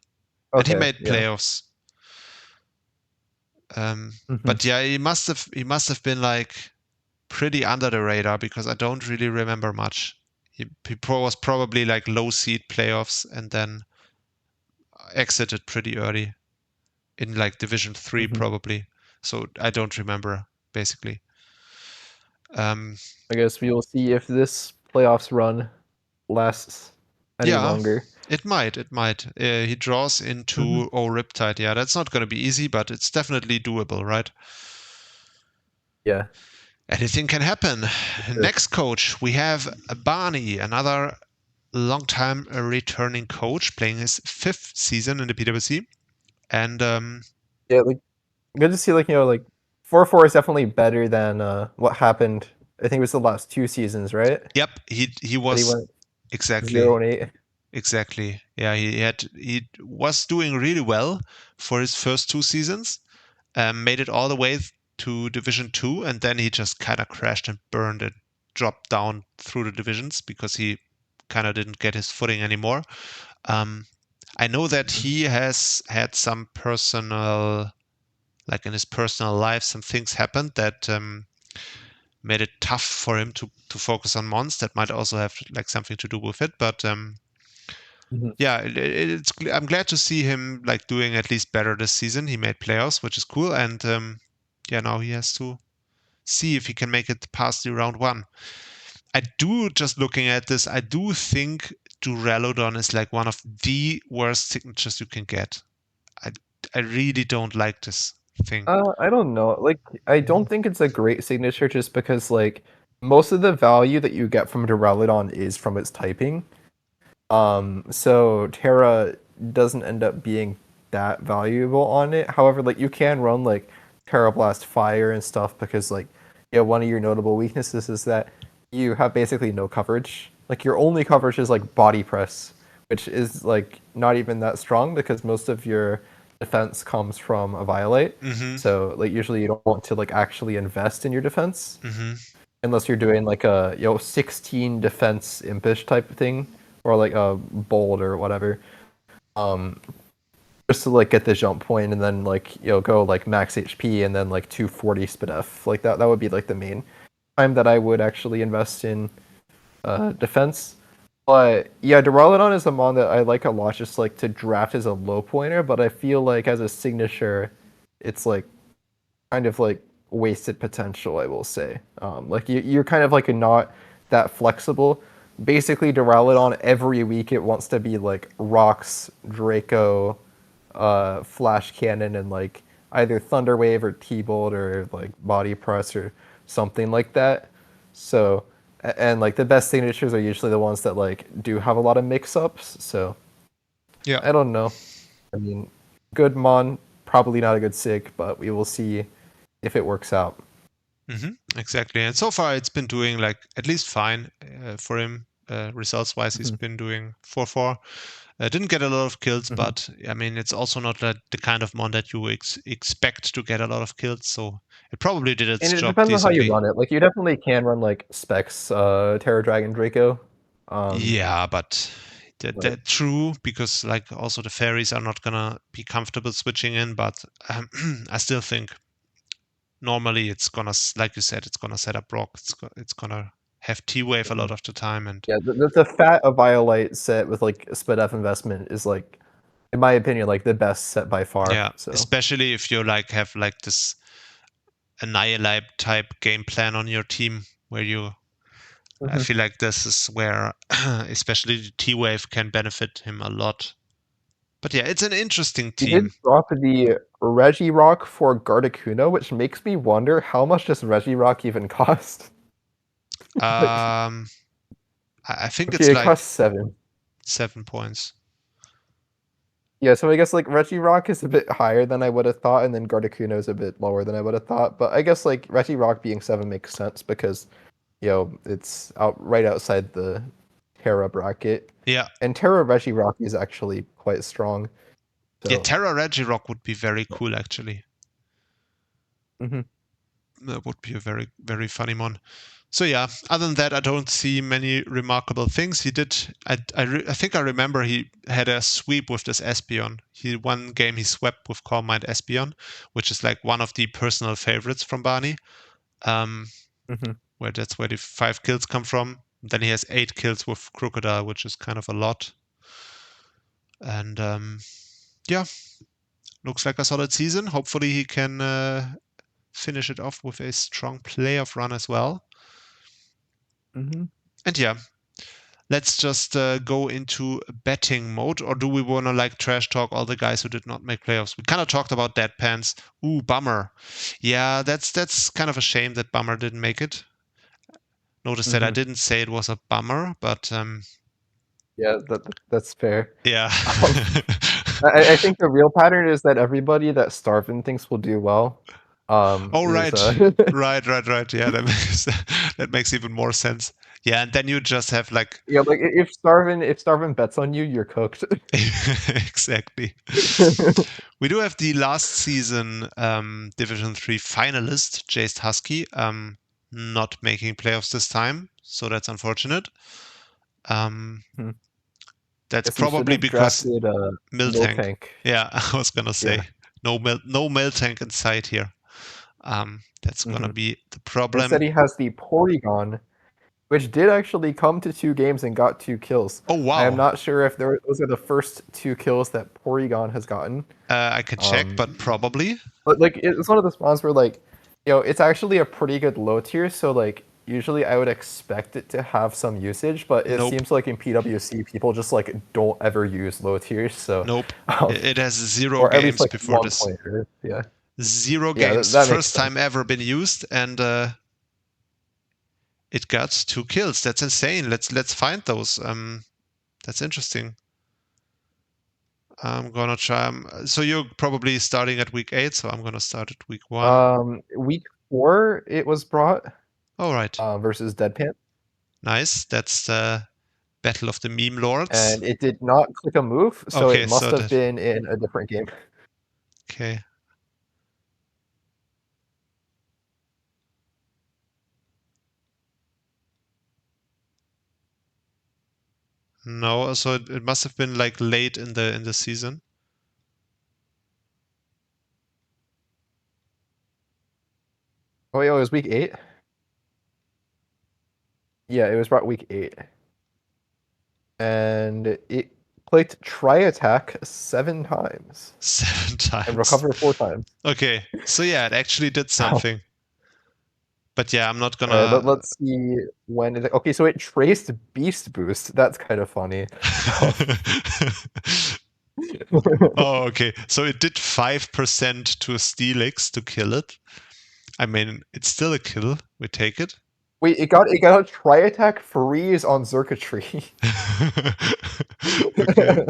and he Okay, made yeah. playoffs. But yeah, he must have been like pretty under the radar because I don't really remember much. He was probably like low seed playoffs and then exited pretty early in like Division 3 probably. So I don't remember basically. I guess we will see if this playoffs run lasts any longer. It might. He draws into Riptide. Yeah, that's not going to be easy, but it's definitely doable, right? Yeah. Anything can happen. Sure. Next coach, we have Barney, another long-time returning coach, playing his 5th season in the PWC. And Yeah, like good to see like 4-4 is definitely better than what happened. I think it was the last 2 seasons, right? yep, he He was went exactly 0-8. Exactly. Yeah, he was doing really well for his first 2 seasons. Made it all the way to Division 2, and then he just kind of crashed and burned and dropped down through the divisions because he kind of didn't get his footing anymore. I know that he has had some personal, like in his personal life, some things happened that made it tough for him to focus on Mons. That might also have like something to do with it, but yeah, I'm glad to see him like doing at least better this season. He made playoffs, which is cool, and yeah, now he has to see if he can make it past the round 1. I do, just looking at this, I do think Duraludon is like one of the worst signatures you can get. I really don't like this thing. I don't know. Like, I don't think it's a great signature just because, like, most of the value that you get from Duraludon is from its typing. So Terra doesn't end up being that valuable on it. However, like, you can run, like, Terra Blast Fire and stuff because, like, one of your notable weaknesses is that you have basically no coverage. Like, your only coverage is, like, Body Press, which is, like, not even that strong because most of your defense comes from a Violate. So like usually you don't want to like actually invest in your defense unless you're doing like a 16 defense impish type of thing or like a bold or whatever. Just to like get the jump point and then like go like max HP and then like 240 SPDF. Like that would be like the main. time that I would actually invest in defense. But yeah, Duraludon is a mon that I like a lot, just like to draft as a low pointer. But I feel like as a signature, it's like kind of like wasted potential. I will say, like you're kind of like not that flexible. Basically, Duraludon every week it wants to be like Rocks, Draco, Flash Cannon, and like either Thunder Wave or T-Bolt or like Body Press or something like that. So, and like the best signatures are usually the ones that like do have a lot of mix-ups. So, Yeah. I don't know. I mean, good mon, probably not a good sig, but we will see if it works out. Exactly. And so far, it's been doing like at least fine for him. Results-wise, he's been doing 4-4. Didn't get a lot of kills, but I mean, it's also not the kind of mon that you expect to get a lot of kills. So it probably did its And it job depends on how decently. you run it. Like you definitely can run like Specs, Terra Dragon, Draco. Yeah, but that's true, because like also the fairies are not gonna be comfortable switching in. But I still think normally it's gonna, like you said, it's gonna set up Rock. It's gonna have T-Wave a lot of the time, and Yeah, the fat of Violite set with like split F investment is like, in my opinion, like the best set by far. yeah, So especially if you like have like this Annihilate type game plan on your team where you. I feel like this is where especially the T-Wave can benefit him a lot. But yeah, it's an interesting he did team. drop the Regirock for Gardecuno, which makes me wonder how much does Regirock even cost? I think Okay, it's it like costs 7. 7 points. Yeah, so I guess like Regirock is a bit higher than I would have thought, and then Gardecuno is a bit lower than I would have thought. But I guess like Regirock being 7 makes sense because, you know, it's right outside the Terra bracket. Yeah. And Terra Regirock is actually quite strong. So. Yeah, Terra Regirock would be very cool, actually. That would be a very, very funny one. So yeah, other than that, I don't see many remarkable things. He did, I think I remember he had a sweep with this Espeon. One game he swept with Calm Mind Espeon, which is like one of the personal favorites from Barney. Where that's where the 5 kills come from. Then he has 8 kills with Crocodile, which is kind of a lot. And yeah, looks like a solid season. Hopefully he can finish it off with a strong playoff run as well. And yeah, let's just go into betting mode. Or do we want to like trash talk all the guys who did not make playoffs? We kind of talked about Deadpants. Ooh, bummer. Yeah, that's kind of a shame that Bummer didn't make it. Notice that I didn't say it was a bummer, but yeah, that's fair. yeah. I think the real pattern is that everybody that Starvin thinks will do well. Oh, right. Is, Right. Yeah, that makes even more sense. Yeah, and then you just have like yeah, like if Starvin bets on you, you're cooked. exactly. We do have the last season Division 3 finalist, Jaced Husky, not making playoffs this time, so that's unfortunate. That's probably because Miltank. Yeah, I was gonna say no Miltank in sight here. That's gonna be the problem. Instead, he has the Porygon, which did actually come to 2 games and got 2 kills. Oh wow! I am not sure if those are the first 2 kills that Porygon has gotten. I can check, but probably. But like, it's one of the spawns where like, you know, it's actually a pretty good low tier. So like, usually I would expect it to have some usage, but it seems like in PWC people just like don't ever use low tiers. So nope, it has 0 games least, like, before this. Pointer. Yeah, 0 games, that first time ever been used, and it got 2 kills. That's insane. Let's find those. That's interesting. I'm gonna try. So you're probably starting at week 8, so I'm gonna start at week 1. Week 4 it was brought. All right. Versus Deadpan. Nice. That's the Battle of the Meme Lords. And it did not click a move, so it must have been in a different game. Okay. No, so it must have been like late in the season. Oh, yeah, it was week 8. Yeah, it was brought week 8. And it clicked try attack 7 times 7 times. and recover 4 times. Okay, so yeah, it actually did something. But yeah, I'm not gonna. Alright, let's see when it... Okay, so it traced Beast Boost. That's kind of funny. Oh, okay. So it did 5% to a Steelix to kill it. I mean, it's still a kill. We take it. Wait, it got a try attack freeze on Xurkitree. Okay.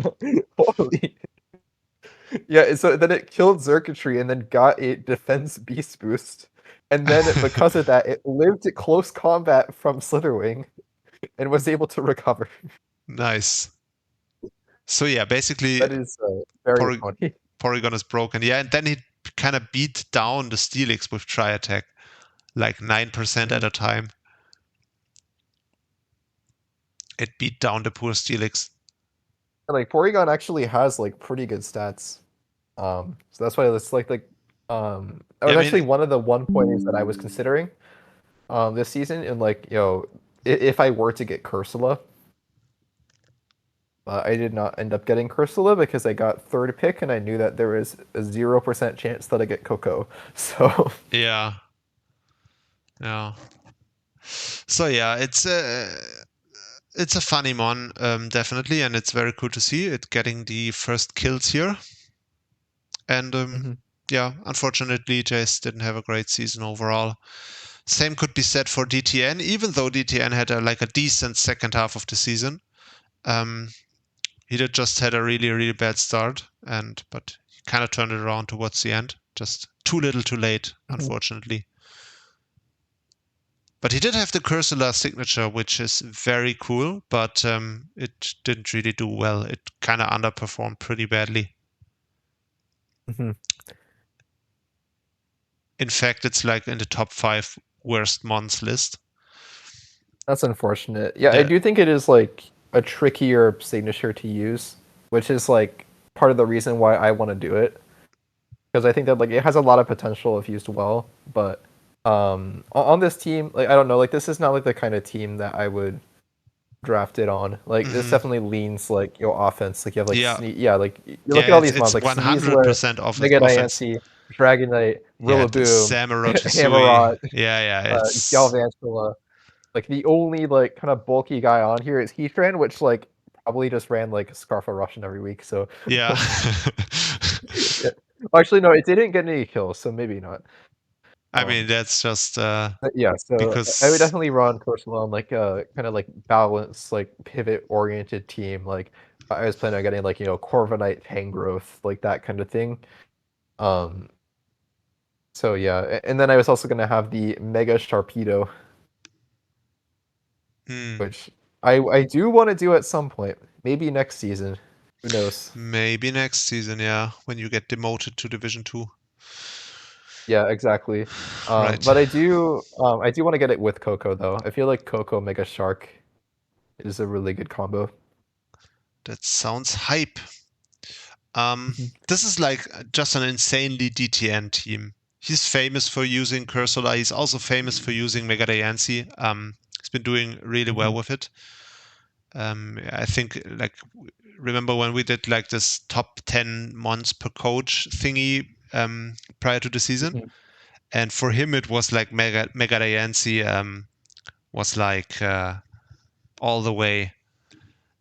Holy. Yeah, so then it killed Xurkitree and then got a defense beast boost. And then because of that, it lived close combat from Slitherwing and was able to recover. Nice. So yeah, basically That is very funny. Porygon is broken. Yeah, and then he kind of beat down the Steelix with Tri Attack, like 9% at a time. It beat down the poor Steelix. Like Porygon actually has like pretty good stats. So that's why it's like that was actually one of the 1-pointers that I was considering this season, and like, you know, if I were to get Cursula. I did not end up getting Cursula because I got 3rd pick and I knew that there was a 0% chance that I get Coco. So yeah. So yeah, it's a funny mon, definitely, and it's very cool to see it getting the first kills here. And yeah, unfortunately, Jace didn't have a great season overall. Same could be said for DTN, even though DTN had a decent second half of the season. He did just had a really, really bad start, but he kind of turned it around towards the end. Just too little, too late, unfortunately. But he did have the Cursula signature, which is very cool, but it didn't really do well. It kind of underperformed pretty badly. In fact, it's like in the top 5 worst mons list. That's unfortunate. Yeah, I do think it is like a trickier signature to use, which is like part of the reason why I want to do it. Because I think that like it has a lot of potential if used well, but on this team, like I don't know, like this is not like the kind of team that I would draft it on. Like this definitely leans like your offense. Like you have like like you look at all these mods like 100% offense, Mega Diancie, Dragonite, Rillaboom, Hammerot, it's Galvantula. Like the only like kind of bulky guy on here is Heatran, which like probably just ran like Scarf of Russian every week. So yeah. Actually, no, it didn't get any kills, so maybe not. I mean, that's just yeah. So because I would definitely run Cursula on like a kind of like balanced, like pivot oriented team. Like I was planning on getting like, you know, Corviknight, Tangrowth, like that kind of thing. So yeah, and then I was also gonna have the Mega Sharpedo, which I do want to do at some point. Maybe next season. Who knows? Maybe next season, yeah, when you get demoted to Division 2. Yeah, exactly. Right. But I do want to get it with Coco though. I feel like Coco Mega Shark is a really good combo. That sounds hype. This is like just an insanely DTN team. He's famous for using Cursula. He's also famous for using Mega Diancie. He's been doing really well with it. I think like remember when we did like this top 10 mons per coach thingy prior to the season, and for him it was like Mega Diancie was like all the way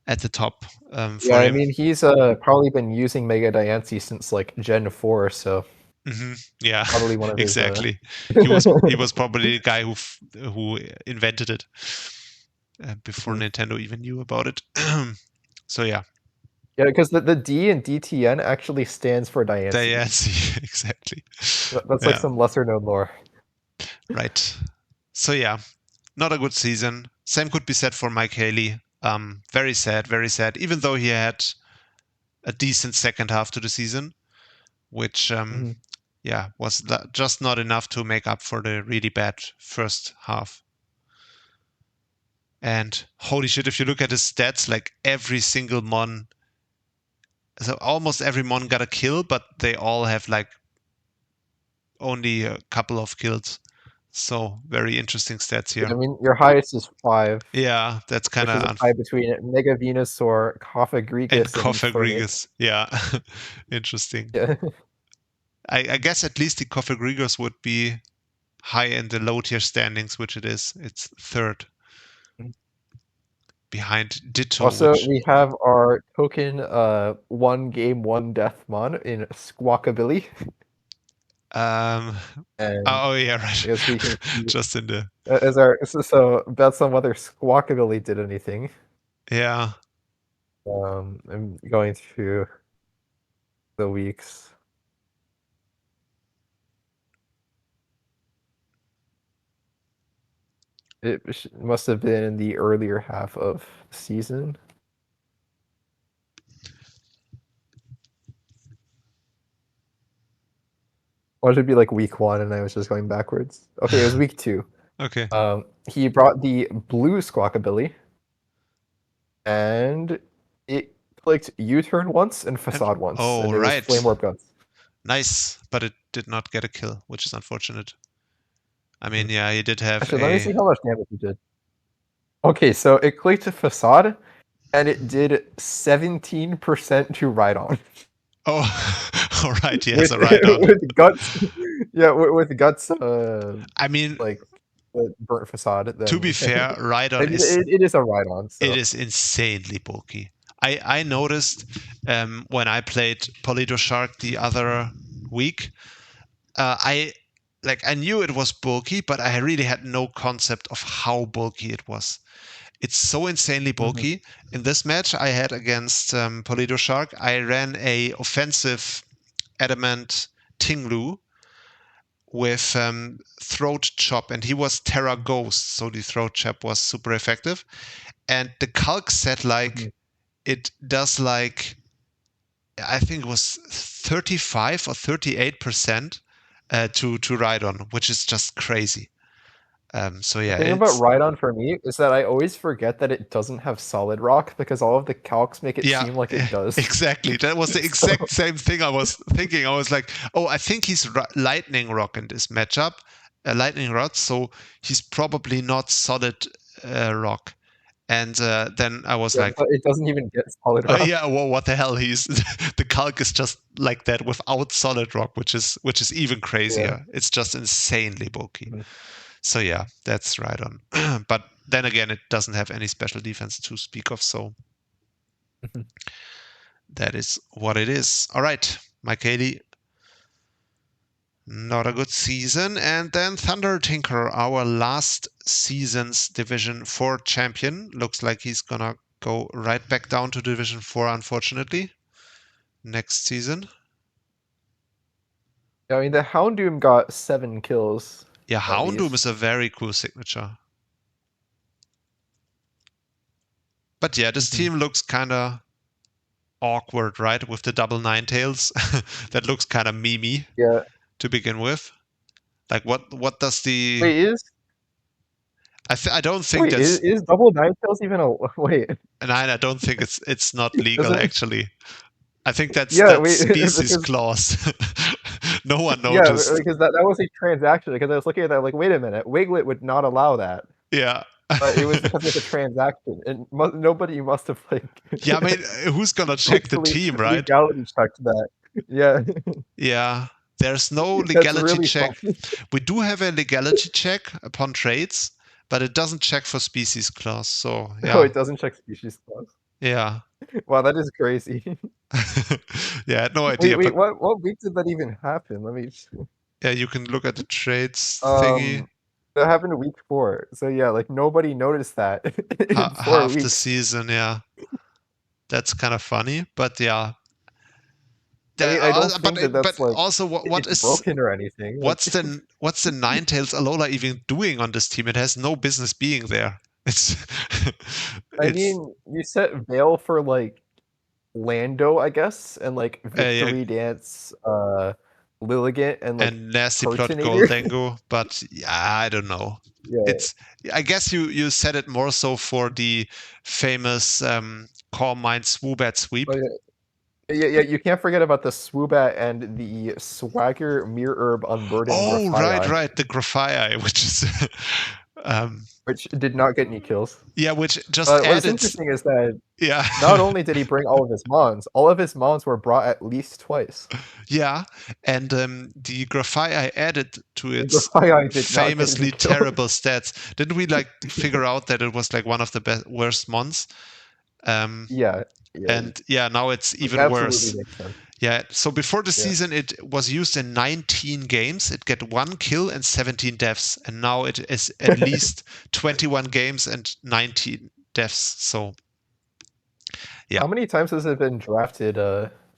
at the top. Yeah, I mean he's probably been using Mega Diancie since like Gen 4, so yeah, probably one of his, exactly. He was probably the guy who invented it before Nintendo even knew about it. So yeah. Yeah, because the D in DTN actually stands for Diancie. Diancie, exactly. That's like some lesser known lore. Right. So yeah, not a good season. Same could be said for Mike Haley. Very sad, very sad. Even though he had a decent second half to the season, which was just not enough to make up for the really bad first half. And holy shit, if you look at his stats, like every single mon, so almost every mon got a kill, but they all have like only a couple of kills. So very interesting stats I here. mean, your highest is 5. Yeah, that's kind Which is a of tie between Mega Venusaur, Coffagrigus, and and Tornadus. Coffagrigus. Yeah, interesting. Yeah. I guess at least the Coffagrigus would be high in the low tier standings, which it is. It's 3rd behind Ditto. Also, which, we have our token 1 game 1 Deathmon in Squawkabilly. And oh yeah, right. I guess we can just in the as our so bets on whether Squawkabilly did anything. Yeah. I'm going through the weeks. It must have been in the earlier half of the season. Or it should be like week 1 and I was just going backwards. Okay, it was week 2. Okay. He brought the blue Squawkabilly, and it clicked U-turn once and facade once. Oh, and it right. was Flame Orb Guns. Nice, but it did not get a kill, which is unfortunate. I mean, yeah, he did have Actually, let me see how much damage he did. Okay, so it clicked to facade, and it did 17% to Rhydon. Oh, all right, he has a Rhydon. With guts. Yeah, with guts. I mean, like burnt facade. Then, to be fair, Rhydon is it is a Rhydon. So. it is insanely bulky. I noticed when I played Polito Shark the other week, I knew it was bulky, but I really had no concept of how bulky it was. It's so insanely bulky. In this match I had against Polito Shark, I ran a offensive adamant Tinglu with throat chop, and he was Terra Ghost, so the throat chop was super effective. And the calc said it does I think it was 35 or 38% to Rhydon, which is just crazy. So yeah, the thing about Rhydon for me is that I always forget that it doesn't have solid rock because all of the calcs make it seem like it does. Exactly. That was the exact same thing I was thinking. I was like, oh, I think he's lightning rock in this matchup, lightning rod, so he's probably not solid rock. And then I was like, but it doesn't even get solid rock. yeah, well, what the hell? He's the calc is just like that without solid rock, which is even crazier. Yeah. It's just insanely bulky. So yeah, that's right on. But then again, it doesn't have any special defense to speak of, so that is what it is. All right, Mike Haley. Not a good season. And then Thunder Tinker, our last season's Division 4 champion. Looks like he's gonna go right back down to Division 4, unfortunately, next season. I mean, the Houndoom got 7 kills. Yeah, Houndoom is a very cool signature. But yeah, this team looks kind of awkward, right? With the double Ninetales. That looks kind of memey. Yeah. To begin with. Like, what does the... Wait, is... I don't think that's... Is double Ninetales even a... Wait. And I don't think it's not legal, actually. I think that's species clause. No one noticed. Yeah, because that was a transaction. Because I was looking at that, like, wait a minute, Wiglet would not allow that. Yeah. But it was because it's a transaction, and nobody must have Yeah, I mean, who's gonna check the team, right? Legality checked that. Yeah. Yeah. There's no legality really check. We do have a legality check upon trades, but it doesn't check for species clause. So yeah. Oh, it doesn't check species clause. Yeah. Wow, that is crazy. Yeah, I had no idea. Wait, what week did that even happen? Let me. Yeah, you can look at the trades thingy. That happened in week 4. So yeah, like nobody noticed that. Half the season, yeah. That's kind of funny, but yeah. I don't think that's but also what is broken or anything. What's the Ninetales Alola even doing on this team? It has no business being there. I mean, you set Veil for like Lando, I guess, and like Victory Dance, Lilligant, and like Nasty Plot Goldango, but yeah, I don't know. Yeah. I guess you said it more so for the famous Core Mine Swoobat sweep. Oh, yeah. Yeah, you can't forget about the Swoobat and the Swagger Mirror Herb Unburdened Oh, Graphii, right, the Graphii, which is which did not get any kills. yeah, which just But what's added. interesting is that Yeah. not only did he bring all of his mons, all of his mons were brought at least twice. Yeah, and the Graphii added to its Graphii did not get any famously kills. terrible stats. Didn't we like figure out that it was like one of the worst mons? Yeah. And yeah, now it's Which even absolutely worse. makes sense. Yeah, so before the Yeah. season, it was used in 19 games. It got 1 kill and 17 deaths, and now it is at least 21 games and 19 deaths. So yeah. How many times has it been drafted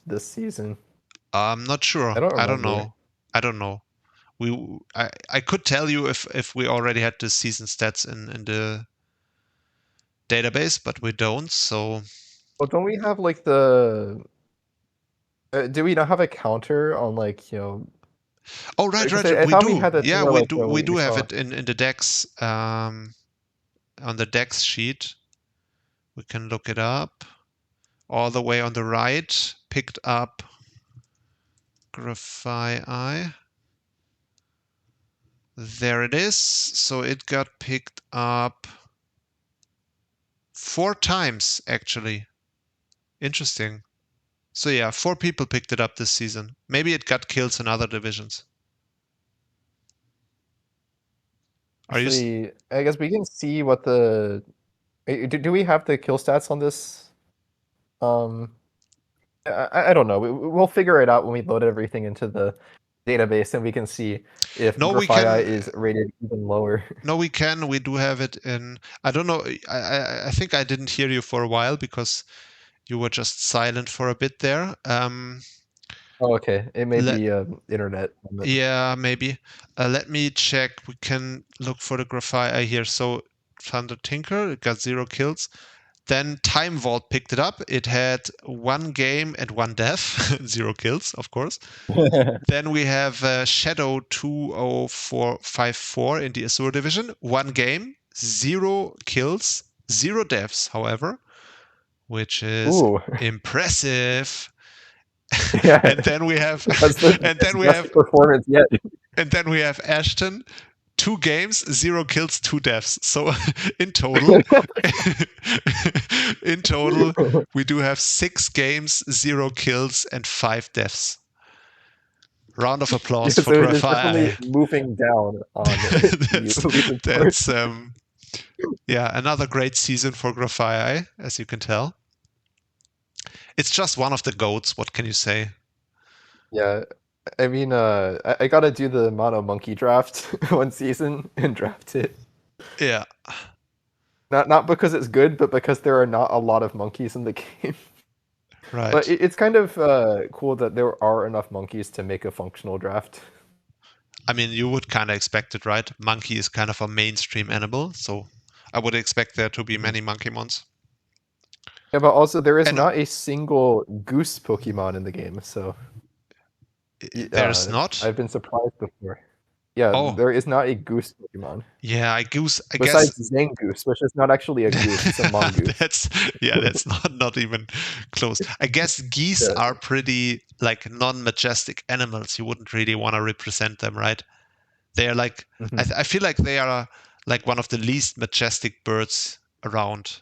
this season? I'm not sure. I don't I don't remember. know. I don't know. I could tell you if we already had the season stats in the database, but we don't. So Well, don't we have like the? Do we not have a counter on like oh right, Because right, I we thought we do. had that Yeah, thing where, we like, do. We do have saw. it in the decks. On the decks sheet, we can look it up. All the way on the right, picked up Graphii. There it is. So it got picked up 4 times actually. Interesting. So yeah, 4 people picked it up this season. Maybe it got kills in other divisions. Actually, I guess we can see what the. Do we have the kill stats on this? I don't know. We'll figure it out when we load everything into the database, and we can see if No, we Graphii can- is rated even lower. No, we can. We do have it in. I don't know. I think I didn't hear you for a while because you were just silent for a bit there. Oh, okay. It may Let- be internet. Yeah, maybe. Let me check. We can look for the Graphii here. So Thunder Tinker, it got 0 kills. Then Time Vault picked it up. It had 1 game and 1 death, 0 kills, of course. Then we have Shadow 20454 in the Azure division. 1 game, 0 kills, 0 deaths, however, which is Ooh. impressive. Yeah. And then we have That's the best performance yet. And then we have Ashton, 2 games, 0 kills, 2 deaths. So in total, we do have 6 games, 0 kills, and 5 deaths. Round of applause for So it is definitely Graphii. moving down on That's yeah, another great season for Graphii, as you can tell. It's just one of the GOATs. What can you say? Yeah, I mean, I gotta do the mono monkey draft one season and draft it. Yeah. Not because it's good, but because there are not a lot of monkeys in the game. Right. But it's kind of cool that there are enough monkeys to make a functional draft. I mean, you would kind of expect it, right? Monkey is kind of a mainstream animal, so I would expect there to be many Monkeymons. Yeah, but also there is not a single goose Pokemon in the game, so there's not. I've been surprised before. Yeah, there is not a goose Pokemon. Yeah, I Besides guess Zangoose, which is not actually a goose, it's a mongoose. that's not even close. I guess geese are pretty like non-majestic animals. You wouldn't really want to represent them, right? They are like I feel like they are like one of the least majestic birds around.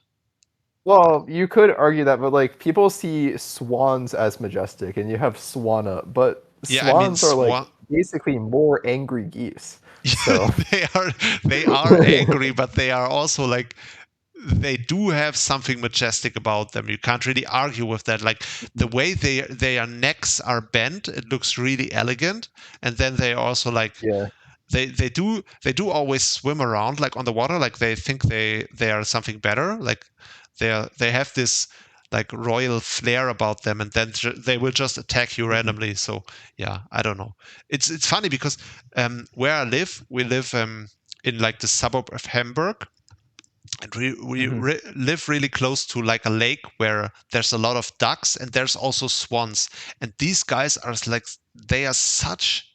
Well, you could argue that, but like people see swans as majestic, and you have Swanna, but swans are like basically more angry geese. So they are angry, but they are also like they do have something majestic about them. You can't really argue with that. Like the way their necks are bent, it looks really elegant, and then they also like they do always swim around like on the water, like they think they are something better, like they have this like royal flair about them, and then they will just attack you randomly. So yeah, I don't know. It's funny because where I live, we live in like the suburb of Hamburg, and we live really close to like a lake where there's a lot of ducks and there's also swans, and these guys are like they are such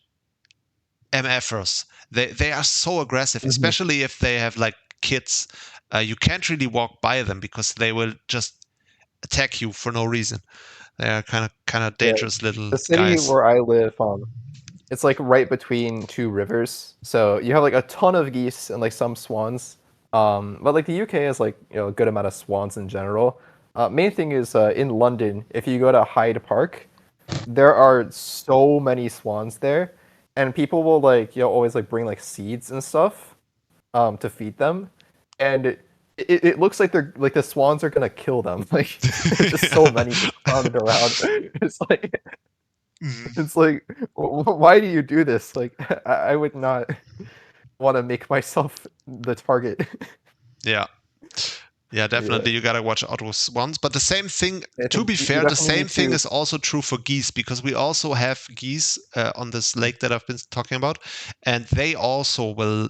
MFers. They are so aggressive, especially if they have like kids. You can't really walk by them because they will just attack you for no reason. They are kind of dangerous little The city guys. where I live, it's like right between two rivers, so you have like a ton of geese and like some swans. But like the UK has like a good amount of swans in general. Main thing is in London, if you go to Hyde Park, there are so many swans there, and people will like always like bring like seeds and stuff to feed them, and it looks like they're like the swans are gonna kill them. Like there's just so many just crowded around. It's like it's like why do you do this? Like I would not want to make myself the target. Yeah. Yeah, definitely. You gotta watch out with swans. But the same thing, I to think be you fair, the definitely same need thing to- is also true for geese, because we also have geese on this lake that I've been talking about, and they also will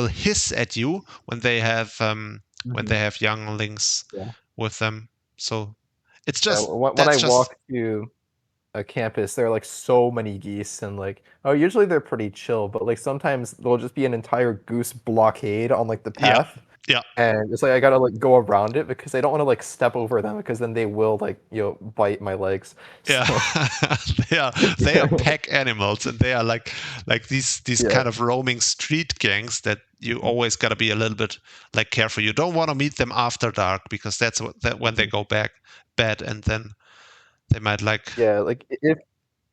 hiss at you when they have younglings Yeah. with them. So it's Yeah, just when I walk to a campus, there are like so many geese, and like usually they're pretty chill, but like sometimes there'll just be an entire goose blockade on like the path. Yeah. And it's like I gotta like go around it because I don't want to like step over them because then they will like bite my legs. Yeah, So, they are pack animals, and they are like these kind of roaming street gangs that you always got to be a little bit like careful. You don't want to meet them after dark, because that's when they go bad, and then they might like yeah, like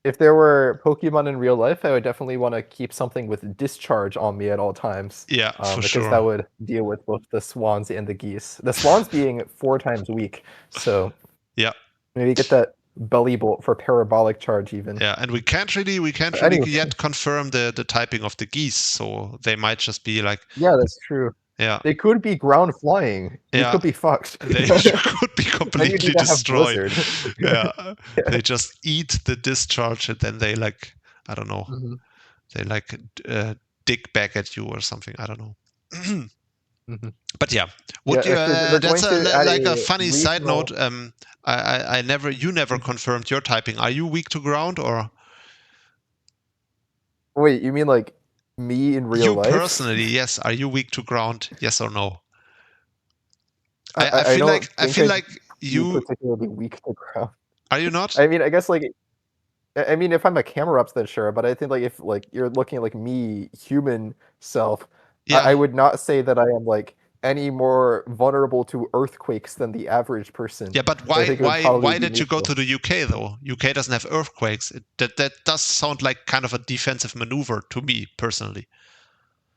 if there were Pokemon in real life, I would definitely want to keep something with discharge on me at all times. Yeah, for because sure. that would deal with both the swans and the geese. The swans being 4 times weak, so Yeah. maybe get that belly bolt for parabolic charge even. Yeah, and we can't really Anyway. yet confirm the typing of the geese, so they might just be like, Yeah, that's true. yeah, They could be ground flying. You Yeah. could be fucked. they could be Then you completely need to have destroyed. Blizzard. Yeah, they just eat the discharge, and then they like, I don't know, Mhm. they like dig back at you or something. I don't know. Mhm. But yeah, Yeah, if they're that's going to add like a a funny side regional- note. You never confirmed your typing. Are you weak to ground, or Wait, you mean like me in real you life? personally? Yes, are you weak to ground? Yes or no? I I feel don't I think feel I'd like be you particularly weak to ground. are you not? I mean, I guess like I mean, if I'm a camera ups, then sure. But I think like if like you're looking at like me, human self, Yeah. I would not say that I am like any more vulnerable to earthquakes than the average person. Yeah, but So I think it would probably why be did you go neutral. to the UK though? UK doesn't have earthquakes. That does sound like kind of a defensive maneuver to me personally.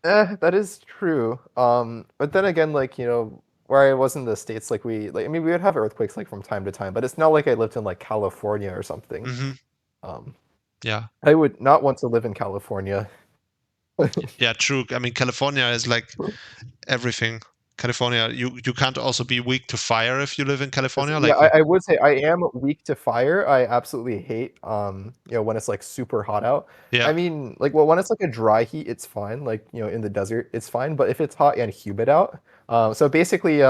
That is true. But then again, like where I was in the States, like I mean, we would have earthquakes like from time to time, but it's not like I lived in like California or something. Hmm. Yeah. I would not want to live in California. Yeah, true. I mean, California is like everything. California, you can't also be weak to fire if you live in California. Yeah, Like, I would say I am weak to fire. I absolutely hate when it's like super hot out. yeah, I mean, like when it's like a dry heat, it's fine. Like, in the desert, it's fine. But if it's hot and humid out, so basically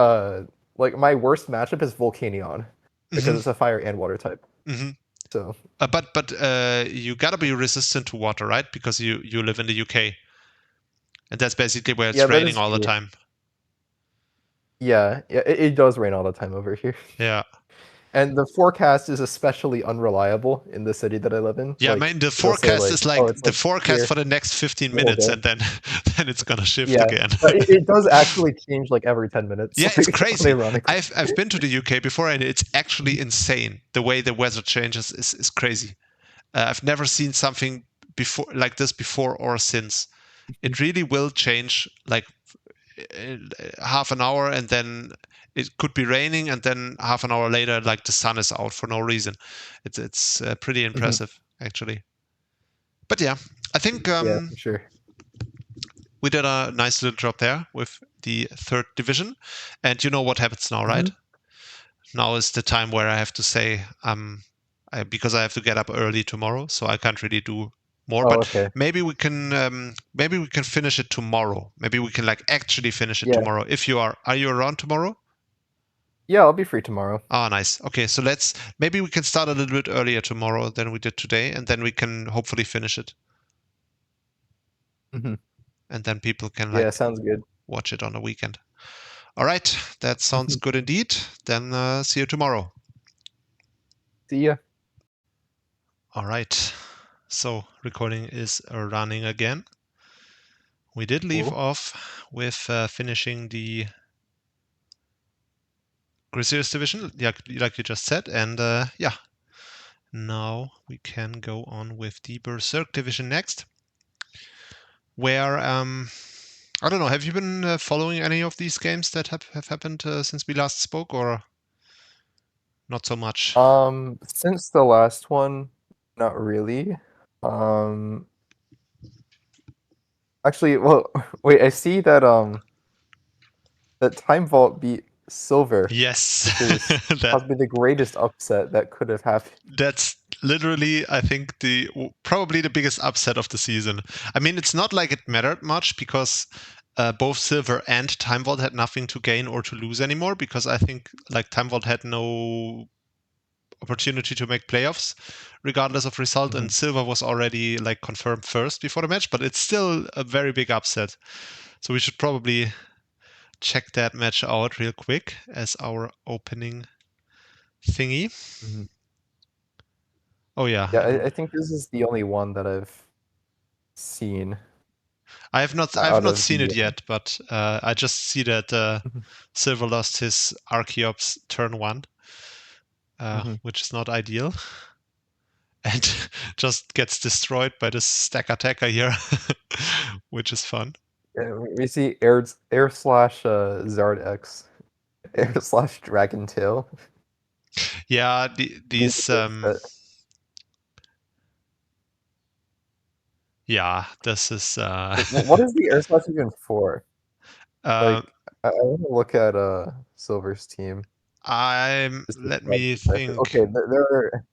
like my worst matchup is Volcanion because Mhm. it's a fire and water type. Mhm. So But you gotta be resistant to water, right? Because you live in the UK, and that's basically where it's yeah, that raining is all the true. time. Yeah, it does rain all the time over here. Yeah. And the forecast is especially unreliable in the city that I live in. Yeah, I Like, mean, the it'll say, forecast is oh, like it's the like forecast here for the next 15 the whole minutes, day. and then then it's gonna shift Yeah, again. but it does actually change like every 10 minutes. Yeah, it's like, crazy. unironically. I've been to the UK before, and it's actually insane. The way the weather changes is crazy. I've never seen something before like this before or since. It really will change like half an hour, and then it could be raining, and then half an hour later, like the sun is out for no reason. It's pretty impressive actually. But yeah, I think Yeah, for sure. we did a nice little job there with the 3rd division, and you know what happens now, right? Now is the time where I have to say, because I have to get up early tomorrow, so I can't really do more. Oh, But okay. maybe we can finish it tomorrow. Maybe we can like actually finish it Yeah. tomorrow. If you are you around tomorrow? Yeah, I'll be free tomorrow. Ah, nice. Okay, so maybe we can start a little bit earlier tomorrow than we did today, and then we can hopefully finish it. Mhm. And then people can Yeah, sounds good. watch it on the weekend. All right, that sounds good indeed. Then see you tomorrow. See ya. All right. So recording is running again. We did leave Cool. off with finishing the Grizzlies division, like you just said, and yeah. Now we can go on with the Berserk division next, where I don't know. Have you been following any of these games that have happened since we last spoke, or not so much? Since the last one, not really. Actually, well, wait, I see that that Time Vault beat Silver, Yes, which is probably the greatest upset that could have happened. that's literally, I think, probably the biggest upset of the season. I mean, it's not like it mattered much because both Silver and Time Vault had nothing to gain or to lose anymore, because I think like Time Vault had no opportunity to make playoffs regardless of result, and Silver was already like confirmed first before the match, but it's still a very big upset. So we should probably check that match out real quick as our opening thingy. Oh yeah. Yeah, I think this is the only one that I've seen. I have not seen it yet, but I just see that Silver lost his Archeops turn 1, which is not ideal, and just gets destroyed by this stack attacker here, which is fun. Yeah, we see air slash Zard X, air slash Dragon Tail. Yeah, these yeah, this is what is the air slash even for? Like, I want to look at Silver's team. Let me think. Okay, there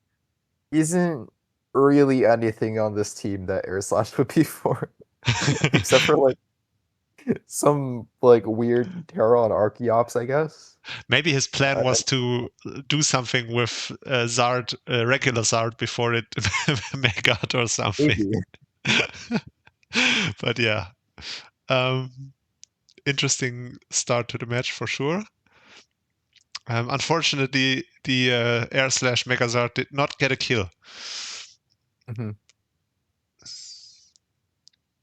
isn't really anything on this team that air slash would be for, except for like some like weird terror on Archeops, I guess. Maybe his plan was to do something with Zard, regular Zard, before it Megat or something. But yeah, interesting start to the match for sure. Unfortunately, the air slash Megazard did not get a kill.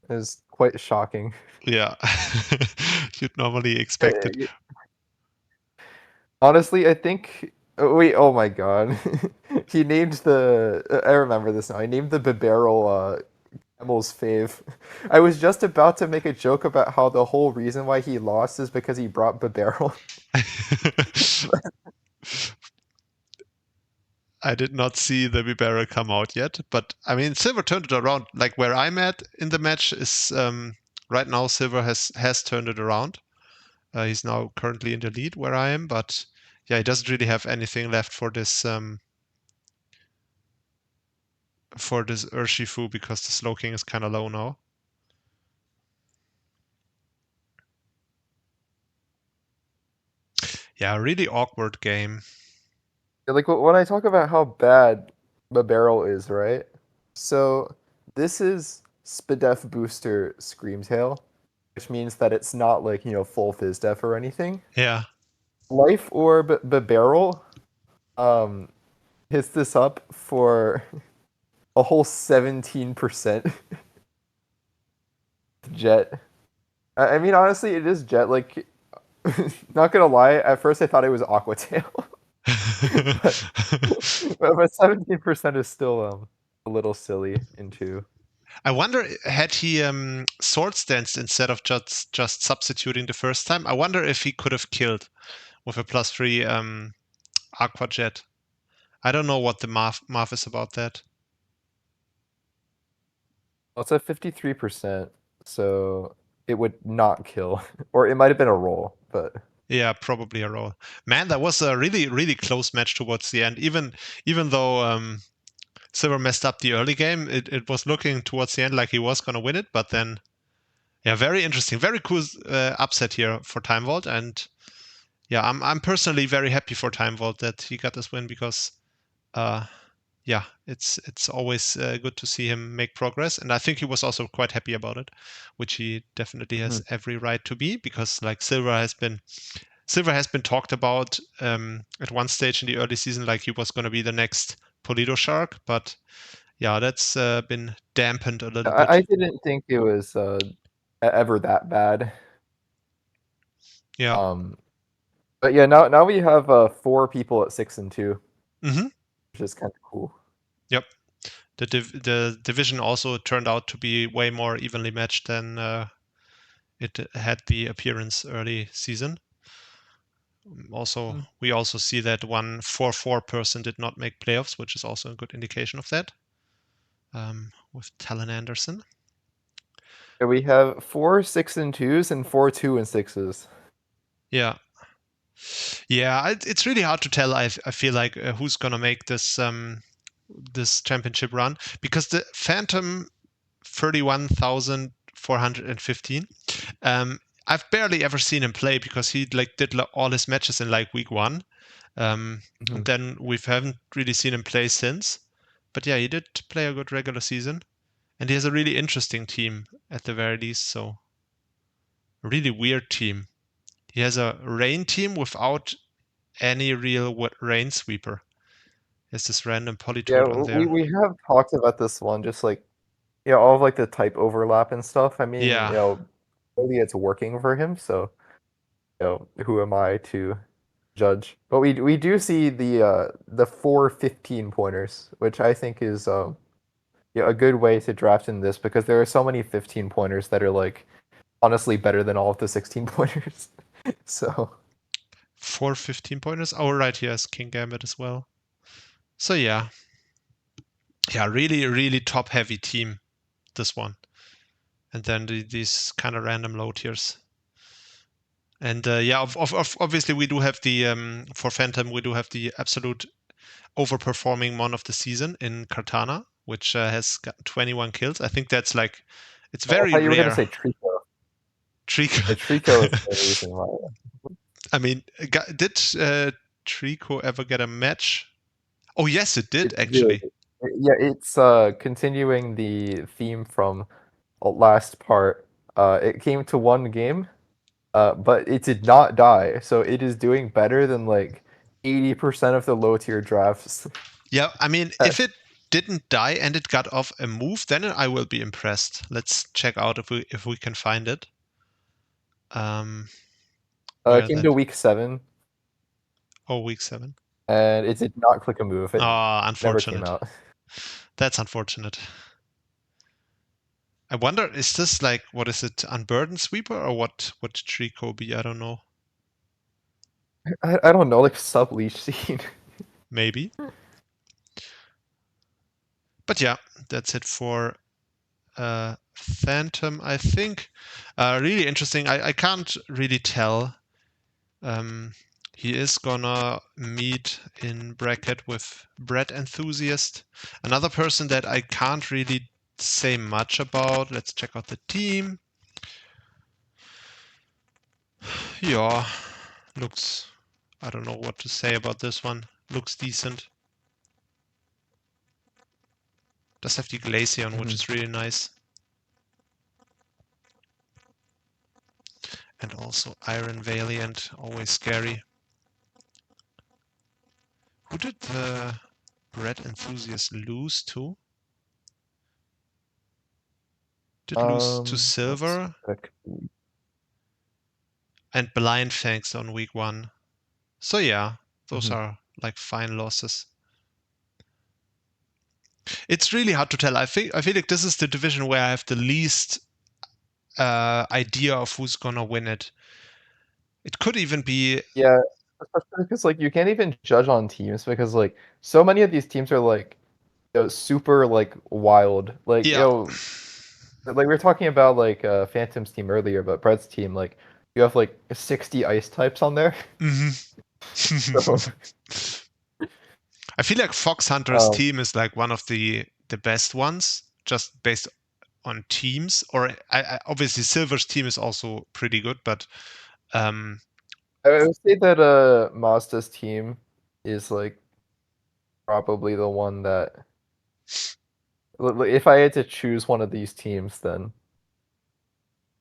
It's quite shocking. Yeah, you'd normally expect it. Honestly, I think. Wait, oh my god. He named the. I remember this now. He named the Bibarel Camel's fave. I was just about to make a joke about how the whole reason why he lost is because he brought Bibarel. I did not see the Bibarel come out yet, but I mean, Silver turned it around. Like where I'm at in the match is right now Silver has turned it around. He's now currently in the lead where I am, but yeah, he doesn't really have anything left for this Urshifu, because the Slow King is kind of low now. Yeah, really awkward game. Like when I talk about how bad Bibarel is, right? So this is Spadef Booster Screamtail, which means that it's not like, full Fizdef or anything. Yeah. Life Orb Bibarel hits this up for a whole 17% Jet. I mean, honestly, it is Jet. Like, not gonna lie, at first I thought it was Aqua Tail. but 17% is still a little silly in 2. I wonder, had he sword stanced instead of just substituting the first time? I wonder if he could have killed with a +3 Aqua Jet. I don't know what the math is about that. Well, it's at 53%, so it would not kill, or it might have been a roll, but yeah, probably a roll. Man, that was a really, really close match towards the end. Even though Silver messed up the early game, it was looking towards the end like he was going to win it, but then, yeah, very interesting, very cool upset here for Time Vault, and yeah, I'm personally very happy for Time Vault that he got this win, because yeah, it's always good to see him make progress, and I think he was also quite happy about it, which he definitely has every right to be, because like Silver has been Silver has been talked about at one stage in the early season, like he was going to be the next Polido Shark, but yeah, that's been dampened a little bit. I didn't think it was ever that bad. Yeah. But yeah, now we have 4 people at 6 and 2, Mm-hmm. which is kind of cool. Yep. The division also turned out to be way more evenly matched than it had the appearance early season. Also, we also see that one 4-4 person did not make playoffs, which is also a good indication of that. With Talon Anderson. Yeah, we have 4 6 and 2s and 4 2 and 6s. Yeah. Yeah, it's really hard to tell. I feel like who's gonna make this this championship run, because the Phantom 31,415. I've barely ever seen him play because he like did all his matches in like week 1, and then we haven't really seen him play since. But yeah, he did play a good regular season, and he has a really interesting team at the very least. So a really weird team. He has a rain team without any real rain sweeper. There's this random Politoed on there. We have talked about this one, just like all of like the type overlap and stuff. I mean, Yeah. maybe it's working for him, so who am I to judge? But we do see the 4 15 pointers, which I think is a good way to draft in this, because there are so many 15 pointers that are like honestly better than all of the 16 pointers. So 4 15 pointers. Oh, right, here is King Gambit as well. So yeah, really, really top heavy team, this one. And then these kind of random low tiers. And obviously we do have the for Phantom we do have the absolute overperforming mon of the season in Cartana, which has got 21 kills. I think that's like, it's very I thought you were rare. gonna say Trico. Trico. The Trico is the reason why. I mean, did Trico ever get a match? Oh yes, it did actually. Yeah, it's continuing the theme from last part. It came to 1 game, but it did not die, so it is doing better than like 80% of the low tier drafts. Yeah, I mean, if it didn't die and it got off a move, then I will be impressed. Let's check out if we can find it. It came to week 7. Oh, week 7. And it did not click a move. It unfortunate. never came out. That's unfortunate. I wonder, is this like, what is it, Unburdened Sweeper, or what Trico be? I don't know. I don't know, like sub-leash scene. Maybe. But yeah, that's it for Phantom, I think. Really interesting. I can't really tell. He is gonna meet in bracket with Bread Enthusiast. Another person that I can't really say much about. Let's check out the team. Yeah, looks, I don't know what to say about this one. Looks decent. Does have the Glaceon, which is really nice. And also Iron Valiant, always scary. Who did the Bread Enthusiast lose to? Did lose to Silver and Blind Fangs on week 1. So yeah, those are like fine losses. It's really hard to tell. I feel like this is the division where I have the least idea of who's gonna win it. It could even be, yeah, especially because like you can't even judge on teams, because like so many of these teams are like super like wild. Like like we were talking about like Phantom's team earlier, but Brett's team, like you have like 60 ice types on there. So, I feel like Fox Hunter's team is like one of the best ones, just based on teams. Or obviously Silver's team is also pretty good, but I would say that Mazda's team is like probably the one that, if I had to choose one of these teams, then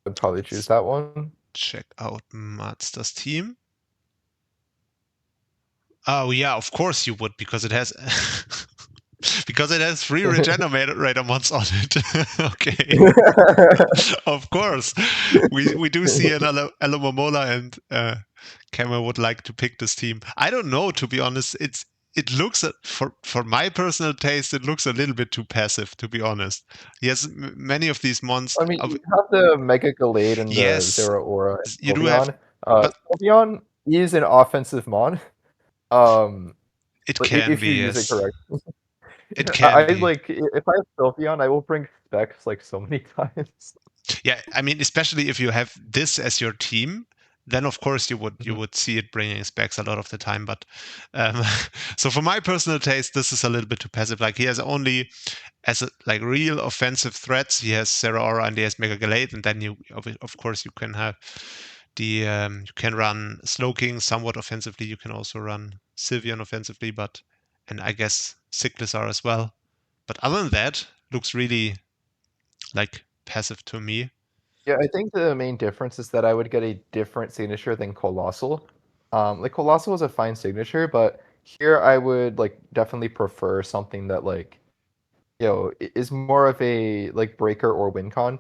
I'd probably choose that one. Check out Mazda's team. Oh yeah, of course you would, because it has because it has 3 regenerator mods on it. Okay. Of course. We do see an Alamomola, and Camel would like to pick this team. I don't know, to be honest. It looks for my personal taste, it looks a little bit too passive, to be honest. He has many of these mons. I mean, you have the Mega Gallade and the Yes, Zero Aura and you do have, Sylveon. but Sylveon is an offensive mon. it Like, can if be, you use it yes. correctly. It can be. like if I have Sylveon, I will bring Specs like so many times. Yeah, I mean, especially if you have this as your team, then of course you Mhm. would see it bringing specs a lot of the time. But so for my personal taste, this is a little bit too passive. Like, he has only as like real offensive threats. He has Zeraora and he has Mega Gallade, and then you of course you can have the you can run Slowking somewhat offensively. You can also run Sylveon offensively, and I guess Cyclizar as well. But other than that, looks really like passive to me. Yeah, I think the main difference is that I would get a different signature than Colossal. Like Colossal is a fine signature, but here I would like definitely prefer something that like is more of a like breaker or win con.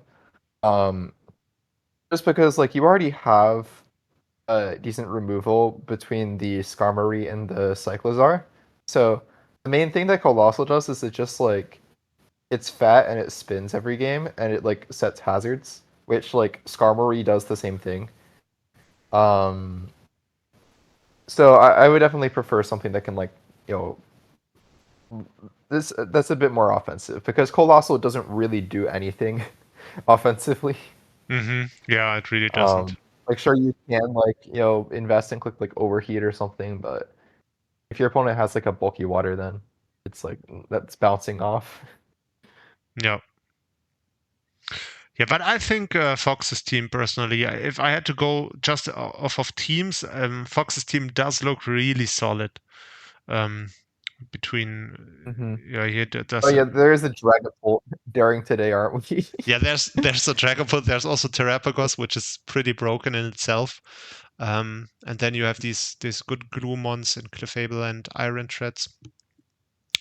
Um, just because like you already have a decent removal between the Skarmory and the Cyclizar. So the main thing that Colossal does is it just like it's fat and it spins every game and it like sets hazards, which like Skarmory does the same thing. So I would definitely prefer something that can like that's a bit more offensive because Colossal doesn't really do anything offensively. Yeah, it really doesn't. Like sure you can like invest and click like overheat or something, but if your opponent has like a bulky water, then it's like that's bouncing off. Yeah. Yeah, but I think Fox's team, personally, if I had to go just off of teams, Fox's team does look really solid. Between yeah, he does. Oh yeah, there is a Dragapult daring today, aren't we? Yeah, there's a Dragapult. There's also Terrapagos, which is pretty broken in itself. And then you have these good Glumons and Clefable and Iron Treads.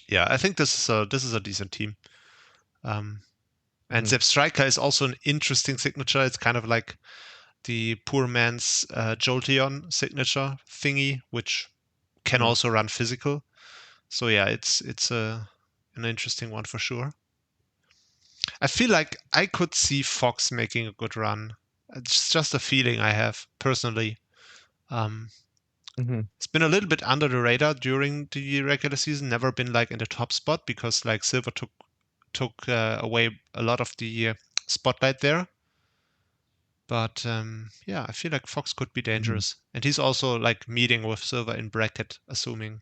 Yeah, I think this is a decent team. And Zebstrika is also an interesting signature. It's kind of like the poor man's Jolteon signature thingy, which can also run physical. So yeah, it's an interesting one for sure. I feel like I could see Fox making a good run. It's just a feeling I have personally. It's been a little bit under the radar during the regular season. Never been like in the top spot because like Silver took away a lot of the spotlight there. But yeah, I feel like Fox could be dangerous. And he's also like meeting with Silver in bracket, assuming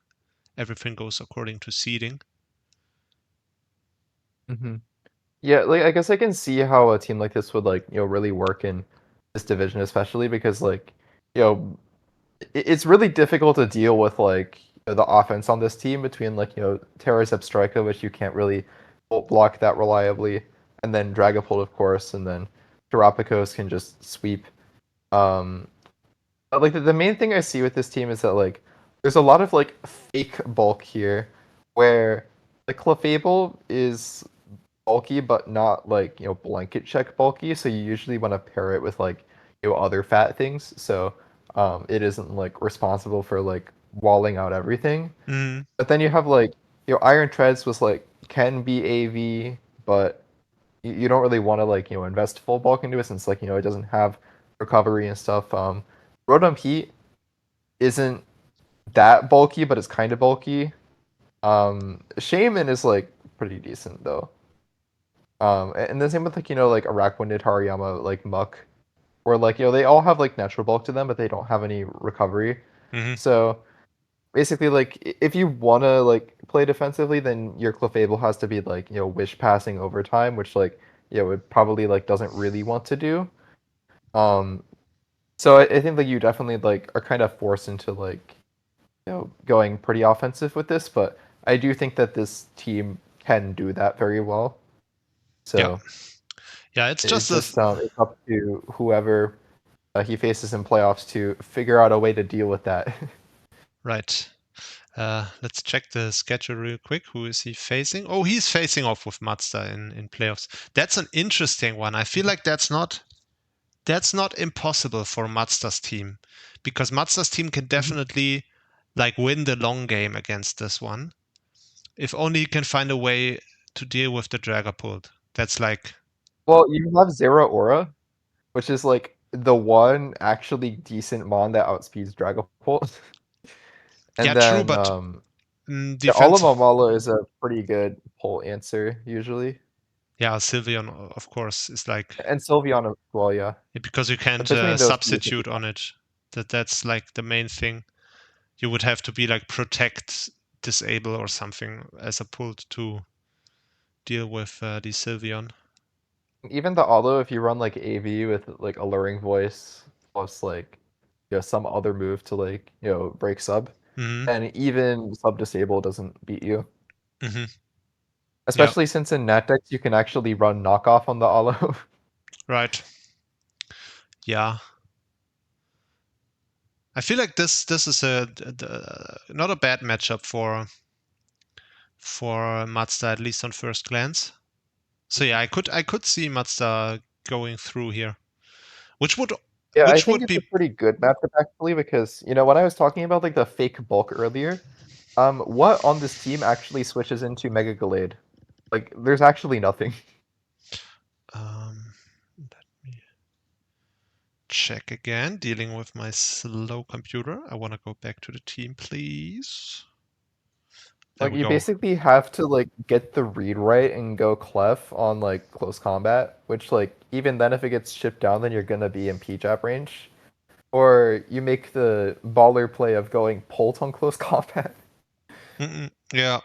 everything goes according to seeding. Yeah, like I guess I can see how a team like this would like really work in this division, especially because like it's really difficult to deal with like the offense on this team between like Terra's Abstrika, which you can't really block that reliably, and then Dragapult, of course, and then Terrapagos can just sweep. But like the main thing I see with this team is that like there's a lot of like fake bulk here, where the Clefable is bulky but not like blanket check bulky, so you usually want to pair it with like other fat things, so it isn't like responsible for like walling out everything. But then you have like Iron Treads was like can be AV, but you don't really want to like invest full bulk into it since like it doesn't have recovery and stuff. Rotom Heat isn't that bulky, but it's kind of bulky. Shaman is like pretty decent though. And the same with like like Araquanid, Hariyama, like Muck, or like they all have like natural bulk to them, but they don't have any recovery. So basically, like if you wanna like play defensively, then your Clefable has to be like wish passing over time, which like it probably like doesn't really want to do. So I think like you definitely like are kind of forced into like going pretty offensive with this, but I do think that this team can do that very well. So yeah, it's just it's up to whoever he faces in playoffs to figure out a way to deal with that. Right. Let's check the schedule real quick. Who is he facing? Oh, he's facing off with Mazda in playoffs. That's an interesting one. I feel like that's not impossible for Mazda's team, because Mazda's team can definitely like win the long game against this one, if only you can find a way to deal with the Dragapult. That's like, Well, you have Zero Aura, which is like the one actually decent mon that outspeeds Dragapult. And yeah, then true, but the defensive. Alamamala is a pretty good pull answer usually. Yeah, Sylveon, of course, is like, And Sylveon as well, yeah. because you can't Between those two, substitute on it. That's like the main thing. You would have to be like protect, disable or something as a pull to deal with the Sylveon. even the auto, if you run like AV with like Alluring Voice plus like some other move to like break sub, Mm-hmm. and even sub disable doesn't beat you. Mm-hmm. Especially since in net decks you can actually run knockoff on the Alo. Right. Yeah. I feel like this is not a bad matchup for Mazda, at least on first glance. So yeah, I could see Mazda going through here, which would I think it's be a pretty good matchup actually, because when I was talking about like the fake bulk earlier, what on this team actually switches into Mega Gallade? Like, there's actually nothing. Let me check again. Dealing with my slow computer. I want to go back to the team, please. There Like, we you go. basically have to like get the read right and go clef on like close combat, which like even then if it gets chipped down, then you're gonna be in P-Jab range. Or you make the baller play of going Pult on close combat. Yeah,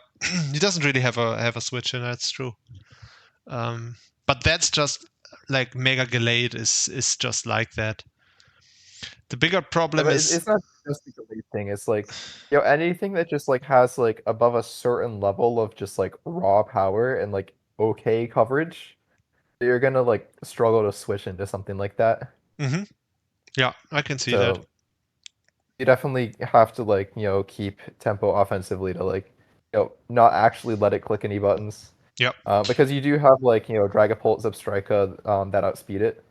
he doesn't really have a switch in. That's true. But that's just like Mega Gallade is just like that. The bigger problem But is it's not just the Gallade thing. It's like anything that just like has like above a certain level of just like raw power and like okay coverage, you're gonna like struggle to switch into something like that. Mm-hmm. Yeah, I can see that. So you definitely have to like keep tempo offensively to like not actually let it click any buttons. Yep. Because you do have like Dragapult, Zebstrika that outspeed it.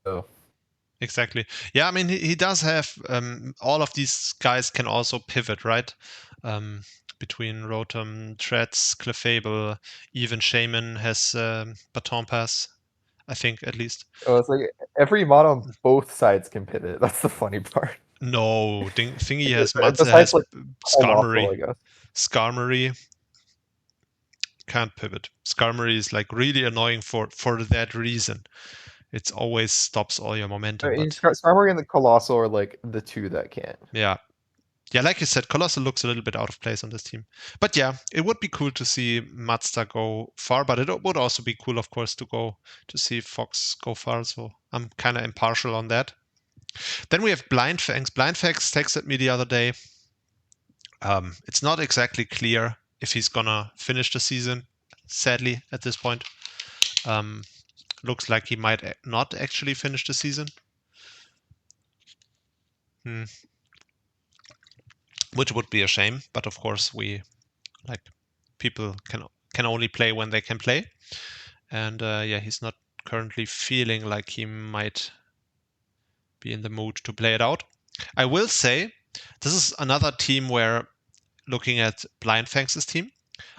So Exactly. Yeah, I mean he does have all of these guys can also pivot, right? Between Rotom, Treads, Clefable, even Shaman has Baton Pass, I think at least. it's like every mod on both sides can pivot. That's the funny part. No, Thingy has Besides like Skarmory. I guess. Skarmory can't pivot. Skarmory is like really annoying for that reason. It always stops all your momentum. But Skarmory and the Colossal are like the two that can't. yeah. Yeah, like you said, Colossal looks a little bit out of place on this team. But yeah, it would be cool to see Mazda go far, but it would also be cool, of course, to see Fox go far. So I'm kind of impartial on that. Then we have Blind Fangs. Blind Fangs texted me the other day. It's not exactly clear if he's gonna finish the season, sadly, at this point. Looks like he might not actually finish the season. Which would be a shame, but of course people can only play when they can play, and yeah, he's not currently feeling like he might be in the mood to play it out. I will say this is another team where, looking at Blind Fangs' team,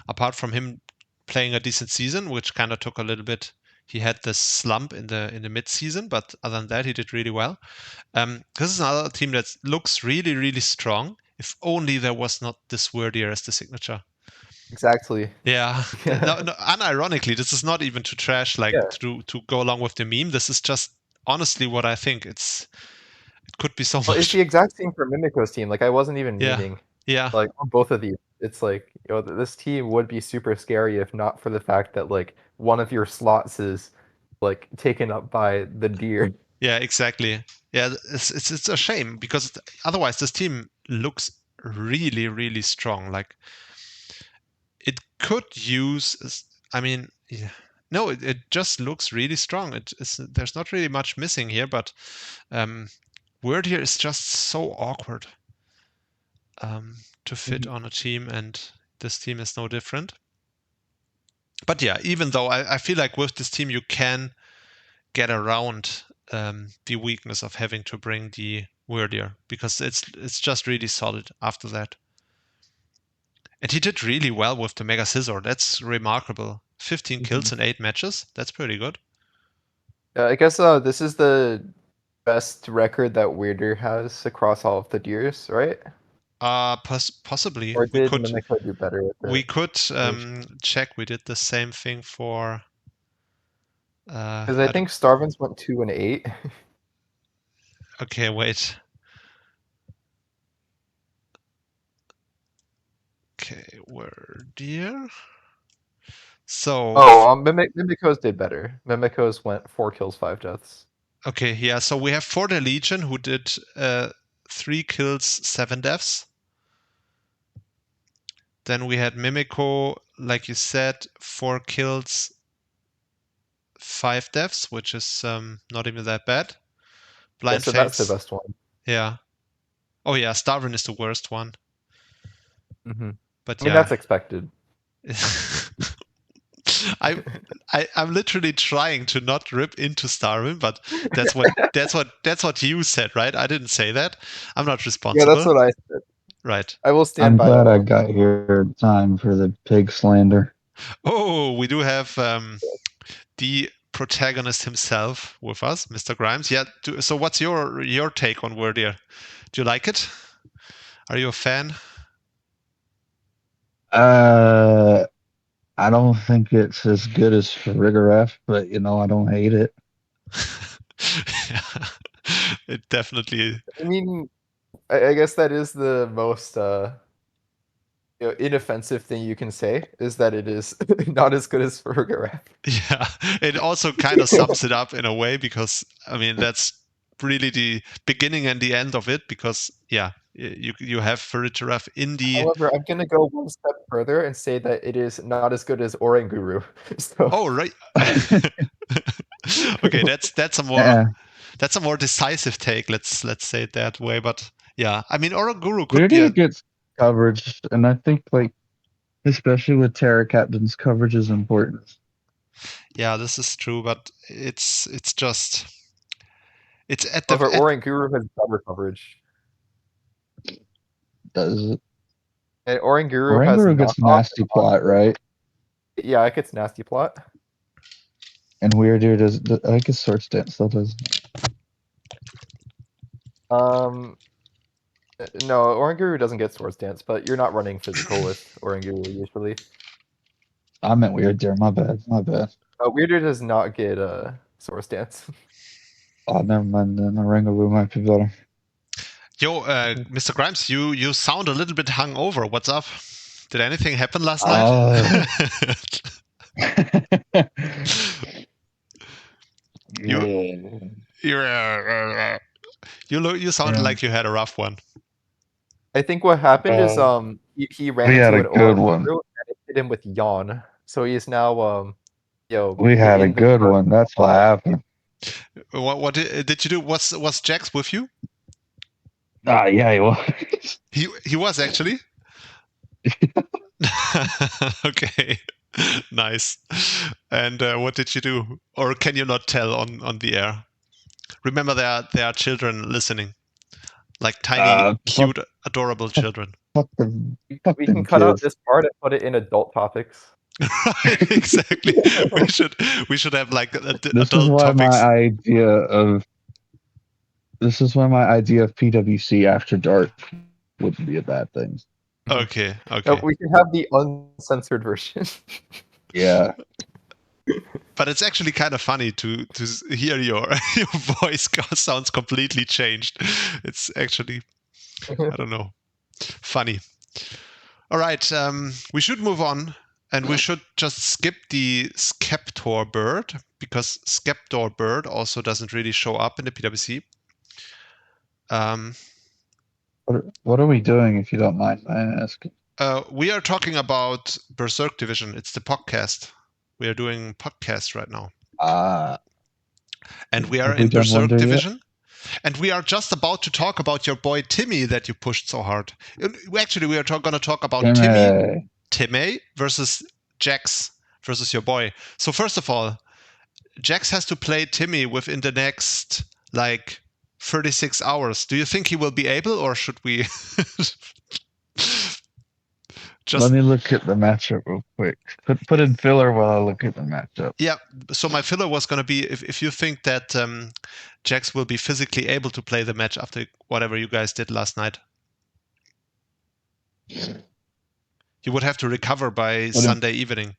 apart from him playing a decent season, which kind of took a little bit, he had this slump in the mid season, but other than that, he did really well. This is another team that looks really, really strong. If only there was not this word here as the signature. Exactly. Yeah. No, unironically, this is not even to trash, like to go along with the meme. This is just honestly what I think. It could be so much. It's the exact same for Mimico's team. Like I wasn't even memeing. Yeah. Like on both of these, it's like this team would be super scary if not for the fact that like one of your slots is like taken up by the deer. Yeah, exactly. Yeah, it's a shame because otherwise this team looks really, really strong. Like it could use. I mean, yeah. No, it just looks really strong. There's not really much missing here, but word here is just so awkward. to fit on a team, and this team is no different. But yeah, even though I feel like with this team you can get around the weakness of having to bring the Weirdier, because it's just really solid after that. And he did really well with the Mega Scizor. That's remarkable. 15 kills in 8 matches. That's pretty good. I guess this is the best record that Weirder has across all of the Deers, right? Possibly. Or did Mimico do better with it? We could check. We did the same thing for. Because I think Starvin's went 2 and 8. Okay, wait. Okay, Weirdier. So. Oh, Mimico's did better. Mimico's went 4 kills, 5 deaths. Okay, yeah. So we have for the Legion who did 3 kills, 7 deaths. Then we had Mimico, like you said, 4 kills, 5 deaths, which is not even that bad. Blind so Fates, that's the best one. Yeah. Oh yeah, Starvin is the worst one. But I mean, that's expected. I'm literally trying to not rip into Starvin, but that's what you said, right? I didn't say that. I'm not responsible. Yeah, that's what I said. Right. I will stand by. I'm glad I got here in time for the pig slander. Oh, we do have the protagonist himself with us, Mr. Grimes. Yeah. So what's your take on Weirdier? Do you like it? Are you a fan? I don't think it's as good as Rigoref, but I don't hate it. Yeah, it definitely. I mean, I guess that is the most inoffensive thing you can say, is that it is not as good as Rigoref. Yeah, it also kind of sums it up in a way, because I mean that's really the beginning and the end of it, because yeah, you have Rigoref in the. However, I'm gonna go one step further and say that it is not as good as Oranguru. So. Oh right. Okay, that's a more that's a more decisive take. Let's say it that way. But yeah, I mean Oranguru could be gets coverage, and I think especially with Terra Captain's coverage is important. Yeah, this is true, but it's just at the. Oranguru has better coverage. Does it? And Oranguru gets nasty plot, right? Yeah, it gets nasty plot. And Weirdier does. I guess Sword Stance still does. No, Oranguru doesn't get Sword Stance, but you're not running physical with Oranguru usually. I meant Weirdier. My bad. Weirdier does not get Sword Stance. Oh, never mind. Then Oranguru might be better. Yo, Mr. Grimes, you sound a little bit hungover. What's up? Did anything happen last night? You sounded like you had a rough one. I think what happened is he ran into an good one and it hit him with yawn. So he's now we had a good one. That's what happened. What did you do? Was Jax with you? Yeah, he was. He was actually. Okay, nice. And what did you do? Or can you not tell on the air? Remember, there are children listening, like tiny, cute, adorable children. We can cut out this part and put it in adult topics. Right, exactly. we should have like adult topics. This is why my idea of PWC after dark wouldn't be a bad thing. Okay. We can have the uncensored version. Yeah. But it's actually kind of funny to hear your voice sounds completely changed. It's actually, I don't know, funny. All right, we should move on, and we should just skip the Skeptor bird, because Skeptor bird also doesn't really show up in the PWC. What are we doing, if you don't mind my asking? We are talking about Berserk Division. It's the Pogcast. We are doing Pogcast right now. And we are in Berserk Division. And we are just about to talk about your boy Timmy that you pushed so hard. Actually, we are going to talk about Timmy versus Jax versus your boy. So first of all, Jax has to play Timmy within the next, like, 36 hours. Do you think he will be able, or should we Let me look at the matchup real quick. Put in filler while I look at the matchup. Yeah, so my filler was going to be if you think that Jax will be physically able to play the match after whatever you guys did last night. You would have to recover by Sunday evening.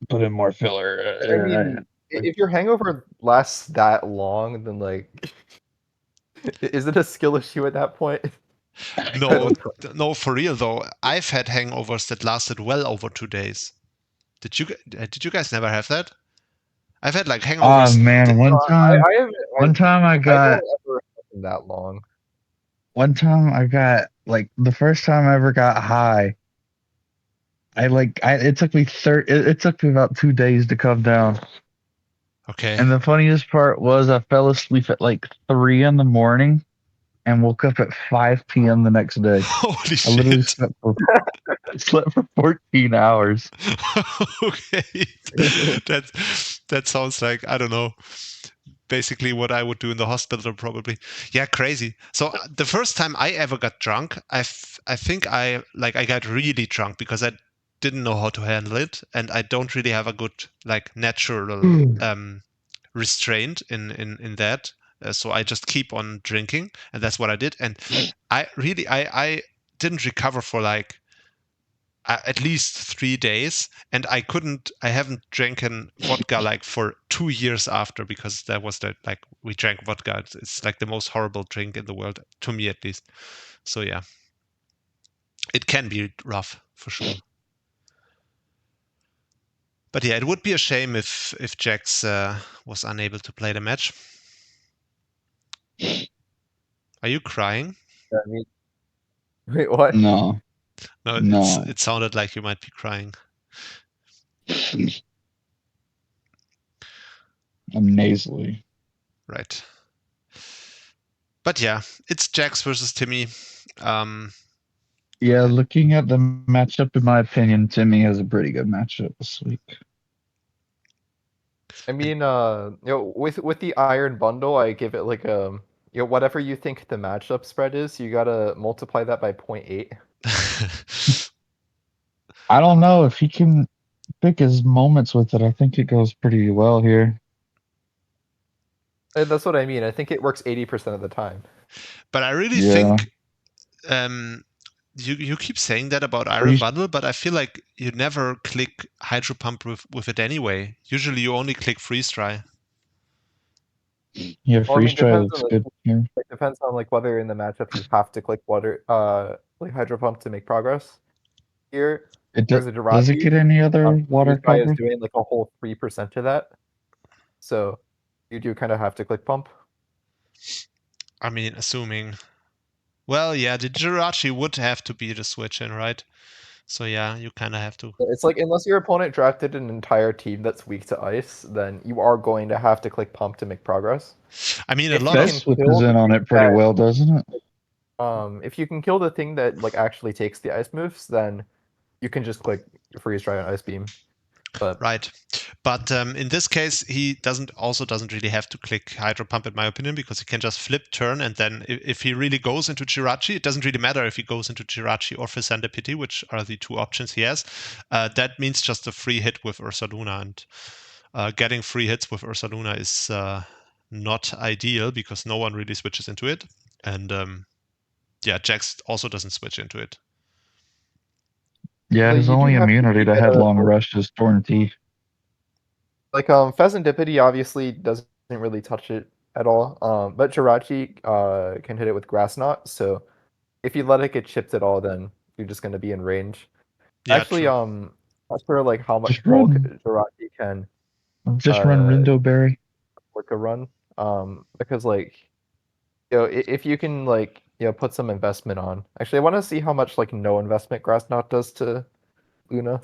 Put in more filler. I mean, if your hangover lasts that long, then like, is it a skill issue at that point? No, for real though. I've had hangovers that lasted well over 2 days. Did you guys never have that? I've had like hangovers. Oh man, one time I got that long. One time I got like the first time I ever got high. It took me it took me about 2 days to come down. Okay. And the funniest part was I fell asleep at like 3 in the morning and woke up at 5 p.m. the next day. Holy shit. I literally slept for 14 hours. Okay. That sounds like, I don't know, basically what I would do in the hospital probably. Yeah, crazy. So the first time I ever got drunk, I think I got really drunk because I didn't know how to handle it, and I don't really have a good like natural restraint in that. So I just keep on drinking, and that's what I did. And I didn't recover for like at least 3 days, and I haven't drinking vodka like for 2 years after, because that was like we drank vodka. It's like the most horrible drink in the world, to me at least. So yeah, it can be rough for sure. But yeah, it would be a shame if Jax was unable to play the match. Are you crying? Yeah, I mean, wait, what? No. It sounded like you might be crying. I'm nasally. Right. But yeah, it's Jax versus Timmy. Yeah, looking at the matchup, in my opinion, Timmy has a pretty good matchup this week. I mean, with the Iron Bundle, I give it like whatever you think the matchup spread is, you gotta multiply that by 0.8. I don't know if he can pick his moments with it. I think it goes pretty well here. That's what I mean. I think it works 80% of the time. But I really think you keep saying that about Iron Bundle, but I feel like you never click Hydro Pump with it anyway. Usually you only click Freeze Dry. Yeah, Freeze Dry looks good here. It depends on like whether in the matchup you have to click like Hydro Pump to make progress. Here, does it get any other water cover? Is doing like a whole 3% of that, so you do kind of have to click pump. I mean, assuming. Well, yeah, the Jirachi would have to be the switch in, right? So yeah, you kind of have to. It's like unless your opponent drafted an entire team that's weak to ice, then you are going to have to click pump to make progress. I mean, a lot of switches in on it pretty well, doesn't it? If you can kill the thing that like actually takes the ice moves, then you can just click Freeze Dry and Ice Beam. But right, but in this case, he doesn't really have to click Hydro Pump, in my opinion, because he can just flip turn, and then if he really goes into Jirachi, it doesn't really matter if he goes into Jirachi or Serendipity, which are the two options he has. That means just a free hit with Ursaluna, and getting free hits with Ursaluna is not ideal because no one really switches into it, and yeah, Jax also doesn't switch into it. Yeah, his only immunity to headlong rush is Torn Teeth. Like Serendipity obviously doesn't really touch it at all. But Jirachi can hit it with Grass Knot, so if you let it get chipped at all, then you're just gonna be in range. Yeah, actually, true. Not sure like how much bulk Jirachi can just run Rindo Berry. Like a run. Because like if you can like put some investment on. Actually, I want to see how much like no investment Grass Knot does to Luna.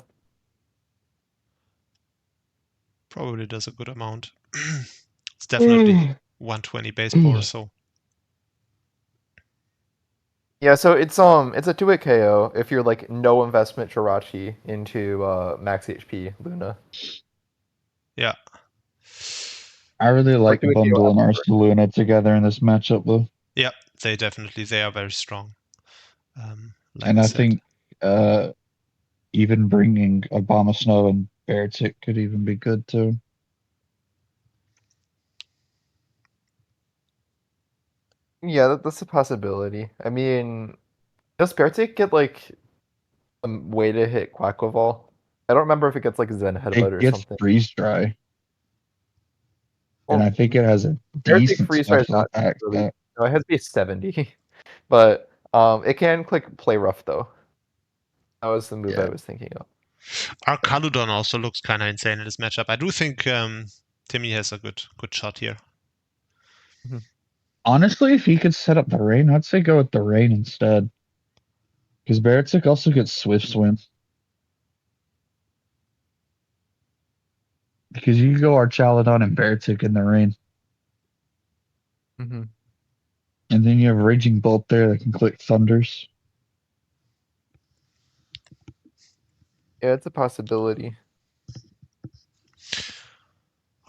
Probably does a good amount. It's definitely 120 baseball or so. Yeah, so it's a 2-hit KO if you're like no investment Jirachi into max HP Luna. Yeah. I really like 2-hit KO bundling after. Arceluna together in this matchup, though. Yeah, they are very strong. Like And I said. think even bringing Abomasnow and Beartic could even be good, too. Yeah, that's a possibility. I mean, does Beartic get like a way to hit Quackleval? I don't remember if it gets like Zen Headbutt It or gets something. freeze dry. And Well, I think it has a Beartic decent freeze dry is special not attack. really. No, it has to be 70, but it can click play rough though. That was the move I Yeah. was thinking of. Arcaludon also looks kind of insane in this matchup. I do think Timmy has a good shot here. Honestly, if he could set up the rain, I'd say go with the rain instead. Because Beartic also gets Swift Swim. Because you can go Archaludon and Beartic in the rain. Mm-hmm. And then you have Raging Bolt there that can click Thunders. Yeah, it's a possibility.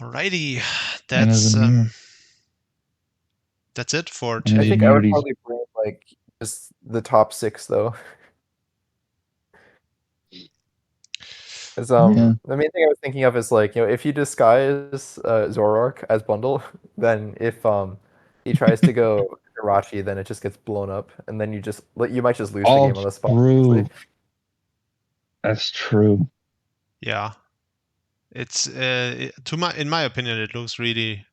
Alrighty, And as that's it for And I Timmy. his think I would immunities. probably bring like just the top 6 though. As Yeah. the main thing I was thinking of is like, if you disguise Zoroark as bundle, then if he tries to go Jirachi, then it just gets blown up, and then you might just lose the game on the spot. True. That's true. Yeah, it's in my opinion, it looks really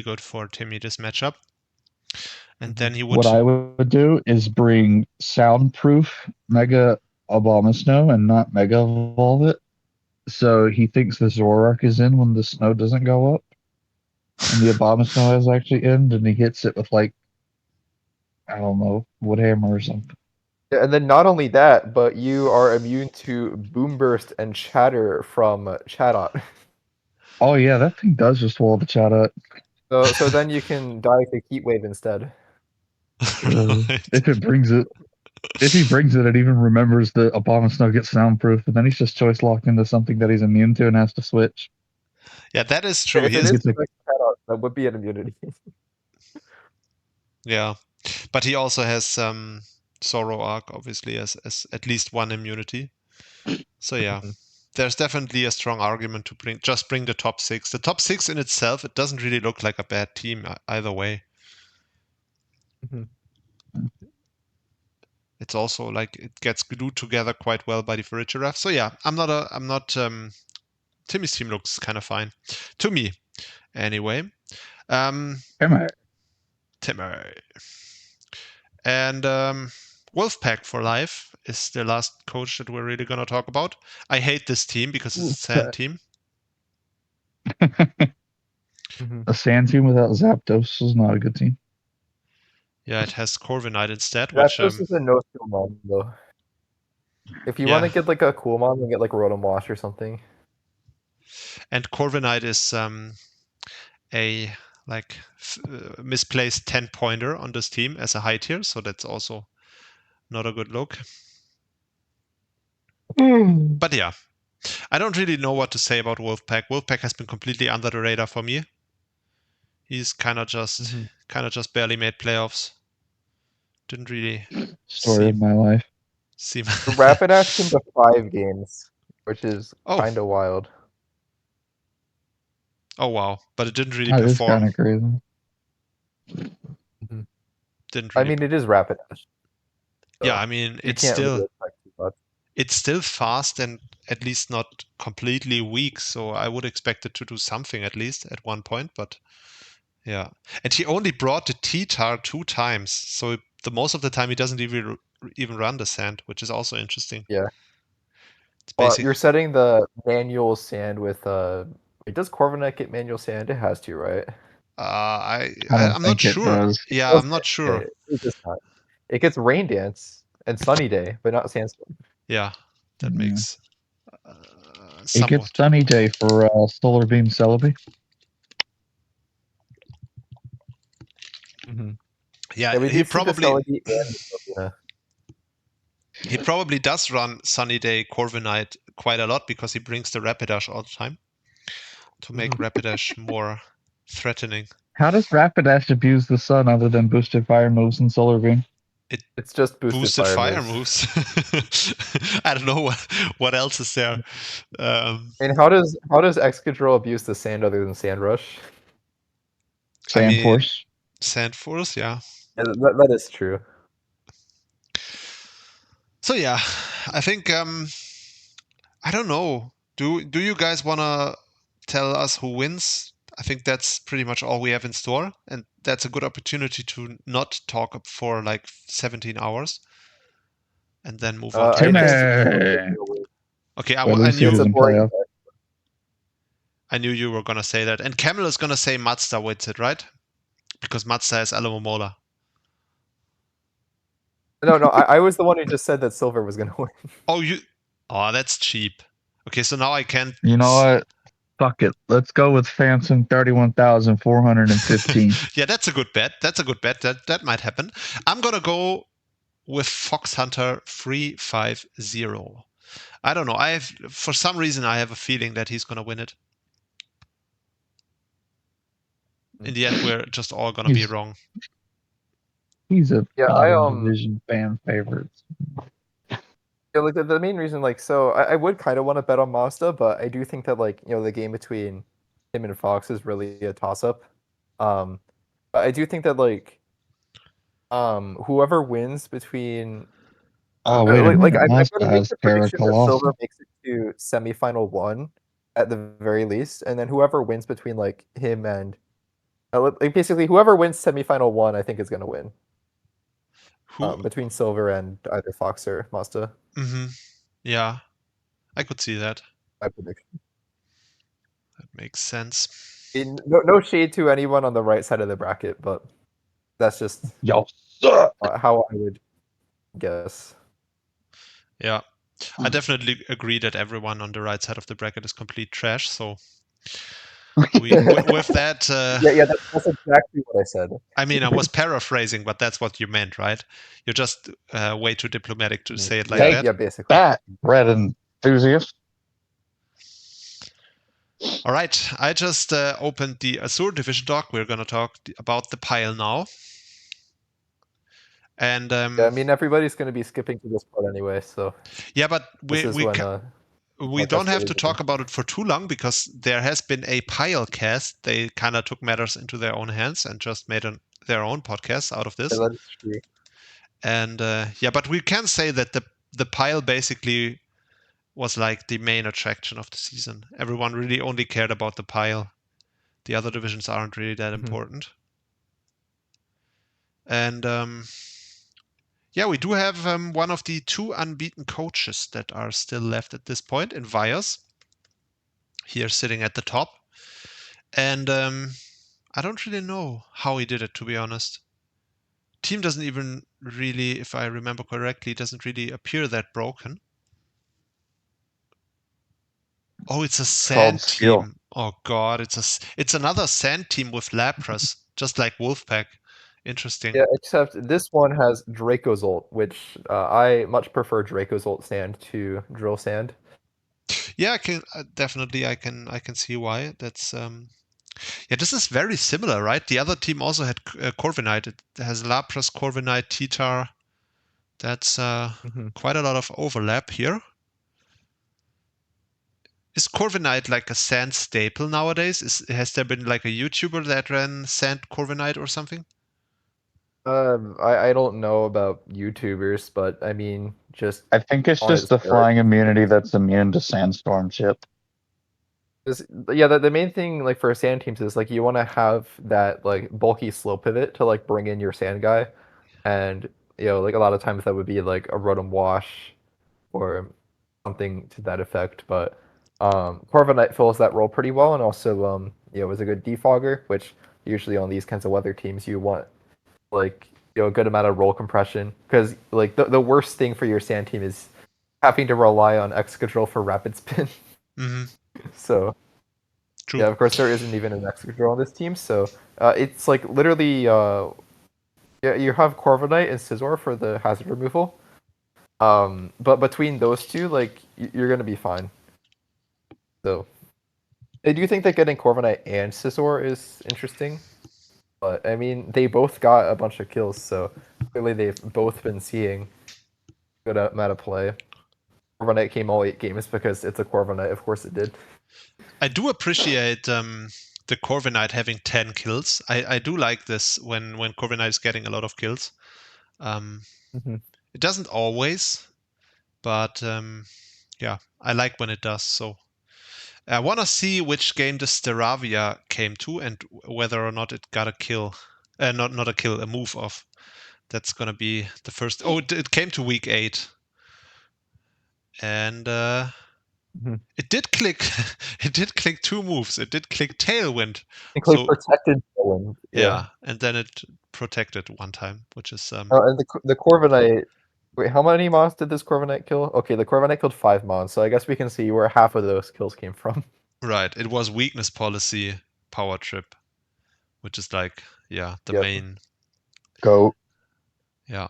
good for Timmy this matchup. And then he would. What I would do is bring Soundproof Mega Abomasnow and not Mega Evolve it. So he thinks the Zoroark is in when the snow doesn't go up. And the Abomasnow is actually in, and he hits it with like, I don't know, Woodhammer or something. Yeah, and then not only that, but you are immune to Boom Burst and Chatter from Chatot. Oh yeah, that thing does just wall the chat up. So then you can die to Heat Wave instead. Right. If it brings it. If he brings it, it even remembers that Abomasnow gets soundproof, and then he's just choice locked into something that he's immune to and has to switch. Yeah, that is true. If it He's, is Chatot, that would be an immunity. yeah, but he also has Zoroark, obviously, as at least one immunity. So yeah, there's definitely a strong argument to bring the top 6. The top 6 in itself, it doesn't really look like a bad team either way. It's also like it gets glued together quite well by the Farigiraf. So yeah, I'm not Timmy's team looks kind of fine to me anyway. Timmy. And Wolfpack for life is the last coach that we're really going to talk about. I hate this team because it's a sand team. A sand team without Zapdos is not a good team. Yeah, it has Corviknight instead, which Zapdos is a no-skill mon though. If you Yeah. want to get like a cool mon, then get like Rotom or something. and Corviknight is a like misplaced 10-pointer on this team as a high tier, so that's also not a good look. But yeah, I don't really know what to say about Wolfpack. Wolfpack has been completely under the radar for me. He's kind of just barely made playoffs. Didn't really Story of my life. see. Rapidash came to 5 games, which is kind of wild. Oh wow! But it didn't really That is perform. kind of crazy. Didn't I really. mean, it is Rapidash. Yeah, I mean, you can't really expect too much. It's still fast and at least not completely weak, so I would expect it to do something at least at one point, but yeah. And he only brought the T-Tar 2 times, so the most of the time he doesn't even run the sand, which is also interesting. Yeah. It's Well, basic. you're setting the manual sand with wait, does Corviknight get manual sand? It has to, right? I'm not sure. Does. Yeah, I'm not sure. It does not. It gets Rain Dance and Sunny Day, but not Sandstorm. Yeah, that makes It gets Sunny Day for Solar Beam Celebi. Yeah, we he do see the Celebi and the he probably does run Sunny Day Corviknight quite a lot because he brings the Rapidash all the time to make Rapidash more threatening. How does Rapidash abuse the sun other than boosted fire moves and solar beam? It's just boosted Fire moves. I don't know what else is there. And how does Excadrill abuse the sand other than Sand Rush? Sand Force. Sand Force, yeah. That is true. So yeah, I think I don't know. Do you guys wanna tell us who wins? I think that's pretty much all we have in store, and that's a good opportunity to not talk for like 17 hours, and then move on to Timmy! Okay, Lucio doesn't play up. I knew you were gonna say that, and Camel is gonna say Mazda wins it, right? Because Mazda has Alamomola. No, I was the one who just said that Silver was gonna win. Oh, that's cheap. Okay, so now I can't. You know what? Fuck it. Let's go with Phantom 31,415. Yeah, that's a good bet. That might happen. I'm gonna go with Fox Hunter 350. I don't know. For some reason I have a feeling that he's gonna win it. In the end, we're just all gonna be wrong. He's a division fan favorite. Yeah, like the main reason, like, so I would kind of want to bet on Mazda, but I do think that, like, the game between him and Fox is really a toss-up. I do think that, like, whoever wins between I'm gonna make the prediction that Silver makes it to semifinal 1 at the very least, and then whoever wins between, like, him and like, basically whoever wins semifinal 1, I think is gonna win. Between Silver and either Fox or Mazda. Yeah, I could see that. My prediction. That makes sense. No shade to anyone on the right side of the bracket, but that's just how I would guess. Yeah, I definitely agree that everyone on the right side of the bracket is complete trash. So with that, yeah, that's exactly what I said. I mean, I was paraphrasing, but that's what you meant, right? You're just way too diplomatic to say it like that. Yeah, basically. That red enthusiast. All right, I just opened the Azure Division doc. We're gonna talk about the pile now. And yeah, I mean, everybody's gonna be skipping to this part anyway, so. Yeah, but we don't have to talk about it for too long because there has been a pile cast. They kind of took matters into their own hands and just made their own podcast out of this. Yeah, that's true. And yeah, but we can say that the pile basically was like the main attraction of the season. Everyone really only cared about the pile. The other divisions aren't really that important. And yeah, we do have one of the 2 unbeaten coaches that are still left at this point in Vias. Here sitting at the top. And I don't really know how he did it, to be honest. Team doesn't even really, if I remember correctly, doesn't really appear that broken. Oh, it's a sand team. Oh god, it's another sand team with Lapras, just like Wolfpack. Interesting. Yeah, except this one has Dracozolt, which I much prefer Dracozolt sand to drill sand. Yeah, I can definitely I can see why. That's yeah, this is very similar, right? The other team also had Corviknight. It has Lapras, Corviknight, Titar. That's quite a lot of overlap here. Is Corviknight like a sand staple nowadays? Has there been like a YouTuber that ran sand Corviknight or something? I don't know about YouTubers, but I mean, just I think it's just the flying immunity that's immune to sandstorm shit. Yeah, the main thing like for sand teams is like you want to have that like bulky slow pivot to like bring in your sand guy, and like a lot of times that would be like a Rotom Wash or something to that effect. But Corviknight fills that role pretty well, and also was a good defogger, which usually on these kinds of weather teams you want like a good amount of roll compression, because like the worst thing for your sand team is having to rely on Excadrill for rapid spin. So true. Yeah, of course there isn't even an Excadrill on this team, so it's like literally Yeah, you have Corviknight and Scizor for the hazard removal. But between those two, like you're gonna be fine. So I do think that getting Corviknight and Scizor is interesting. But I mean, they both got a bunch of kills, so clearly they've both been seeing good amount of play. Corviknight came all 8 games because it's a Corviknight. Of course it did. I do appreciate the Corviknight having 10 kills. I do like this when Corviknight is getting a lot of kills. It doesn't always, but yeah, I like when it does. So I want to see which game the Staravia came to and whether or not it got a kill. Not a kill, a move off. That's gonna be the first. Oh, it came to week 8, and it did click. It did click 2 moves. It did click Tailwind. Include protected Tailwind. Yeah, and then it protected one time, which is Oh, and the Corviknight. Wait, how many mons did this Corviknight kill? Okay, the Corviknight killed 5 mons, so I guess we can see where half of those kills came from. right. It was weakness policy power trip, which is like the Yep. main. Go. Yeah.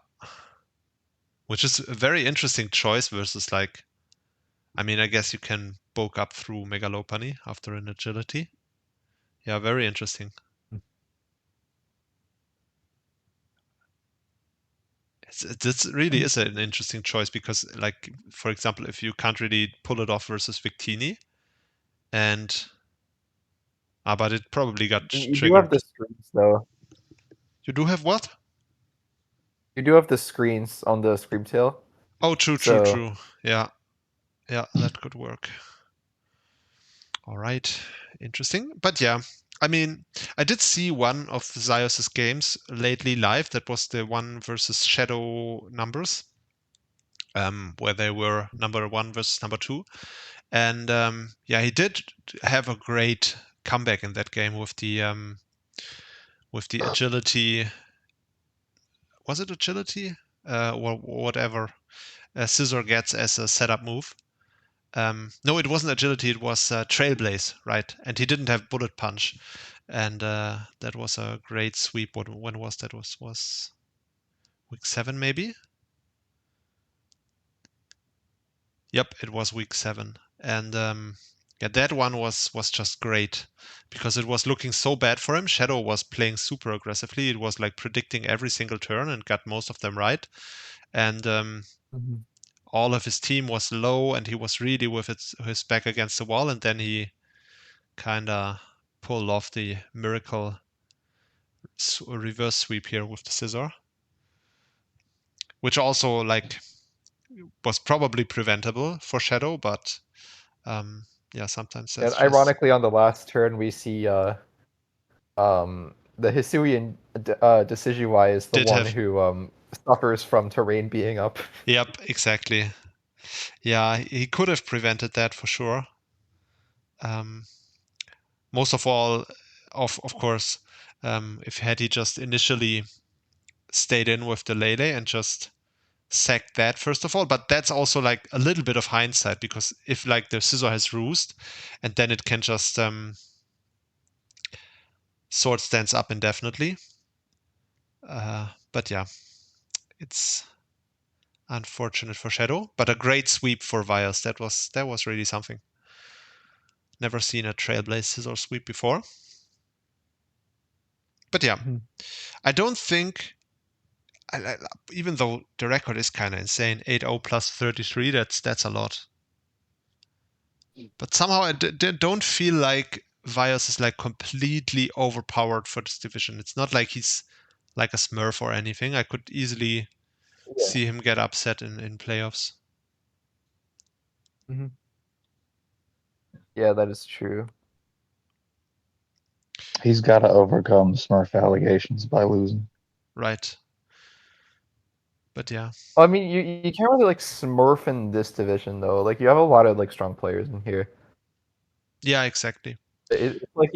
Which is a very interesting choice versus like, I mean, I guess you can bulk up through Mega Lopunny after an agility. Yeah, very interesting. This really is an interesting choice because, like, for example, if you can't really pull it off versus Victini, and but it probably got You do triggered. have the screens though. You do have what? You do have the screens on the Screamtail. Oh, true. Yeah, that could work. All right, interesting. But yeah, I mean, I did see one of Zios's games lately live. That was the one versus Shadow Numbers, where they were number 1 versus number 2. And yeah, he did have a great comeback in that game with the agility. Was it agility? Or whatever Scizor gets as a setup move. No, it wasn't agility. It was Trailblaze, right? And he didn't have bullet punch, and that was a great sweep. When was that? Was week 7 maybe? Yep, it was week 7, and yeah, that one was just great because it was looking so bad for him. Shadow was playing super aggressively. It was like predicting every single turn and got most of them right, and all of his team was low, and he was really with his back against the wall, and then he kind of pulled off the miracle reverse sweep here with the Scizor, which also like was probably preventable for Shadow, but yeah, sometimes that's And ironically, on the last turn, we see the Hisuian Decidueye is the one who suffers from terrain being up. Yep, exactly. Yeah, he could have prevented that for sure. Most of all, of course, if had he just initially stayed in with the Lele and just sacked that first of all, but that's also like a little bit of hindsight because if like the Scizor has roost and then it can just sword stance up indefinitely. But yeah, it's unfortunate for Shadow, but a great sweep for Vias. That was really something. Never seen a Trailblaze Scizor sweep before. But yeah, I don't think, even though the record is kind of insane, 8-0 plus 33, that's a lot. But somehow I don't feel like Vias is like completely overpowered for this division. It's not like he's like a Smurf or anything. I could easily see him get upset in playoffs. Yeah, that is true. He's got to overcome Smurf allegations by losing. Right. But yeah. I mean, you can't really like Smurf in this division though. Like you have a lot of like strong players in here. Yeah, exactly. It's like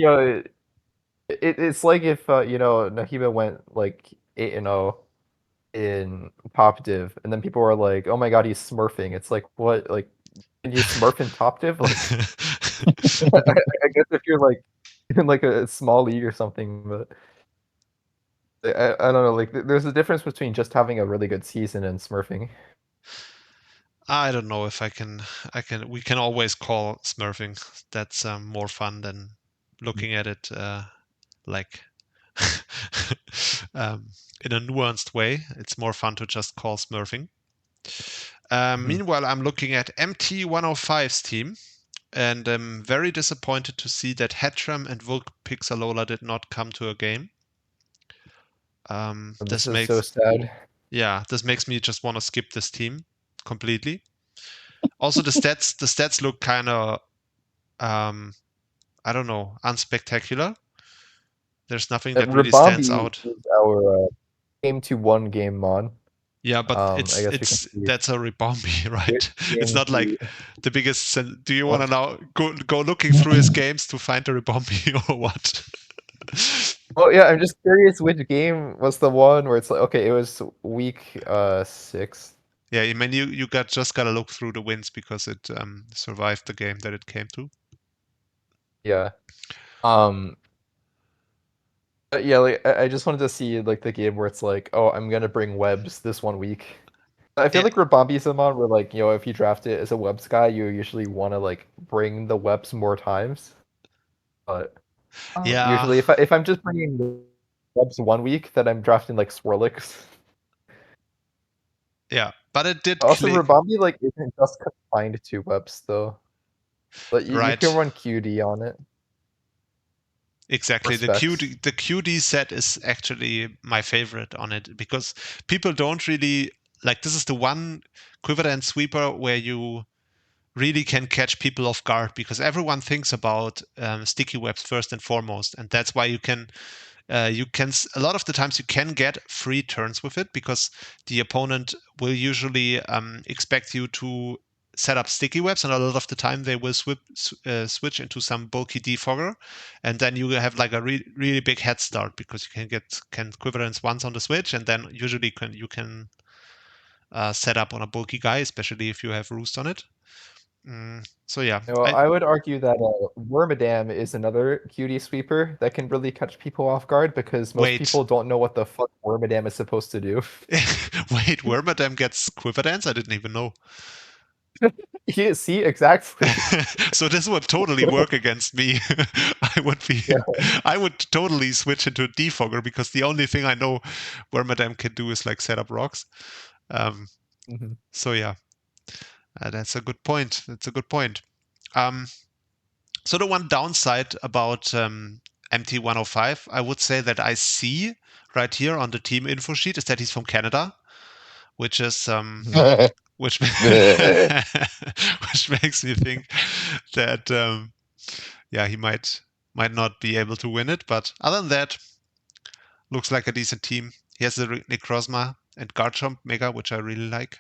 it's like if Nahiba went like 8-0 in Top Div, and then people were like, "Oh my god, he's smurfing." It's like, what? Like, can you smurf in Top Div? Like, I guess if you're like in like a small league or something, but I don't know. Like, there's a difference between just having a really good season and smurfing. I don't know if I can. We can always call smurfing. That's more fun than looking at it like in a nuanced way. It's more fun to just call smurfing. Meanwhile, I'm looking at MT105's team, and I'm very disappointed to see that Hatram and Vulpixalola did not come to a game. This is so sad. Yeah, this makes me just want to skip this team completely. Also, the stats look kind of I don't know, unspectacular. There's nothing that really stands out. Is our game to one game mon. Yeah, but I guess we can it's see that's a Rebombi, right? It's game not like to- the biggest. Do you want to now go looking through his games to find the Rebombi or what? Well, yeah, I'm just curious which game was the one where it's like, okay, it was week 6. Yeah, I mean you just gotta look through the wins because it survived the game that it came to. Yeah. But yeah, like I just wanted to see like the game where it's like, oh, I'm gonna bring webs this 1 week. I feel Yeah. like Rabambi's Amon where like, if you draft it as a webs guy, you usually want to like bring the webs more times. But Yeah. usually if I'm just bringing the webs 1 week, then I'm drafting like Swirlix. Yeah, but it did Also, click. Rabambi like isn't just confined to webs though. But you Right. can run QD on it. Exactly. The QD set is actually my favorite on it because people don't really like this is the one quiver and sweeper where you really can catch people off guard because everyone thinks about sticky webs first and foremost, and that's why you can a lot of the times you can get free turns with it because the opponent will usually expect you to set up sticky webs, and a lot of the time they will switch into some bulky defogger, and then you have like a really big head start because you can quiverance once on the switch, and then usually you can set up on a bulky guy, especially if you have roost on it. So yeah, Well, I would argue that Wormadam is another QD sweeper that can really catch people off guard because most people don't know what the fuck Wormadam is supposed to do. Wait, Wormadam gets quiver dance? I didn't even know. Yeah, see, exactly. So this would totally work against me. I would totally switch into defogger because the only thing I know Wormadam can do is like set up rocks. So yeah, that's a good point. So the one downside about MT105, I would say that I see right here on the team info sheet is that he's from Canada, which is which makes me think that he might not be able to win it. But other than that, looks like a decent team. He has the Necrozma and Garchomp Mega, which I really like.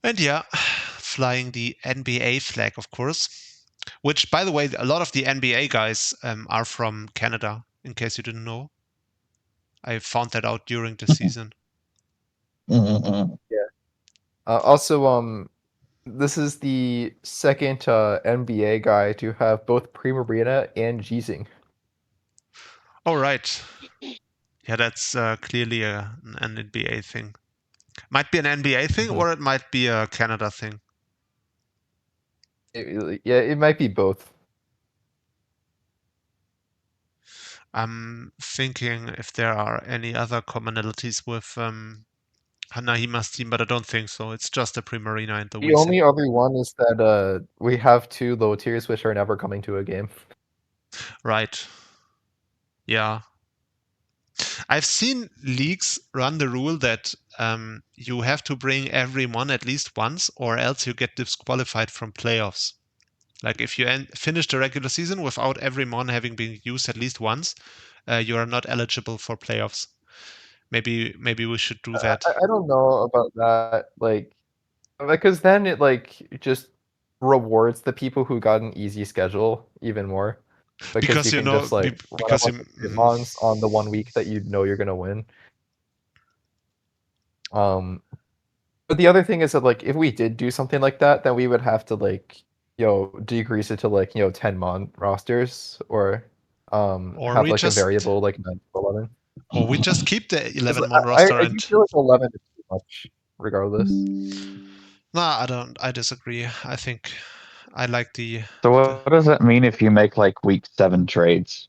And yeah, flying the NBA flag, of course. Which, by the way, a lot of the NBA guys are from Canada, in case you didn't know. I found that out during the season. Yeah. Also, this is the second NBA guy to have both Primarina and Jeezing. All right. Yeah, that's clearly an NBA thing. Might be an NBA thing, or it might be a Canada thing. It might be both. I'm thinking if there are any other commonalities with Hanahima's team, but I don't think so. It's just a Primarina and the The only other one is that we have 2 low tiers which are never coming to a game. Right. Yeah. I've seen leagues run the rule that you have to bring every mon at least once, or else you get disqualified from playoffs. Like if you finish the regular season without every mon having been used at least once, you are not eligible for playoffs. Maybe we should do that. I don't know about that, like, because then it like just rewards the people who got an easy schedule even more. Because you can just like run a bunch of mons on the 1 week that you know you're gonna win. But the other thing is that like if we did do something like that, then we would have to like decrease it to like 10 mon rosters or Or have we like just a variable like 9 to 11. or we just keep the 'Cause 11-mon roster I do and feel like 11 is too much, regardless. nah, I don't. I disagree. I think I like the. So what does that mean if you make like week 7 trades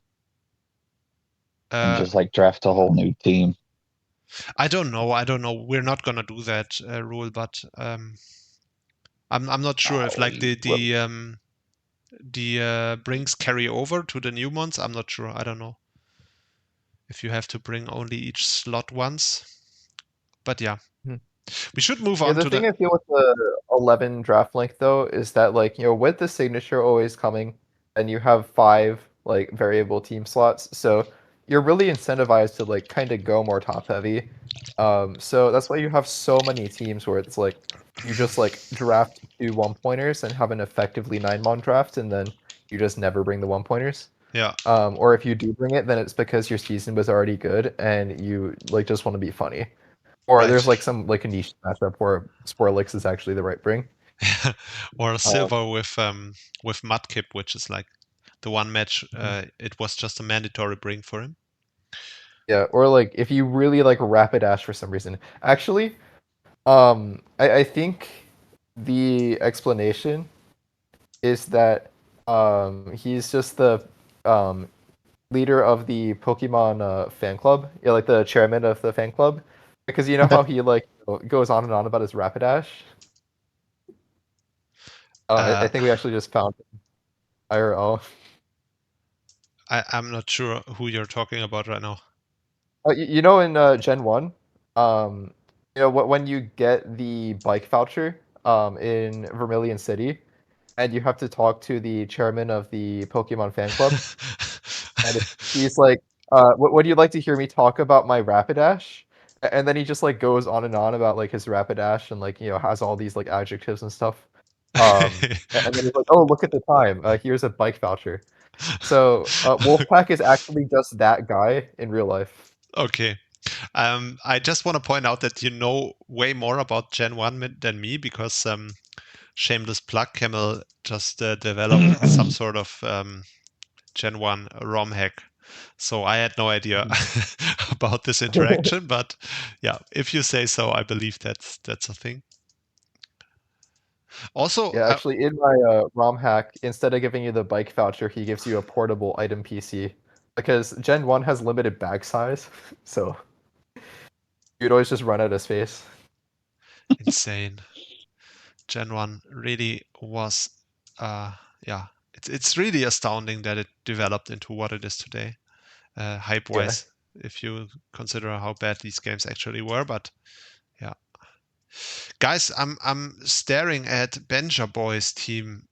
and Uh, just like draft a whole new team? I don't know. I don't know. We're not gonna do that rule, but I'm not sure if like the brings carry over to the new ones. I'm not sure. I don't know if you have to bring only each slot once. But yeah, Mhm. we should move Yeah, on the to thing the. I feel with the 11 draft length though is that like, with the signature always coming and you have 5 like variable team slots, so you're really incentivized to like kind of go more top heavy. So that's why you have so many teams where it's like you just like draft 2 1-pointers and have an effectively 9-mon draft and then you just never bring the 1-pointers. Yeah, Or if you do bring it, then it's because your season was already good and you like just want to be funny. Or right. there's like some like a niche matchup where Sporelix is actually the right bring. Or a silver with Mudkip, which is like the one match. It was just a mandatory bring for him. Yeah, or like if you really like Rapidash for some reason. Actually, I think the explanation is that he's just the leader of the Pokemon fan club. Yeah, like the chairman of the fan club. Because you know how he like goes on and on about his Rapidash. I think we actually just found him. IRL. I'm not sure who you're talking about right now. You know, in Gen 1, when you get the bike voucher in Vermilion City, and you have to talk to the chairman of the Pokemon fan club, and he's like, would you like to hear me talk about my Rapidash? And then he just like goes on and on about like his Rapidash and like has all these like adjectives and stuff. And then he's like, oh, look at the time. Here's a bike voucher. So Wolfpack is actually just that guy in real life. Okay. I just want to point out that you know way more about Gen 1 than me because shameless plug, Camel just developed some sort of Gen 1 ROM hack. So I had no idea about this interaction, but yeah, if you say so, I believe that's a thing. Also, Yeah, actually, in my ROM hack, instead of giving you the bike voucher, he gives you a portable item PC. Because Gen 1 has limited bag size, so you'd always just run out of space. insane. Gen 1 really was, yeah, it's really astounding that it developed into what it is today, hype-wise, if you consider how bad these games actually were. But yeah, guys, I'm staring at Benja Boy's team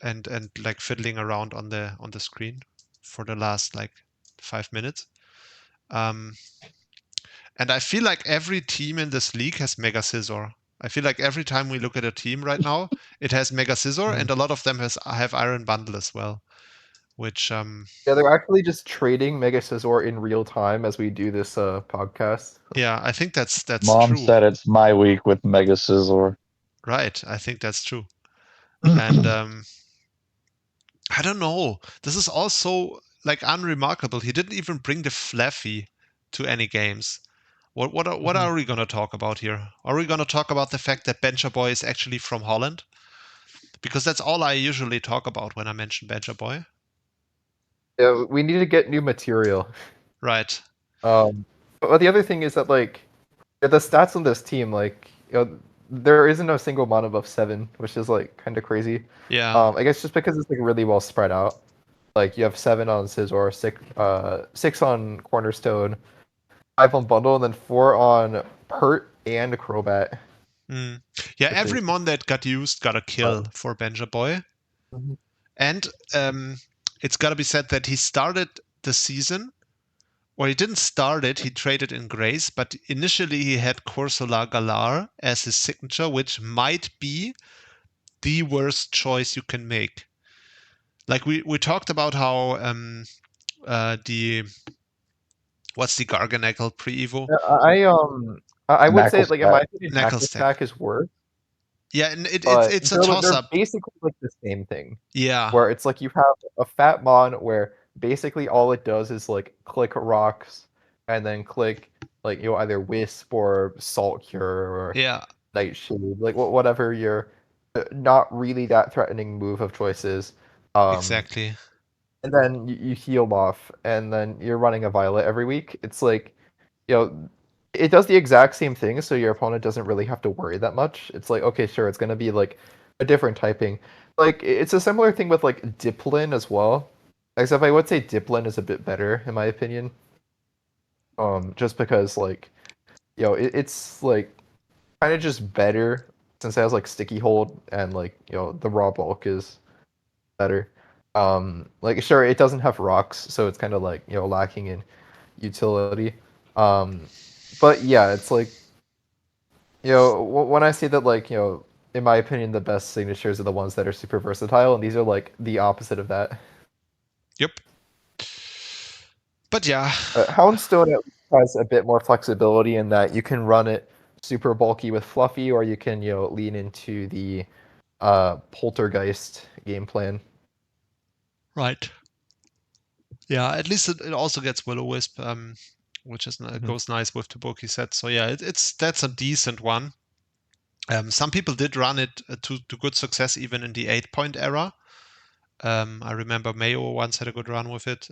and like fiddling around on the screen for the last like 5 minutes. And I feel like every team in this league has Mega Scizor. I feel like every time we look at a team right now, it has Mega Scizor, and a lot of them have Iron Bundle as well. Which Yeah, they're actually just trading Mega Scizor in real time as we do this podcast. yeah, I think that's Mom true. said it's my week with Mega Scizor. Right, I think that's true. And I don't know. This is also like unremarkable. He didn't even bring the Fluffy to any games. What are we gonna talk about here? Are we gonna talk about the fact that Benja Boy is actually from Holland? Because that's all I usually talk about when I mention Benja Boy. Yeah, we need to get new material. Right. But the other thing is that like the stats on this team, like there isn't a single mon above 7, which is like kind of crazy. Yeah. I guess just because it's like really well spread out. Like you have 7 on Scizor, 6 on Cornerstone, 5 on Bundle, and then 4 on Pert and Crobat. Yeah, every mon that got used got a kill for Benja Boy. And it's got to be said that he started the season, or he didn't start it, he traded in Grace, but initially he had Corsola Galar as his signature, which might be the worst choice you can make. Like we talked about how what's the Garganacl pre-evo? I would say like in my opinion, Knuckle Stack is worse. Yeah, and it's a they're toss-up. basically like the same thing. Yeah. Where it's like you have a fat mon where basically all it does is like click rocks and then click like either wisp or salt cure or Yeah, nightshade, like whatever your not really that threatening move of choice is. exactly. And then you heal off, and then you're running a violet every week. It's like, it does the exact same thing, so your opponent doesn't really have to worry that much. It's like, okay, sure, it's gonna be like a different typing. Like it's a similar thing with like Diplin as well. Except I would say Diplin is a bit better in my opinion. Just because like, it's like kind of just better since it has like sticky hold and like the raw bulk is better. Like sure, it doesn't have rocks, so it's kind of like lacking in utility. But yeah, it's like when I say that, like in my opinion, the best signatures are the ones that are super versatile, and these are like the opposite of that. Yep. But yeah, Houndstone at least has a bit more flexibility in that you can run it super bulky with Fluffy, or you can lean into the Poltergeist game plan. right. Yeah, at least it also gets Will-O-Wisp, which is goes nice with the Bulky set. So yeah, that's a decent one. Some people did run it to good success even in the 8-point era. I remember Mayo once had a good run with it.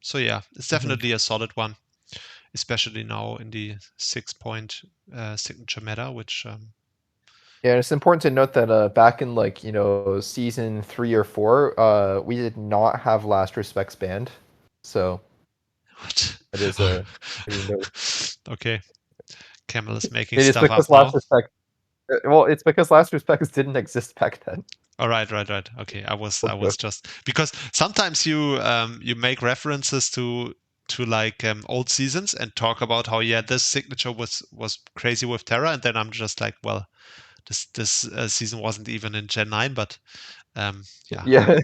So yeah, it's definitely a solid one, especially now in the 6-point signature meta, which Yeah, it's important to note that back in like season 3 or 4, we did not have Last Respects banned, so what? it is a Okay, Camel is making It is stuff up because now. Last Respect. Well, it's because Last Respects didn't exist back then. All right. Okay, I was Okay. just because sometimes you make references to like old seasons and talk about how this signature was crazy with Terra, and then I'm just like, well, this season wasn't even in Gen 9, but yeah. Yeah.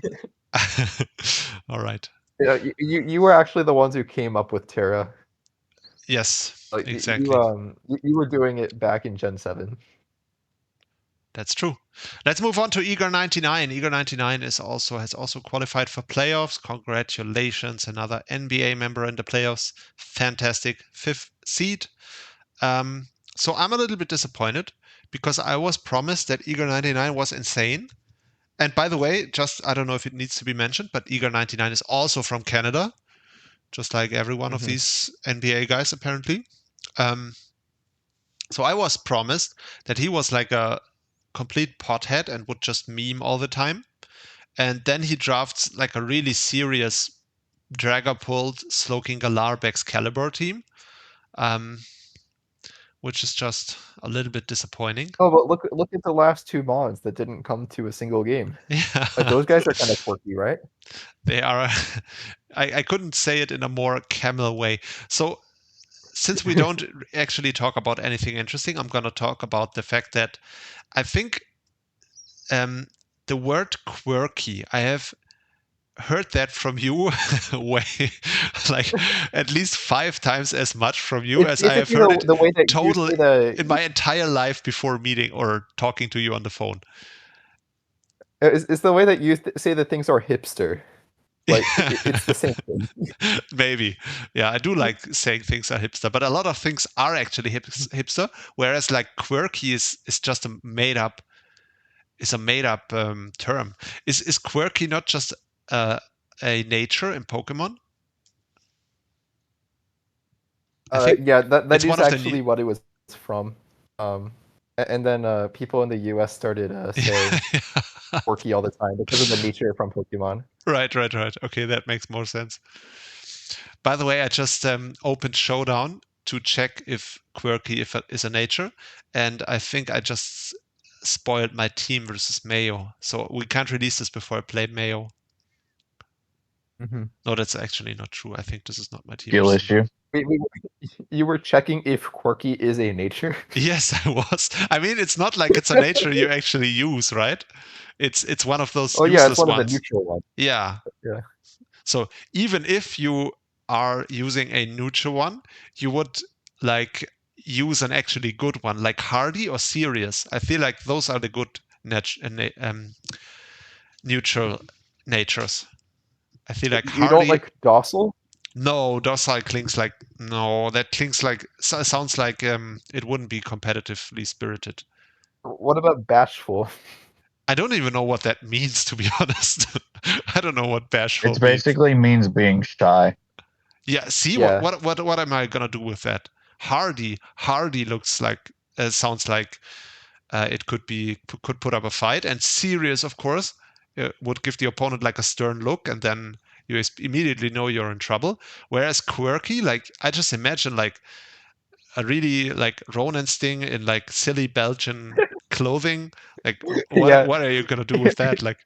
All right. Yeah, you were actually the ones who came up with Terra. Yes, Like exactly. you were doing it back in Gen 7. That's true. Let's move on to Eager 99. Eager 99 has also qualified for playoffs. Congratulations, another NBA member in the playoffs. Fantastic, 5th seed. So I'm a little bit disappointed because I was promised that Eager 99 was insane. And by the way, I don't know if it needs to be mentioned, but Eager 99 is also from Canada, just like every one of these NBA guys apparently. So I was promised that he was like a complete pothead and would just meme all the time. And then he drafts like a really serious Dragapult, Slowking Galar, Excalibur team, which is just a little bit disappointing. Oh, but look at the last 2 mods that didn't come to a single game. Yeah, Like those guys are kind of quirky, right? they are. I couldn't say it in a more camel way. So since we don't actually talk about anything interesting, I'm going to talk about the fact that I think the word quirky, I have heard that from you way like at least 5 times as much from you It's as I have basically heard it the way that you total say in my entire life before meeting or talking to you on the phone. it's the way that you say that things are hipster. Like it's the same thing. Maybe. Yeah, I do like saying things are hipster, but a lot of things are actually hipster, whereas like quirky is just a made up term. Is quirky not just a nature in Pokemon? I think Yeah, that it's is one of the actually what it was from. And then people in the US started saying quirky all the time because of the nature from Pokemon. Right. Okay, that makes more sense. By the way, I just opened Showdown to check if quirky is a nature, and I think I just spoiled my team versus Mayo. So we can't release this before I play Mayo. No, that's actually not true. I think this is not my team. Skill issue. Wait, you were checking if quirky is a nature? Yes, I was. I mean, it's not like it's a nature you actually use, right? It's one of those Oh yeah, it's useless one of ones. the neutral ones. Yeah. Yeah. So even if you are using a neutral one, you would like use an actually good one, like Hardy or Sirius. I feel like those are the good neutral natures. I feel like You don't Hardy. like docile? No, docile clings like no. That clings like sounds like it wouldn't be competitively spirited. What about bashful? I don't even know what that means, to be honest. I don't know what bashful It means. basically means being shy. Yeah, see Yeah. what am I gonna do with that? Hardy looks like sounds like it could put up a fight, and serious, of course, would give the opponent like a stern look, and then you immediately know you're in trouble. Whereas quirky, like I just imagine like a really like Ronansting in like silly Belgian clothing. Like Yeah. what are you gonna do with that? Like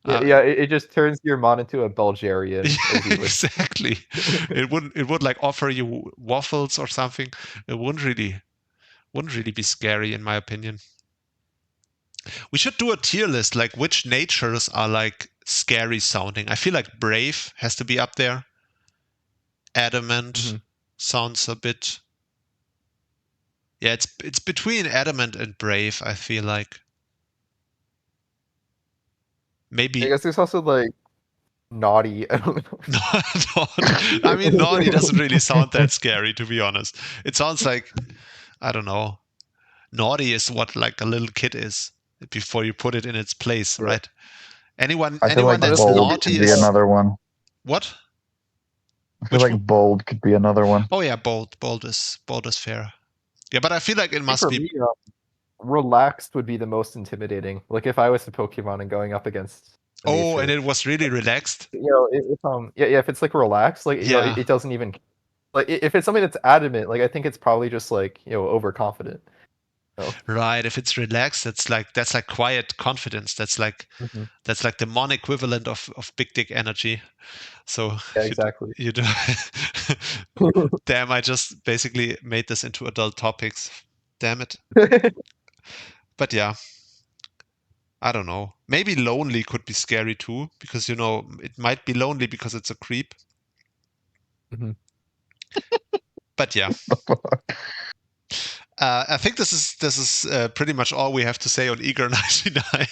Yeah, it just turns your mon into a Bulgarian, yeah, as you would. exactly. It would like offer you waffles or something. It wouldn't really be scary in my opinion. We should do a tier list, like which natures are like scary sounding. I feel like brave has to be up there. Adamant Mhm. sounds a bit. Yeah, it's between adamant and brave, I feel like. I Maybe guess there's also like naughty. I don't know. I mean naughty doesn't really sound that scary, to be honest. It sounds like I don't know. Naughty is what like a little kid is before you put it in its place, Yeah. right? Anyone I feel like that is bold naughty could be is another one. what? I feel Which like bold could be another one. Oh yeah, bold is fair. Yeah, but I feel like it must For be. me, relaxed would be the most intimidating. Like if I was a Pokemon and going up against a Oh, and nature, it was really relaxed. if it's like relaxed, like Yeah. it doesn't even like if it's something that's adamant, like I think it's probably just like overconfident. Right. If it's relaxed, that's like quiet confidence. That's like Mhm. the Mon equivalent of big dick energy. So Yeah, exactly. you do. Damn, I just basically made this into adult topics. Damn it. But yeah, I don't know. Maybe lonely could be scary too, because it might be lonely because it's a creep. Mhm. But yeah. I think this is pretty much all we have to say on Eager 99.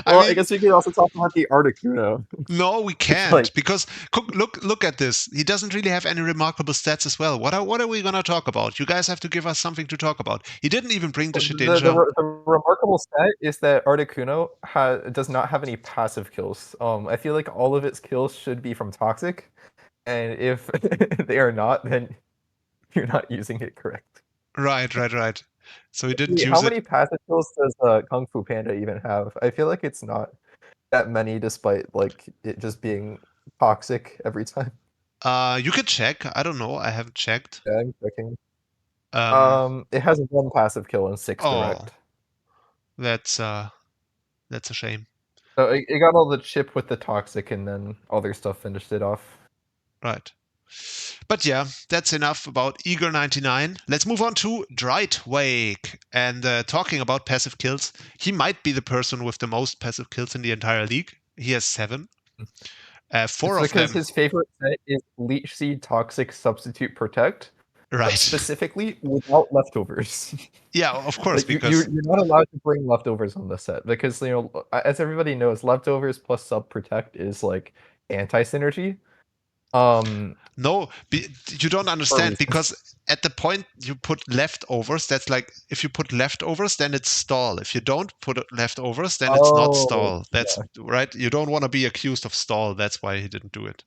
I guess we could also talk about the Articuno. No, we can't like- because look at this. He doesn't really have any remarkable stats as well. What are we gonna talk about? You guys have to give us something to talk about. He didn't even bring the Shedinja. The remarkable stat is that Articuno does not have any passive kills. I feel like all of its kills should be from Toxic, and if they are not, then you're not using it correct. Right. So he didn't use How it. many passive kills does Kung Fu Panda even have? I feel like it's not that many, despite like it just being toxic every time. You can check. I don't know. I haven't checked. Yeah, I'm checking. Um. It has 1 passive kill and 6 Oh, direct. that's a shame. So it got all the chip with the toxic, and then other stuff finished it off. Right. But yeah, that's enough about Eager 99. Let's move on to Drightwake. And talking about passive kills, he might be the person with the most passive kills in the entire league. He has 7. 4 of because them. his favorite set is Leech Seed, Toxic, Substitute, Protect. Right. Specifically without leftovers. Yeah, of course, Like, because you're not allowed to bring leftovers on the set because as everybody knows, leftovers plus sub protect is like anti-synergy. no, you don't understand reasons. because at the point you put leftovers, that's like if you put leftovers, then it's stall. If you don't put leftovers, then it's not stall. That's right. You don't want to be accused of stall. That's why he didn't do it.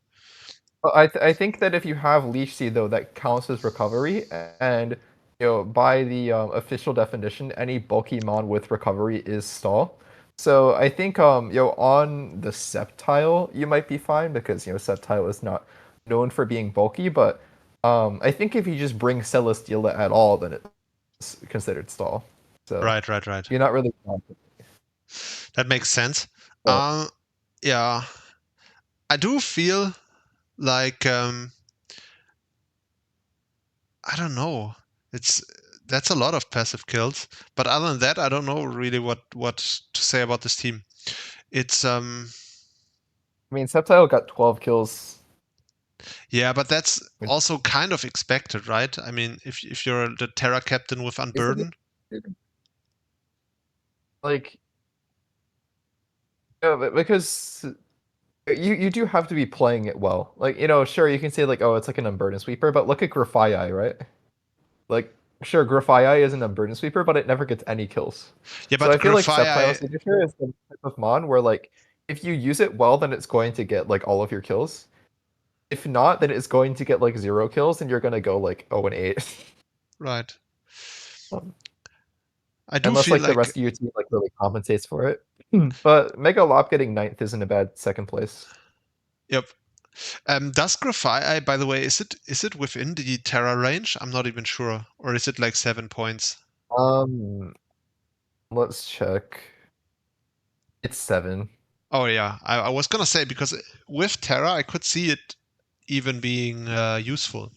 Well, I think that if you have Leech Seed though, that counts as recovery, and by the official definition, any bulky mon with recovery is stall. So I think on the Sceptile you might be fine because Sceptile is not known for being bulky, but I think if you just bring Celesteela at all, then it's considered stall. So Right. you're not really. That makes sense. Oh. Yeah, I do feel like I don't know. That's a lot of passive kills. But other than that, I don't know really what to say about this team. It's I mean, Sceptile got 12 kills. Yeah, but that's also kind of expected, right? I mean, if you're the Terra captain with Unburden. Like, Because you do have to be playing it well. Like, sure, you can say like, oh, it's like an unburden sweeper, but look at Grafai, right? Like, sure, Grafai is an unburden sweeper, but it never gets any kills. Yeah, So I but feel like Sceptile Grafai, Signature is the type of mon where like if you use it well, then it's going to get like all of your kills. If not, then it's going to get like 0 kills, and you're gonna go like 0-8. right. Um, I do Unless feel like the like, rest of your team like really compensates for it. But Mega Lop getting 9th isn't a bad second place. yep. Does Grafai, by the way, is it within the Terra range? I'm not even sure. Or is it like 7 points? Let's check. It's 7. Oh yeah, I was gonna say, because with Terra I could see it even being useful,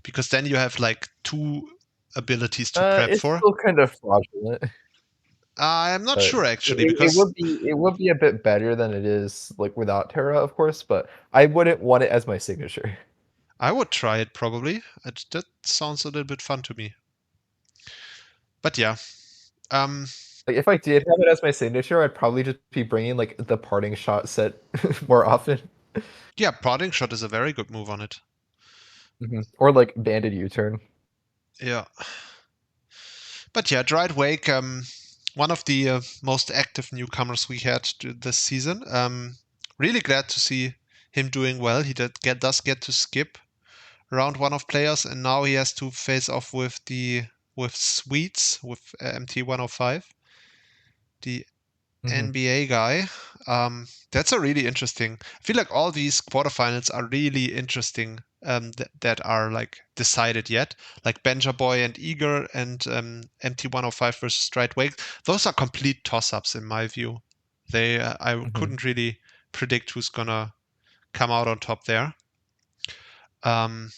because then you have like 2 abilities to prep It's for. still kind of fraudulent. I'm not But sure actually, it because would be a bit better than it is like without Terra, of course, but I wouldn't want it as my signature. I would try it probably. That sounds a little bit fun to me. But yeah, Like if I did have it as my signature, I'd probably just be bringing like the parting shot set more often. yeah, prodding shot is a very good move on it. Or like banded U-turn. Yeah. But yeah, Dried Wake, one of the most active newcomers we had this season. Really glad to see him doing well. He does get to skip round 1 of players, and now he has to face off with Sweets, with MT105, the NBA guy. That's a really interesting. I feel like all these quarterfinals are really interesting. That are like decided yet, like Benja Boy and Eager and MT105 versus Stride Wake. Those are complete toss-ups in my view. I couldn't really predict who's gonna come out on top there. But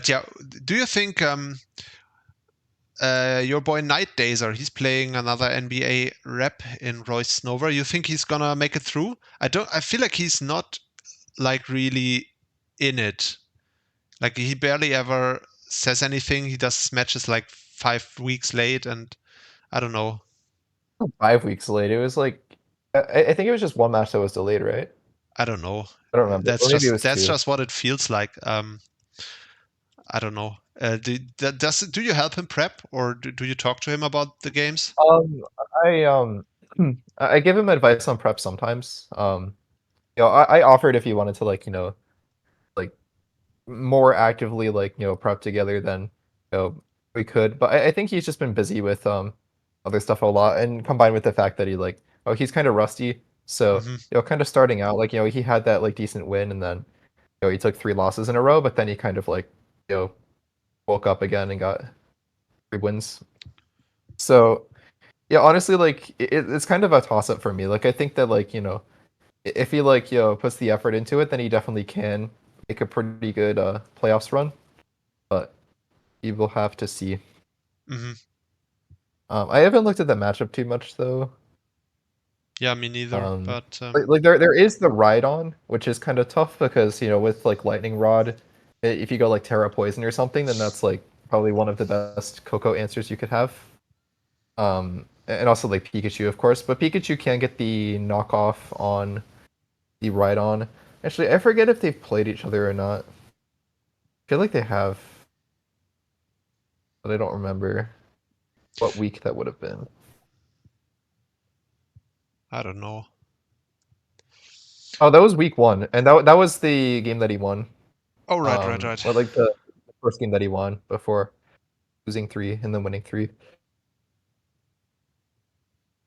yeah, do you think your boy Night Dazer, he's playing another NBA rep in Royce Snover. You think he's gonna make it through? I feel like he's not like really in it. Like he barely ever says anything. He does matches like 5 weeks late, and I don't know. 5 weeks late. It was like I think it was just one match that was delayed, right? I don't know. I don't remember. Or maybe it was That's 2. just what it feels like. I don't know. Do you help him prep, or do you talk to him about the games? I I give him advice on prep sometimes. I offered if he wanted to like like more actively like prep together than we could, but I think he's just been busy with other stuff a lot, and combined with the fact that he's kind of rusty, so Hmm. kind of starting out like he had that like decent win, and then he took 3 losses in a row, but then he kind of like woke up again and got 3 wins. So yeah, honestly, like it's kind of a toss up for me. Like I think that like if he like puts the effort into it, then he definitely can make a pretty good playoffs run. But you will have to see. Hmm. I haven't looked at the matchup too much though. Yeah, me neither. But Like there is the ride on, which is kind of tough because with like lightning rod, if you go like Terra Poison or something, then that's like probably one of the best Coco answers you could have. And also like Pikachu, of course, but Pikachu can get the knockoff on the ride on. Actually, I forget if they've played each other or not. I feel like they have, but I don't remember what week that would have been. I don't know. Oh, that was week 1, and that was the game that he won. Oh, right. Or like the first game that he won before losing 3 and then winning 3.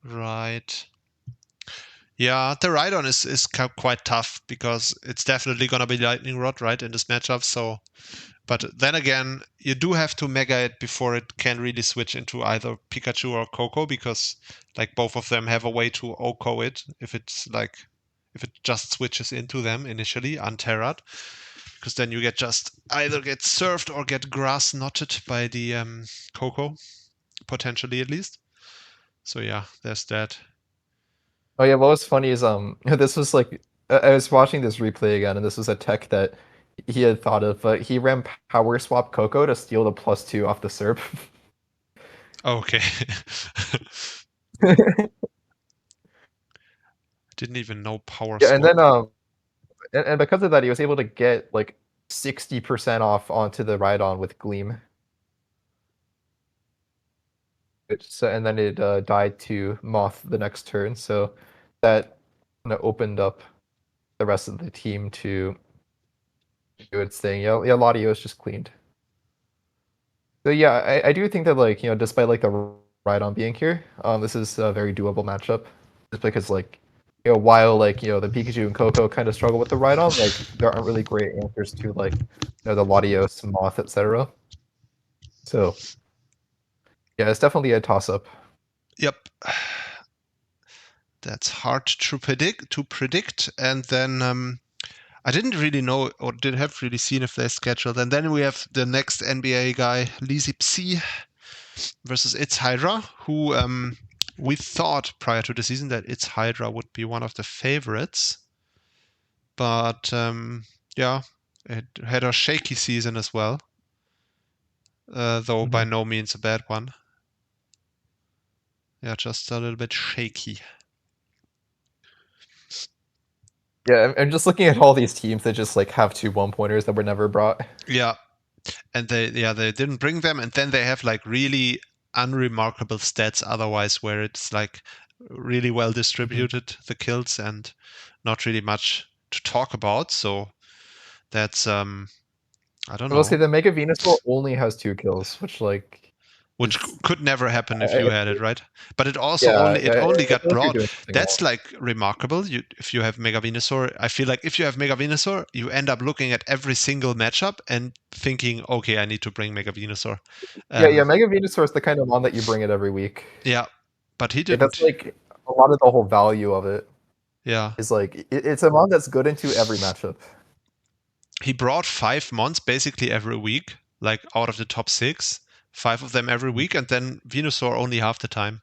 Right. Yeah, the ride-on is quite tough because it's definitely gonna be Lightning Rod, right, in this matchup. So, but then again, you do have to mega it before it can really switch into either Pikachu or Coco, because like both of them have a way to OHKO it if it just switches into them initially unterrad, because then you either get served or get grass knotted by the Coco, potentially at least. So yeah, there's that. Oh yeah, what was funny is this was like I was watching this replay again, and this was a tech that he had thought of, but he ran Power Swap Coco to steal the +2 off the SERP. Okay. Didn't even know power Yeah, and swap. then and because of that, he was able to get like 60% off onto the ride-on with Gleam. And then it died to Moth the next turn, so that kind of opened up the rest of the team to do its thing. Yeah, Ladio is just cleaned. So yeah, I do think that like despite like the ride-on being here, this is a very doable matchup. Just because like while like the Pikachu and Coco kind of struggle with the ride-on, like there aren't really great answers to like the Latios, Moth, etc. So yeah, it's definitely a toss-up. Yep. That's hard to predict. And then I didn't really know or didn't have really seen if they're scheduled. And then we have the next NBA guy, Lizipsi versus It's Hydra, who we thought prior to the season that It's Hydra would be one of the favorites. But yeah, it had a shaky season as well. Though by no means a bad one. Yeah, just a little bit shaky. Yeah, I'm just looking at all these teams that just like have 2 1-pointers that were never brought. Yeah, and they didn't bring them, and then they have like really unremarkable stats otherwise, where it's like really well distributed the kills and not really much to talk about. So that's I don't I will say know, the Mega Venusaur only has 2 kills, which like which is- could never happen if I- you had it, right? But it also yeah, only I got feel like you're brought. doing something That's wrong. like remarkable. If you have Mega Venusaur, I feel like if you have Mega Venusaur, you end up looking at every single matchup and thinking, okay, I need to bring Mega Venusaur. Yeah, Mega Venusaur is the kind of mon that you bring it every week. Yeah, but he Yeah, didn't. that's like a lot of the whole value of it. Yeah, Is like it's a mon that's good into every matchup. he brought 5 mons basically every week, like out of the top 6, 5 of them every week, and then Venusaur only half the time,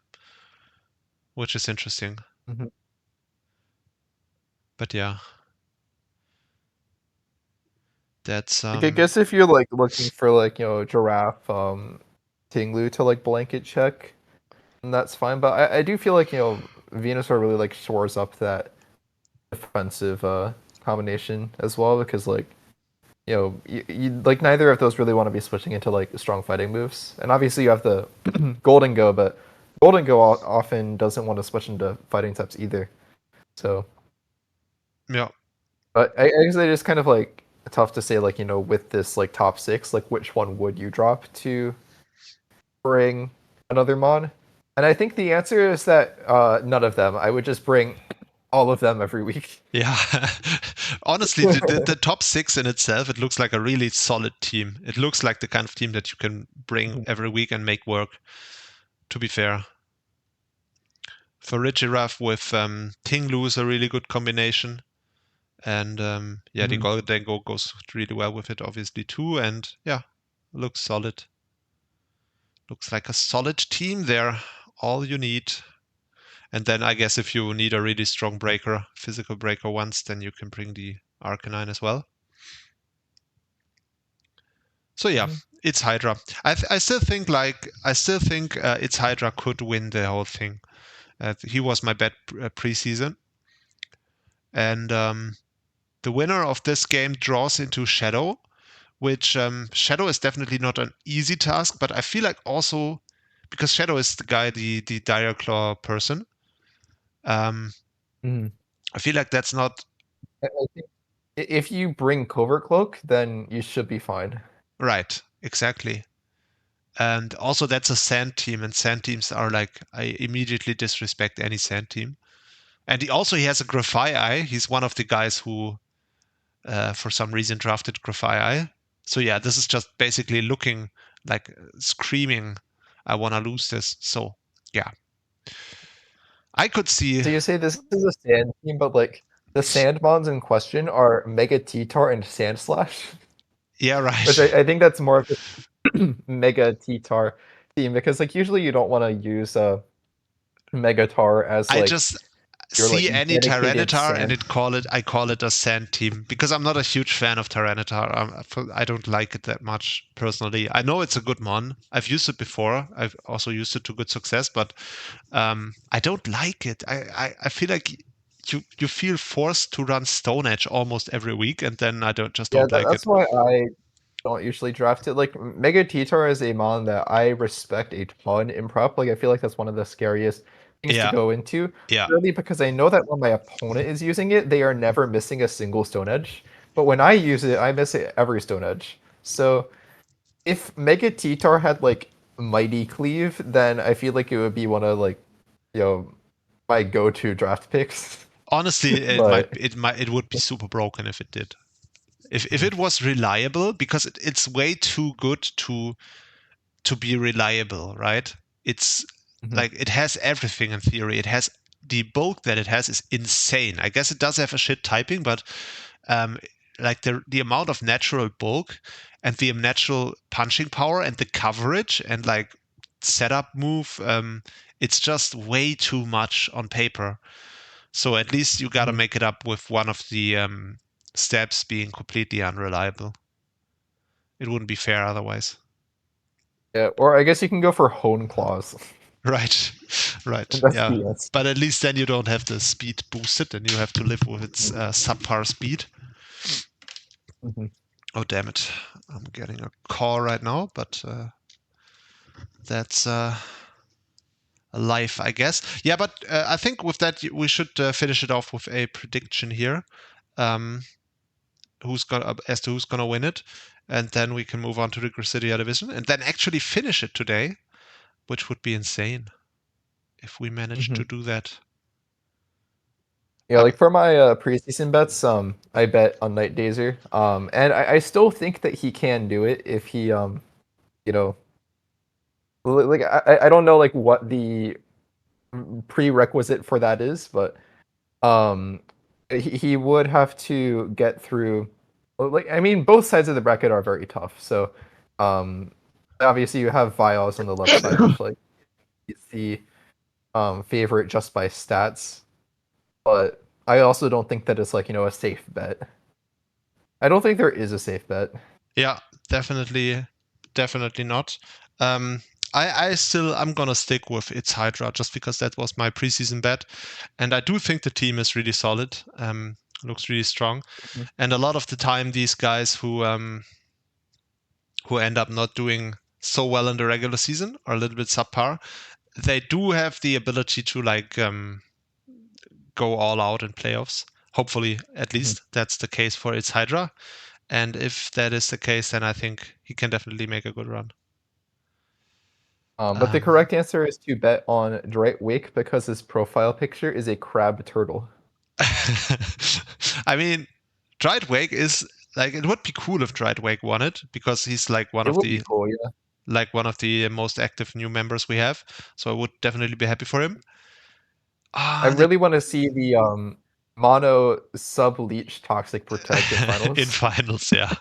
which is interesting. Mhm. But yeah, that's Like, I guess if you're like looking for like Giraffe, Tinglu to like blanket check, then that's fine. But I do feel like Venusaur really like shores up that defensive combination as well, because like you like neither of those really want to be switching into like strong fighting moves, and obviously you have the Golden Go, but Golden Go often doesn't want to switch into fighting types either. So yeah. but I guess it is kind of like tough to say like with this like top 6, like which one would you drop to bring another mon? And I think the answer is that none of them. I would just bring all of them every week. Yeah, honestly, the top 6 in itself, it looks like a really solid team. It looks like the kind of team that you can bring every week and make work, to be fair. For Rigiraf with Tinglu is a really good combination. And yeah, the Golden Go goes really well with it, obviously, too. And yeah, looks solid. Looks like a solid team there. All you need. And then I guess if you need a really strong breaker, physical breaker once, then you can bring the Arcanine as well. So yeah, it's Hydra. I still think it's Hydra could win the whole thing. He was my bet preseason. And the winner of this game draws into Shadow, which Shadow is definitely not an easy task, but I feel like also because Shadow is the guy, the Dire Claw person, I feel like that's not I think if you bring Covert Cloak, then you should be fine. right. Exactly. And also that's a sand team, and sand teams are like, I immediately disrespect any sand team. And he has a Grafai. He's one of the guys who for some reason drafted Grafai. So yeah, this is just basically looking like screaming, I want to lose this. So yeah, I could see. So you say this is a sand team, but like the sand mons in question are Mega T-Tar and Sand Slash. Yeah, right. Which I think that's more of a Mega T-Tar team, because like usually you don't want to use Mega Tar as like I just your, see like, any dedicated Tyranitar and sand. I call it a sand team because I'm not a huge fan of Tyranitar. I don't like it that much personally. I know it's a good mon. I've used it before. I've also used it to good success, but I don't like it. I feel like you feel forced to run Stone Edge almost every week, and then I don't Yeah, like that's it. why I don't usually draft it. Like Mega Titar is a mon that I respect a ton in prep. Like I feel like that's one of the scariest things to Yeah. go into. Yeah. Purely because I know that when my opponent is using it, they are never missing a single Stone Edge. But when I use it, I miss it every Stone Edge. So if Mega Titar had like Mighty Cleave, then I feel like it would be one of like, my go-to draft picks. Honestly, But it would be super broken if it did. If it was reliable, because it's way too good to be reliable, right? It's like it has everything in theory. It has the bulk that it has is insane. I guess it does have a shit typing, but like the amount of natural bulk and the natural punching power and the coverage and like setup move, it's just way too much on paper. So at least you got to make it up with one of the steps being completely unreliable. It wouldn't be fair otherwise. yeah, or I guess you can go for Hone Claws. Right, right, That's yeah. the answer. But at least then you don't have the speed boosted, and you have to live with its subpar speed. Oh damn it! I'm getting a call right now, but that's a life, I guess. Yeah, but I think with that we should finish it off with a prediction here. Who's gonna win it, and then we can move on to the Grisidia division, and then actually finish it today, which would be insane if we managed to do that. Yeah, like for my preseason bets, I bet on Night Dazer. And I still think that he can do it if he like I don't know like what the prerequisite for that is, but he would have to get through, like, I mean, both sides of the bracket are very tough. So obviously you have Vials on the left side, which like is the favorite just by stats, but I also don't think that it's like, a safe bet. I don't think there is a safe bet. Yeah, definitely not. I'm gonna stick with its Hydra just because that was my preseason bet, and I do think the team is really solid. Looks really strong, and a lot of the time these guys who end up not doing so well in the regular season are a little bit subpar. They do have the ability to like go all out in playoffs. Hopefully, at least that's the case for its Hydra. And if that is the case, then I think he can definitely make a good run. But the correct answer is to bet on Dwight Wake because his profile picture is a crab turtle. I mean, Dwight Wake is like, it would be cool if Dwight Wake won it because he's like one of the cool, yeah. like one of the most active new members we have. So I would definitely be happy for him. I really want to see the mono sub leech toxic protect in finals. In finals, yeah.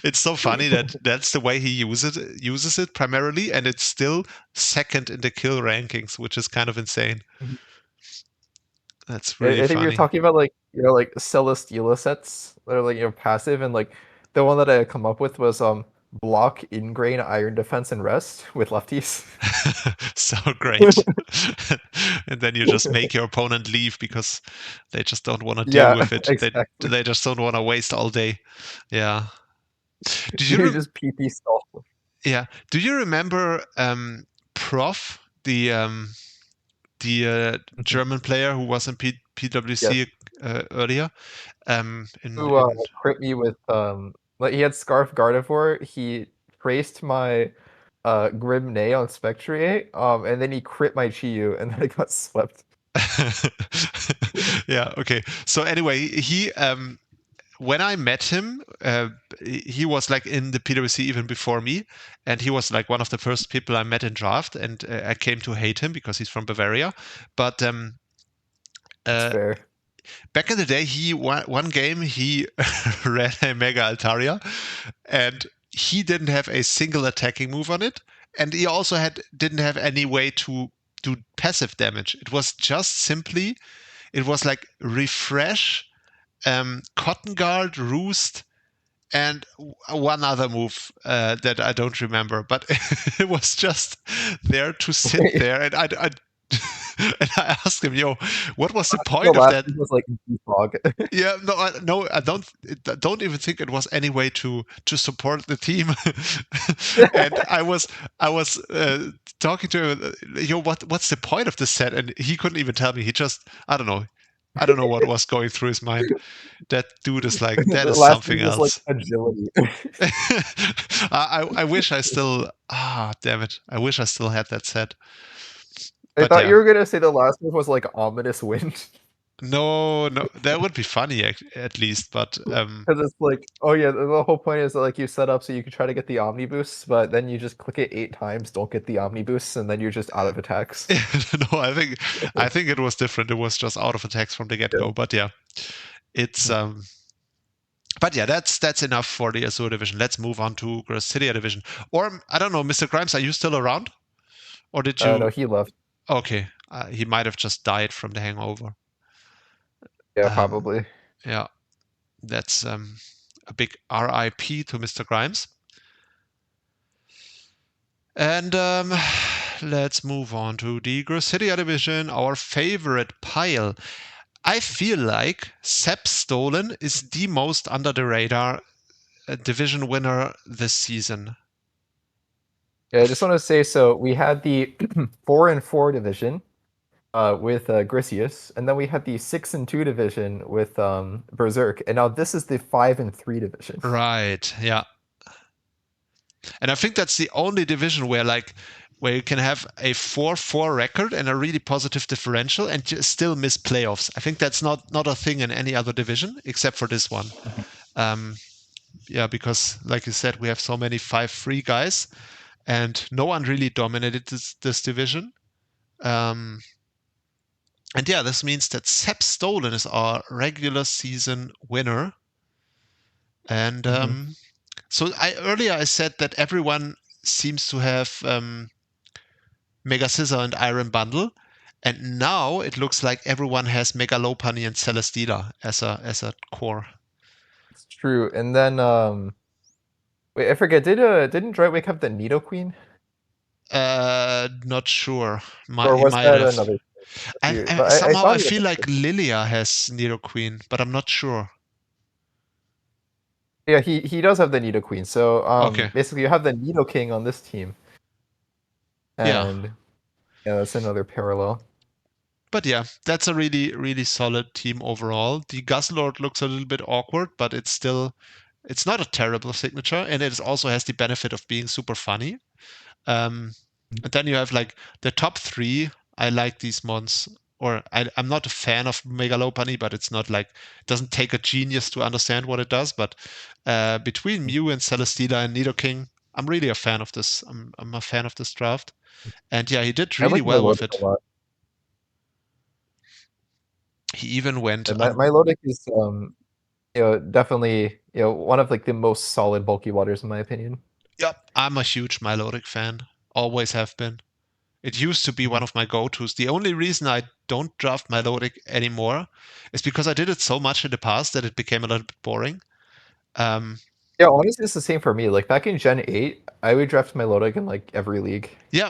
It's so funny that that's the way he uses it primarily, and it's still second in the kill rankings, which is kind of insane. That's really I think funny. you're talking about like like Celesteela sets that are like passive, and like the one that I come up with was block ingrain iron defense and rest with lefties. So great. And then you just make your opponent leave because they just don't want to deal with it. Exactly. They just don't want to waste all day. Yeah. Did you just PP stall? Yeah. Do you remember Prof, the German player who was in PWC earlier? Who crit me with like he had Scarf Gardevoir. He traced my Grimnay on Spectriate, and then he crit my Chiyu, and then I got swept. Yeah, okay. So anyway, he when I met him, he was like in the PWC even before me, and he was like one of the first people I met in draft, and I came to hate him because he's from Bavaria. But That's fair. Back in the day, he one game he ran a Mega Altaria, and he didn't have a single attacking move on it, and he also didn't have any way to do passive damage. It was just simply, it was like refresh, Cotton Guard, Roost, and one other move that I don't remember, but it was just there to sit there, and I And I asked him, "Yo, what was the The point of last that?" week was like Frog. Yeah, no, I don't even think it was any way to support the team. And I was talking to him, yo, what's the point of this set? And he couldn't even tell me. He just, I don't know what was going through his mind. That dude is like, that The is last something week was like else. agility. I wish I still, damn it, I wish I still had that set. I But thought yeah. you were gonna say the last move was like ominous wind. No, that would be funny at least, but Because it's like, oh yeah, the whole point is that like you set up so you can try to get the Omni boosts, but then you just click it 8 times, don't get the Omni boosts, and then you're just out of attacks. no, I think it was different. It was just out of attacks from the get-go. Yeah. But yeah, it's but yeah, that's enough for the Azure division. Let's move on to Gracidia division. Or I don't know, Mr. Grimes, are you still around? Or did you? No, he left. Okay, he might have just died from the hangover. Yeah, probably. Yeah, that's a big RIP to Mr. Grimes. And let's move on to the Gracidia division, our favorite pile. I feel like Sep Stolen is the most under the radar division winner this season. Yeah, I just want to say, so we had the 4-4 division with Grisius, and then we had the 6-2 division with Berserk, and now this is the 5-3 division. Right, yeah. And I think that's the only division where you can have a 4-4 record and a really positive differential and still miss playoffs. I think that's not a thing in any other division except for this one. Yeah, because like you said, we have so many 5-3 guys and no one really dominated this division. And yeah, this means that Sep Stolen is our regular season winner. And so earlier I said that everyone seems to have Mega Scissor and Iron Bundle, and now it looks like everyone has Mega Lopunny and Celesteela as a core. It's true. And then wait, I forget, didn't Drightwake have the Nidoqueen? Not sure. Or He was might that have. another I somehow I feel like Lilia has Nidoqueen, but I'm not sure. Yeah, he does have the Nidoqueen. So Okay. basically you have the Nidoking on this team. Yeah. And yeah, that's another parallel. But yeah, that's a really, really solid team overall. The Guzzlord looks a little bit awkward, but it's not a terrible signature, and it also has the benefit of being super funny. And then you have like the top 3. I like these mons, or I'm not a fan of Mega Lopunny, but it's not like, it doesn't take a genius to understand what it does. But between Mew and Celesteela and Nidoking, I'm really a fan of this. I'm a fan of this draft. And yeah, he did really well with it. He even went. And my Milotic is definitely one of like the most solid bulky waters in my opinion. Yep, I'm a huge Milotic fan. Always have been. It used to be one of my go-tos. The only reason I don't draft Milotic anymore is because I did it so much in the past that it became a little bit boring. Yeah, honestly, it's the same for me. Like back in Gen 8, I would draft Milotic in like every league. Yeah,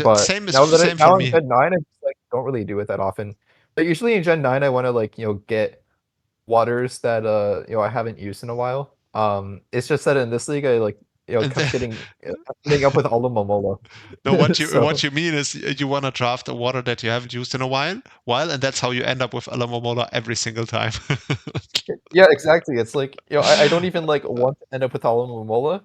but same now for me. In Gen 9, I just like don't really do it that often. But usually in Gen 9, I want to like get waters that I haven't used in a while. It's just that in this league, I like kept getting up with Alomomola. No, what you mean is you want to draft a water that you haven't used in a while, and that's how you end up with Alomomola every single time. Yeah, exactly. It's like I don't even like want to end up with Alomomola.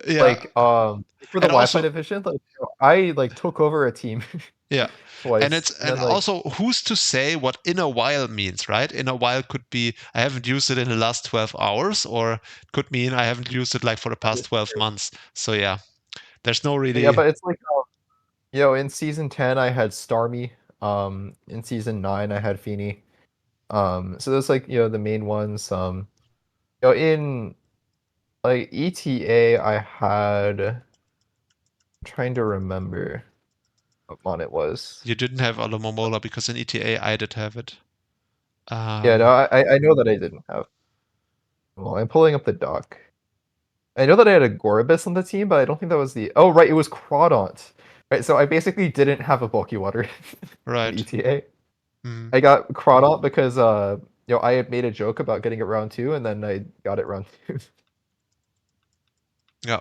Yeah. Like for the Wi-Fi division, like I like took over a team. Yeah. Twice. And also, who's to say what in a while means, right? In a while could be I haven't used it in the last 12 hours, or it could mean I haven't used it like for the past 12 months. So yeah, there's no really. Yeah, but it's like in season 10 I had Starmie. In season 9 I had Feeny. So those like the main ones. In like ETA I had. I'm trying to remember what one it was. You didn't have Alomomola because in ETA I did have it. Yeah, no, I know that I didn't have. Well, I'm pulling up the doc. I know that I had a Gorobus on the team, but I don't think that was the. Oh, right, it was Crawdaunt. Right, so I basically didn't have a bulky water in Right. ETA. Mm. I got Crawdaunt because I had made a joke about getting it round 2, and then I got it round 2. Yeah.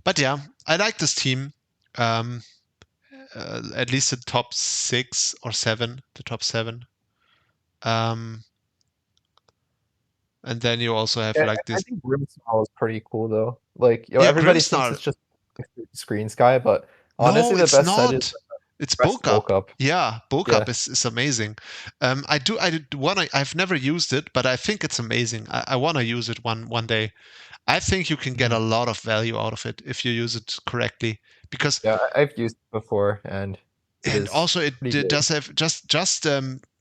But yeah, I like this team. At least the top 6 or 7, the top 7. And then you also have Yeah, like I this. think Grimmsnarl is pretty cool though. Like, Yeah, everybody thinks Grimmsnarl. it's just Screen Sky, but No, honestly, the it's best set is not. It's Rest bulk up. Up. Yeah, bulk Yeah. up is amazing. I've never used it, but I think it's amazing. I want to use it one day. I think you can get a lot of value out of it if you use it correctly, because Yeah, I've used it before, and it is also it pretty good. does have just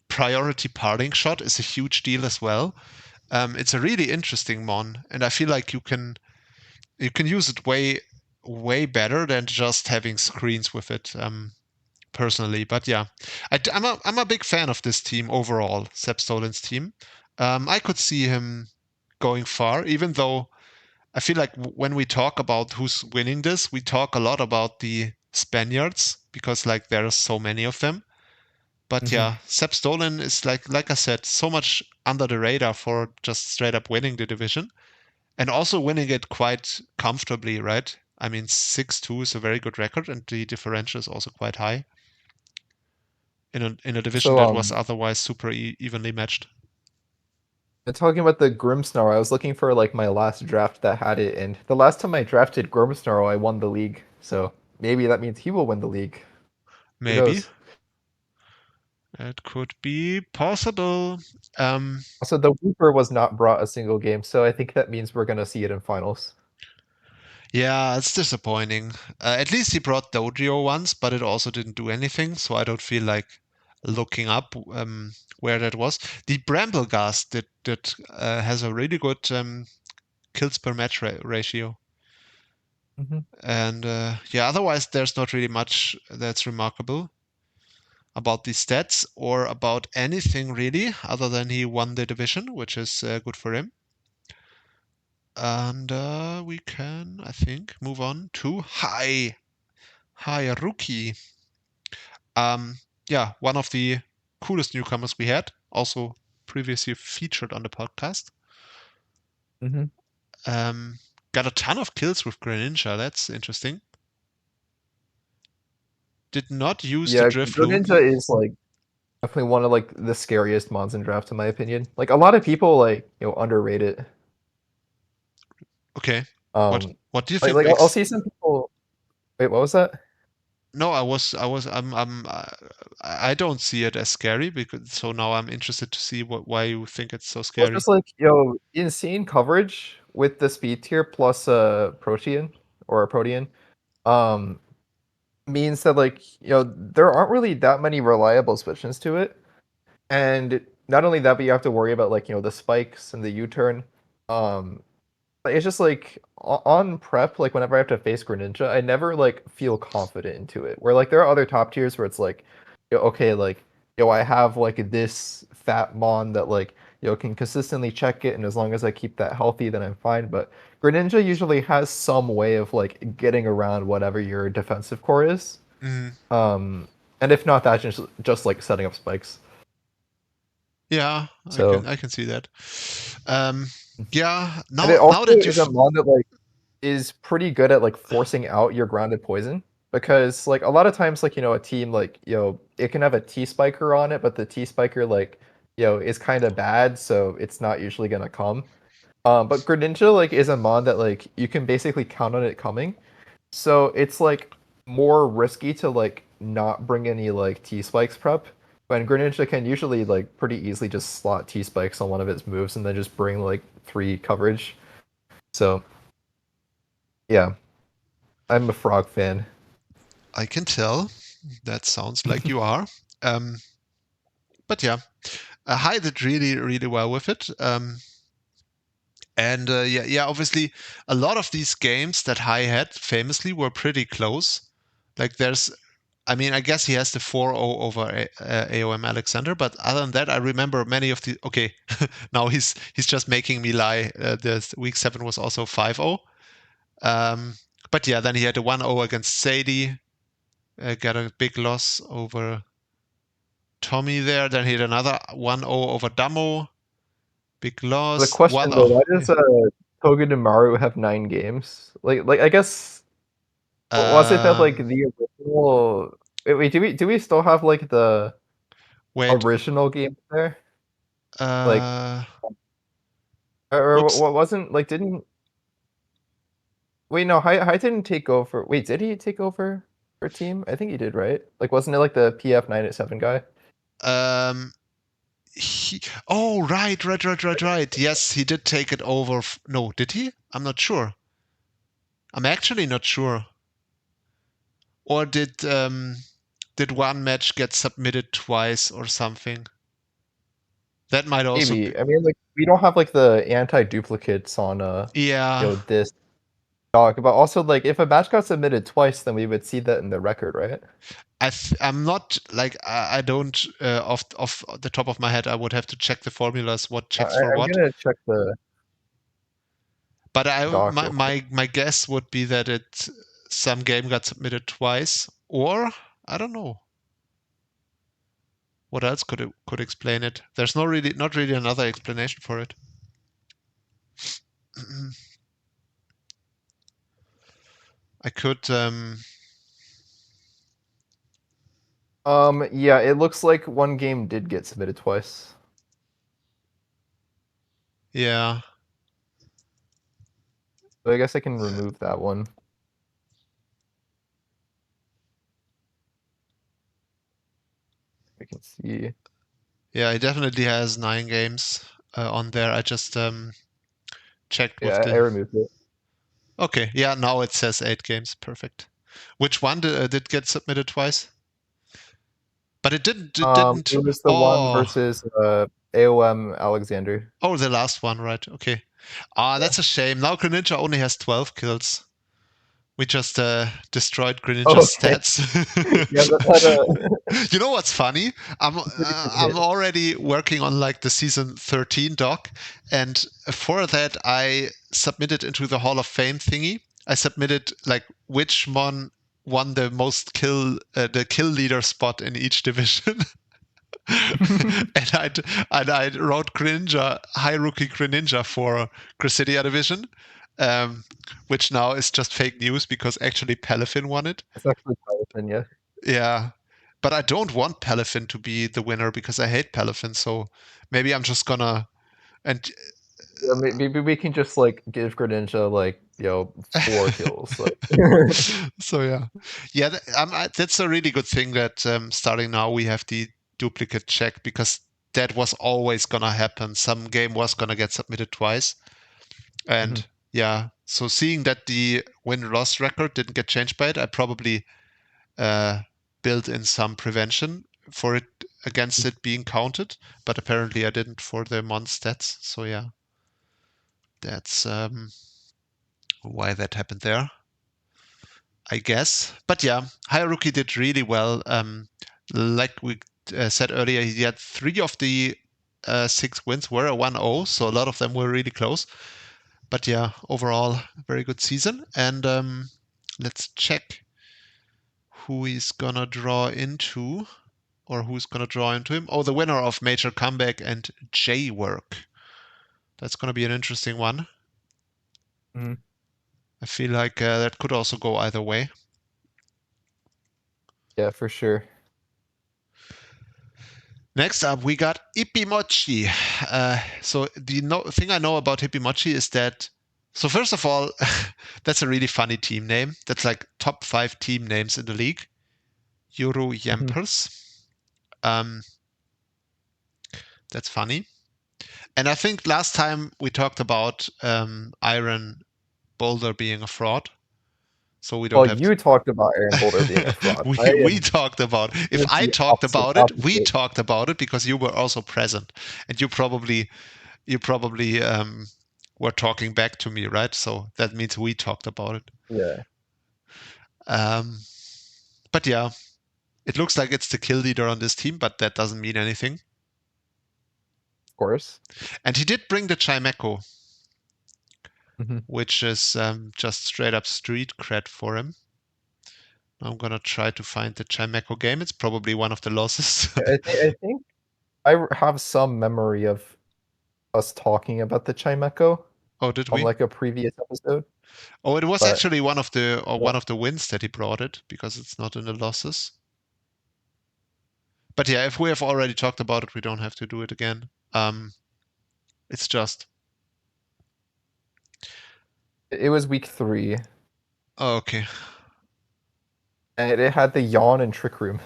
priority parting shot is a huge deal as well. It's a really interesting mon, and I feel like you can use it way better than just having screens with it. Personally, but yeah, I'm a big fan of this team overall, Seb Stolin's team. I could see him going far, even though I feel like when we talk about who's winning this, we talk a lot about the Spaniards because like there are so many of them. But yeah, Seb Stolin is like I said, so much under the radar for just straight up winning the division and also winning it quite comfortably, right? I mean, 6-2 is a very good record, and the differential is also quite high in a division So, that was otherwise super evenly matched. talking about the Grimmsnarl, I was looking for like my last draft that had it, and the last time I drafted Grimmsnarl, I won the league. So maybe that means he will win the league. Who Maybe. knows? It could be possible. Also, the Wooper was not brought a single game, so I think that means we're gonna see it in finals. Yeah, it's disappointing. At least he brought Dojo once, but it also didn't do anything, so I don't feel like looking up where that was. The Brambleghast that has a really good kills per match ratio. And yeah, otherwise there's not really much that's remarkable about the stats or about anything really, other than he won the division, which is good for him. And we can, I think, move on to Hi Rookie. Yeah, one of the coolest newcomers we had, also previously featured on the podcast. Got a ton of kills with Greninja. That's interesting. Did not use the Drifloon. Greninja is like definitely one of like the scariest mons in draft, in my opinion. Like a lot of people like underrate it. Okay. What do you think? Like I'll see some people. Wait, what was that? No, I don't see it as scary because so now I'm interested to see why you think it's so Well, scary. just like insane coverage with the speed tier plus Protean or a Protean, means that like there aren't really that many reliable switch-ins to it, and not only that, but you have to worry about like the spikes and the U-turn. It's just like on prep, like whenever I have to face Greninja, I never like feel confident into it. Where like there are other top tiers where it's like, okay, like I have like this fat mon that like can consistently check it, and as long as I keep that healthy, then I'm fine. But Greninja usually has some way of like getting around whatever your defensive core is. And if not that, just like setting up spikes. Yeah, So I can see that. Yeah, and it also now that is a mon that like is pretty good at like forcing out your grounded poison, because like a lot of times like a team like it can have a T spiker on it, but the T spiker like is kind of bad, so it's not usually gonna come. But Greninja like is a mon that like you can basically count on it coming, so it's like more risky to like not bring any like T spikes prep. When Greninja can usually like pretty easily just slot T spikes on one of its moves and then just bring like 3 coverage. So yeah, I'm a frog fan. I can tell. That sounds like you are. But yeah, Hai did really well with it. And yeah, obviously, a lot of these games that Hai had famously were pretty close. Like I guess he has the 4-0 over AOM Alexander, but other than that, I remember many of the. Okay, now he's just making me lie. The week 7 was also 5-0. But yeah, then he had a 1-0 against Sadie. got a big loss over Tommy there. Then he had another 1-0 over Damo. Big loss. The question 1-0. though, why does Togen and Maru have 9 games? Like I guess was it that like the original? Wait, do we still have like the wait, original game there? uh, Or whoops. what wasn't like didn't? Wait, no, Hai didn't take over. Wait, did he take over for team? I think he did, right? Like, wasn't it like the PF 987 guy? Oh, right. Yes, he did take it over. No, did he? I'm not sure. I'm actually not sure. Or did one match get submitted twice or something? That might also Maybe. be. I mean, like we don't have like the anti-duplicates on Yeah. this doc, but also like if a match got submitted twice, then we would see that in the record, right? I'm not like I don't off the top of my head. I would have to check the formulas what checks for I'm what. gonna check the But doc real quick. my guess would be that some game got submitted twice, or I don't know. What else could explain it? There's not really another explanation for it. I could Yeah, it looks like one game did get submitted twice. yeah. So I guess I can remove that one. We can see. Yeah, he definitely has 9 games on there. I just checked with Yeah, I the. removed it. Okay, yeah, now it says 8 games. Perfect. Which one did get submitted twice? But it didn't. It didn't. It was the one versus AOM Alexander. Oh, the last one, right? Okay. That's a shame. Now Greninja only has 12 kills. We just destroyed Greninja's Okay. stats. Yeah, that You know what's funny? I'm pretty good hit. already working on like the season 13 doc, and for that I submitted into the Hall of Fame thingy. I submitted like which mon won the most the kill leader spot in each division. and I wrote Greninja, high rookie Greninja for Cressedia division, which now is just fake news because actually Palafin won it. It's actually Palafin, yeah. Yeah, but I don't want Palafin to be the winner because I hate Palafin. So maybe I'm just gonna and Yeah, maybe we can just like give Greninja like 4 kills. Like. so yeah. That's a really good thing that starting now we have the duplicate check because that was always gonna happen. Some game was gonna get submitted twice, and yeah. So seeing that the win-loss record didn't get changed by it, I probably built in some prevention for it against it being counted, but apparently I didn't for the mon stats. So yeah, that's why that happened there, I guess. But yeah, Hayaruki did really well. Like we said earlier, he had 3 of the 6 wins were a 1-0, so a lot of them were really close. But yeah, overall, very good season. And let's check who he's gonna draw into, or who's gonna draw into him. Oh, the winner of Major Comeback and J-Work. That's gonna be an interesting one. I feel like that could also go either way. Yeah, for sure. Next up, we got Ipimochi. So the thing I know about Ipimochi is that, so first of all, that's a really funny team name. That's like top 5 team names in the league. Euro Yampers. That's funny. And I think last time we talked about Iron Boulder being a fraud. So we don't have you talked about Iron Boulder being a fraud. we talked about, if I talked about it, we opposite. talked about it because you were also present and you probably were talking back to me, right? So that means we talked about it. Yeah. But yeah, it looks like it's the kill leader on this team, but that doesn't mean anything. Of course. And he did bring the Chimeco, which is just straight up street cred for him. I'm gonna try to find the Chimeco game. It's probably one of the losses. I think I have some memory of us talking about the Chimeco Oh, did on we? like a previous episode. Oh, it was but- actually one of the wins that he brought it, because it's not in the losses. But yeah, if we have already talked about it, we don't have to do it again. It's just It was week 3, oh, okay. and it had the Yawn and Trick Room.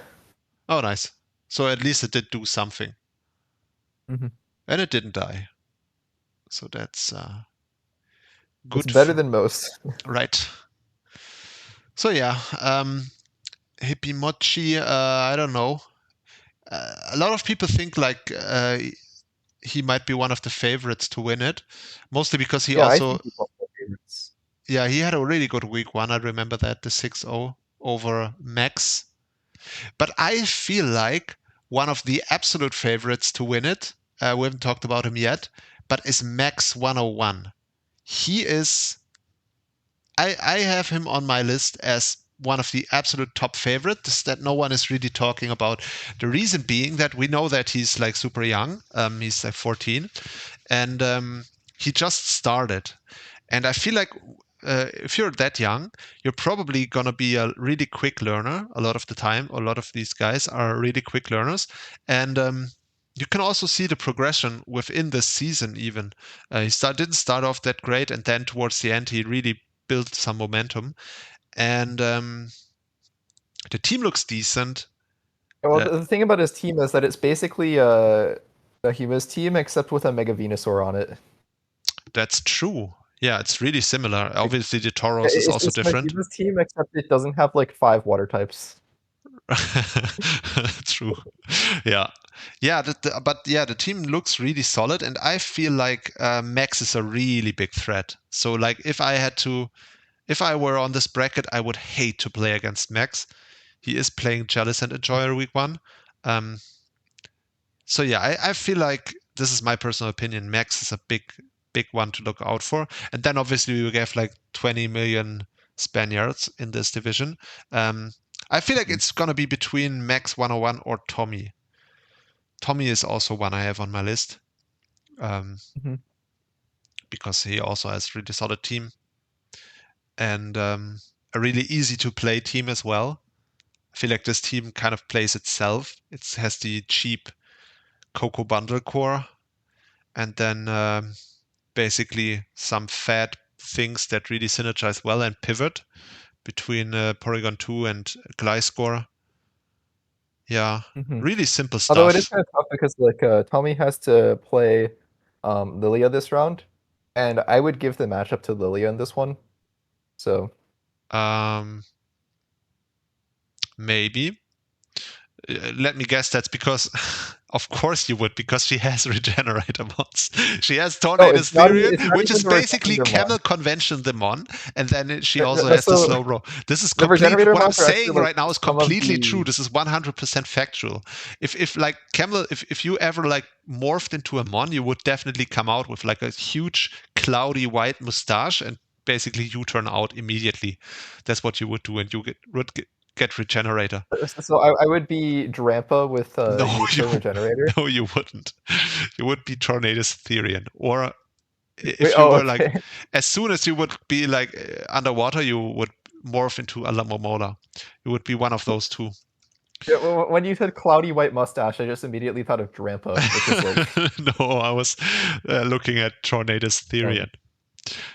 Oh, nice. So at least it did do something. Mhm. And it didn't die. So that's good. It's better than most. Right. So yeah, Hippimochi, I don't know. A lot of people think like he might be one of the favorites to win it, mostly because he Yeah, I also think he's one of my favorites. yeah, he had a really good week 1. I remember that, the 6-0 over Max. But I feel like one of the absolute favorites to win it, we haven't talked about him yet, but is Max 101. He is, I have him on my list as one of the absolute top favorites that no one is really talking about. The reason being that we know that he's like super young. He's like 14, and he just started. And I feel like if you're that young, you're probably going to be a really quick learner a lot of the time. A lot of these guys are really quick learners. And you can also see the progression within the season even. He didn't start off that great, and then towards the end, he really built some momentum. And the team looks decent. Well, the thing about his team is that it's basically a Huma's team, except with a Mega Venusaur on it. That's true. Yeah, it's really similar. Obviously, the Tauros is It's also like different. Huma's team, except it doesn't have like 5 water types. True. Yeah. Yeah, but yeah, the team looks really solid, and I feel like Max is a really big threat. So like if I were on this bracket, I would hate to play against Max. He is playing Jealous and Enjoyer week 1. So yeah, I feel like this is my personal opinion. Max is a big one to look out for. And then obviously we have like 20 million Spaniards in this division. I feel like it's gonna be between Max 101 or Tommy. Tommy is also one I have on my list. Because he also has a really solid team. And a really easy to play team as well. I feel like this team kind of plays itself. It has the cheap Coco Bundle core, and then basically some fat things that really synergize well and pivot between Porygon 2 and Gliscor. Yeah, really simple stuff. Although it is kind of tough because like Tommy has to play Lilia this round, and I would give the matchup to Lilia in this one. So maybe. Let me guess, that's because, of course you would, because she has Regenerator mods. She has Tornadus Therian, which is basically camelConvention the mon, and then she also has the slow roll. This is complete. What I'm saying right now is completely true. This is 100% factual. If like Camel, if you ever like morphed into a mon, you would definitely come out with like a huge cloudy white mustache, and basically you turn out immediately. That's what you would do, and you would get Regenerator. So I would be Drampa with Regenerator. No, you wouldn't. You would be Tornadus Therian. Or if you were like, as soon as you would be like underwater, you would morph into a Lamomola. You would be one of those two. Yeah, when you said cloudy white mustache, I just immediately thought of Drampa, which is like... No, I was looking at Tornadus Therian.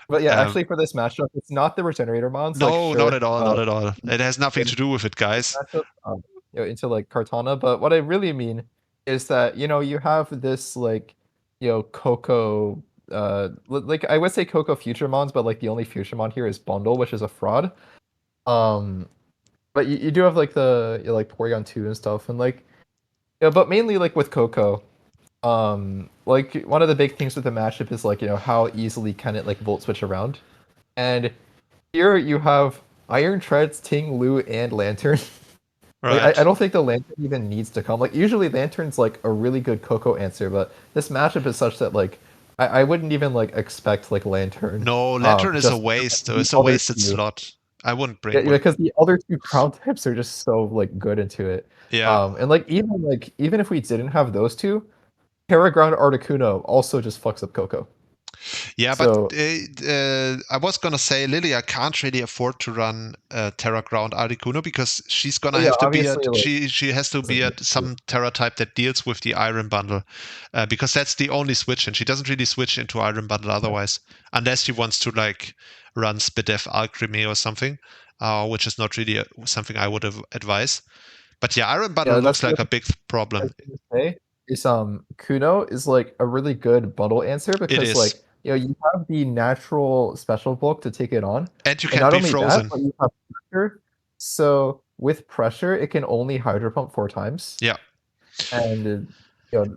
But yeah, actually for this matchup, it's not the Regenerator mons. No, not at all, not at all. It has nothing to do with it, guys. Matchup, into like Kartana, but what I really mean is that, you have this like, Coco, like I would say Coco Future Mons, but like the only Future Mon here is Bundle, which is a fraud. But you do have like the like Porygon 2 and stuff, and like, but mainly like with Coco. Like one of the big things with the matchup is like, how easily can it like volt switch around, and here you have Iron Treads, Ting Lu, and Lantern. Right. Like, I don't think the Lantern even needs to come. Like usually Lantern's like a really good Coco answer, but this matchup is such that like I wouldn't even like expect like Lantern. No, Lantern is a waste. It's a wasted slot. I wouldn't bring Yeah, one. because the other two ground types are just so like good into it. Yeah. And even if we didn't have those two, Terra Ground Articuno also just fucks up Coco. Yeah, So- but I was gonna say Lilia can't really afford to run Terra Ground Articuno because she's gonna have to be obviously, like, she has to be doesn't at some Terra type that deals with the Iron Bundle, because that's the only switch, and she doesn't really switch into Iron Bundle otherwise, unless she wants to like run Spidef Alchemy or something, which is not really something I would advise. But yeah, Iron Bundle looks like a big problem. I was gonna say is Kuno is like a really good bundle answer because is. like you have the natural special bulk to take it on, And you and can not be only frozen. that, but you have pressure. So with pressure, it can only Hydro Pump 4 times. Yeah. And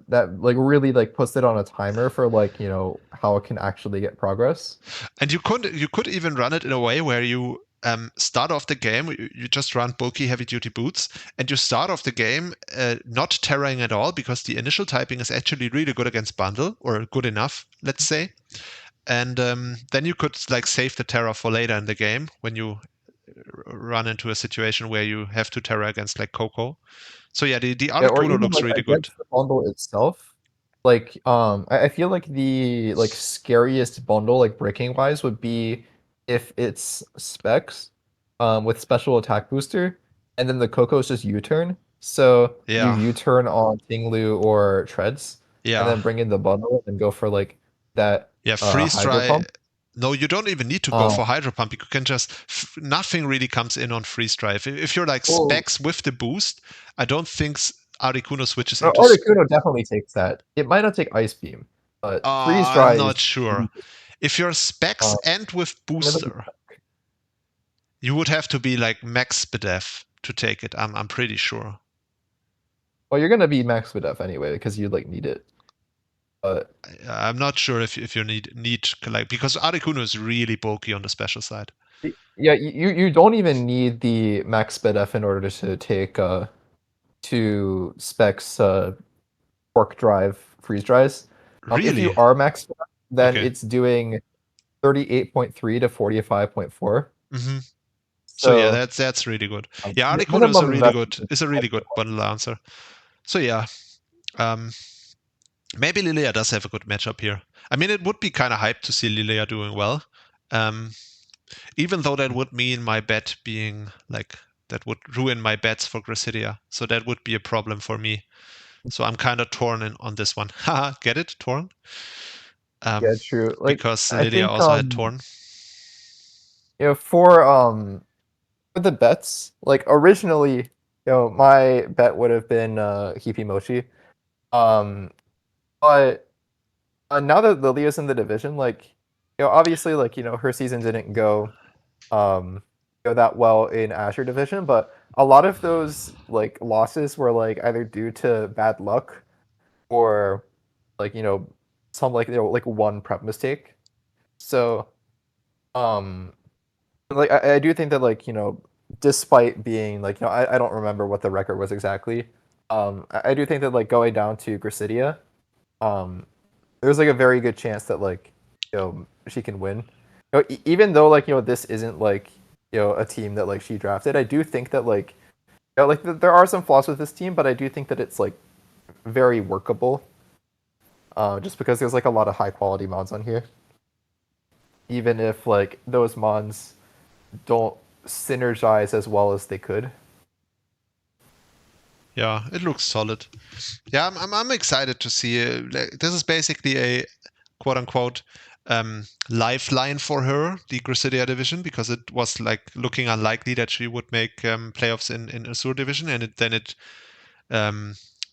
that like really like puts it on a timer for like how it can actually get progress. And you could even run it in a way where you start off the game, you just run bulky heavy duty boots, and you start off the game not terraing at all because the initial typing is actually really good against bundle, or good enough, let's say. And then you could like save the terra for later in the game when you run into a situation where you have to terra against like Coco. So yeah, the Articuno looks really good. The bundle itself, like I feel like the like scariest bundle like breaking wise would be if it's specs with special attack booster, and then the Coco is just U-turn. So Yeah. you U-turn on Tinglu or Treads, Yeah. and then bring in the bundle and go for like that. Yeah, freeze Hydro dry. Pump. No, you don't even need to go for Hydro Pump. You can just nothing really comes in on freeze dry. If you're like specs with the boost, I don't think Articuno switches into. Articuno definitely takes that. It might not take Ice Beam, but freeze dry. I'm not sure. If you're specs and with booster, you would have to be like max Spidef to take it. I'm pretty sure. Well, you're gonna be max Spidef anyway because you like need it. But I'm not sure if you need like, because Articuno is really bulky on the special side. Yeah, you don't even need the max Spidef in order to take two specs torque drive freeze dries. Really? If you are max Spidef, then Okay. it's doing 38.3 to 45.4. Mm-hmm. So yeah, that's really good. Yeah, Articuno is a really good bundle answer. So yeah, maybe Lilia does have a good matchup here. I mean, it would be kind of hyped to see Lilia doing well, even though that would mean my bet being like, that would ruin my bets for Gracidia. So that would be a problem for me. So I'm kind of torn on this one. Haha, get it? Torn? Yeah, true. Like, because Lilia also had torn. For the bets, like originally, my bet would have been Hippie Mochi. But now that Lilia's in the division, like, obviously, like, her season didn't go that well in Azure division, but a lot of those like losses were like either due to bad luck or like some like like one prep mistake. So like I do think that like despite being like I don't remember what the record was exactly, I do think that like going down to Gracidia, there's like a very good chance that like she can win. Even though like this isn't like a team that like she drafted, I do think that like like there are some flaws with this team, but I do think that it's like very workable. Just because there's like a lot of high quality mons on here, even if like those mons don't synergize as well as they could. Yeah, it looks solid. Yeah, I'm excited to see. This is basically a quote unquote lifeline for her, the Gracidia division, because it was like looking unlikely that she would make playoffs in Azure division, and then it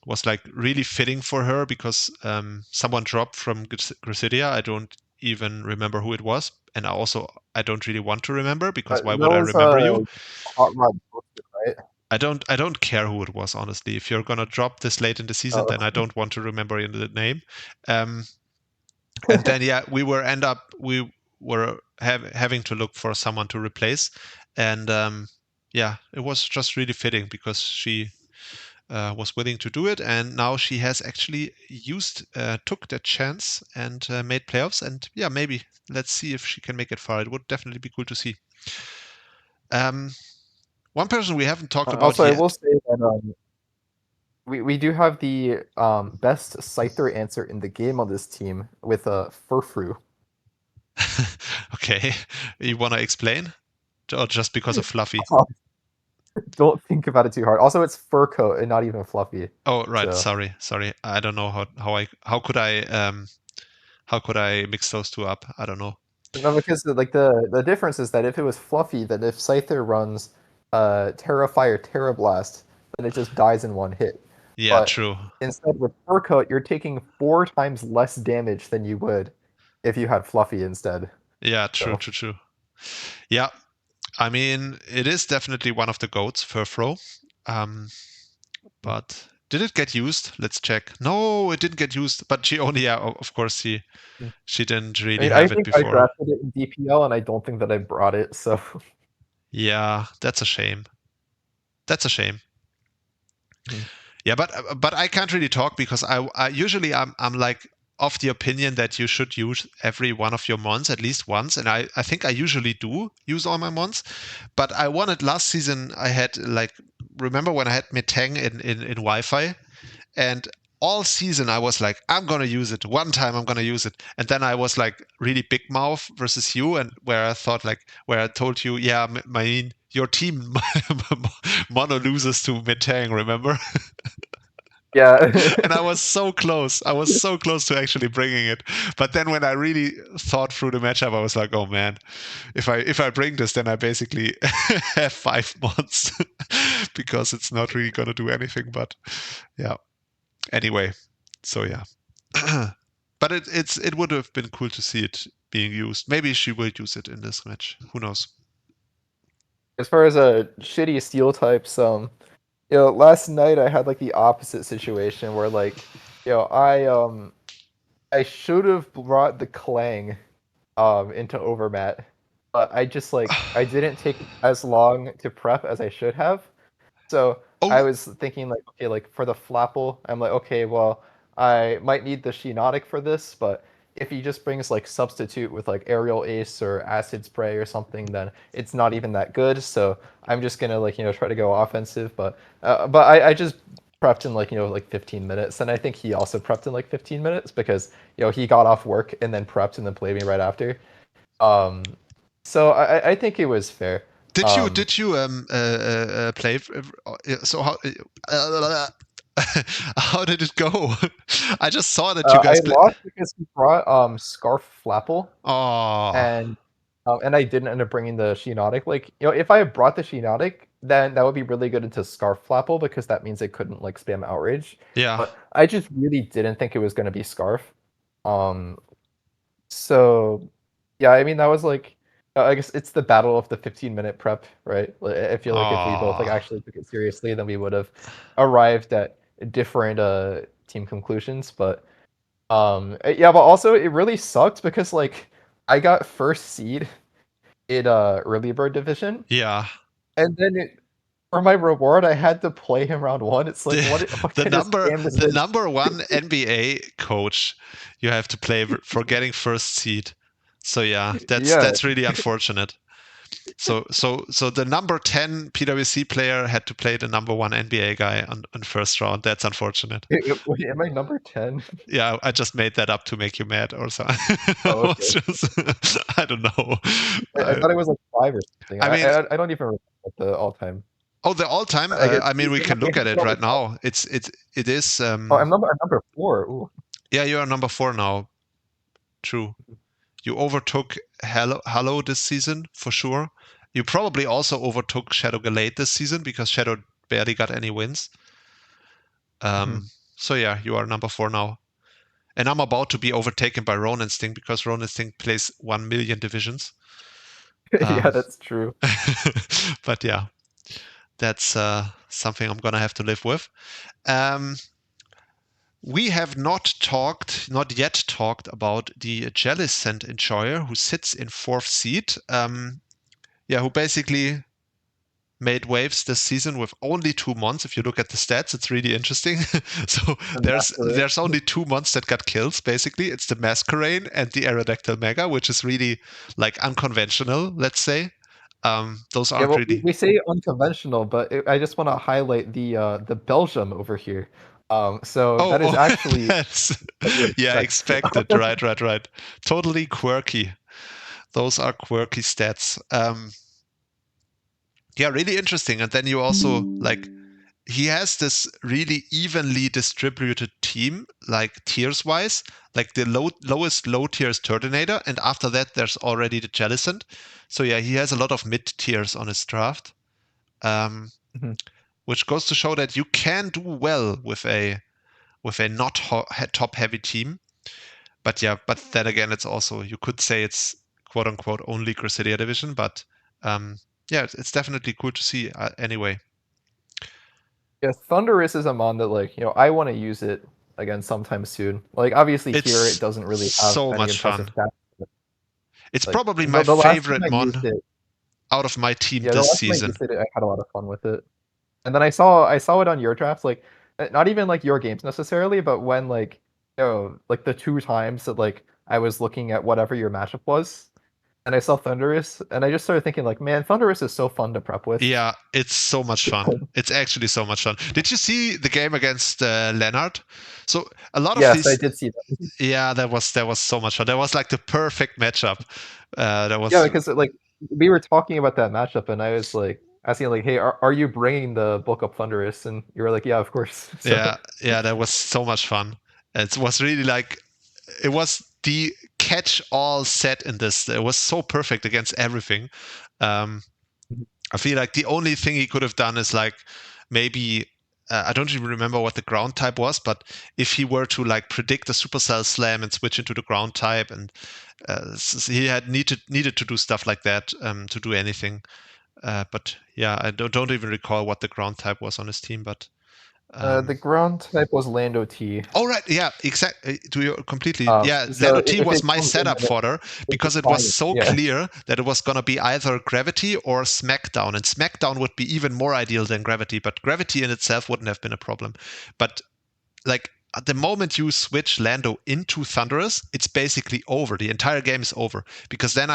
was like really fitting for her because someone dropped from Gracidia. I don't even remember who it was, and I don't really want to remember because why would I remember you? Hot Rod, right? I don't care who it was, honestly. If you're gonna drop this late in the season, then I don't want to remember the name. And then yeah, we were having to look for someone to replace, and yeah, it was just really fitting because she was willing to do it, and now she has actually took that chance and made playoffs, and yeah, maybe let's see if she can make it far. It would definitely be cool to see. One person we haven't talked about Also, I yet. will say that we do have the best Scyther answer in the game on this team with a Furfrou. Okay, you want to explain? Or just because of Fluffy? Don't think about it too hard. Also, it's fur coat and not even fluffy. Oh, right. So- Sorry. I don't know how could I mix those two up? I don't know. No, because the difference is that if it was fluffy, then if Scyther runs Terra Fire, Terra Blast, then it just dies in one hit. Yeah, But true. instead with fur coat, you're taking 4 times less damage than you would if you had fluffy instead. Yeah, true. Yeah, I mean, it is definitely one of the GOATs, Furfrou. But did it get used? Let's check. No, it didn't get used. But she only, yeah, of course, she didn't really I have it think I before. drafted it in DPL, and I don't think that I brought it. So Yeah, that's a shame. Yeah, but I can't really talk because I usually I'm like of the opinion that you should use every one of your mons at least once, and I think I usually do use all my mons. But I wanted last season. I had like, remember when I had Metang in Wi-Fi, and all season I was like, I'm gonna use it. One time I'm gonna use it, and then I was like really big mouth versus you, and where I told you, yeah, your team mono loses to Metang, remember? yeah. And I was so close. I was so close to actually bringing it. But then when I really thought through the matchup, I was like, oh man, if I bring this, then I basically have 5 mods because it's not really gonna do anything. But yeah. Anyway, so yeah. But it would have been cool to see it being used. Maybe she will use it in this match. Who knows? As far as shitty steel types, last night I had like the opposite situation where like, I should have brought the Clang into Overmat, but I just like I didn't take as long to prep as I should have. So I was thinking like, okay, like for the Flapple, I'm like, okay, well, I might need the Shiinotic for this, but if he just brings like substitute with like Aerial Ace or Acid Spray or something, then it's not even that good. So I'm just gonna like try to go offensive, but I just prepped in like like 15 minutes, and I think he also prepped in like 15 minutes because he got off work and then prepped and then played me right after. So I think it was fair. Did you play? So how did it go? I just saw that you guys. I lost because he brought Scarf Flapple. Oh. And I didn't end up bringing the Shiinotic. Like if I had brought the Shiinotic, then that would be really good into Scarf Flapple because that means it couldn't like spam Outrage. Yeah. But I just really didn't think it was going to be Scarf. So yeah, I mean that was like. I guess it's the battle of the 15-minute prep, right? I feel like if we both like actually took it seriously, then we would have arrived at different team conclusions. But yeah, but also it really sucked because like I got first seed in early bird division. Yeah. And then for my reward, I had to play him round 1. It's like the number 1 NBA coach you have to play for getting first seed. So yeah, that's really unfortunate. So the number 10 PWC player had to play the number 1 NBA guy on first round. That's unfortunate. Wait, am I number 10? Yeah, I just made that up to make you mad or something. Oh, okay. I don't know. I thought it was like 5 or something. I mean, I don't even remember the all-time. Oh, the all-time. I mean, we can look at it right now. It is. Oh, I'm number 4. Ooh. Yeah, you are number 4 now. True. You overtook Hello this season for sure. You probably also overtook Shadow Galate this season because Shadow barely got any wins. So yeah, you are number 4 now. And I'm about to be overtaken by Ronansting because Ronansting plays 1 million divisions. Yeah, that's true. But yeah, that's something I'm gonna have to live with. We have not yet talked about the Jellicent Enjoyer who sits in 4th seed. Who basically made waves this season with only 2 mons. If you look at the stats, it's really interesting. So there's only 2 mons that got kills, basically. It's the Masquerain and the Aerodactyl Mega, which is really like unconventional, let's say. Those Yeah, aren't well, really. we say unconventional, but I just want to highlight the Belgium over here. So that is actually that's, what you would yeah, expect. expected. Right. Totally quirky. Those are quirky stats. Yeah, really interesting. And then you also like he has this really evenly distributed team, like tiers wise. Like the lowest low tier is Turtonator, and after that there's already the Jellicent. So yeah, he has a lot of mid tiers on his draft. Mhm. Which goes to show that you can do well with a not top heavy team. But yeah, but then again, it's also, you could say it's quote unquote only Crusadia division, but yeah, it's definitely cool to see anyway. Yeah, Thunderous is a mon that like I want to use it again sometime soon. Like obviously here it doesn't really have so any much impressive fun. stats. But, It's like, probably my the last time favorite I used mon it, out of my team yeah, the this last time I season. used it, I had a lot of fun with it. And then I saw it on your drafts, like not even like your games necessarily, but when like like the 2 times that like I was looking at whatever your matchup was, and I saw Thunderous, and I just started thinking like, man, Thunderous is so fun to prep with. Yeah, it's so much fun. It's actually so much fun. Did you see the game against Leonard? So a lot of Yes, these. I did see that. Yeah, that was so much fun. That was like the perfect matchup. That was Yeah, because like we were talking about that matchup, and I was like asking like, hey, are you bringing the book up Thunderous? And you were like, yeah, of course. So, yeah, that was so much fun. It was really like it was the catch-all set in this. It was so perfect against everything. I feel like the only thing he could have done is like maybe I don't even remember what the ground type was, but if he were to like predict the Supercell Slam and switch into the ground type, and he had needed to do stuff like that to do anything. But yeah, I don't even recall what the ground type was on his team, but. the ground type was Lando T. Oh right, yeah, exactly. Do you completely? Yeah, So Lando T if was it my comes in, setup then fodder it's because it was fine. so Yeah. clear that it was gonna be either Gravity or SmackDown, and SmackDown would be even more ideal than Gravity, but Gravity in itself wouldn't have been a problem. But like at the moment you switch Lando into Thunderous, it's basically over. The entire game is over because then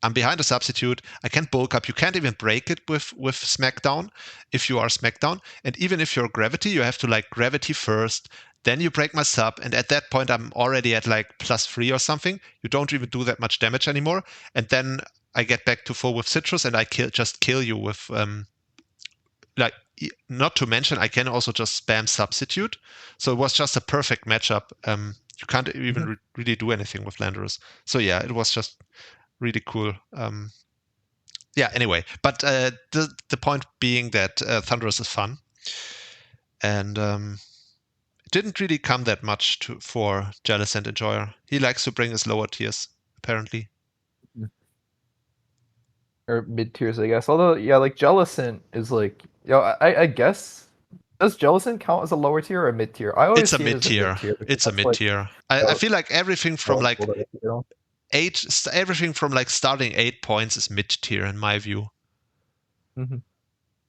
I'm behind a substitute. I can't bulk up. You can't even break it with SmackDown if you are SmackDown. And even if you're Gravity, you have to like Gravity first. Then you break my sub, and at that point I'm already at like +3 or something. You don't even do that much damage anymore. And then I get back to full with Citrus, and I just kill you with like. Not to mention, I can also just spam substitute. So it was just a perfect matchup. You can't even really do anything with Landorus. So yeah, it was just really cool. Yeah, anyway, but the point being that Thunderous is fun, and it didn't really come that much for Jealous and Enjoyer. He likes to bring his lower tiers, apparently. Or mid tiers, I guess. Although, yeah, like Jellicent is like, I guess. Does Jellicent count as a lower tier or a mid tier? I always It's a see it as a mid tier. It's a mid tier. I feel like everything from like everything from like starting 8 points is mid tier in my view. Mm-hmm.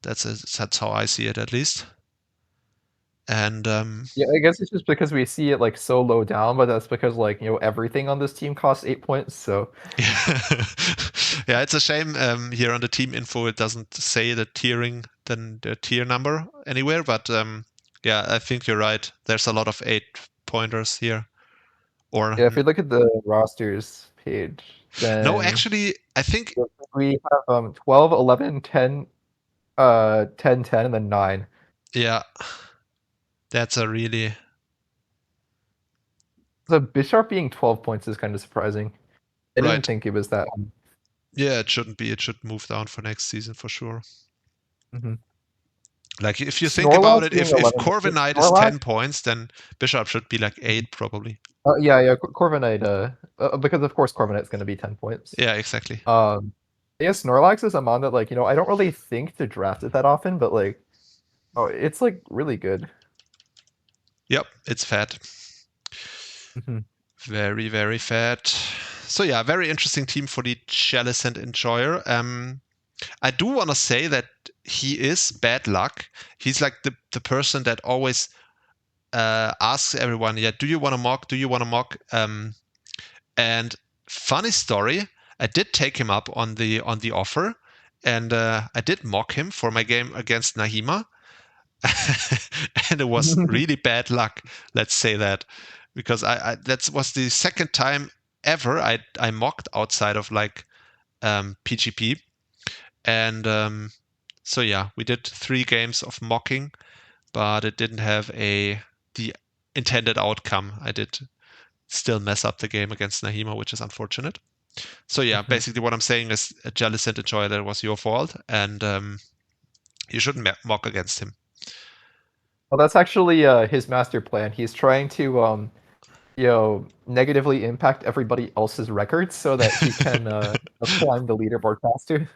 That's how I see it at least. And yeah, I guess it's just because we see it like so low down, but that's because like everything on this team costs 8 points. So yeah, it's a shame here on the team info it doesn't say the tiering, then the tier number anywhere. But yeah, I think you're right. There's a lot of 8 pointers here. Or yeah, if you look at the rosters page, then no, actually, I think we have 12, 11, 10, 10, 10, and then 9. Yeah, that's a really. So Bisharp being 12 points is kind of surprising. I didn't think it was that. Yeah, it shouldn't be. It should move down for next season for sure. Mm-hmm. Like if you think about it, if Corviknight is 10 points, then Bishop should be like 8 probably. Yeah, Corviknight. Because of course Corviknight's going to be 10 points. Yeah, exactly. Yeah, Snorlax is a mon that like I don't really think to draft it that often, but like, it's like really good. Yep, it's fat. Very, very fat. So yeah, very interesting team for the Chalice and Enjoyer. I do want to say that he is bad luck. He's like the person that always asks everyone, yeah, do you want to mock? Do you want to mock? And funny story, I did take him up on the offer, And I did mock him for my game against Nahima. And it was really bad luck, let's say that. Because that was the second time ever I mocked outside of like PGP. And so yeah, we did 3 games of mocking, but it didn't have the intended outcome. I did still mess up the game against Nahima, which is unfortunate. So yeah, basically what I'm saying is, Jellicent and Joy, that was your fault, and you shouldn't mock against him. Well, that's actually his master plan. He's trying to negatively impact everybody else's records so that he can climb the leaderboard faster.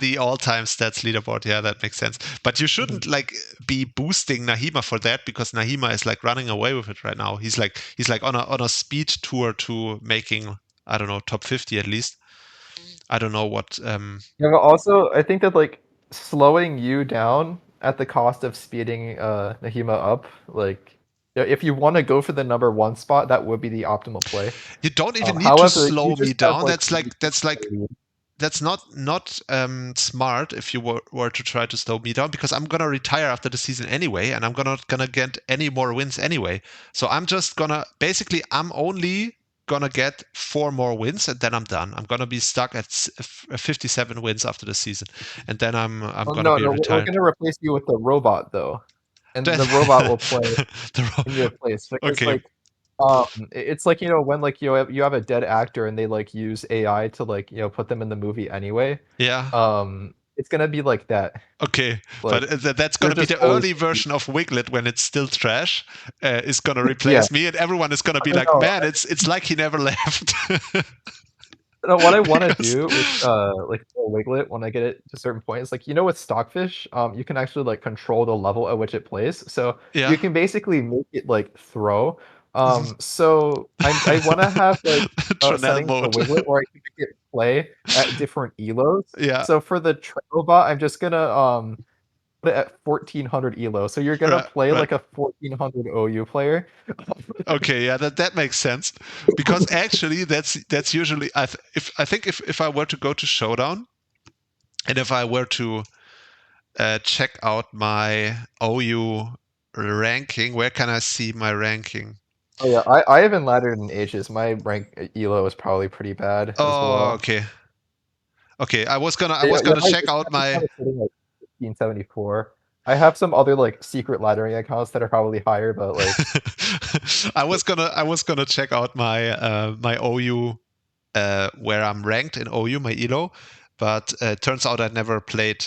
The all-time stats leaderboard. Yeah, that makes sense. But you shouldn't like be boosting Nahima for that, because Nahima is like running away with it right now. He's like on a speed tour to making, I don't know, top 50 at least. I don't know what. Yeah, but also I think that like slowing you down at the cost of speeding Nahima up, like if you want to go for the number 1 spot, that would be the optimal play. You don't even need however, to slow you me just have, down. like, That's not smart if you were to try to slow me down, because I'm gonna retire after the season anyway, and I'm gonna get any more wins anyway. So I'm just gonna I'm only gonna get 4 more wins, and then I'm done. I'm gonna be stuck at 57 wins after the season, and then I'm gonna be we're retired. gonna replace you with the robot though, and the robot will play in your place. Because Okay. like, it's like when like you have a dead actor and they like use AI to like put them in the movie anyway. Yeah. It's gonna be like that. Okay, Like, but that's gonna be the early version of Wiglet when it's still trash. Is gonna replace me, and everyone is gonna be like, "Man, it's like he never left." What I want to do with like Wiglet when I get it to a certain point is like with Stockfish, you can actually like control the level at which it plays. So Yeah. you can basically make it like throw. So I want to have like Trannel settings for mode. Wiglet where I can make it play at different elos. Yeah. So for the Trannel bot, I'm just gonna put it at 1400 elo. So you're gonna play like a 1400 OU player. Okay, yeah, that makes sense, because actually that's usually I think if I were to go to Showdown, and if I were to check out my OU ranking, where can I see my ranking? Oh yeah, I haven't laddered in ages. My rank elo is probably pretty bad as well. Okay. Okay, I was gonna check out my 1574. I have some other like secret laddering accounts that are probably higher, but like I was gonna check out my my OU where I'm ranked in OU, my elo, but turns out I never played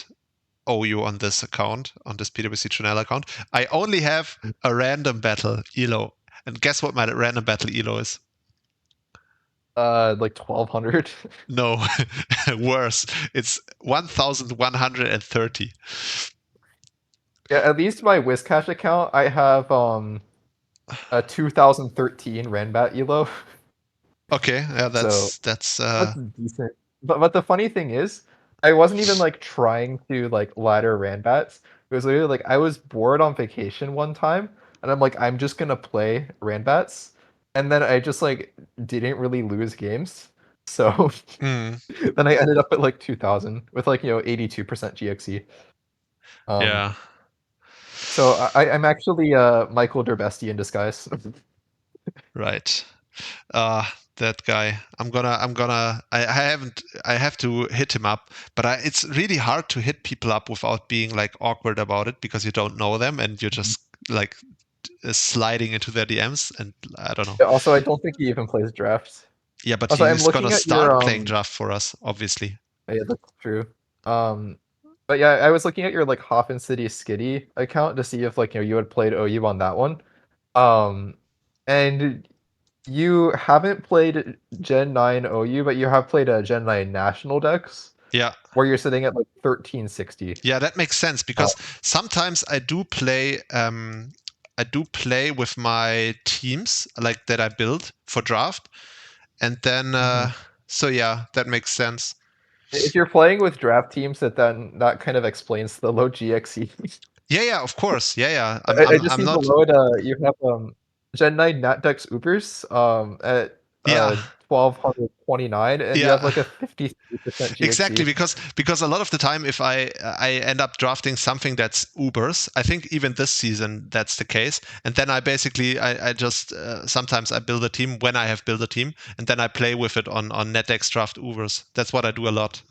OU on this account, on this PWC Trannel account. I only have a random battle elo, and guess what my random battle elo is? like 1200. No, worse. It's 1130. Yeah, at least my Wizcash account, I have a 2013 Ranbat elo. Okay, yeah, that's decent. But the funny thing is, I wasn't even like trying to like ladder Ranbats. It was literally like I was bored on vacation one time, and I'm like, I'm just gonna play Ranbats, and then I just like didn't really lose games. So then I ended up at like 2000 with like 82% GXE. Yeah. So I'm actually Michael Derbesti in disguise. Right. That guy. I have to hit him up, but it's really hard to hit people up without being like awkward about it, because you don't know them and you're just like sliding into their DMs, and I don't know. Also, I don't think he even plays drafts. Yeah, but Also, he's gonna start playing draft for us, obviously. Yeah, that's true. But yeah, I was looking at your like Hoffen City Skitty account to see if like you had played OU on that one. And you haven't played Gen 9 OU, but you have played a Gen 9 National Dex. Yeah. Where you're sitting at like 1360. Yeah, that makes sense, because sometimes I do play with my teams like that I build for draft, and then so yeah, that makes sense. If you're playing with draft teams, that kind of explains the low GXE. Yeah, of course. Yeah. I just see below it, you have Gen 9 Natdex Ubers at 1229, and you Yeah. have like a 53% GXC. Exactly, because a lot of the time, if I end up drafting something that's Ubers, I think even this season that's the case, and then I basically I just sometimes I build a team when I have built a team, and then I play with it on NetX draft Ubers. That's what I do a lot.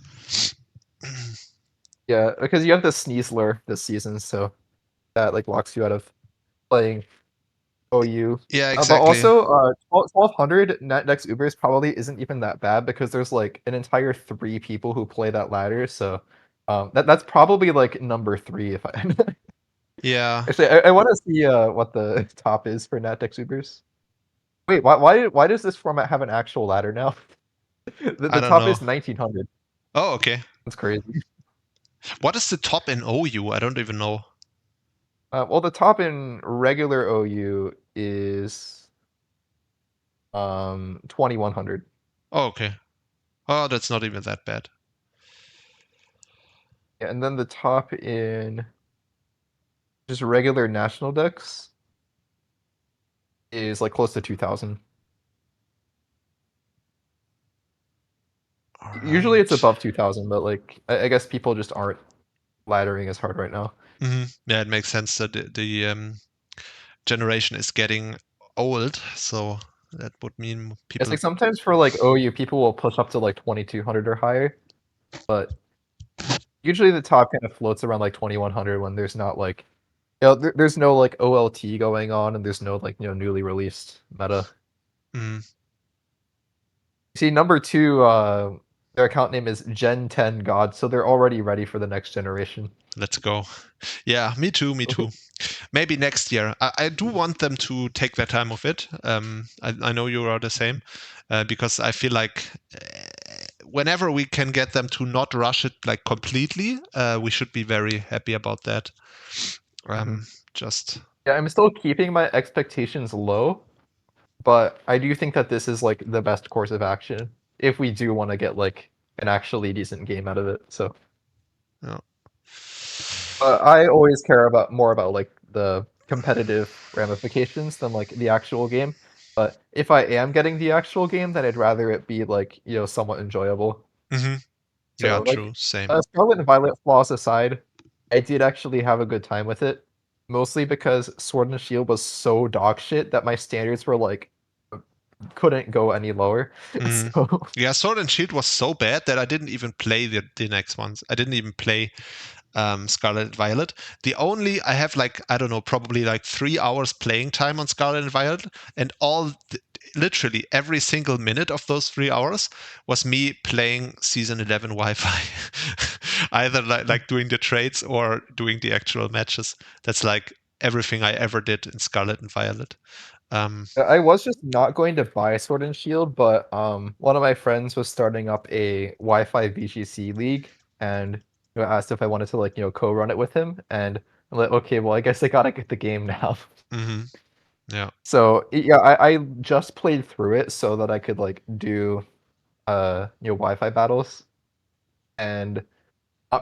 Yeah, because you have the Sneasler this season, so that like locks you out of playing OU. Yeah, But exactly. also, 1200 next Ubers probably isn't even that bad because there's like an entire 3 people who play that ladder. So that's probably like number 3 if I. Yeah. Actually, I want to see what the top is for Natdex Ubers. Wait, why does this format have an actual ladder now? The I don't top know. is 1900. Oh, okay. That's crazy. What is the top in OU? I don't even know. Well, the top in regular OU is 2100. Oh, okay. Oh, that's not even that bad. Yeah, and then the top in just regular national decks is like close to 2000. Usually it's Alright. above 2000, but like I guess people just aren't laddering as hard right now. Yeah, it makes sense that the generation is getting old, so that would mean It's people. like sometimes for like OU, people will push up to like 2200 or higher, but usually the top kind of floats around like 2100 when there's not like, there's no like OLT going on and there's no like newly released meta. See, number 2, their account name is Gen 10 God, so they're already ready for the next generation. Let's go. Yeah, me too. Maybe next year. I do want them to take their time with it. I know you are the same, because I feel like whenever we can get them to not rush it like completely, we should be very happy about that. Just Yeah, I'm still keeping my expectations low, but I do think that this is like the best course of action if we do want to get like an actually decent game out of it. So yeah. I always care about more about like the competitive ramifications than like the actual game. But if I am getting the actual game, then I'd rather it be like somewhat enjoyable. Mm-hmm. So Yeah, like, true. Same. Scarlet and Violet flaws aside, I did actually have a good time with it. Mostly because Sword and Shield was so dog shit that my standards were like couldn't go any lower. So Yeah, Sword and Shield was so bad that I didn't even play the next ones. I didn't even play Scarlet and Violet. I have like, I don't know, probably like 3 hours playing time on Scarlet and Violet, and literally every single minute of those 3 hours was me playing Season 11 Wi-Fi. Either like doing the trades or doing the actual matches. That's like everything I ever did in Scarlet and Violet. I was just not going to buy Sword and Shield, but one of my friends was starting up a Wi-Fi VGC league and asked if I wanted to like co-run it with him, and I'm like, okay, well I guess I gotta get the game now. Yeah. So yeah, I just played through it so that I could like do Wi-Fi battles, and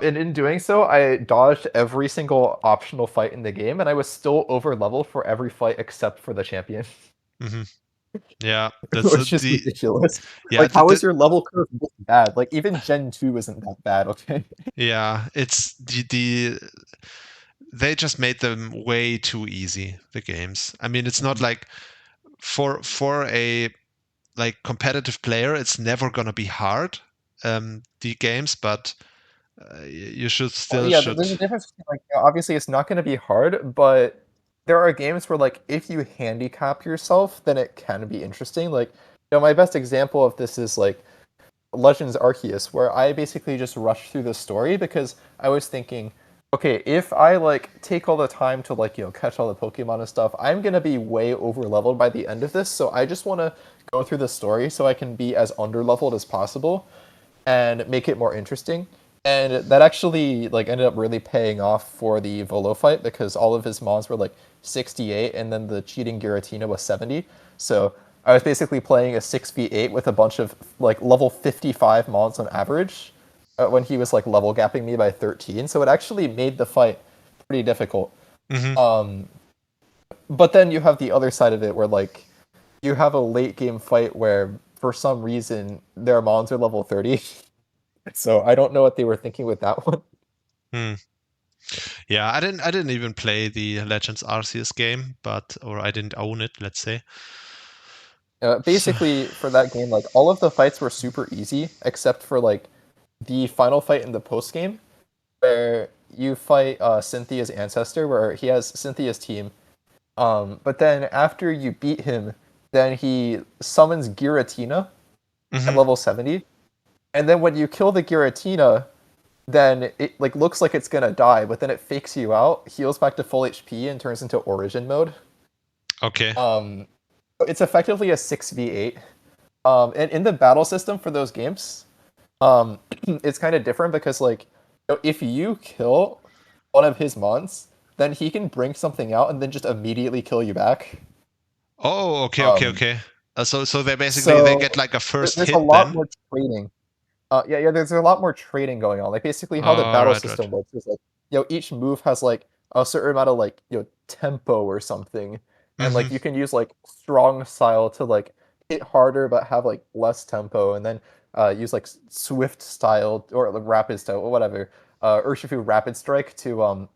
in doing so, I dodged every single optional fight in the game, and I was still over leveled for every fight except for the champion. Yeah, that's Which is ridiculous. Yeah, like, how is your level curve this bad? Like, even Gen 2 isn't that bad, okay? Yeah, it's they just made them way too easy, the games. I mean, it's not like for a like competitive player, it's never gonna be hard, the games, but you should still Yeah, there's a difference between, like, obviously it's not gonna be hard, but there are games where, like, if you handicap yourself, then it can be interesting. Like, my best example of this is, like, Legends Arceus, where I basically just rushed through the story because I was thinking, okay, if I like take all the time to like catch all the Pokemon and stuff, I'm gonna be way over leveled by the end of this. So I just want to go through the story so I can be as under leveled as possible and make it more interesting. And that actually like ended up really paying off for the Volo fight because all of his mons were like 68 and then the cheating Giratina was 70. So I was basically playing a 6v8 with a bunch of like level 55 mons on average when he was like level gapping me by 13. So it actually made the fight pretty difficult. But then you have the other side of it where like you have a late game fight where for some reason their mons are level 30. So I don't know what they were thinking with that one. Yeah, I didn't even play the Legends Arceus game, or I didn't own it, let's say. Basically, for that game, like all of the fights were super easy, except for like the final fight in the post game, where you fight Cynthia's ancestor, where he has Cynthia's team. But then after you beat him, then he summons Giratina at level 70, and then when you kill the Giratina, then it like looks like it's gonna die, but then it fakes you out, heals back to full HP, and turns into Origin mode. Okay. It's effectively a 6v8. And in the battle system for those games, it's kind of different because like if you kill one of his mons, then he can bring something out and then just immediately kill you back. Oh, okay. So they basically they get like a first there's hit a lot then. more trading. There's a lot more trading going on. Like basically how the battle system works is like each move has like a certain amount of like tempo or something, and like you can use like strong style to like hit harder but have like less tempo, and then use like swift style or like, rapid style or whatever, Urshifu rapid strike to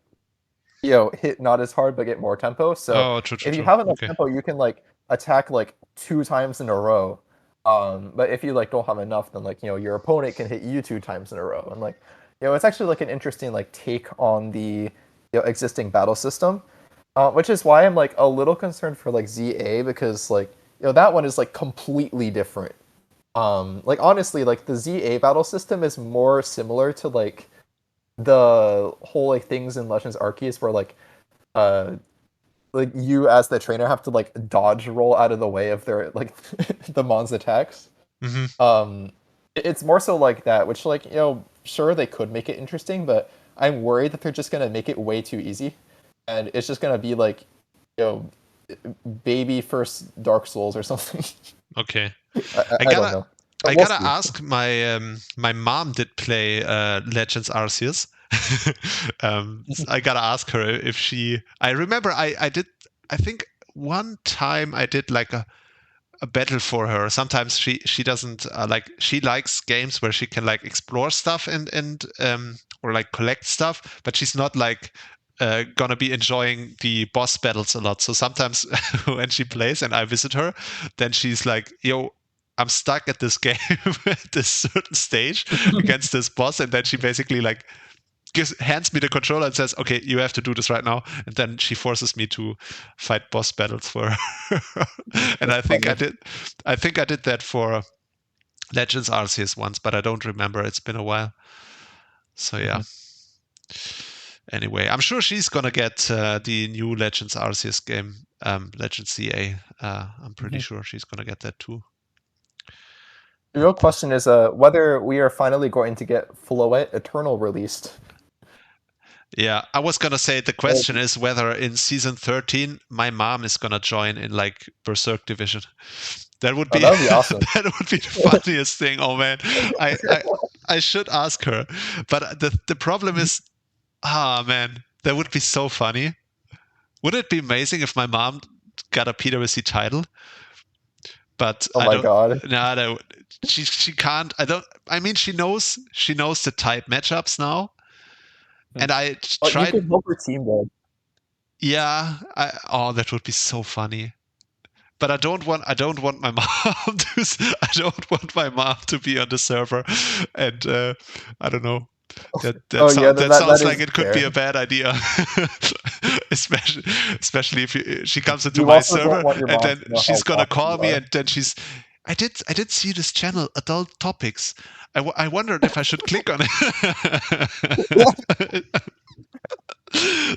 hit not as hard but get more tempo. So true. if you have enough tempo, you can like attack like 2 times in a row. But if you like don't have enough, then like your opponent can hit you 2 times in a row, and like it's actually like an interesting like take on the existing battle system, which is why I'm like a little concerned for like ZA, because like that one is like completely different. Like honestly, like the ZA battle system is more similar to like the whole like things in Legends Arceus where like you as the trainer have to like dodge roll out of the way of their like the mon's attacks. It's more so like that, which like sure they could make it interesting, but I'm worried that they're just gonna make it way too easy, and it's just gonna be like baby first Dark Souls or something. Okay. I don't know. I gotta ask, my mom did play Legends Arceus. I gotta ask her if I remember I think one time I did like a battle for her. Sometimes she doesn't like, she likes games where she can like explore stuff and or like collect stuff, but she's not like gonna be enjoying the boss battles a lot. So sometimes when she plays and I visit her, then she's like, yo, I'm stuck at this game at this certain stage against this boss, and then she basically like hands me the controller and says, okay, you have to do this right now, and then she forces me to fight boss battles for her. And I think I did that for Legends Arceus once, but I don't remember, it's been a while. So yeah. Anyway, I'm sure she's gonna get the new Legends Arceus game, Legends CA. I'm pretty sure she's gonna get that too. The real question is whether we are finally going to get Floette Eternal released. Yeah, I was gonna say the question is whether in season 13 my mom is gonna join in like Berserk Division. That would be awesome. That would be the funniest thing. Oh man, I should ask her, but the problem is, man, that would be so funny. Would it be amazing if my mom got a PWC title? But God. No, she can't. I mean, she knows the type matchups now, and I tried. You could help her team though. Yeah, that would be so funny. But I don't want my mom to. I don't want my mom to be on the server, and I don't know. That sounds like it could be a bad idea, especially if she comes into my server and then she's gonna call me and then she's. I did see this channel, Adult Topics. I wondered if I should click on it.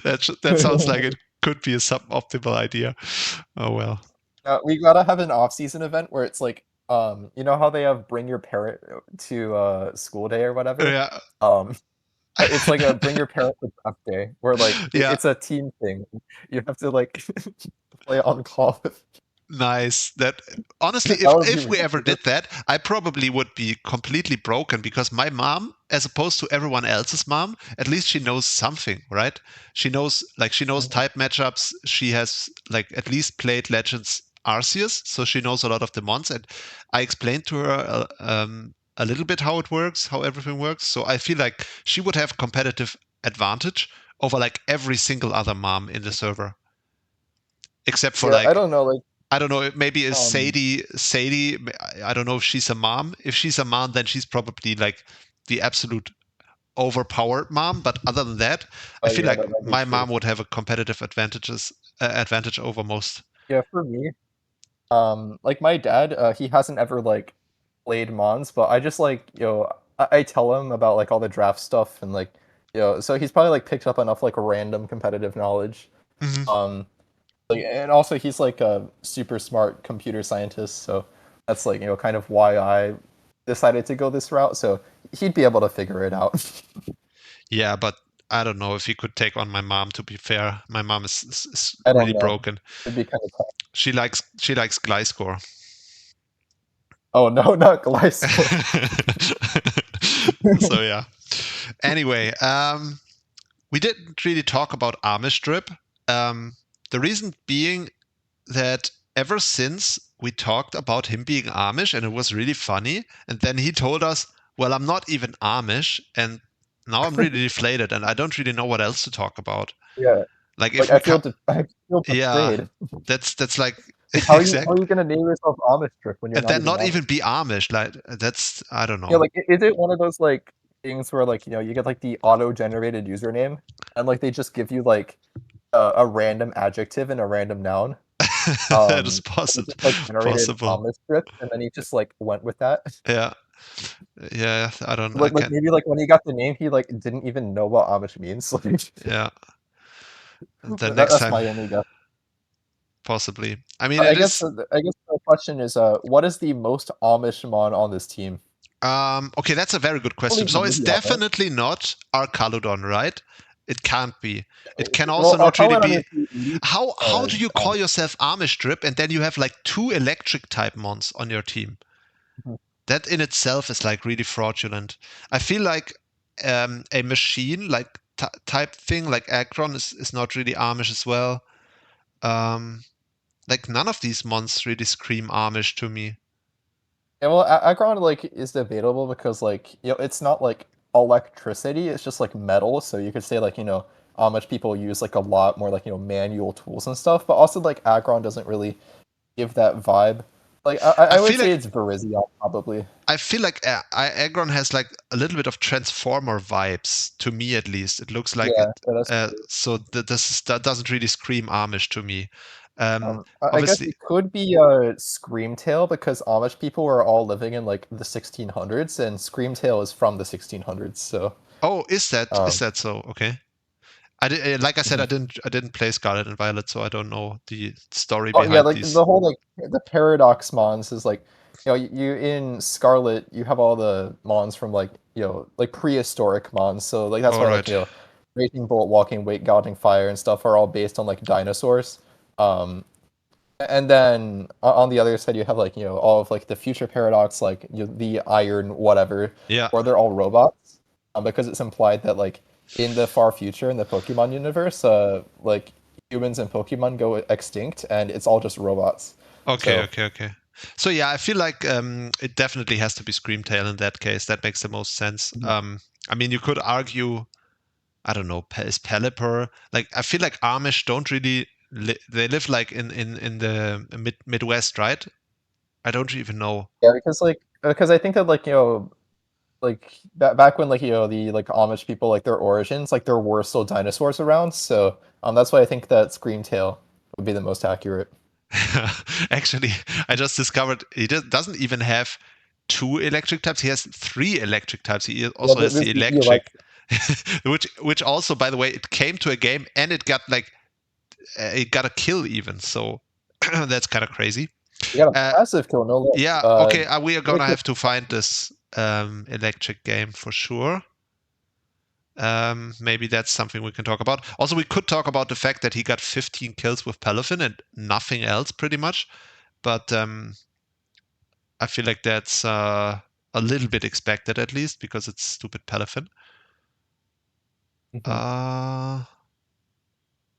That sounds like it could be a suboptimal idea. Oh well. We gotta have an off-season event where it's like, you know how they have bring your parent to school day or whatever. Yeah. It's like a bring your parent to prep day where like it's a team thing. You have to like play on call. Nice. That honestly, if we ever did that, I probably would be completely broken, because my mom, as opposed to everyone else's mom, at least she knows something, right? She knows type matchups. She has like at least played Legends Arceus, so she knows a lot of the mons, and I explained to her a little bit how it works, how everything works. So I feel like she would have competitive advantage over like every single other mom in the server, except for I don't know, like I don't know, maybe is Um, Sadie, I don't know if she's a mom. If she's a mom, then she's probably like the absolute overpowered mom. But other than that, I feel like that'd be my true. mom would have a competitive advantage over most. Yeah, for me, like my dad, he hasn't ever like played Mons, but I just like, I tell him about like all the draft stuff and like, so he's probably like picked up enough like random competitive knowledge. Mhm. Like, and also he's like a super smart computer scientist, so that's like, kind of why I decided to go this route. So he'd be able to figure it out. Yeah, but I don't know if he could take on my mom. To be fair, my mom is I don't really know. broken. It'd be kind of tough. She likes Gliscor. Oh no, not Glycor. So yeah. Anyway, we didn't really talk about Amish Drip. The reason being that ever since we talked about him being Amish and it was really funny, and then he told us, well, I'm not even Amish, and now I'm really deflated and I don't really know what else to talk about. Yeah. Like if Like we I feel yeah, betrayed. that's like Like how exactly. are you gonna name yourself Amish Trip when you're And not then even not Amish? even be Amish, like that's I don't Yeah, know. like is it one of those like things where like you get like the auto-generated username and like they just give you like a random adjective and a random noun? That is And it just like generated possible. Amish Trip and then he just like went with that. Yeah. Yeah, I don't I Like can't maybe like when he got the name he like didn't even know what Amish means. Like yeah. And then next that's time my only guess. possibly. I mean it is I guess the question is what is the most Amish mon on this team? okay, that's a very good Only question. So it's maybe on it. definitely not Arcaludon, right? It can't be. It can also Well, not really Caledon be. is the elite. How do you call Amish. yourself Amish Drip and then you have like 2 electric type mons on your team? Mhm. That in itself is like really fraudulent. I feel like a machine like type thing like Aggron is not really Amish as well. Like none of these mons really scream Amish to me. Yeah, well, Aggron like is debatable because like it's not like electricity; it's just like metal. So you could say like how much people use like a lot more like manual tools and stuff. But also like Aggron doesn't really give that vibe. Like I I would feel say like it's Virizion probably. Aggron has like a little bit of Transformer vibes to me at least. It looks like it. Yeah, that's true. So that doesn't really scream Amish to me. I guess Obviously. it could be Screamtail because Amish people were all living in like the 1600s, and Screamtail is from the 1600s. So, Oh, is um, that so? Okay. Like I said, mhm. I didn't play Scarlet and Violet, so I don't know the story Oh yeah, behind like these. the whole like the paradox mons is like you in Scarlet you have all the mons from like like prehistoric mons. So like that's All why like right. Raging Bolt, Walking Wake, Gouging Fire, and stuff are all based on like dinosaurs. Um, And then on the other side, you have like all of like the future paradox, like the iron whatever, Yeah. or they're all robots, because it's implied that like in the far future in the Pokemon universe, like humans and Pokemon go extinct, and it's all just robots. Okay. So Okay. So yeah, I feel like it definitely has to be Screamtail in that case. That makes the most sense. I mean, you could argue, I don't know, is Pelipper. Like I feel like Amish don't really they live like in the Midwest, right? I don't even know. yeah, because I think that like like back when like the like Amish people like their origins like there were still dinosaurs around, so that's why I think that Screamtail would be the most accurate. Actually, I just discovered he doesn't even have 2 electric types. He has 3 electric types. He Yeah, also has this the is the electric, which also, by the way, it came to a game and it got like it got a kill even. So that's kind of crazy. You got a Uh, massive kill, no less. yeah. Okay. We are Really gonna quick. have to find this electric game for sure. Maybe that's something we can talk about. Also, we could talk about the fact that he got 15 kills with Palafin and nothing else, pretty much. But I feel like that's a little bit expected at least because it's stupid Palafin. Mhm.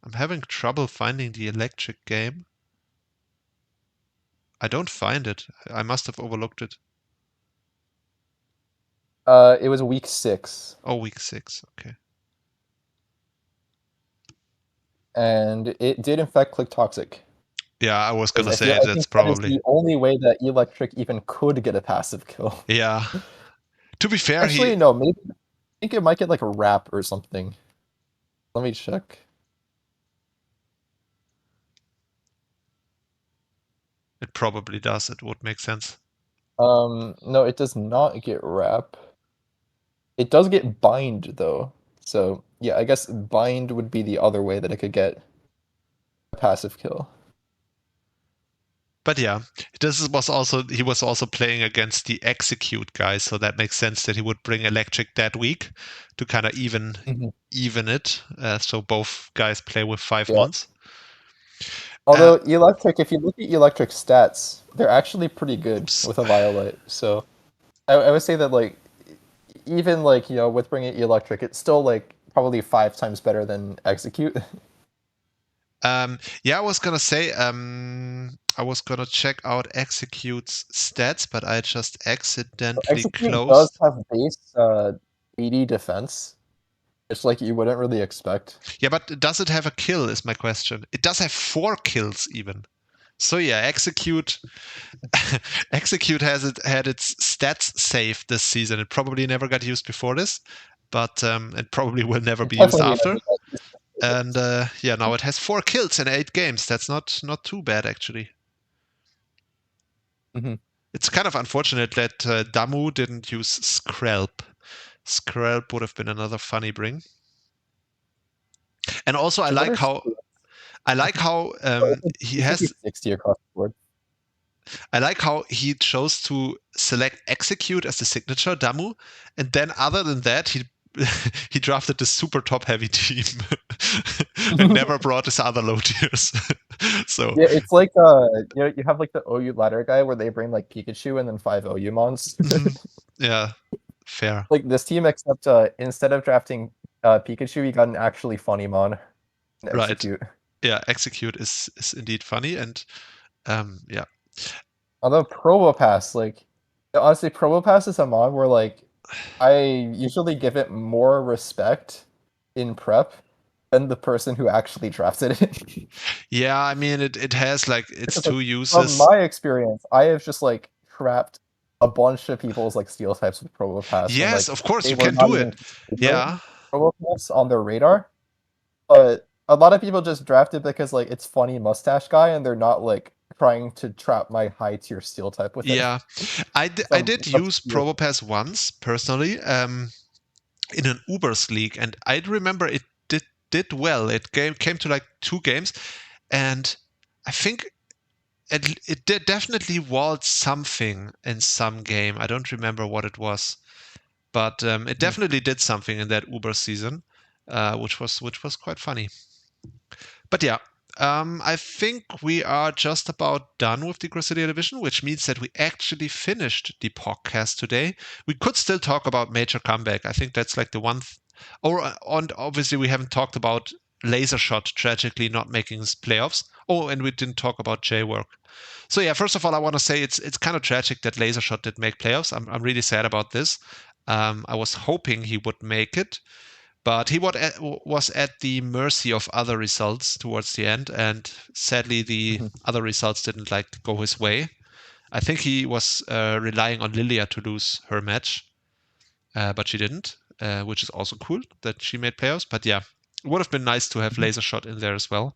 I'm having trouble finding the electric game. I don't find it. I must have overlooked it. It was week 6. Oh, week 6. Okay. And it did in fact click toxic. Yeah, I was gonna I say think that's that is probably the only way that Electric even could get a passive kill. yeah. To be fair, Actually, no, maybe I think it might get like a wrap or something. Let me check. it probably does. It would make sense. No, it does not get wrap. It does get bind though. So yeah, I guess bind would be the other way that it could get a passive kill. But yeah, he was also playing against the execute guys, so that makes sense that he would bring electric that week to kind of even it. So both guys play with 5 months. Although Electric, if you look at Electric stats, they're actually pretty good with a Violet. So I would say that like even like with bringing Electric, it's still like probably 5 times better than Execute. Yeah, I was gonna say I was gonna check out Execute's stats, but I just accidentally Execute closed. does have base 80 defense. It's like you wouldn't really expect. Yeah, but does it have a kill is my question. It does have 4 kills even. So yeah, Execute had its stats saved this season. It probably never got used before this, but it probably will never be used after. And yeah, now it has 4 kills in 8 games. That's not too bad actually. It's kind of unfortunate that Damu didn't use Skrelp. Skrelp would have been another funny bring. And also, I like how he has 60 across the board. I like how he chose to select Execute as the signature Damu, and then other than that, he drafted this super top heavy team and never brought his other low tiers. So yeah, it's like you have like the OU ladder guy where they bring like Pikachu and then 5 OU mons. Yeah, fair. Like this team, except instead of drafting Pikachu, you got an actually funny mon. Execute. Right. Yeah, Execute is indeed funny, and yeah. Although Probopass, like honestly, Probopass is a mod where like I usually give it more respect in prep than the person who actually drafted it. Yeah, I mean it has like its 2 uses. From my experience, I have just like trapped a bunch of people's like steel types with Probopass. Yes, like, of course you can do it. Yeah. Probopass on their radar. But a lot of people just draft it because like it's funny mustache guy and they're not like trying to trap my high tier steel type with it. Yeah. I did use Probopass once personally in an Ubers league, and I remember it did well. It came to like 2 games, and I think it did definitely walled something in some game. I don't remember what it was, but it definitely did something in that Uber season, which was quite funny. But yeah, I think we are just about done with the Gracilia division, which means that we actually finished the podcast today. We could still talk about Major Comeback. I think that's like the one. And obviously we haven't talked about Laser Shot tragically not making his playoffs. Oh, and we didn't talk about J-Work. So yeah, first of all, I want to say it's kind of tragic that Laser Shot did make playoffs. I'm really sad about this. I was hoping he would make it, but he was at the mercy of other results towards the end, and sadly the other results didn't like go his way. I think he was relying on Lilia to lose her match, but she didn't, which is also cool that she made playoffs. But yeah, it would have been nice to have Laser Shot in there as well.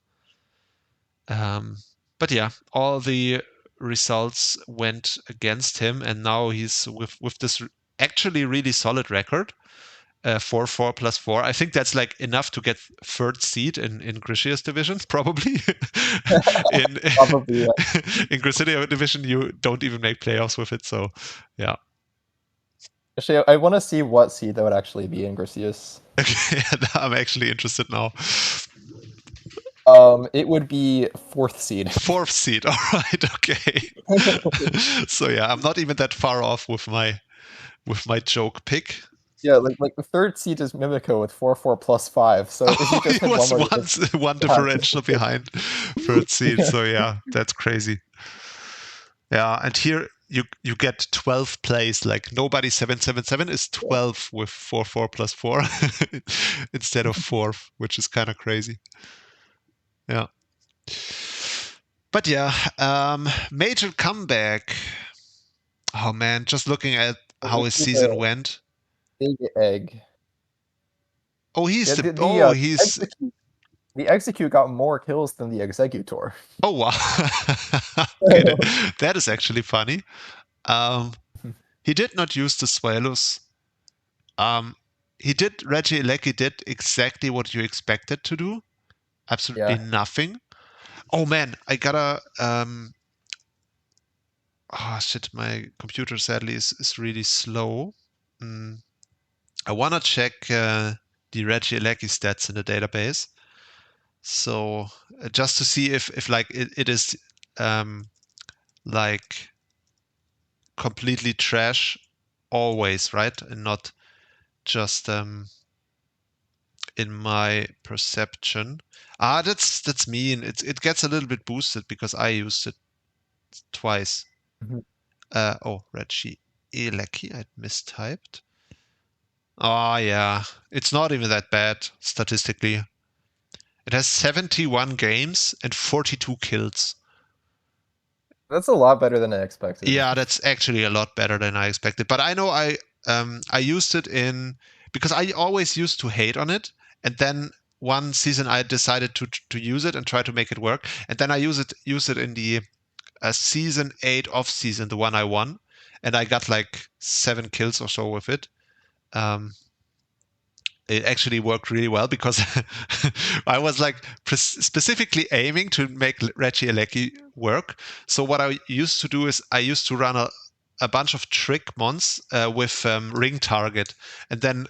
But yeah, all the results went against him, and now he's with this actually really solid record. 4-4 plus 4. I think that's like enough to get 3rd seed in Gricia's division, probably. Probably, yeah. In Gracilia division, you don't even make playoffs with it, so yeah. Actually, I want to see what seed that would actually be in Gracias. Okay, I'm actually interested now. It would be 4th seed. 4th seed, all right, okay. So yeah, I'm not even that far off with my joke pick. Yeah, like the 3rd seed is Mimico with 4-4 plus 5. So if you just he was one differential behind 3rd seed. So yeah, that's crazy. Yeah, and here you get 12 plays. Like nobody 777 is 12 with 4 plus 4 instead of 4, which is kind of crazy. Yeah. But yeah, major comeback. Oh man, just looking at how his season went. Big egg. Oh, he's Yeah, he's the execute got more kills than the executor. oh wow. Okay, that is actually funny. He did not use the Swallows. He did Reggie did exactly what you expected to do. Absolutely nothing. Oh man, I gotta oh shit, my computer sadly is really slow. I wanna check the Reggie stats in the database. So just to see if like it is like completely trash always, right? And not just in my perception. That's mean. It gets a little bit boosted because I used it twice. Oh, Reggie Elecki, I mistyped. Oh yeah, it's not even that bad statistically. It has 71 games and 42 kills. That's a lot better than I expected. Yeah, that's actually a lot better than I expected. But I know I used it in because I always used to hate on it, and then one season I decided to use it and try to make it work, and then I used it in the season 8 off season, the one I won, and I got like 7 kills or so with it. It actually worked really well because I was like specifically aiming to make Reggie Elecki work. So what I used to do is I used to run a bunch of trick mons with ring target. And then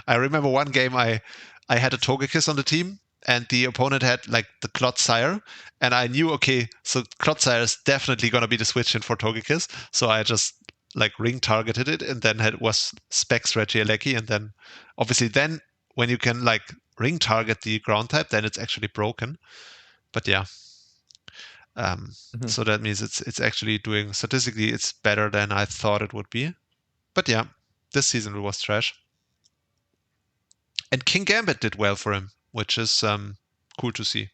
I remember one game I had a Togekiss on the team and the opponent had like the Clodsire. And I knew, okay, so Clodsire is definitely going to be the switch in for Togekiss. So I just like ring targeted it and then was Specs Reggie Elecki, and then obviously then when you can like ring target the ground type, then it's actually broken. But yeah. So that means it's actually doing statistically it's better than I thought it would be. But yeah, this season it was trash. And King Gambit did well for him, which is cool to see.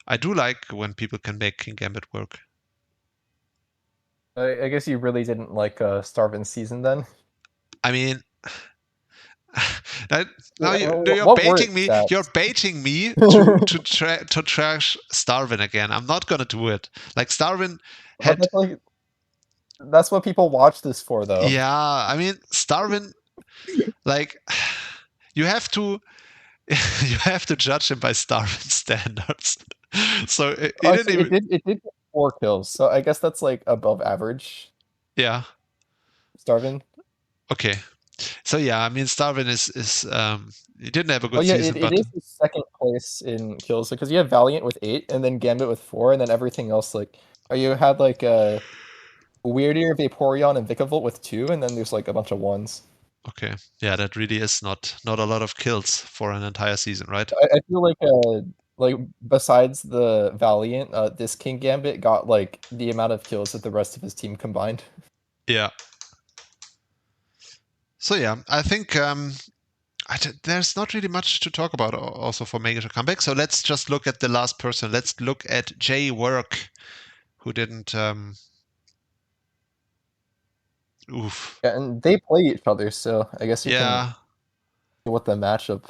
I do like when people can make King Gambit work. I guess you really didn't like Starvin's season then? I mean, now you're What baiting were me. stats? You're baiting me to trash Starvin again. I'm not gonna do it. Like Starvin had. That's what people watch this for, though. Yeah, I mean Starvin. Like you have to judge him by Starvin standards. So it did get 4 kills, so I guess that's like above average. Yeah. Starvin. Okay. So yeah, I mean Starvin is he didn't have a good season, but it is the second place in kills because you have Valiant with 8 and then Gambit with 4 and then everything else like you had like a Weirdier, Vaporeon, and Vikavolt with 2 and then there's like a bunch of 1s. Okay. Yeah, that really is not a lot of kills for an entire season, right? I feel like besides the Valiant, this King Gambit got like the amount of kills that the rest of his team combined. Yeah. So yeah, I think there's not really much to talk about also for Major Comeback. So let's just look at the last person. Let's look at Jay Work, who didn't. Oof. Yeah, and they play each other, so I guess you can see what the matchup.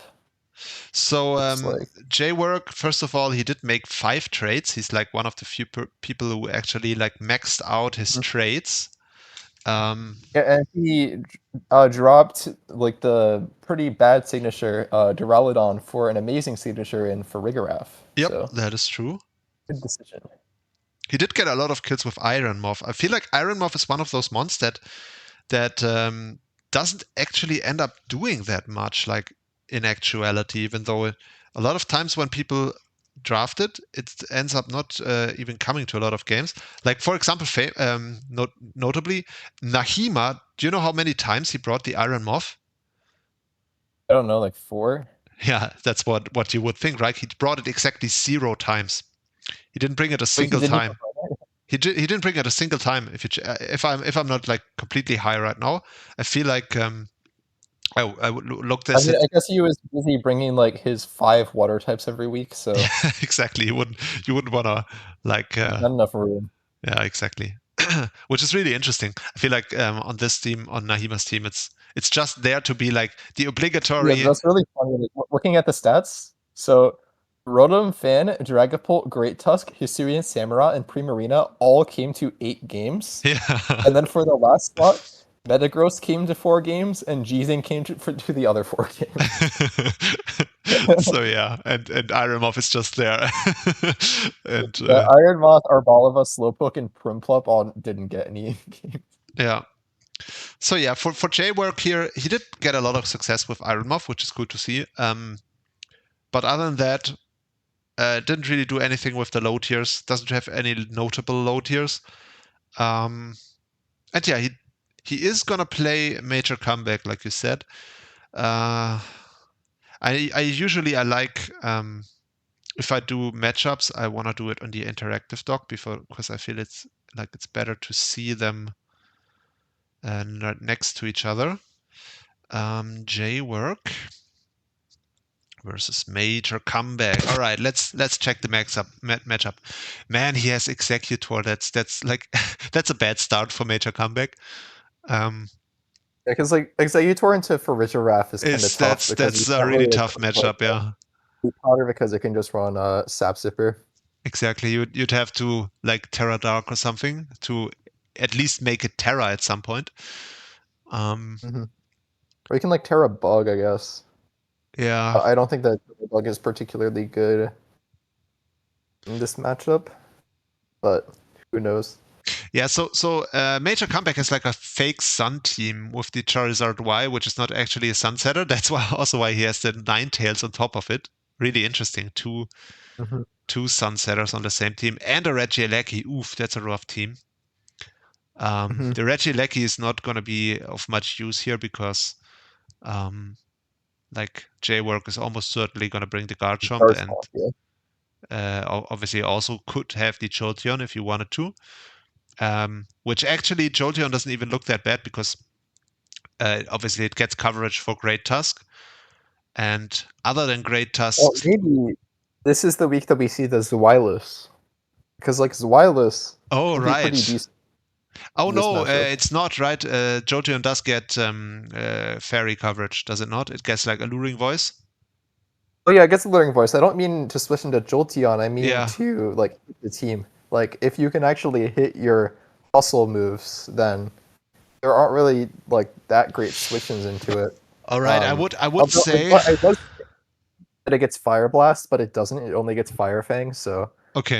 So like. Jay Work, first of all, he did make 5 trades. He's like one of the few people who actually like maxed out his trades. Yeah, and he dropped like the pretty bad signature Duraludon for an amazing signature in Farigiraf. Yep, so. that is true. Good decision. He did get a lot of kills with Iron Moth. I feel like Iron Moth is one of those mons that doesn't actually end up doing that much, like in actuality, even though a lot of times when people draft it, it ends up not even coming to a lot of games. Like, for example, notably, Nahima, do you know how many times he brought the Iron Moth? I don't know, like 4? Yeah, that's what you would think, right? He brought it exactly 0 times. He didn't bring it a single time. He didn't bring it a single time. If I'm not like completely high right now, I feel like I would look I this. mean, I guess he was busy bringing like his 5 water types every week, so Exactly. You wouldn't wanna like not enough room. yeah, exactly. Which is really interesting. I feel like on this team, on Nahima's team, it's just there to be like the obligatory. Yeah, that's really funny. Like, looking at the stats, so Rotom, Fan, Dragapult, Great Tusk, Hisuian, Samurott, and Primarina all came to 8 games. Yeah. And then for the last spot, Metagross came to 4 games, and Jeezing came to the other 4 games. So yeah, and Ironmoth is just there. And Yeah, Iron Moth, Arboliva, Slowpoke, and Prinplup all didn't get any games. yeah. So yeah, for J-Work here, he did get a lot of success with Ironmoth, which is good to see. But other than that, didn't really do anything with the low tiers. Doesn't have any notable low tiers. And yeah, he is gonna play Major Comeback, like you said. I usually like if I do matchups, I wanna do it on the interactive dock because I feel it's better to see them next to each other. J-Work versus Major Comeback. All right, let's check the matchup. Man, he has Executor. That's like that's a bad start for Major Comeback. Yeah, because like Executor into Farigiraf is kind of tough. That's a really tough matchup. Yeah. Powder because it can just run Sap Zipper. Exactly. You'd have to like Terra Dark or something to at least make it Terra at some point. Or you can like Terra Bug, I guess. Yeah. I don't think that Bug is particularly good in this matchup, but who knows? Yeah, so Major Comeback is like a fake Sun team with the Charizard Y, which is not actually a Sunsetter. That's also why he has the Ninetales on top of it. Really interesting. Two Sunsetters on the same team and a Regieleki. Oof, that's a rough team. The Regieleki is not going to be of much use here because like J-Work is almost certainly going to bring the Garchomp and obviously also could have the Jolteon if you wanted to. Which actually Jolteon doesn't even look that bad because obviously it gets coverage for Great Tusk. And other than Great Tusk... Well, maybe this is the week that we see the Zweilous. Because like Zweilous can be pretty decent. Oh no, it's not, right? Jolteon does get fairy coverage, does it not? It gets like Alluring Voice? Oh yeah, it gets Alluring Voice. I don't mean to switch into Jolteon, I mean to like the team. Like if you can actually hit your hustle moves, then there aren't really like that great switches into it. All right, I would say I was that it gets Fire Blast, but it doesn't. It only gets Fire Fang. So okay.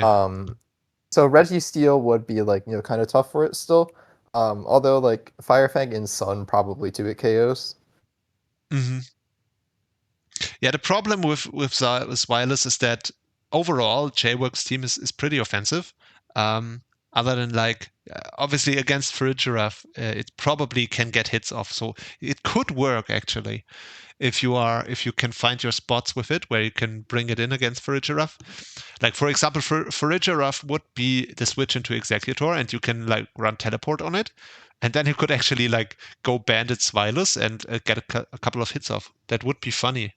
So Registeel would be like kind of tough for it still. Although like Fire Fang and Sun probably 2-hit KOs. Yeah, the problem with Zweilous is that overall J-Work's team is pretty offensive. Other than like obviously against Farigiraf, it probably can get hits off. So it could work actually if you can find your spots with it where you can bring it in against Farigiraf. Like for example, Farigiraf would be the switch into Executor, and you can like run teleport on it, and then you could actually like go Bandit Zweilous and get a couple of hits off. That would be funny.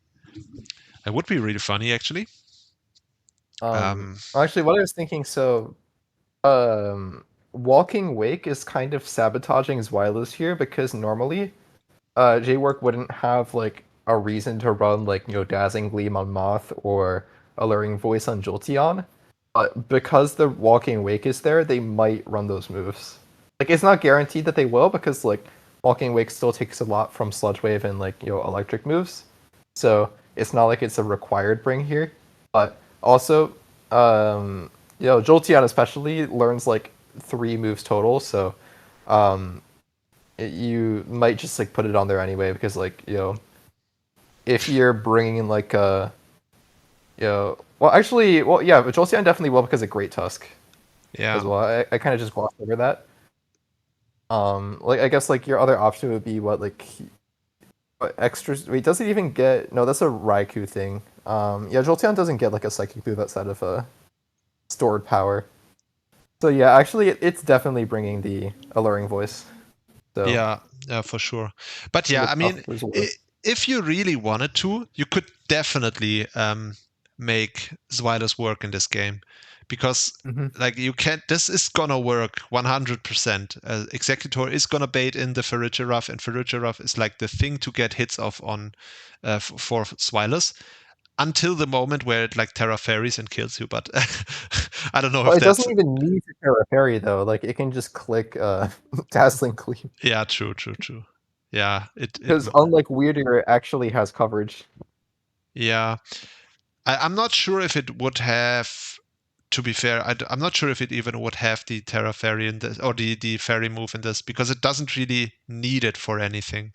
That would be really funny actually. Actually, what I was thinking, so Walking Wake is kind of sabotaging Zweilous here because normally J-Work wouldn't have like a reason to run like Dazzling Gleam on Moth or Alluring Voice on Jolteon, but because the Walking Wake is there, they might run those moves. Like it's not guaranteed that they will because like Walking Wake still takes a lot from Sludge Wave and like electric moves, so it's not like it's a required bring here. But also, Jolteon especially learns like 3 moves total, so you might just like put it on there anyway because like if you're bringing like but Jolteon definitely will because of Great Tusk. Yeah. As well, I kind of just glossed over that. Like I guess like your other option would be what extras. Wait, does it even get? No, that's a Raikou thing. Jolteon doesn't get like a psychic move outside of a stored power. So yeah, actually, it's definitely bringing the alluring voice. So Yeah, for sure. But yeah, I mean, if you really wanted to, you could definitely make Zweiler's work in this game, because like you can't. This is gonna work 100%. Executor is gonna bait in the Ferrigeraf, and Ferrigeraf is like the thing to get hits off on for Zweiler's, until the moment where it like Terra Fairies and kills you. But I don't know well, if it that's. doesn't even need to Terra Fairy though. Like it can just click Dazzling Gleam. Yeah, true. Yeah, Because unlike Weirder, it actually has coverage. Yeah, I'm not sure if it would have. To be fair, I'm not sure if it even would have the Terra Fairy in this, or the fairy move in this, because it doesn't really need it for anything.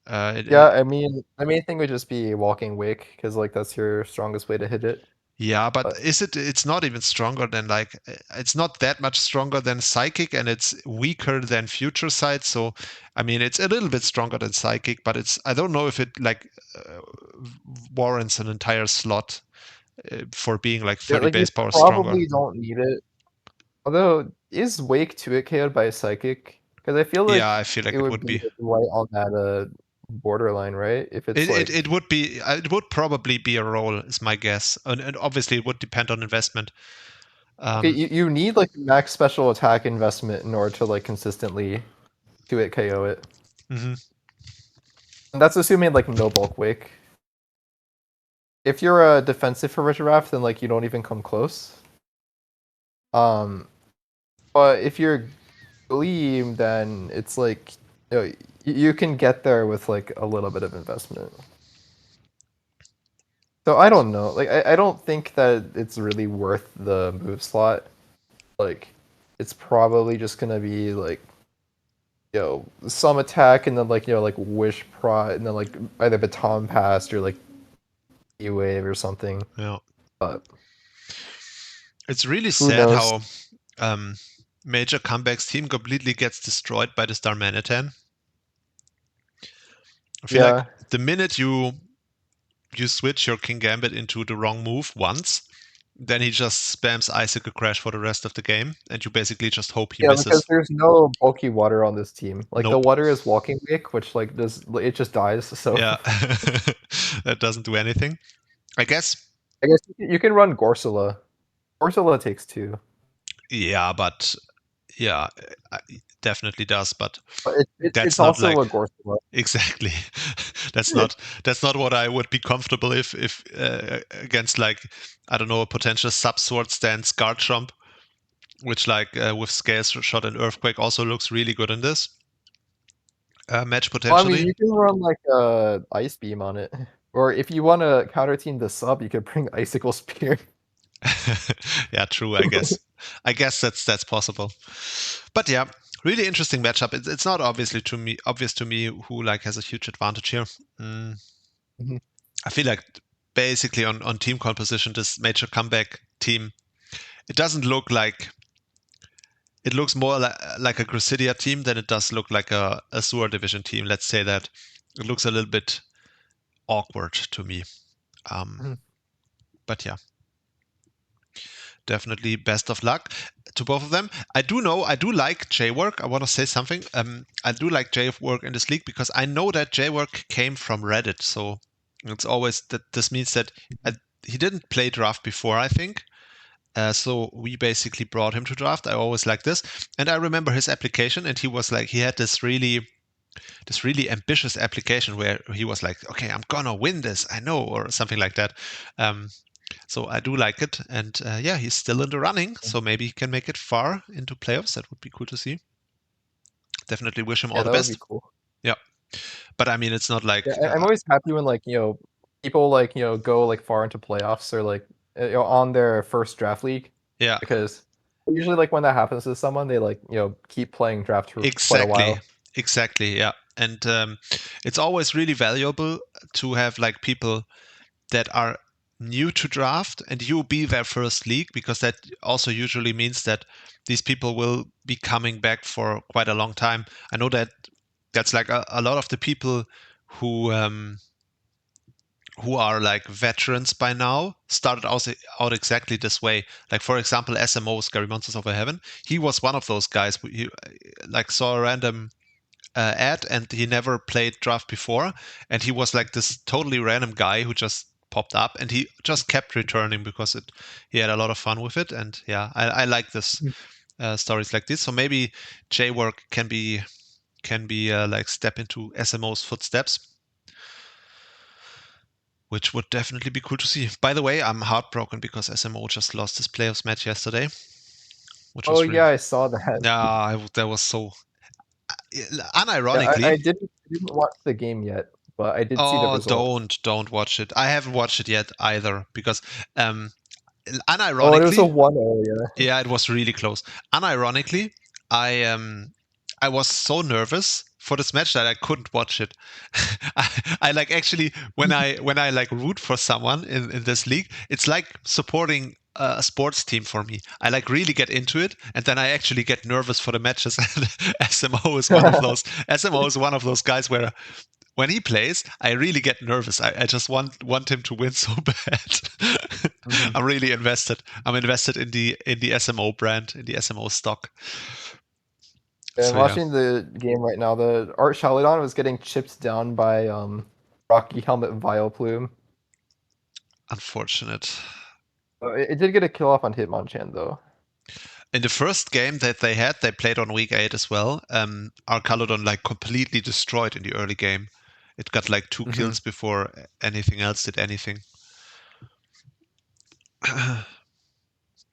Yeah, I mean, the main thing would just be Walking Wake, because like that's your strongest way to hit it. Yeah, but it's not even stronger than like, it's not that much stronger than Psychic, and it's weaker than Future Sight. So, I mean, it's a little bit stronger than Psychic, but I don't know if it like warrants an entire slot for being like 30 like, base you power stronger. probably don't need it. Although, is Wake 2-hit KO'd by Psychic? Because I feel like I feel like it would be right on that borderline, right? If it's it would be, it would probably be a roll, is my guess, and obviously it would depend on investment. Okay, you need like max special attack investment in order to like consistently 2-hit KO it. Mm-hmm. And that's assuming like no bulk wake. If you're a defensive Ferrigeraf, then like you don't even come close. But if you're Gleam, then it's like you can get there with like a little bit of investment. So I don't know. Like I don't think that it's really worth the move slot. Like it's probably just gonna be like some attack and then like like wish prot and then like either baton pass or like E-wave or something. Yeah. But it's really sad how Major Comeback's team completely gets destroyed by the Starmanitan. I feel like the minute you switch your King Gambit into the wrong move once, then he just spams Icicle Crash for the rest of the game, and you basically just hope he misses. Because there's no bulky water on this team. Like the water is Walking Wake, which like it just dies. So yeah, that doesn't do anything. I guess you can run Gorsula. Gorsula takes 2. Yeah, but yeah, definitely does. But it's also like, a Gorsula. Exactly. that's not what I would be comfortable if against like, I don't know, a potential sub-sword stance guard jump, which like with Scale Shot and Earthquake also looks really good in this match potentially. Well, I mean, you can run like a Ice Beam on it, or if you want to counter team the sub, you could bring Icicle Spear. Yeah, true. I guess that's possible. But yeah, really interesting matchup. It's not obvious to me who like has a huge advantage here. Mm-hmm. I feel like basically on team composition, this Major Comeback team, it doesn't look like. It looks more like a Gracidia team than it does look like a Sewer Division team. Let's say that it looks a little bit awkward to me. But yeah, definitely best of luck to both of them. I do like J-Work. I want to say something. I do like J-Work in this league because I know that J-Work came from Reddit. So it's always that this means that he didn't play draft before, I think. So we basically brought him to draft. I always like this. And I remember his application, and he was like, he had this really ambitious application where he was like, okay, I'm gonna win this, I know, or something like that. So I do like it, and yeah, he's still in the running, so maybe he can make it far into playoffs. That would be cool to see. Definitely wish him all the best. That would be cool. Yeah, but I mean, it's not like I'm always happy when like people like go like far into playoffs or like on their first draft league. Yeah, because usually like when that happens to someone, they like keep playing draft for quite a while. Exactly, yeah, and it's always really valuable to have like people that are new to draft and you be their first league, because that also usually means that these people will be coming back for quite a long time. I know that that's like a lot of the people who who are like veterans by now started out exactly this way. Like for example, SMO, Scary Monsters Over Heaven. He was one of those guys. He like saw a random ad and he never played draft before, and he was like this totally random guy who just popped up, and he just kept returning because he had a lot of fun with it. And yeah, I like this stories like this. So maybe J-Work can be like step into SMO's footsteps, which would definitely be cool to see. By the way, I'm heartbroken because SMO just lost his playoffs match yesterday. Which was really, yeah, I saw that. Yeah, that was so. Yeah, Unironically, I didn't watch the game yet, but I did see the result. don't watch it. I haven't watched it yet either because, unironically, Oh, it was a 1-0, yeah. Yeah, it was really close. Unironically, I was so nervous for this match that I couldn't watch it. I like actually when I like root for someone in this league, it's like supporting a sports team for me. I like really get into it, and then I actually get nervous for the matches. And SMO is one of those. SMO is one of those guys where when he plays, I really get nervous. I just want him to win so bad. I'm really invested. I'm invested in the SMO brand, in the SMO stock. I'm watching the game right now. The Art Shalidon was getting chipped down by Rocky Helmet Vileplume. Unfortunate. It did get a kill off on Hitmonchan though. In the first game that they had, they played on week 8 as well. Arcalodon like completely destroyed in the early game. It got like 2 kills before anything else did anything.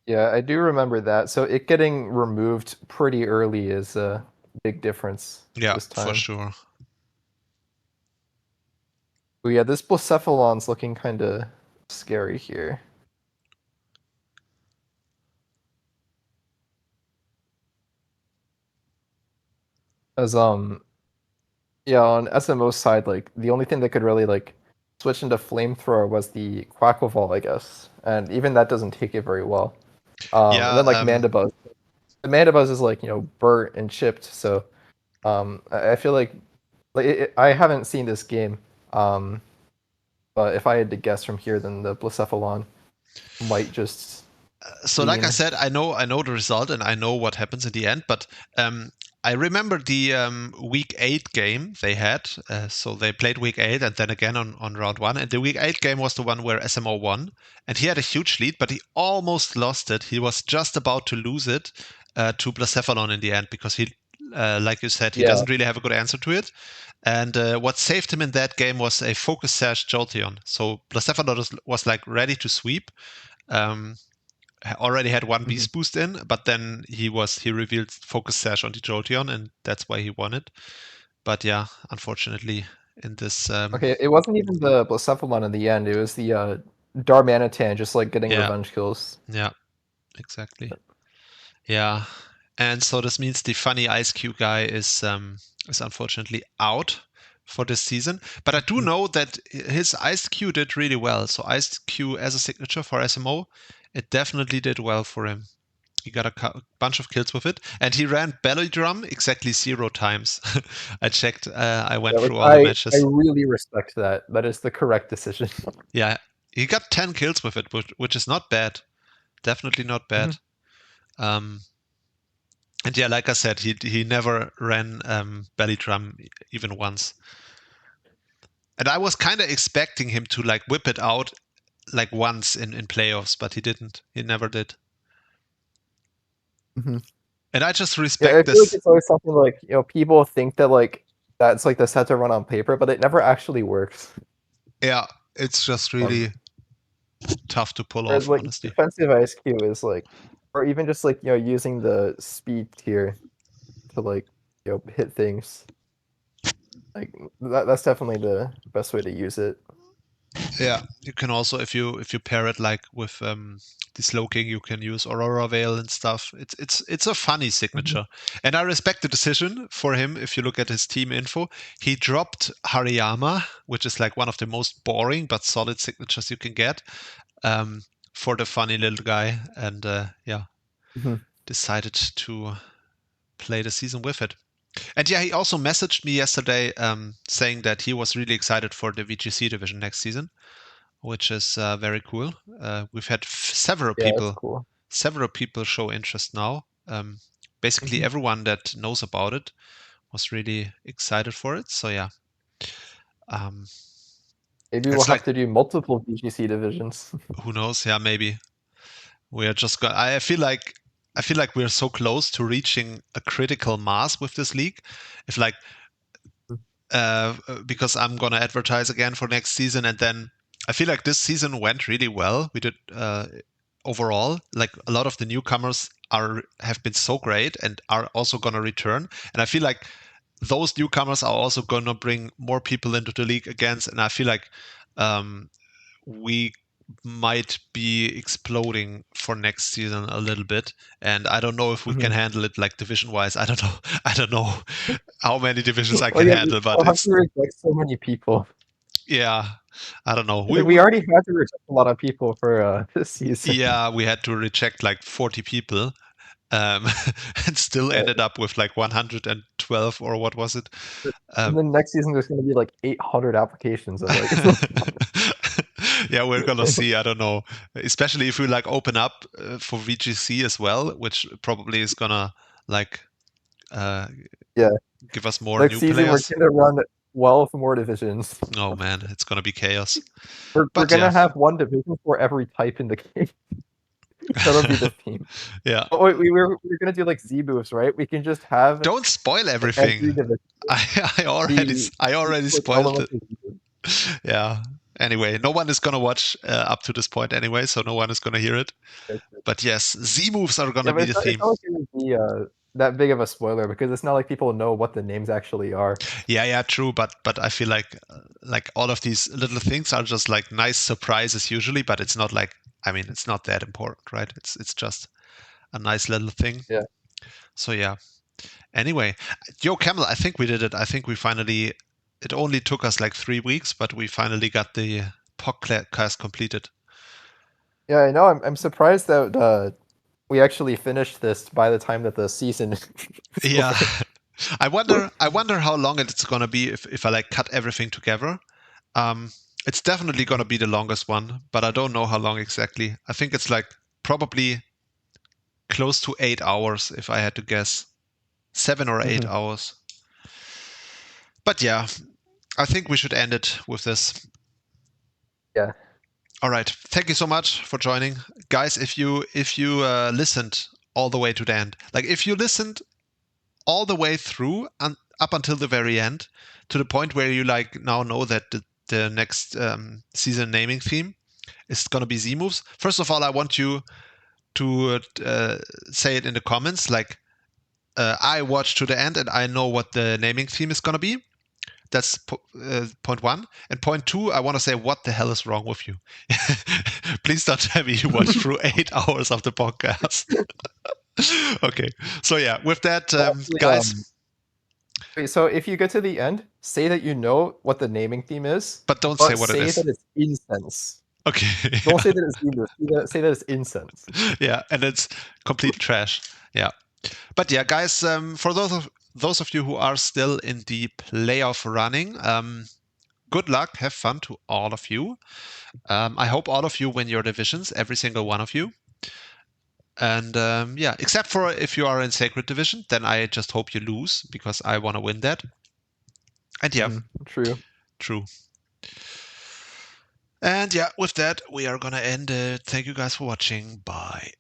Yeah, I do remember that. So it getting removed pretty early is a big difference this time. For sure. But yeah, this Blacephalon's looking kind of scary here. As yeah, on SMO's side, like the only thing that could really like switch into Flamethrower was the Quackleval, I guess, and even that doesn't take it very well. And then like Mandibuzz. The Mandibuzz is like, burnt and chipped, so I feel like I haven't seen this game, but if I had to guess from here, then the Blacephalon might just. So like I said, I know the result and I know what happens in the end, but I remember the week 8 game they had. So they played week 8 and then again on round 1. And the week 8 game was the one where SMO won. And he had a huge lead, but he almost lost it. He was just about to lose it to Blacephalon in the end because he, like you said, he doesn't really have a good answer to it. And what saved him in that game was a Focus Sash Jolteon. So Blacephalon was like ready to sweep. Already had one Beast Boost in, but then he revealed Focus Sash on the Jolteon, and that's why he won it. But yeah, unfortunately, in this. Okay, it wasn't even the Blacephalon in the end. It was the Darmanitan just like getting revenge kills. Yeah, exactly. Yeah, and so this means the funny Ice Cube guy is unfortunately out for this season. But I do know that his Ice Q did really well. So Ice Q as a signature for SMO, it definitely did well for him. He got a bunch of kills with it, and he ran Belly Drum exactly 0 times. I checked. I went through all the matches. I really respect that. That is the correct decision. Yeah, he got 10 kills with it, which is not bad. Definitely not bad. And yeah, like I said, he never ran Belly Drum even once. And I was kind of expecting him to like whip it out like once in playoffs, but he didn't. He never did. And I just respect this. I feel like it's always something like, people think that like that's like the set to run on paper, but it never actually works. Yeah, it's just really tough to pull off, like, honestly. Defensive Ice Cube is like, or even just like, using the speed tier to like, hit things. Like that's definitely the best way to use it. Yeah, you can also if you pair it like with the Slowking, you can use Aurora Veil and stuff. It's a funny signature, and I respect the decision for him. If you look at his team info, he dropped Hariyama, which is like one of the most boring but solid signatures you can get, for the funny little guy, and decided to play the season with it. And yeah, he also messaged me yesterday saying that he was really excited for the VGC division next season, which is very cool. We've had several That's people cool. show interest now. Basically, everyone that knows about it was really excited for it. So yeah. Maybe we'll It's have like, to do multiple VGC divisions. who knows? Yeah, maybe. We are just I feel like we're so close to reaching a critical mass with this league. If like because I'm gonna advertise again for next season, and then I feel like this season went really well. We did overall, like a lot of the newcomers have been so great and are also gonna return. And I feel like those newcomers are also gonna bring more people into the league again. And I feel like we might be exploding for next season a little bit, and I don't know if we can handle it like division wise. I don't know how many divisions I can handle, but we'll have it's to reject so many people. yeah, I don't know. We already had to reject a lot of people for this season. Yeah, we had to reject like 40 people, and still ended up with like 112 or what was it? And then next season there's going to be like 800 applications. I'm like, yeah, we're gonna see. I don't know, especially if we like open up for VGC as well, which probably is gonna like give us more next new season players. we're going to run 12 more divisions. Oh man, it's gonna be chaos. We're But going to yeah. have one division for every type in the game. That'll be the theme. Yeah. Oh wait, we're going to do like Z moves, right? We can just have Don't spoil every everything. division. I already spoiled it. Yeah. Anyway, no one is gonna watch up to this point anyway, so no one is gonna hear it. But yes, Z moves are gonna be the theme. It's not like it would be that big of a spoiler because it's not like people know what the names actually are. Yeah, true. But I feel like all of these little things are just like nice surprises usually, but it's not like, I mean, it's not that important, right? It's just a nice little thing. Yeah. So yeah. Anyway, yo, Camel, I think we did it. I think we finally. It only took us like 3 weeks, but we finally got the Pogcast completed. Yeah, I know. I'm surprised that we actually finished this by the time that the season. Yeah, I wonder how long it's gonna be if I like cut everything together. It's definitely gonna be the longest one, but I don't know how long exactly. I think it's like probably close to 8 hours if I had to guess, 7 or 8 hours. But yeah, I think we should end it with this. Yeah. All right. Thank you so much for joining, guys. If you listened all the way to the end, like if you listened all the way through and up until the very end, to the point where you like now know that the next season naming theme is gonna be Z moves. First of all, I want you to say it in the comments, like I watched to the end and I know what the naming theme is gonna be. That's point one. And point two, I want to say, what the hell is wrong with you? Please don't tell me you watched through 8 hours of the podcast. Okay. So yeah, with that, guys. Wait, so if you get to the end, say that you know what the naming theme is, but don't say what it is. Say that it's incense. Okay. Don't say that it's incense. Say that it's incense. Yeah, and it's complete trash. Yeah. But yeah, guys, for those of you who are still in the playoff running, good luck. Have fun to all of you. I hope all of you win your divisions, every single one of you. And yeah, except for if you are in Sacred Division, then I just hope you lose because I want to win that. And yeah, true. And yeah, with that, we are going to end it. Thank you guys for watching. Bye.